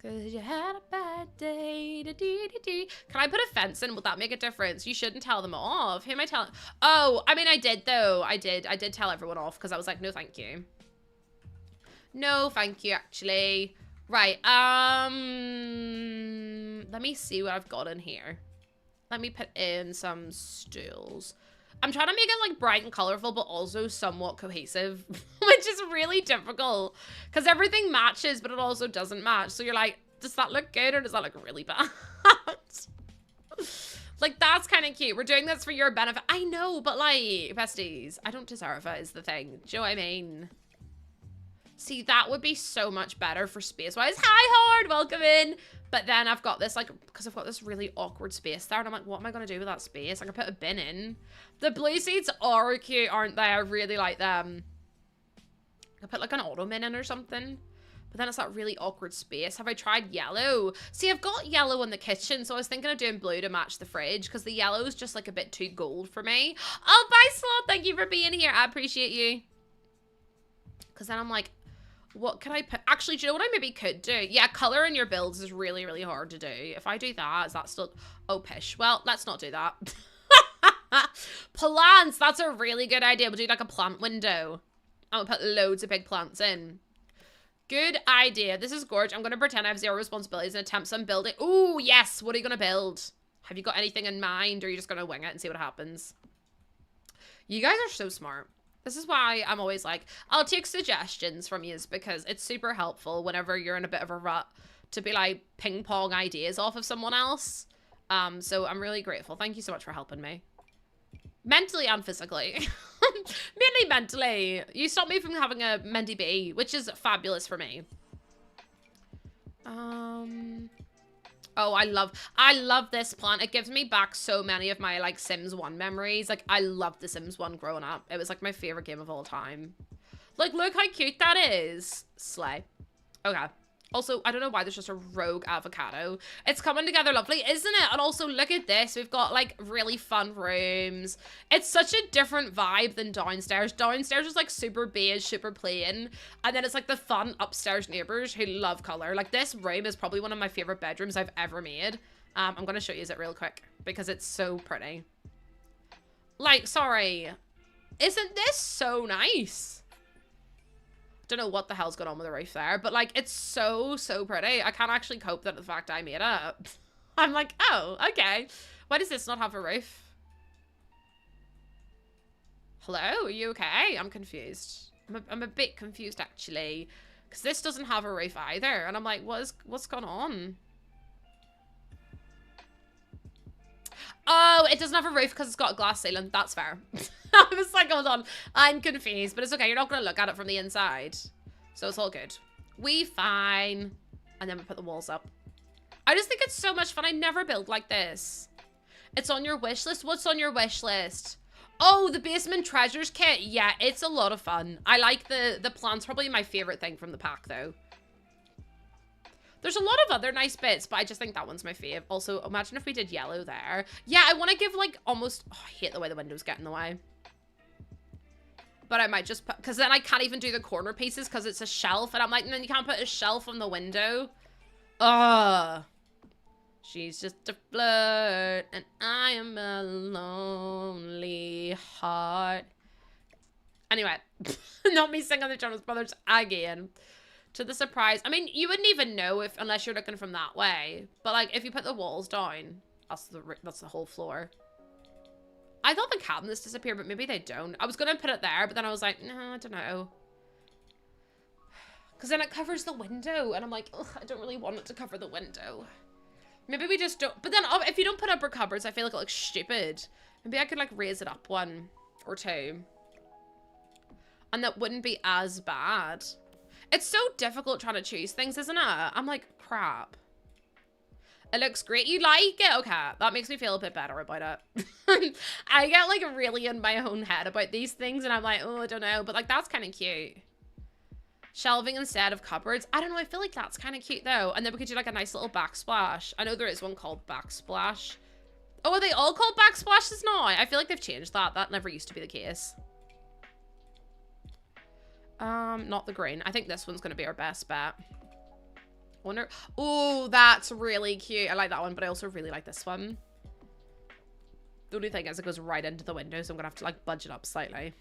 Cause you had a bad day. Can I put a fence in? Would that make a difference? You shouldn't tell them off. Who am I telling? Oh, I mean, I did though. I did tell everyone off because I was like, no, thank you. No, thank you, actually. Right, let me see what I've got in here. Let me put in some stools. I'm trying to make it like bright and colorful, but also somewhat cohesive, which is really difficult because everything matches, but it also doesn't match. So you're like, does that look good or does that look really bad? Like, that's kind of cute. We're doing this for your benefit. I know, but like, besties, I don't deserve it is the thing. Do you know what I mean? See, that would be so much better for space-wise. Hi, Howard, welcome in. But then I've got this, like, because I've got this really awkward space there. And I'm like, what am I going to do with that space? I can put a bin in. The blue seats are cute, aren't they? I really like them. I could put, like, an ottoman in or something. But then it's that really awkward space. Have I tried yellow? See, I've got yellow in the kitchen. So I was thinking of doing blue to match the fridge. Because the yellow is just, like, a bit too gold for me. Oh, bye, Slot. Thank you for being here. I appreciate you. Because then I'm like... What can I put? Actually, do you know what I maybe could do? Yeah, color in your builds is really, really hard to do. If I do that, is that still... Oh, pish. Well, let's not do that. Plants. That's a really good idea. We'll do like a plant window. And we'll put loads of big plants in. Good idea. This is gorgeous. I'm going to pretend I have zero responsibilities and attempt some building. Ooh, yes. What are you going to build? Have you got anything in mind, or are you just going to wing it and see what happens? You guys are so smart. This is why I'm always like, I'll take suggestions from you, because it's super helpful whenever you're in a bit of a rut to be like ping pong ideas off of someone else. So I'm really grateful. Thank you so much for helping me. Mentally and physically. Mainly mentally. You stopped me from having a Mendy B, which is fabulous for me. Oh, I love this plant. It gives me back so many of my like Sims 1 memories. Like I loved the Sims 1 growing up. It was like my favorite game of all time. Like look how cute that is. Slay. Okay. Also, I don't know why there's just a rogue avocado. It's coming together lovely, isn't it? And also, look at this. We've got, like, really fun rooms. It's such a different vibe than downstairs. Downstairs is, like, super beige, super plain. And then it's, like, the fun upstairs neighbors who love color. Like, this room is probably one of my favorite bedrooms I've ever made. I'm going to show you it real quick because it's so pretty. Like, sorry. Isn't this so nice? Don't know what the hell's going on with the roof there, but like it's so pretty. I can't actually cope with the fact I made it. I'm like, oh, okay. Why does this not have a roof? Hello, are you okay? I'm confused. I'm a bit confused actually, because this doesn't have a roof either, and I'm like, what's going on? Oh, it doesn't have a roof because it's got a glass ceiling. That's fair. I was like, hold on. I'm confused, but it's okay. You're not going to look at it from the inside. So it's all good. We fine. And then we put the walls up. I just think it's so much fun. I never build like this. It's on your wish list. What's on your wish list? Oh, the basement treasures kit. Yeah, it's a lot of fun. I like the plants. Probably my favorite thing from the pack, though. There's a lot of other nice bits, but I just think that one's my fave. Also, imagine if we did yellow there. Yeah, I want to give, like, almost... Oh, I hate the way the windows get in the way. But I might just put... Because then I can't even do the corner pieces because it's a shelf. And I'm like, and then you can't put a shelf on the window. Ugh. She's just a flirt, and I am a lonely heart. Anyway, not me singing the Jonas Brothers again. To the surprise. I mean, you wouldn't even know if unless you're looking from that way. But like, if you put the walls down, that's the whole floor. I thought the cabinets disappeared, but maybe they don't. I was gonna put it there, but then I was like, no, I don't know. Because then it covers the window, and I'm like, ugh, I don't really want it to cover the window. Maybe we just don't. But then if you don't put upper cupboards, I feel like it looks stupid. Maybe I could like raise it up one or two. And that wouldn't be as bad. It's so difficult trying to choose things, isn't it? I'm like, crap. It looks great. You like it? Okay. That makes me feel a bit better about it. I get like really in my own head about these things and I'm like, oh, I don't know. But like, that's kind of cute. Shelving instead of cupboards. I don't know. I feel like that's kind of cute though. And then we could do like a nice little backsplash. I know there is one called backsplash. Oh, are they all called backsplashes now? I feel like they've changed that. That never used to be the case. Not the green. I think this one's going to be our best bet. Wonder. Oh, that's really cute. I like that one, but I also really like this one. The only thing is it goes right into the window, so I'm going to have to like budge it up slightly.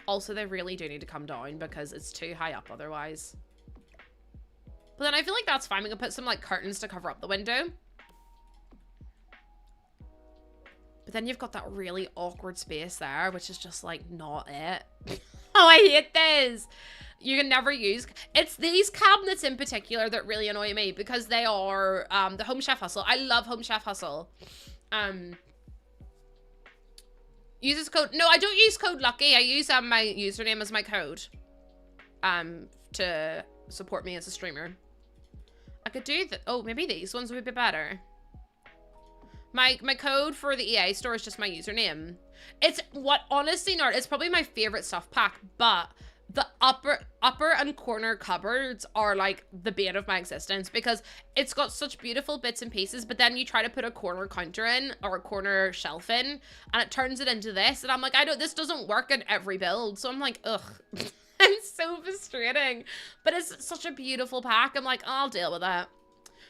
Also, they really do need to come down because it's too high up otherwise. But then I feel like that's fine. We can put some like curtains to cover up the window. But then you've got that really awkward space there, which is just like not it. Oh, I hate this. You can never use... It's these cabinets in particular that really annoy me because they are the Home Chef Hustle. I love Home Chef Hustle. Uses code... No, I don't use code Lucky. I use my username as my code to support me as a streamer. I could do that. Oh, maybe these ones would be better. My code for the EA store is just my username. It's what, honestly, not. It's probably my favorite stuff pack, but the upper and corner cupboards are like the bane of my existence because it's got such beautiful bits and pieces, but then you try to put a corner counter in or a corner shelf in and it turns it into this. And I'm like, this doesn't work in every build. So I'm like, ugh, it's so frustrating, but it's such a beautiful pack. I'm like, I'll deal with that.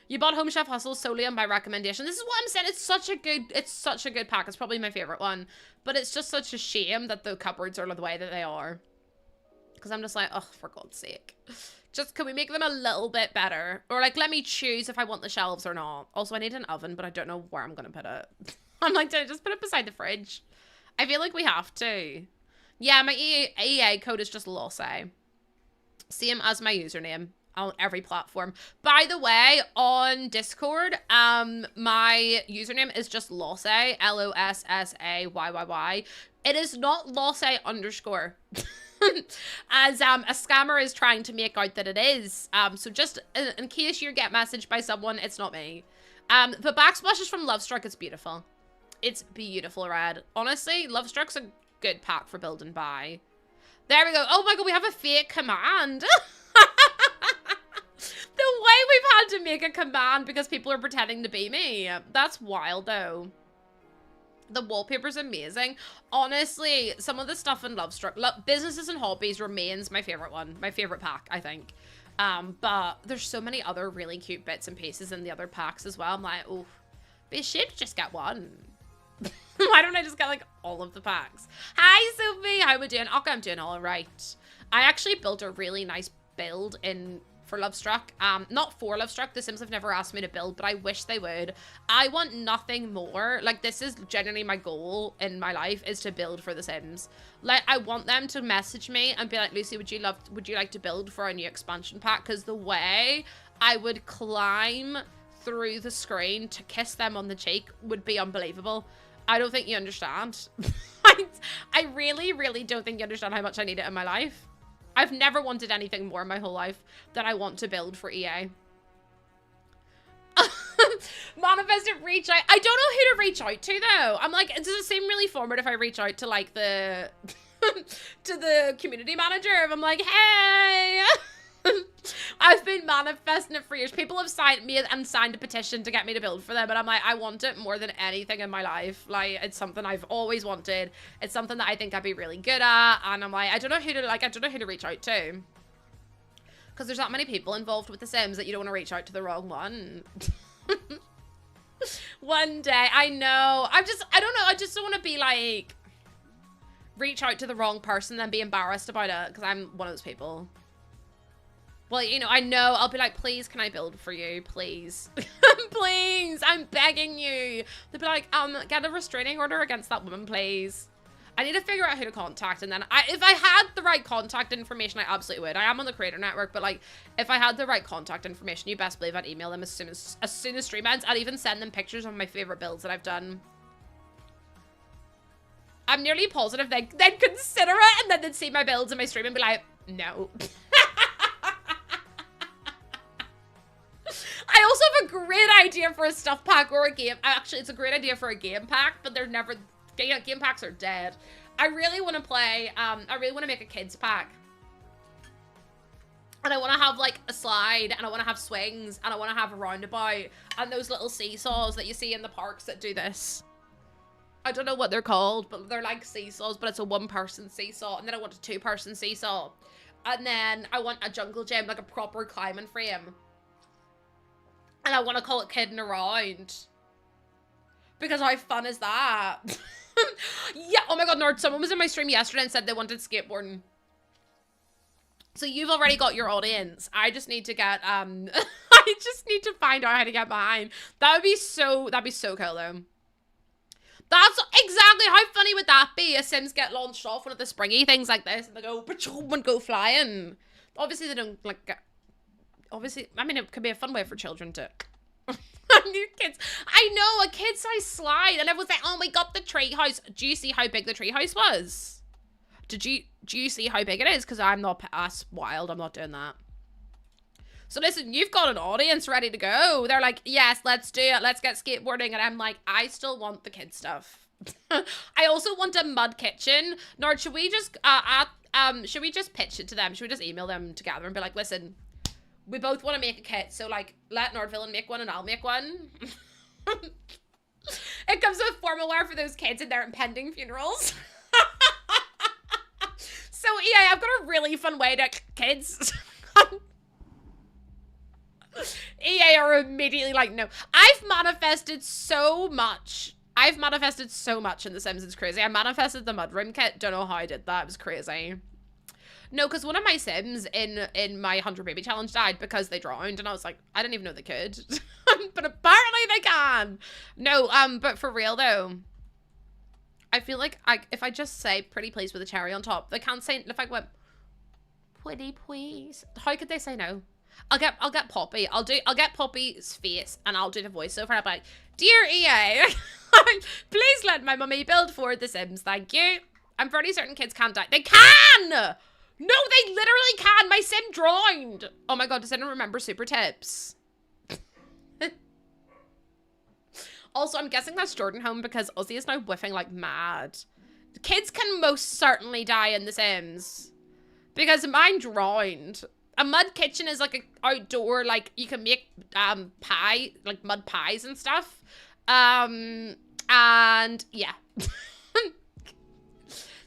You bought Home Chef Hustle solely on my recommendation. This is what I'm saying. It's such a good pack. It's probably my favorite one. But it's just such a shame that the cupboards are the way that they are. because I'm just like, oh, for God's sake. Just, can we make them a little bit better? Or, like, let me choose if I want the shelves or not. Also, I need an oven, but I don't know where I'm going to put it. I'm like, did I just put it beside the fridge? I feel like we have to. Yeah, my EA code is just Losse. Same as my username on every platform. By the way, on Discord, my username is just Losse, LOSSAYYY. It is not Losse _ as a scammer is trying to make out that it is. So just in case you get messaged by someone, it's not me. The backsplash is from Lovestruck. It's beautiful. It's beautiful, Red. Honestly, Lovestruck's a good pack for build and buy. There we go. Oh my god, we have a fake command. The way we've had to make a command because people are pretending to be me. That's wild, though. The wallpaper's amazing. Honestly, some of the stuff in Lovestruck, Businesses and Hobbies remains my favorite one. My favorite pack, I think. But there's so many other really cute bits and pieces in the other packs as well. I'm like, oh, be ashamed to just get one. Why don't I just get, like, all of the packs? Hi, Sophie. How we doing? Okay, I'm doing all right. I actually built a really nice build for Lovestruck. Not for Lovestruck. The Sims have never asked me to build, but I wish they would. I want nothing more. Like, this is genuinely my goal in my life, is to build for the Sims. Like, I want them to message me and be like, Lucy, would you like to build for a new expansion pack? Because the way I would climb through the screen to kiss them on the cheek would be unbelievable. I don't think you understand. I really, really don't think you understand how much I need it in my life. I've never wanted anything more in my whole life than I want to build for EA. Manifested reach out. I don't know who to reach out to, though. I'm like, does it seem really forward if I reach out to, like, the to the community manager? If I'm like, hey, I've been manifesting it for years. People have signed a petition to get me to build for them, and I'm like, I want it more than anything in my life. Like, it's something I've always wanted. It's something that I think I'd be really good at, and I'm like, I don't know who to reach out to, because there's not many people involved with The Sims that you don't want to reach out to the wrong one. One day, I know. I don't know. I just don't want to be like, reach out to the wrong person, then be embarrassed about it, because I'm one of those people. Well, you know, I know. I'll be like, please, can I build for you? Please. Please, I'm begging you. They'll be like, get a restraining order against that woman, please. I need to figure out who to contact, and then if I had the right contact information, I absolutely would. I am on the Creator Network, but like, if I had the right contact information, you best believe I'd email them as soon as stream ends. I'd even send them pictures of my favorite builds that I've done. I'm nearly positive they'd consider it, and then they'd see my builds in my stream and be like, no. I also have a great idea for a stuff pack or a game. Actually, it's a great idea for a game pack, but they're never... Game packs are dead. I really want to play... I really want to make a kids pack. And I want to have, like, a slide, and I want to have swings, and I want to have a roundabout, and those little seesaws that you see in the parks that do this. I don't know what they're called, but they're like seesaws, but it's a one-person seesaw, and then I want a two-person seesaw. And then I want a jungle gym, like a proper climbing frame. And I want to call it Kidding Around. Because how fun is that? Yeah, oh my god, Nerd, someone was in my stream yesterday and said they wanted skateboarding. So you've already got your audience. I just need to get, I just need to find out how to get behind. That'd be so cool though. That's exactly, how funny would that be? A Sims get launched off one of the springy things like this and they go, and go flying. Obviously they don't, like, get... Obviously, I mean, it could be a fun way for children to... New kids. I know, a kid-sized slide. And everyone's like, oh my god, the treehouse. Do you see how big the treehouse was? Do you see how big it is? Because I'm not... That's wild. I'm not doing that. So listen, you've got an audience ready to go. They're like, yes, let's do it. Let's get skateboarding. And I'm like, I still want the kid stuff. I also want a mud kitchen. Nord, should we just... should we just pitch it to them? Should we just email them together and be like, listen... We both want to make a kit, so, like, let Nordvillain make one and I'll make one. It comes with formal wear for those kids in their impending funerals. So, yeah, I've got a really fun way to... Kids. EA are immediately like, no. I've manifested so much. In The Sims, it's crazy. I manifested the mudroom kit. Don't know how I did that. It was crazy. No, because one of my Sims in my 100 baby challenge died because they drowned, and I was like, I didn't even know they could. But apparently they can. No, but for real though, I feel like if I just say pretty please with a cherry on top, they can't say, if I went pretty please, how could they say no? I'll get Poppy. I'll get Poppy's face and I'll do the voiceover. I'll be like, dear EA, please let my mummy build for The Sims. Thank you. I'm pretty certain kids can't die. They can! No, they literally can. My Sim drowned. Oh my god, does anyone remember super tips? Also, I'm guessing that's Jordan home because Ozzy is now whiffing like mad. Kids can most certainly die in The Sims. Because mine drowned. A mud kitchen is like an outdoor, like, you can make pie, like mud pies and stuff. And yeah.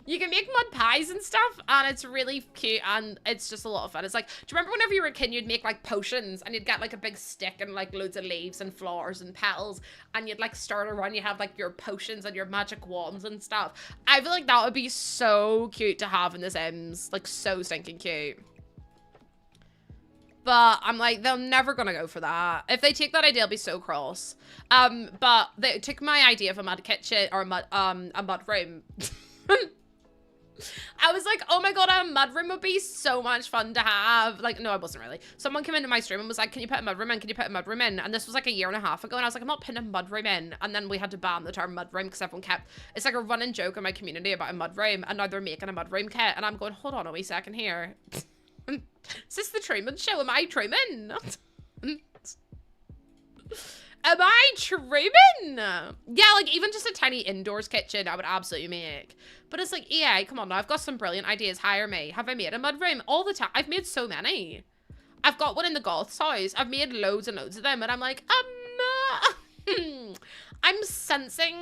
You can make mud pies and stuff, and it's really cute, and it's just a lot of fun. It's like, do you remember whenever you were a kid, you'd make like potions, and you'd get like a big stick and like loads of leaves and flowers and petals, and you'd like start around, you have like your potions and your magic wands and stuff. I feel like that would be so cute to have in The Sims, like so stinking cute. But I'm like, they're never gonna go for that. If they take that idea, I'll be so cross. But they took my idea of a mud kitchen, or a mud room. I was like, oh my god, a mud room would be so much fun to have. Like, no, I wasn't really. Someone came into my stream and was like, can you put a mud room in? Can you put a mud room in? And this was like a year and a half ago. And I was like, I'm not putting a mud room in. And then we had to ban the term mud room because everyone kept, it's like a running joke in my community about a mud room. And now they're making a mud room kit. And I'm going, hold on a wee second here. Is this the Truman Show? Am I Truman? Am I Truman? Yeah, like even just a tiny indoors kitchen I would absolutely make. But it's like, yeah, come on now. I've got some brilliant ideas. Hire me. Have I made a mud room? All the time. I've made so many. I've got one in the Goth's house. I've made loads and loads of them. And I'm like, I'm sensing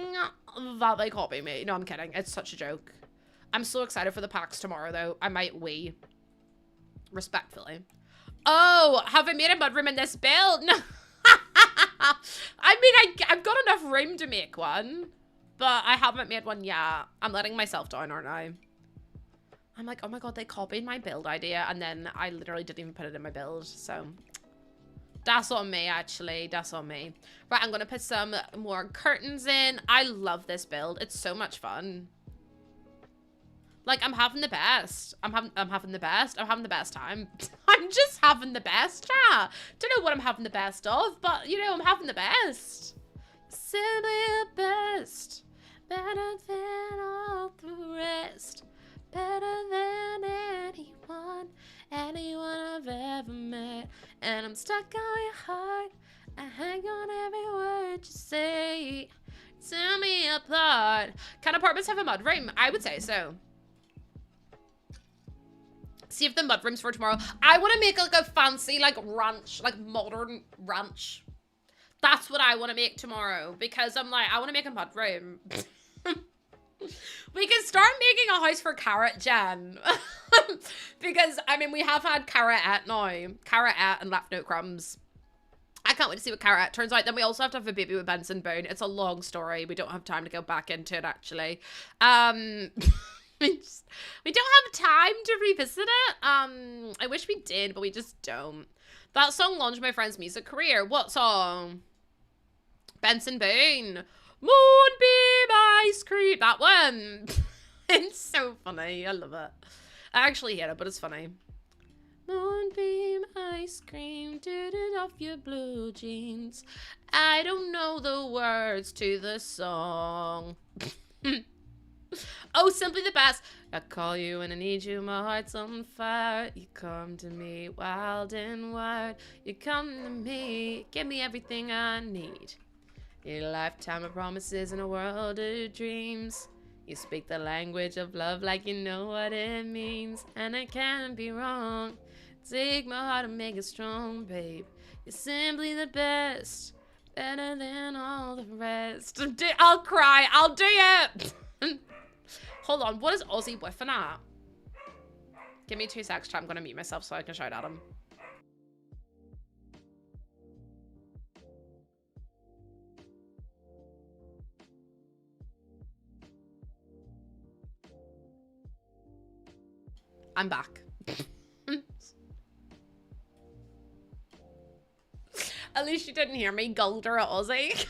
that they copy me. No, I'm kidding. It's such a joke. I'm so excited for the packs tomorrow, though. I might wee. Respectfully. Oh, have I made a mud room in this build? No. I mean, I've got enough room to make one, but I haven't made one yet. I'm letting myself down, aren't I? I'm like, oh my god, they copied my build idea, and then I literally didn't even put it in my build, so that's on me, actually. That's on me. Right, I'm gonna put some more curtains in. I love this build. It's so much fun. Like, I'm having the best. I'm having the best. I'm having the best time. I'm just having the best, yeah. Don't know what I'm having the best of, but, you know, I'm having the best. Simply the best. Better than all the rest. Better than anyone I've ever met. And I'm stuck on your heart. I hang on every word you say. Tear me apart. Can apartments have a mud room? I would say so. See if the mud rooms for tomorrow. I want to make like a fancy like ranch, like modern ranch. That's what I want to make tomorrow because I'm like, I want to make a mud room. We can start making a house for Carrot Jen. Because, I mean, we have had Carrot now. Carrot and left note crumbs. I can't wait to see what Carrot turns out. Then we also have to have a baby with Benson Boone. It's a long story. We don't have time to go back into it, actually. We don't have time to revisit it. I wish we did, but we just don't. That song launched my friend's music career. What song? Benson Boone. Moonbeam ice cream. That one. It's so funny. I love it. I actually hate it, but it's funny. Moonbeam ice cream, did it off your blue jeans. I don't know the words to the song. Oh, simply the best. I call you and I need you, my heart's on fire. You come to me wild and wild. You come to me, give me everything I need. A lifetime of promises in a world of dreams. You speak the language of love like you know what it means. And I can't be wrong. Take my heart and make it strong, babe. You're simply the best. Better than all the rest. I'll cry. I'll do it. Hold on, what is Ozzy whiffing at? Give me 2 seconds, I'm gonna mute myself so I can shout at him. I'm back. At least you didn't hear me Golder at Aussie.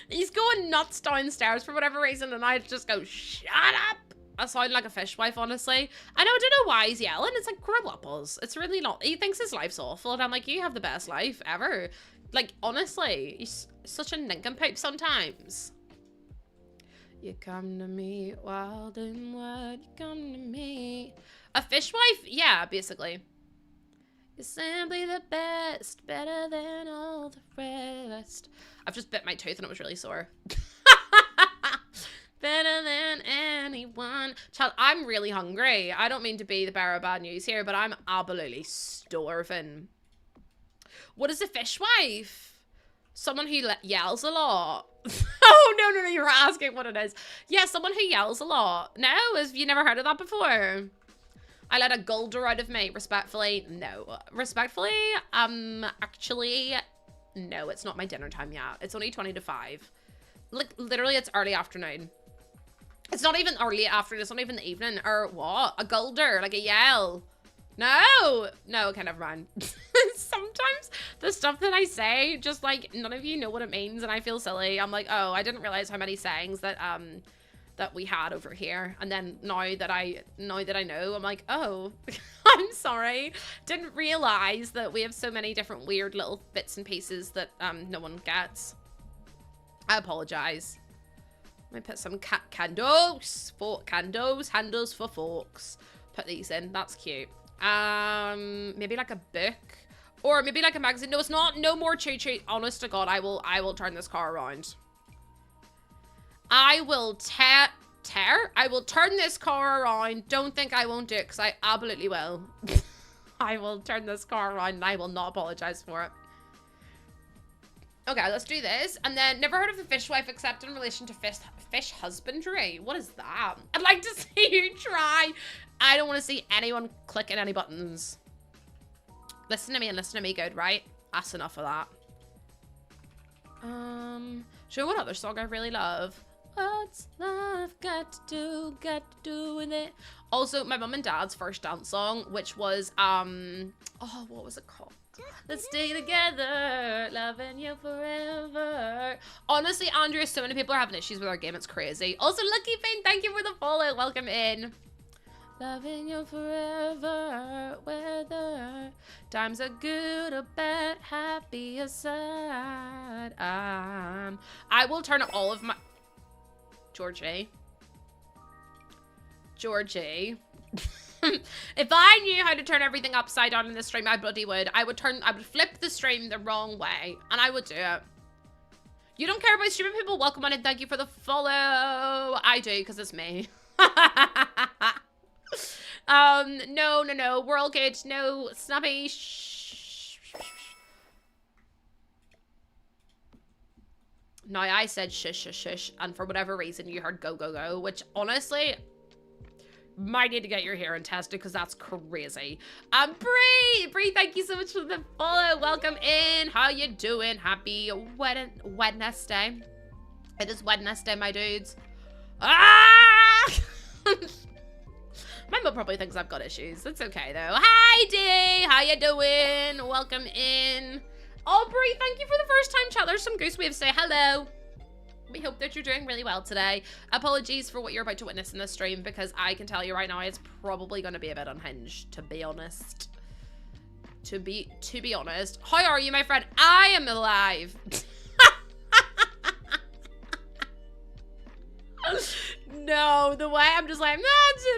He's going nuts downstairs for whatever reason, and I just go, shut up. I sound like a fishwife, honestly. I don't know why he's yelling. It's like, grow up, Oz. It's really not. He thinks his life's awful, and I'm like, you have the best life ever. Like, honestly, he's such a nincompoop sometimes. You come to me wild and wide. You come to me. A fishwife? Yeah, basically. You're simply the best, better than all the rest. I've just bit my tooth and it was really sore. Better than anyone. Child, I'm really hungry. I don't mean to be the bearer of bad news here, but I'm absolutely starving. What is a fishwife? Someone who yells a lot. Oh, no, you were asking what it is. Yeah, someone who yells a lot. No, have you never heard of that before? I let a Golder out of me, respectfully. No. Respectfully, actually, no, it's not my dinner time yet. It's only 20 to 5. Like, literally, it's early afternoon. It's not even early afternoon. It's not even the evening. Or what? A Golder, like a yell. No. No, okay, never mind. Sometimes the stuff that I say, just like, none of you know what it means, and I feel silly. I'm like, oh, I didn't realize how many sayings that, that we had over here, and then now that I know, I'm like, oh, I'm sorry. Didn't realize that we have so many different weird little bits and pieces that no one gets. I apologize. Let me put some handles for forks. Put these in. That's cute. Maybe like a book, or maybe like a magazine. No, it's not. No more choo-choo. Honest to God, I will turn this car around. I will I will turn this car around. Don't think I won't do it, because I absolutely will. I will turn this car around, and I will not apologize for it. Okay, let's do this. And then, never heard of a fishwife except in relation to fish husbandry. What is that? I'd like to see you try. I don't want to see anyone clicking any buttons. Listen to me and listen to me good, right? That's enough of that. Show me what other song I really love. What's love got to do with it? Also, my mum and dad's first dance song, which was, oh, what was it called? Let's stay together, loving you forever. Honestly, Andrea, so many people are having issues with our game. It's crazy. Also, Lucky Fane, thank you for the follow. Welcome in. Loving you forever, whether times are good or bad, happy or sad. I will turn up all of my... Georgie. If I knew how to turn everything upside down in the stream, I bloody would. I would flip the stream the wrong way, and I would do it. You don't care about streaming people? Welcome on and thank you for the follow. I do, because it's me. No, we're all good. No, Snubby. Shh. Now, I said shush, and for whatever reason, you heard go, which, honestly, might need to get your hearing tested, because that's crazy. Bree, thank you so much for the follow. Welcome in. How you doing? Happy Wednesday. It is Wednesday, my dudes. Ah! My mum probably thinks I've got issues. It's okay, though. Hi, Dee. How you doing? Welcome in. Aubrey, thank you for the first time chat. There's some goose waves. Say hello. We hope that you're doing really well today. Apologies for what you're about to witness in this stream, because I can tell you right now it's probably going to be a bit unhinged, to be honest. To be honest. How are you, my friend? I am alive. No, the way I'm just like, nah,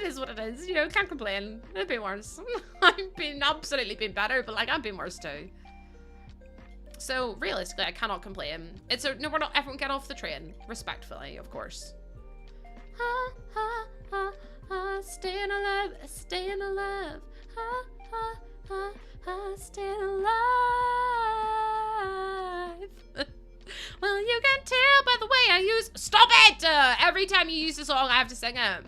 it is what it is. You know, can't complain. It'd be worse. I've been absolutely been better, but like I've been worse too. So realistically, I cannot complain. It's a no. We're not. Everyone get off the train, respectfully, of course. Staying alive, staying alive. Staying alive. Well, you can tell by the way I use. Stop it! Every time you use the song, I have to sing it.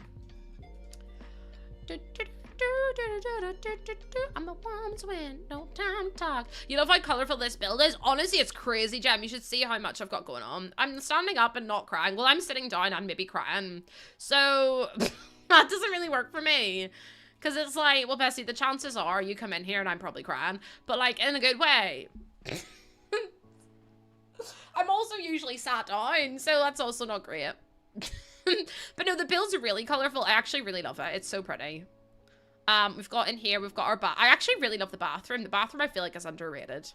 I'm a woman's win, no time to talk. You know how colorful this build is? Honestly, it's crazy, Gem. You should see how much I've got going on. I'm standing up and not crying. Well, I'm sitting down and maybe crying. So, that doesn't really work for me. Because it's like, well, Bessie, the chances are you come in here and I'm probably crying, but like in a good way. I'm also usually sat down, so that's also not great. But no, the builds are really colorful. I actually really love it. It's so pretty. We've got in here, we've got our I actually really love the bathroom. The bathroom I feel like is underrated.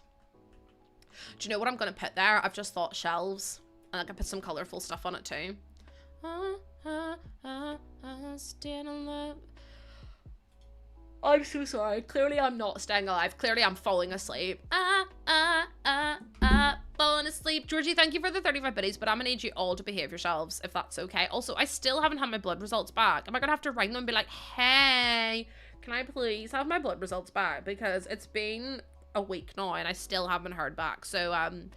Do you know what I'm going to put there? I've just thought shelves. And I can put some colorful stuff on it too. Stand alive. I'm so sorry. Clearly I'm not staying alive. Clearly I'm falling asleep. Falling asleep. Georgie, thank you for the 35 biddies, but I'm gonna need you all to behave yourselves, if that's okay. Also, I still haven't had my blood results back. Am I gonna have to ring them and be like, hey, can I please have my blood results back? Because it's been a week now and I still haven't heard back. So, am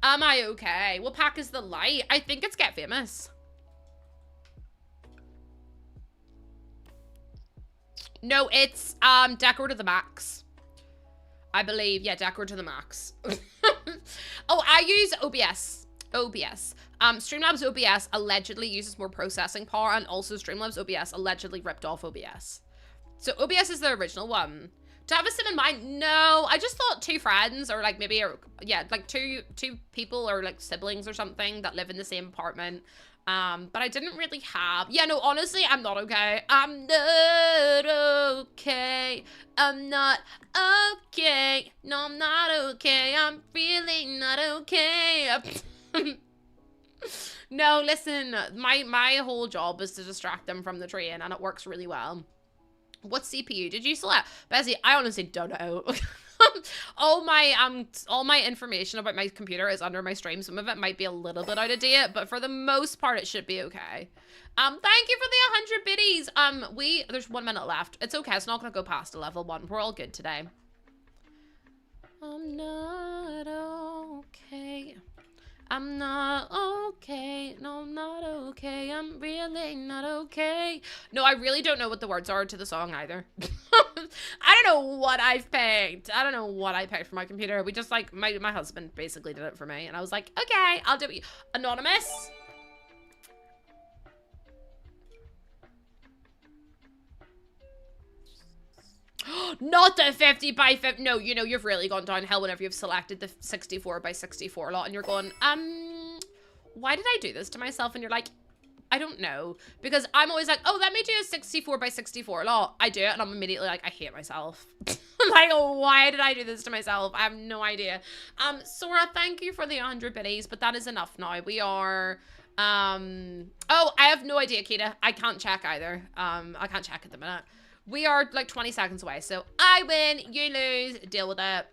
I okay? What pack is the light? I think it's Get Famous. No, it's Decor to the max. I believe, yeah, Decor to the max. Oh, I use OBS. Streamlabs OBS allegedly uses more processing power, and also Streamlabs OBS allegedly ripped off OBS. So OBS is the original one. To have a sim in mind? No, I just thought two friends, or like maybe, yeah, like two people or like siblings or something that live in the same apartment. But I didn't really have, yeah, no, honestly, I'm not okay. I'm not okay. I'm not okay. No, I'm not okay. I'm really not okay. No, listen, my whole job is to distract them from the train, and it works really well. What CPU did you select? Bessie, I honestly don't know. all my information about my computer is under my stream. Some of it might be a little bit out of date, but for the most part it should be okay. Thank you for the 100 biddies. There's 1 minute left. It's okay, it's not gonna go past a level 1. We're all good today. I'm not okay. I'm not okay. No, I'm not okay. I'm really not okay. No, I really don't know what the words are to the song either. I don't know what I've picked. I don't know what I picked for my computer. We just like, my husband basically did it for me. And I was like, okay, I'll do it. Anonymous. Not the 50 by 50. No, you know, you've really gone downhill whenever you've selected the 64 by 64 lot and you're going, why did I do this to myself? And you're like, I don't know. Because I'm always like, oh, let me do a 64 by 64 lot. I do it and I'm immediately like, I hate myself. Like, why did I do this to myself? I have no idea. Sora, thank you for the 100 biddies, but that is enough now. We are, oh, I have no idea, Kita. I can't check either. I can't check at the minute. We are like 20 seconds away, so I win, you lose, deal with it.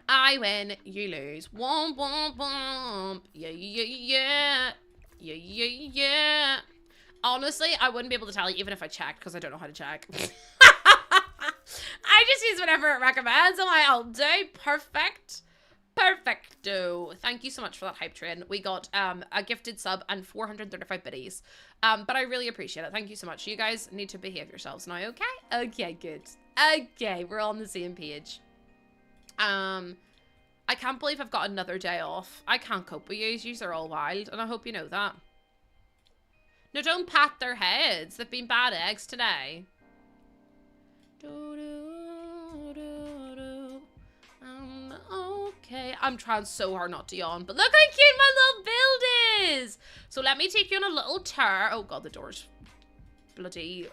I win, you lose. Womp, womp, womp. Yeah, yeah, yeah. Yeah, yeah, yeah. Honestly, I wouldn't be able to tell you even if I checked, because I don't know how to check. I just use whatever it recommends, and I'll do. Perfect. Perfecto. Thank you so much for that hype train. We got a gifted sub and 435 biddies. But I really appreciate it. Thank you so much. You guys need to behave yourselves now, okay? Okay, good. Okay, we're on the same page. I can't believe I've got another day off. I can't cope with yous. Yous are all wild, and I hope you know that. No, don't pat their heads. They've been bad eggs today. Okay, I'm trying so hard not to yawn, but look how cute my little build is. So let me take you on a little tour. Oh god, the door's bloody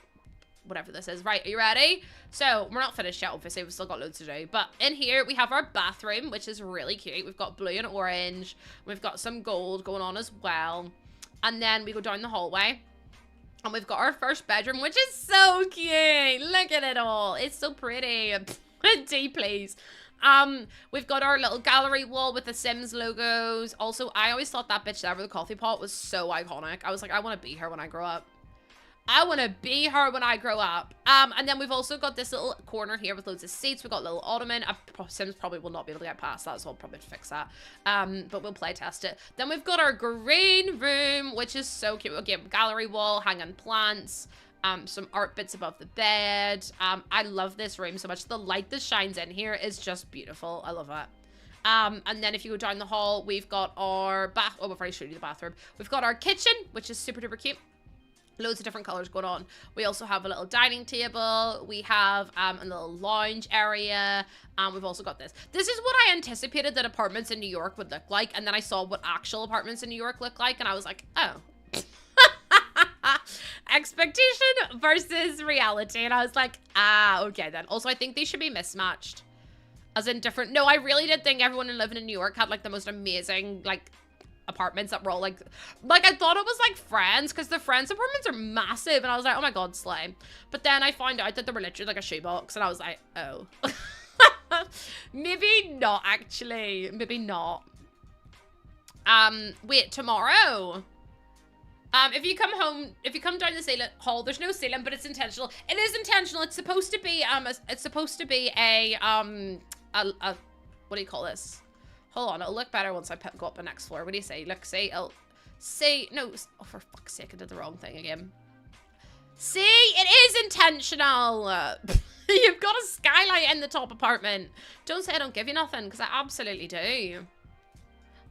whatever this is. Right, are you ready? So we're not finished yet, obviously. We've still got loads to do, but in here we have our bathroom, which is really cute. We've got blue and orange. We've got some gold going on as well, and then we go down the hallway and we've got our first bedroom, which is so cute. Look at it all. It's so pretty. D, please. We've got our little gallery wall with the Sims logos. Also, I always thought that bitch there with the coffee pot was so iconic. I was like, I want to be her when I grow up. I want to be her when I grow up. And then we've also got this little corner here with loads of seats. We've got a little ottoman. Sims probably will not be able to get past that, so I'll probably fix that. But we'll play test it. Then we've got our green room, which is so cute. Again, gallery wall, hanging plants. Some art bits above the bed. I love this room so much. The light that shines in here is just beautiful. I love it. And then if you go down the hall, we've got our bath. Oh, we've already showed you the bathroom. We've got our kitchen, which is super duper cute. Loads of different colors going on. We also have a little dining table. We have a little lounge area. We've also got this. This is what I anticipated that apartments in New York would look like. And then I saw what actual apartments in New York look like. And I was like, oh. Expectation versus reality. And I was like, okay then. Also, I think they should be mismatched. As in different. No, I really did think everyone living in New York had like the most amazing like apartments that were all like I thought it was like Friends, because the Friends apartments are massive, and I was like, oh my god, slay. But then I found out that they were literally like a shoebox, and I was like, oh. Maybe not, actually. Maybe not. Wait, tomorrow, if you come home, if you come down the ceiling hall, there's no ceiling, but it's intentional. It is intentional. It's supposed to be a what do you call this? Hold on, it'll look better once I go up the next floor. What do you say? Look, say, no, oh, for fuck's sake, I did the wrong thing again. See, it is intentional. You've got a skylight in the top apartment. Don't say I don't give you nothing, because I absolutely do.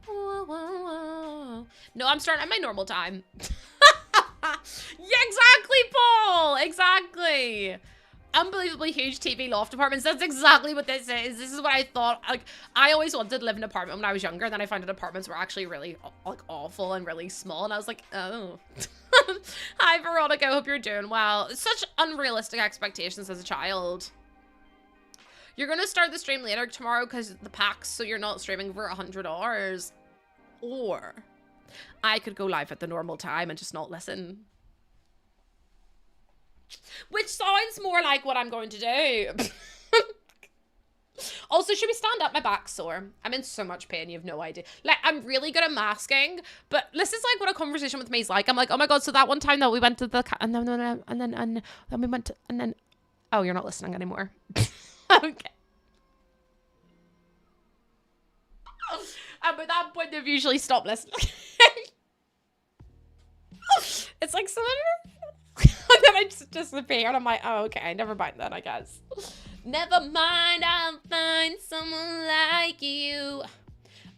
Whoa, whoa, whoa. No, I'm starting at my normal time. Yeah, exactly, Paul. Exactly. Unbelievably huge TV loft apartments. That's exactly what this is. This is what I thought. Like, I always wanted to live in an apartment when I was younger. Then I found out apartments were actually really like awful and really small. And I was like, oh. Hi, Veronica. Hope you're doing well. Such unrealistic expectations as a child. You're going to start the stream later tomorrow because the packs, so you're not streaming for 100 hours. Or I could go live at the normal time and just not listen. Which sounds more like what I'm going to do. Also, should we stand up? My back's sore. I'm in so much pain, you have no idea. Like, I'm really good at masking, but this is like what a conversation with me is like. I'm like, oh my god, so that one time that we went to the and then we went to, and then oh, you're not listening anymore. Okay. But at that point, they've usually stopped listening. It's like someone. And then I just disappear, and I'm like, oh, okay, never mind then, I guess. Never mind, I'll find someone like you.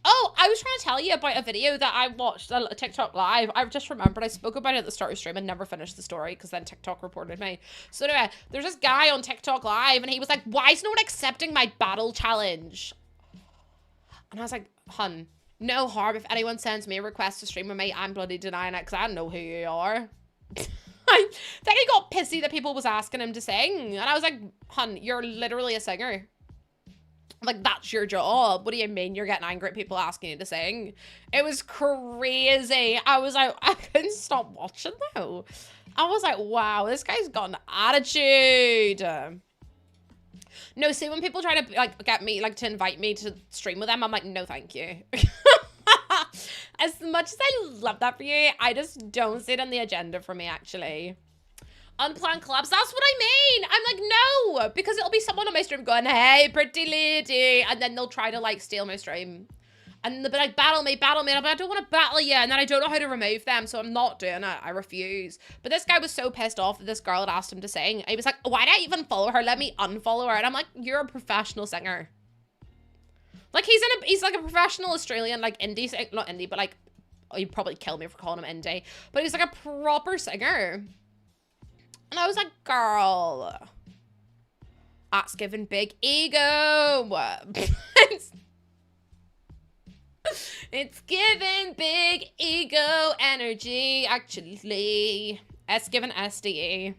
Oh, I was trying to tell you about a video that I watched, a TikTok live. I've just remembered I spoke about it at the start of stream and never finished the story because then TikTok reported me. So anyway, there's this guy on TikTok live, and he was like, why is no one accepting my battle challenge? And I was like, hun, no harm if anyone sends me a request to stream with me, I'm bloody denying it because I don't know who you are. Then he got pissy that people was asking him to sing. And I was like, hun, you're literally a singer. Like, that's your job. What do you mean you're getting angry at people asking you to sing? It was crazy. I was like, I couldn't stop watching though. I was like, wow, this guy's got an attitude. No, see, when people try to like get me, like to invite me to stream with them, I'm like, no, thank you. As much as I love that for you, I just don't see it on the agenda for me, actually. Unplanned collabs, that's what I mean. I'm like, no, because it'll be someone on my stream going, hey, pretty lady. And then they'll try to like steal my stream. And they'll be like, battle me. And I'm like, I don't want to battle you. And then I don't know how to remove them, so I'm not doing it. I refuse. But this guy was so pissed off that this girl had asked him to sing. He was like, why did I even follow her? Let me unfollow her. And I'm like, you're a professional singer. Like, he's like a professional Australian, like, indie, not indie, but like, oh, you'd probably kill me for calling him indie. But he's like a proper singer. And I was like, girl, that's giving big ego. It's giving big ego energy, actually. It's giving SDE.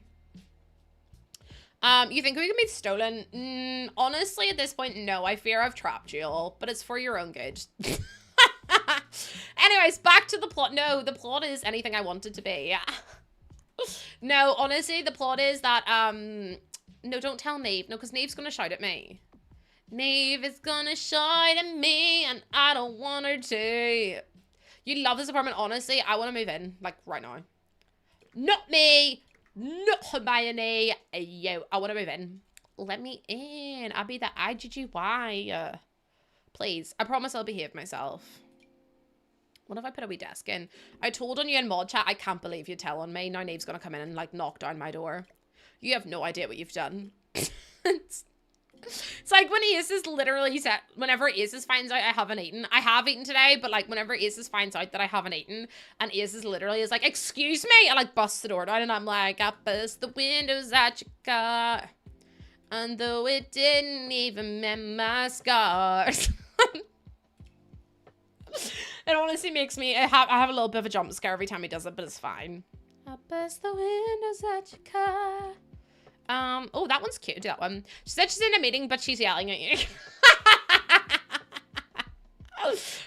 You think we can be stolen? Honestly, at this point, no. I fear I've trapped you all, but it's for your own good. Anyways, back to the plot. No, the plot is anything I want it to be. No, honestly, the plot is that, no, don't tell Neve. No, because Neve's gonna shout at me. Neve is gonna shout at me, and I don't want her to. You love this apartment, honestly. I want to move in, like, right now. Not me. Not Hermione. Yo, I want to move in. Let me in. I'll be the IGGY. Please. I promise I'll behave myself. What if I put a wee desk in? I told on you in mod chat. I can't believe you're telling me. Now Neve's going to come in and like knock down my door. You have no idea what you've done. It's like when Aces literally said, whenever Aces finds out I haven't eaten, I have eaten today, but like whenever Aces finds out that I haven't eaten, and Aces literally is like, excuse me, I like bust the door down, and I'm like, I bust the windows at your car, and though it didn't even mend my scars. It honestly makes me, I have a little bit of a jump scare every time he does it, but it's fine. I bust the windows at your car. Oh, that one's cute. Do that one. She said she's in a meeting, but she's yelling at you.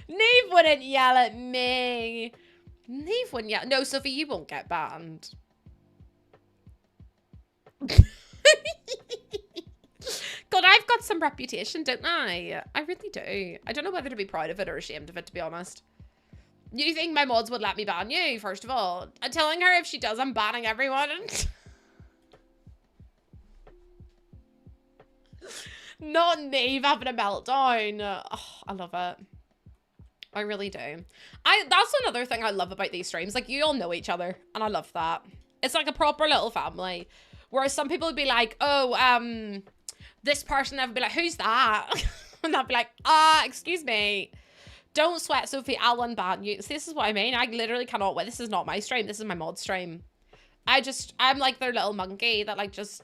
Neve wouldn't yell at me. Neve wouldn't yell. No, Sophie, you won't get banned. God, I've got some reputation, don't I? I really do. I don't know whether to be proud of it or ashamed of it, to be honest. You think my mods would let me ban you, first of all? I'm telling her if she does, I'm banning everyone. Not Neve having a meltdown. Oh, I love it. I really do. That's another thing I love about these streams. Like, you all know each other, and I love that. It's like a proper little family. Whereas some people would be like, oh, this person, I would be like, who's that? And I'd be like, excuse me. Don't sweat, Sophie, I'll unban you. See, this is what I mean. I literally cannot wait. This is not my stream. This is my mod stream. I'm like their little monkey that like just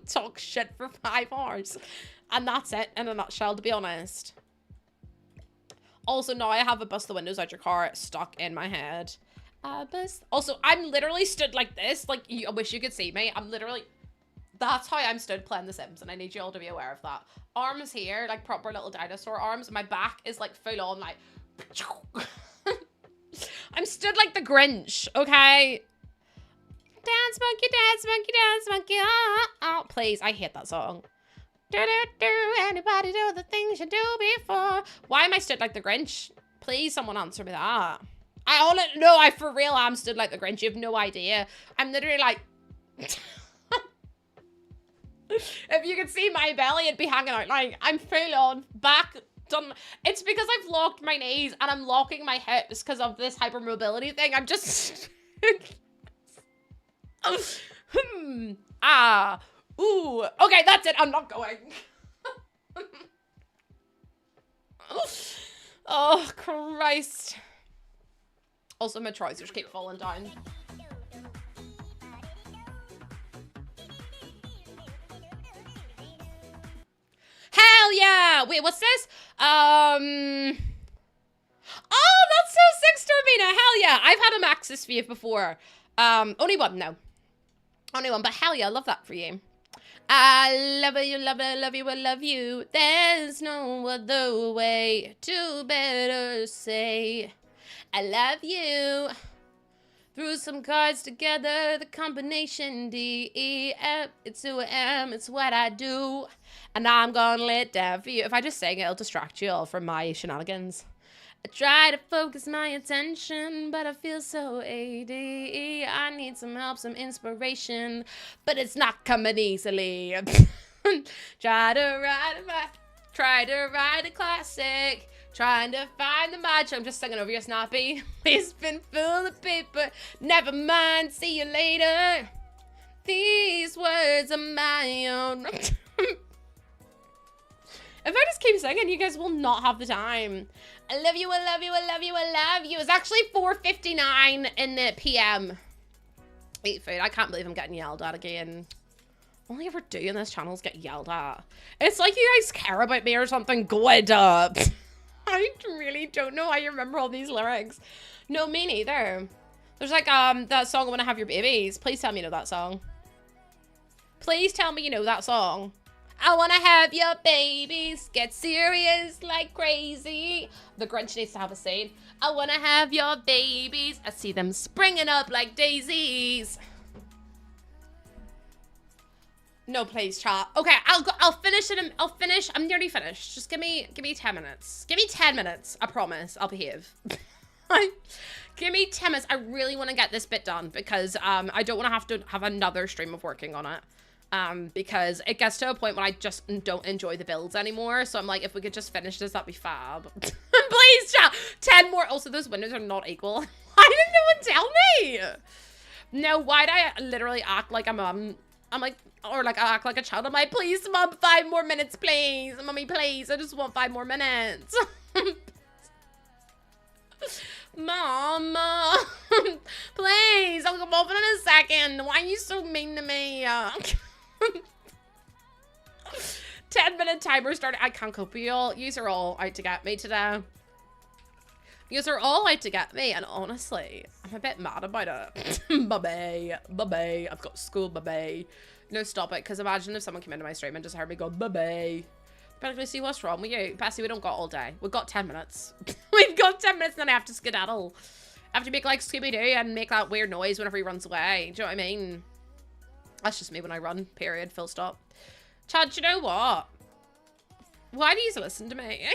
talk shit for 5 hours. And that's it in a nutshell, to be honest. Also, now I have a bust the windows out your car stuck in my head. Also, I'm literally stood like this. Like, I wish you could see me. I'm literally... That's how I'm stood playing The Sims, and I need you all to be aware of that. Arms here, like proper little dinosaur arms. My back is like full on, like... I'm stood like the Grinch, okay? Dance monkey, dance monkey, dance monkey, oh, please, I hate that song. Do, anybody do the things you do before? Why am I stood like the Grinch? Please, someone answer me that. I for real am stood like the Grinch. You have no idea. I'm literally like... If you could see my belly, it'd be hanging out. Like, I'm full on back done. It's because I've locked my knees and I'm locking my hips because of this hypermobility thing. I'm just... Ooh. Okay, that's it. I'm not going. Oh, Christ. Also, my trousers keep falling down. Hell yeah! Wait, what's this? Oh, that's so sick, Stormina. Hell yeah! I've had a Maxis View before. Only one, no. Only one, but hell yeah, I love that for you. I love you, love you, love you, I love you. There's no other way to better say I love you. Threw some cards together, the combination D-E-F. It's who I am, it's what I do. And I'm gonna let down for you. If I just sing it, it'll distract you all from my shenanigans. I try to focus my attention, but I feel so AD. I need some help, some inspiration, but it's not coming easily. Try to write a classic. Trying to find the match. I'm just singing over your Snappy. It's been full of paper. Never mind. See you later. These words are my own. If I just keep singing, you guys will not have the time. I love you. I love you. I love you. I love you. It's actually 4:59 in the PM. Eat food. I can't believe I'm getting yelled at again. All I ever do in this channel is get yelled at. It's like you guys care about me or something. Good up. I really don't know how you remember all these lyrics. No, me neither. There's like that song I Wanna Have Your Babies. Please tell me you know that song. Please tell me you know that song. I wanna have your babies, get serious like crazy. The Grinch needs to have a scene. I wanna have your babies, I see them springing up like daisies. No, please, chat. Okay, I'll finish it. I'll finish. I'm nearly finished. Just give me 10 minutes. Give me 10 minutes. I promise. I'll behave. Give me 10 minutes. I really want to get this bit done because I don't want to have another stream of working on it. Because it gets to a point when I just don't enjoy the builds anymore. So I'm like, if we could just finish this, that'd be fab. Please, chat. 10 more. Also, those windows are not equal. Why didn't no one tell me? No, why'd I literally act like I'm I'm like, or like, I act like a child. I'm like, please, Mom, 5 more minutes, please. Mommy, please. I just want 5 more minutes. Mom, please. I'll come open in a second. Why are you so mean to me? 10-minute timer started. I can't cope with y'all. Yous are all out to get me today. Yous are all out to get me, and honestly, I'm a bit mad about it. Bye-bye. I've got school, bye-bye. No, stop it, because imagine if someone came into my stream and just heard me go, bye-bye. But see, what's wrong with you? Bessie, we don't got all day. We've got 10 minutes. We've got 10 minutes, and then I have to skedaddle. I have to make, like, Scooby-Doo and make that weird noise whenever he runs away. Do you know what I mean? That's just me when I run, period, full stop. Chad, you know what? Why do you listen to me?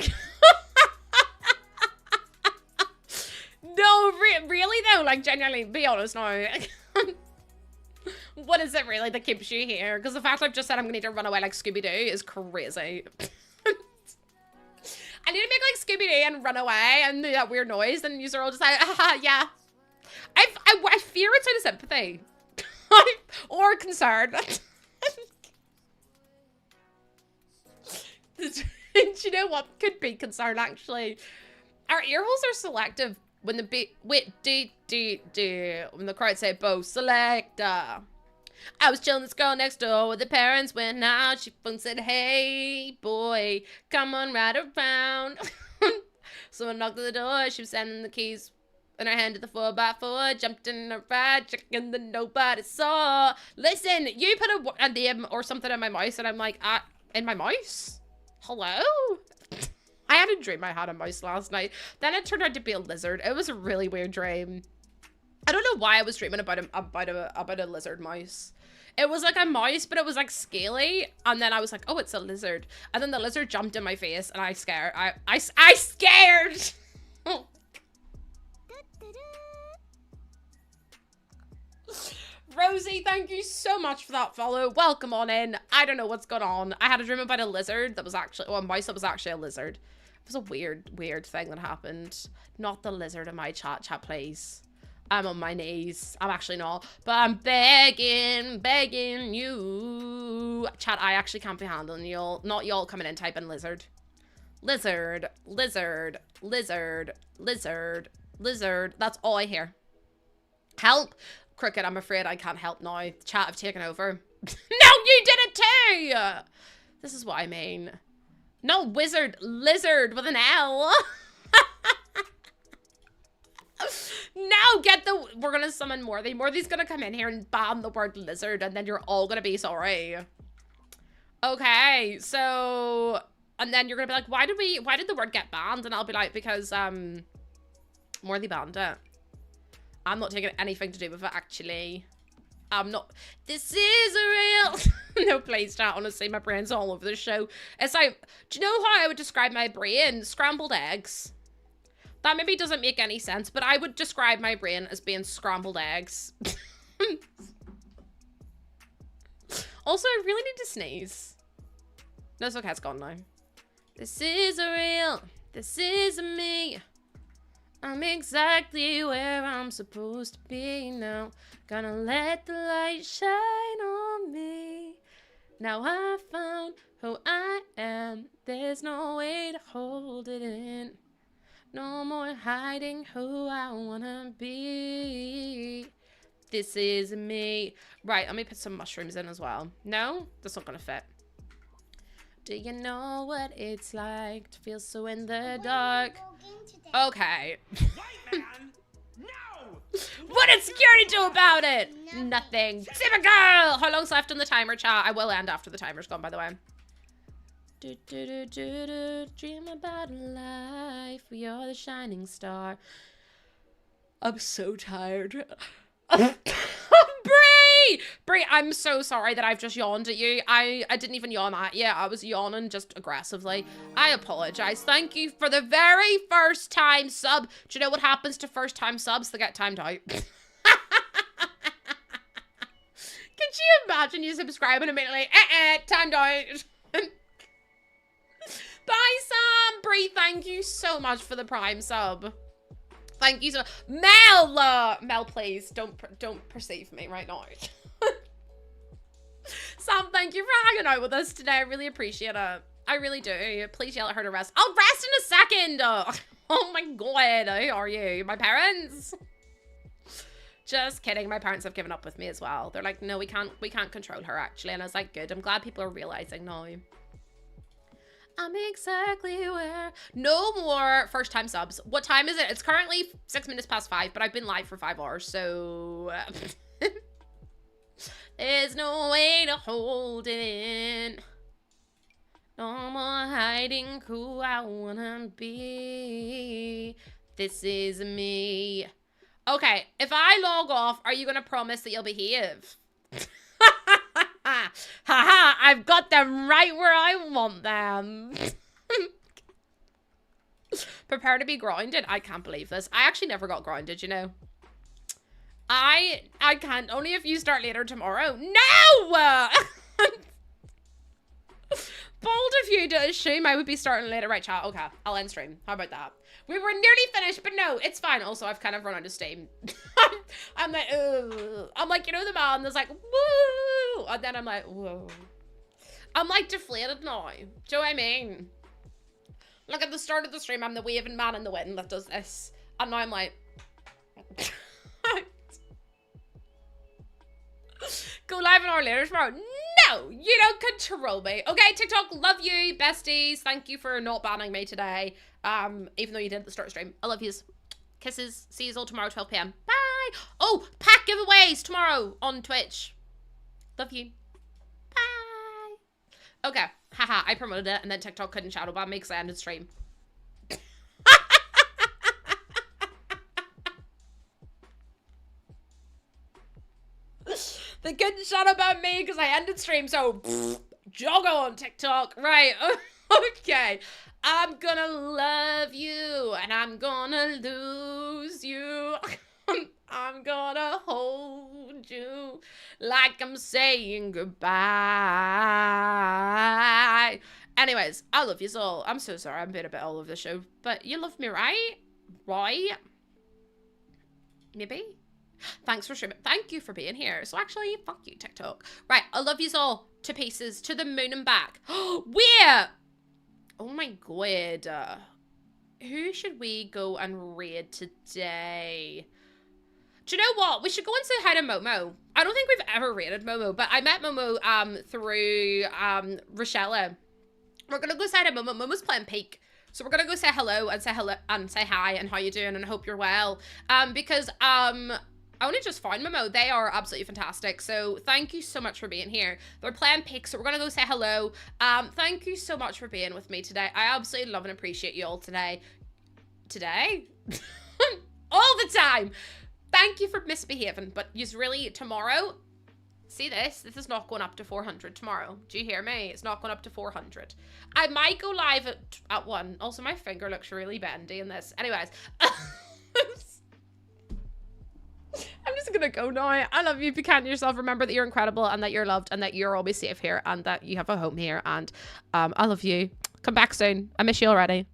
No, really though, like, genuinely, be honest now. What is it really that keeps you here? Because the fact I've just said I'm going to need to run away like Scooby-Doo is crazy. I need to make like Scooby-Doo and run away and do that weird noise, and you're all just like, haha, yeah. I fear it's out of sympathy. Or concern. Do you know what could be concern, actually? Our ear holes are selective when the beat, wait, when the crowd say, Bo, selector. I was chilling this girl next door with the parents went out. She phone said, hey, boy, come on right around. Someone knocked at the door. She was sending the keys in her hand to the 4x4. Jumped in a ride, checking that nobody saw. Listen, you put a name or something in my mouse, and I'm like, in my mouse? Hello? I had a dream I had a mouse last night. Then it turned out to be a lizard. It was a really weird dream. I don't know why I was dreaming about a lizard mouse. It was like a mouse, but it was like scaly. And then I was like, oh, it's a lizard. And then the lizard jumped in my face, and I scared. I scared. Rosie, thank you so much for that follow. Welcome on in. I don't know what's going on. I had a dream about a lizard that was actually, well, a mouse that was actually a lizard. It was a weird thing that happened. Not the lizard in my chat, please. I'm on my knees. I'm actually not, but I'm begging you. Chat, I actually can't be handling y'all. Not y'all coming in typing lizard. Lizard. That's all I hear. Help. Cricket, I'm afraid I can't help now. The chat have taken over. No, you did it too! This is what I mean. No, wizard. Lizard with an L. Now get the... We're gonna summon Morthy. Morthy's gonna come in here and ban the word lizard, and then you're all gonna be sorry. Okay, so... And then you're gonna be like, why did the word get banned? And I'll be like, because, Morthy banned it. I'm not taking anything to do with it, actually. I'm not... This is a real... No, please, chat. Honestly, my brain's all over the show. It's like... Do you know how I would describe my brain? Scrambled eggs. That maybe doesn't make any sense, but I would describe my brain as being scrambled eggs. Also, I really need to sneeze. No, it's okay. It's gone now. This is a real... This is a me. I'm exactly where I'm supposed to be now. Gonna let the light shine on me. Now I found who I am. There's no way to hold it in. No more hiding who I wanna be. This is me. Right, let me put some mushrooms in as well. No? That's not gonna fit. Do you know what it's like to feel so in the dark? Okay. White man! No! What did security do about it? Nothing. Simmer girl! How long's left on the timer, chat? I will end after the timer's gone, by the way. Dream about a life where you're the shining star. I'm so tired. Bree, I'm so sorry that I've just yawned at you. I didn't even yawn at you. I was yawning just aggressively. I apologize. Thank you for the very first time sub. Do you know what happens to first time subs? They get timed out. Could you imagine you subscribing immediately? Timed out. Bye, Sam. Bree, thank you so much for the prime sub. Thank you so much. Mel, please don't perceive me right now. Sam, thank you for hanging out with us today. I really appreciate it. I really do. Please yell at her to rest. I'll rest in a second. Oh my god. Who are you? My parents? Just kidding. My parents have given up with me as well. They're like, no, we can't control her actually. And I was like, good. I'm glad people are realizing now. I'm exactly where. No more first time subs. What time is it? It's currently 6 minutes past 5, but I've been live for 5 hours, so there's no way to hold it in. No more hiding who I wanna be. This is me. Okay, if I log off, are you gonna promise that you'll behave? Haha, I've got them right where I want them. Prepare to be grounded. I can't believe this. I actually never got grounded, you know. I can't. Only if you start later tomorrow. No! Bold of you to assume I would be starting later. Right, chat. Okay, I'll end stream. How about that? We were nearly finished, but no, it's fine. Also, I've kind of run out of steam. I'm like, ugh. I'm like, you know, the man that's like, woo! And then I'm like, whoa. I'm like deflated now. Do you know what I mean? Like at the start of the stream, I'm the waving man in the wind that does this. And now I'm like, go live an hour later tomorrow. No, you don't control me. Okay, TikTok, love you, besties. Thank you for not banning me today. Even though you did at the start of stream. I love yous. Kisses. See you all tomorrow, 12 PM. Bye. Oh, pack giveaways tomorrow on Twitch. Love you. Bye. Okay. Haha, I promoted it and then TikTok couldn't shadow ban me because I ended stream. They couldn't shadow ban me because I ended stream, so jog on TikTok. Right. Okay. I'm gonna love you and I'm gonna lose you. I'm gonna hold you like I'm saying goodbye. Anyways, I love you all. I'm so sorry I'm being a bit all over the show, but you love me, right? Right? Maybe? Thanks for streaming. Thank you for being here. So actually, fuck you, TikTok. Right, I love you all to pieces, to the moon and back. Where? Oh my god. Who should we go and raid today? Do you know what? We should go and say hi to Momo. I don't think we've ever raided Momo, but I met Momo through Rochelle. We're gonna go say hi to Momo. Momo's playing Peak. So we're gonna go say hello and say hi and how you doing and hope you're well. Because I only just found Momo. They are absolutely fantastic. So thank you so much for being here. They're playing Pick, so we're going to go say hello. Thank you so much for being with me today. I absolutely love and appreciate you all today. Today? All the time. Thank you for misbehaving. But just really, tomorrow, see this? This is not going up to 400 tomorrow. Do you hear me? It's not going up to 400. I might go live at 1. Also, my finger looks really bendy in this. Anyways. I'm just gonna go now. I love you. If you can't yourself, remember that you're incredible and that you're loved and that you're always safe here and that you have a home here. And I love you. Come back soon. I miss you already.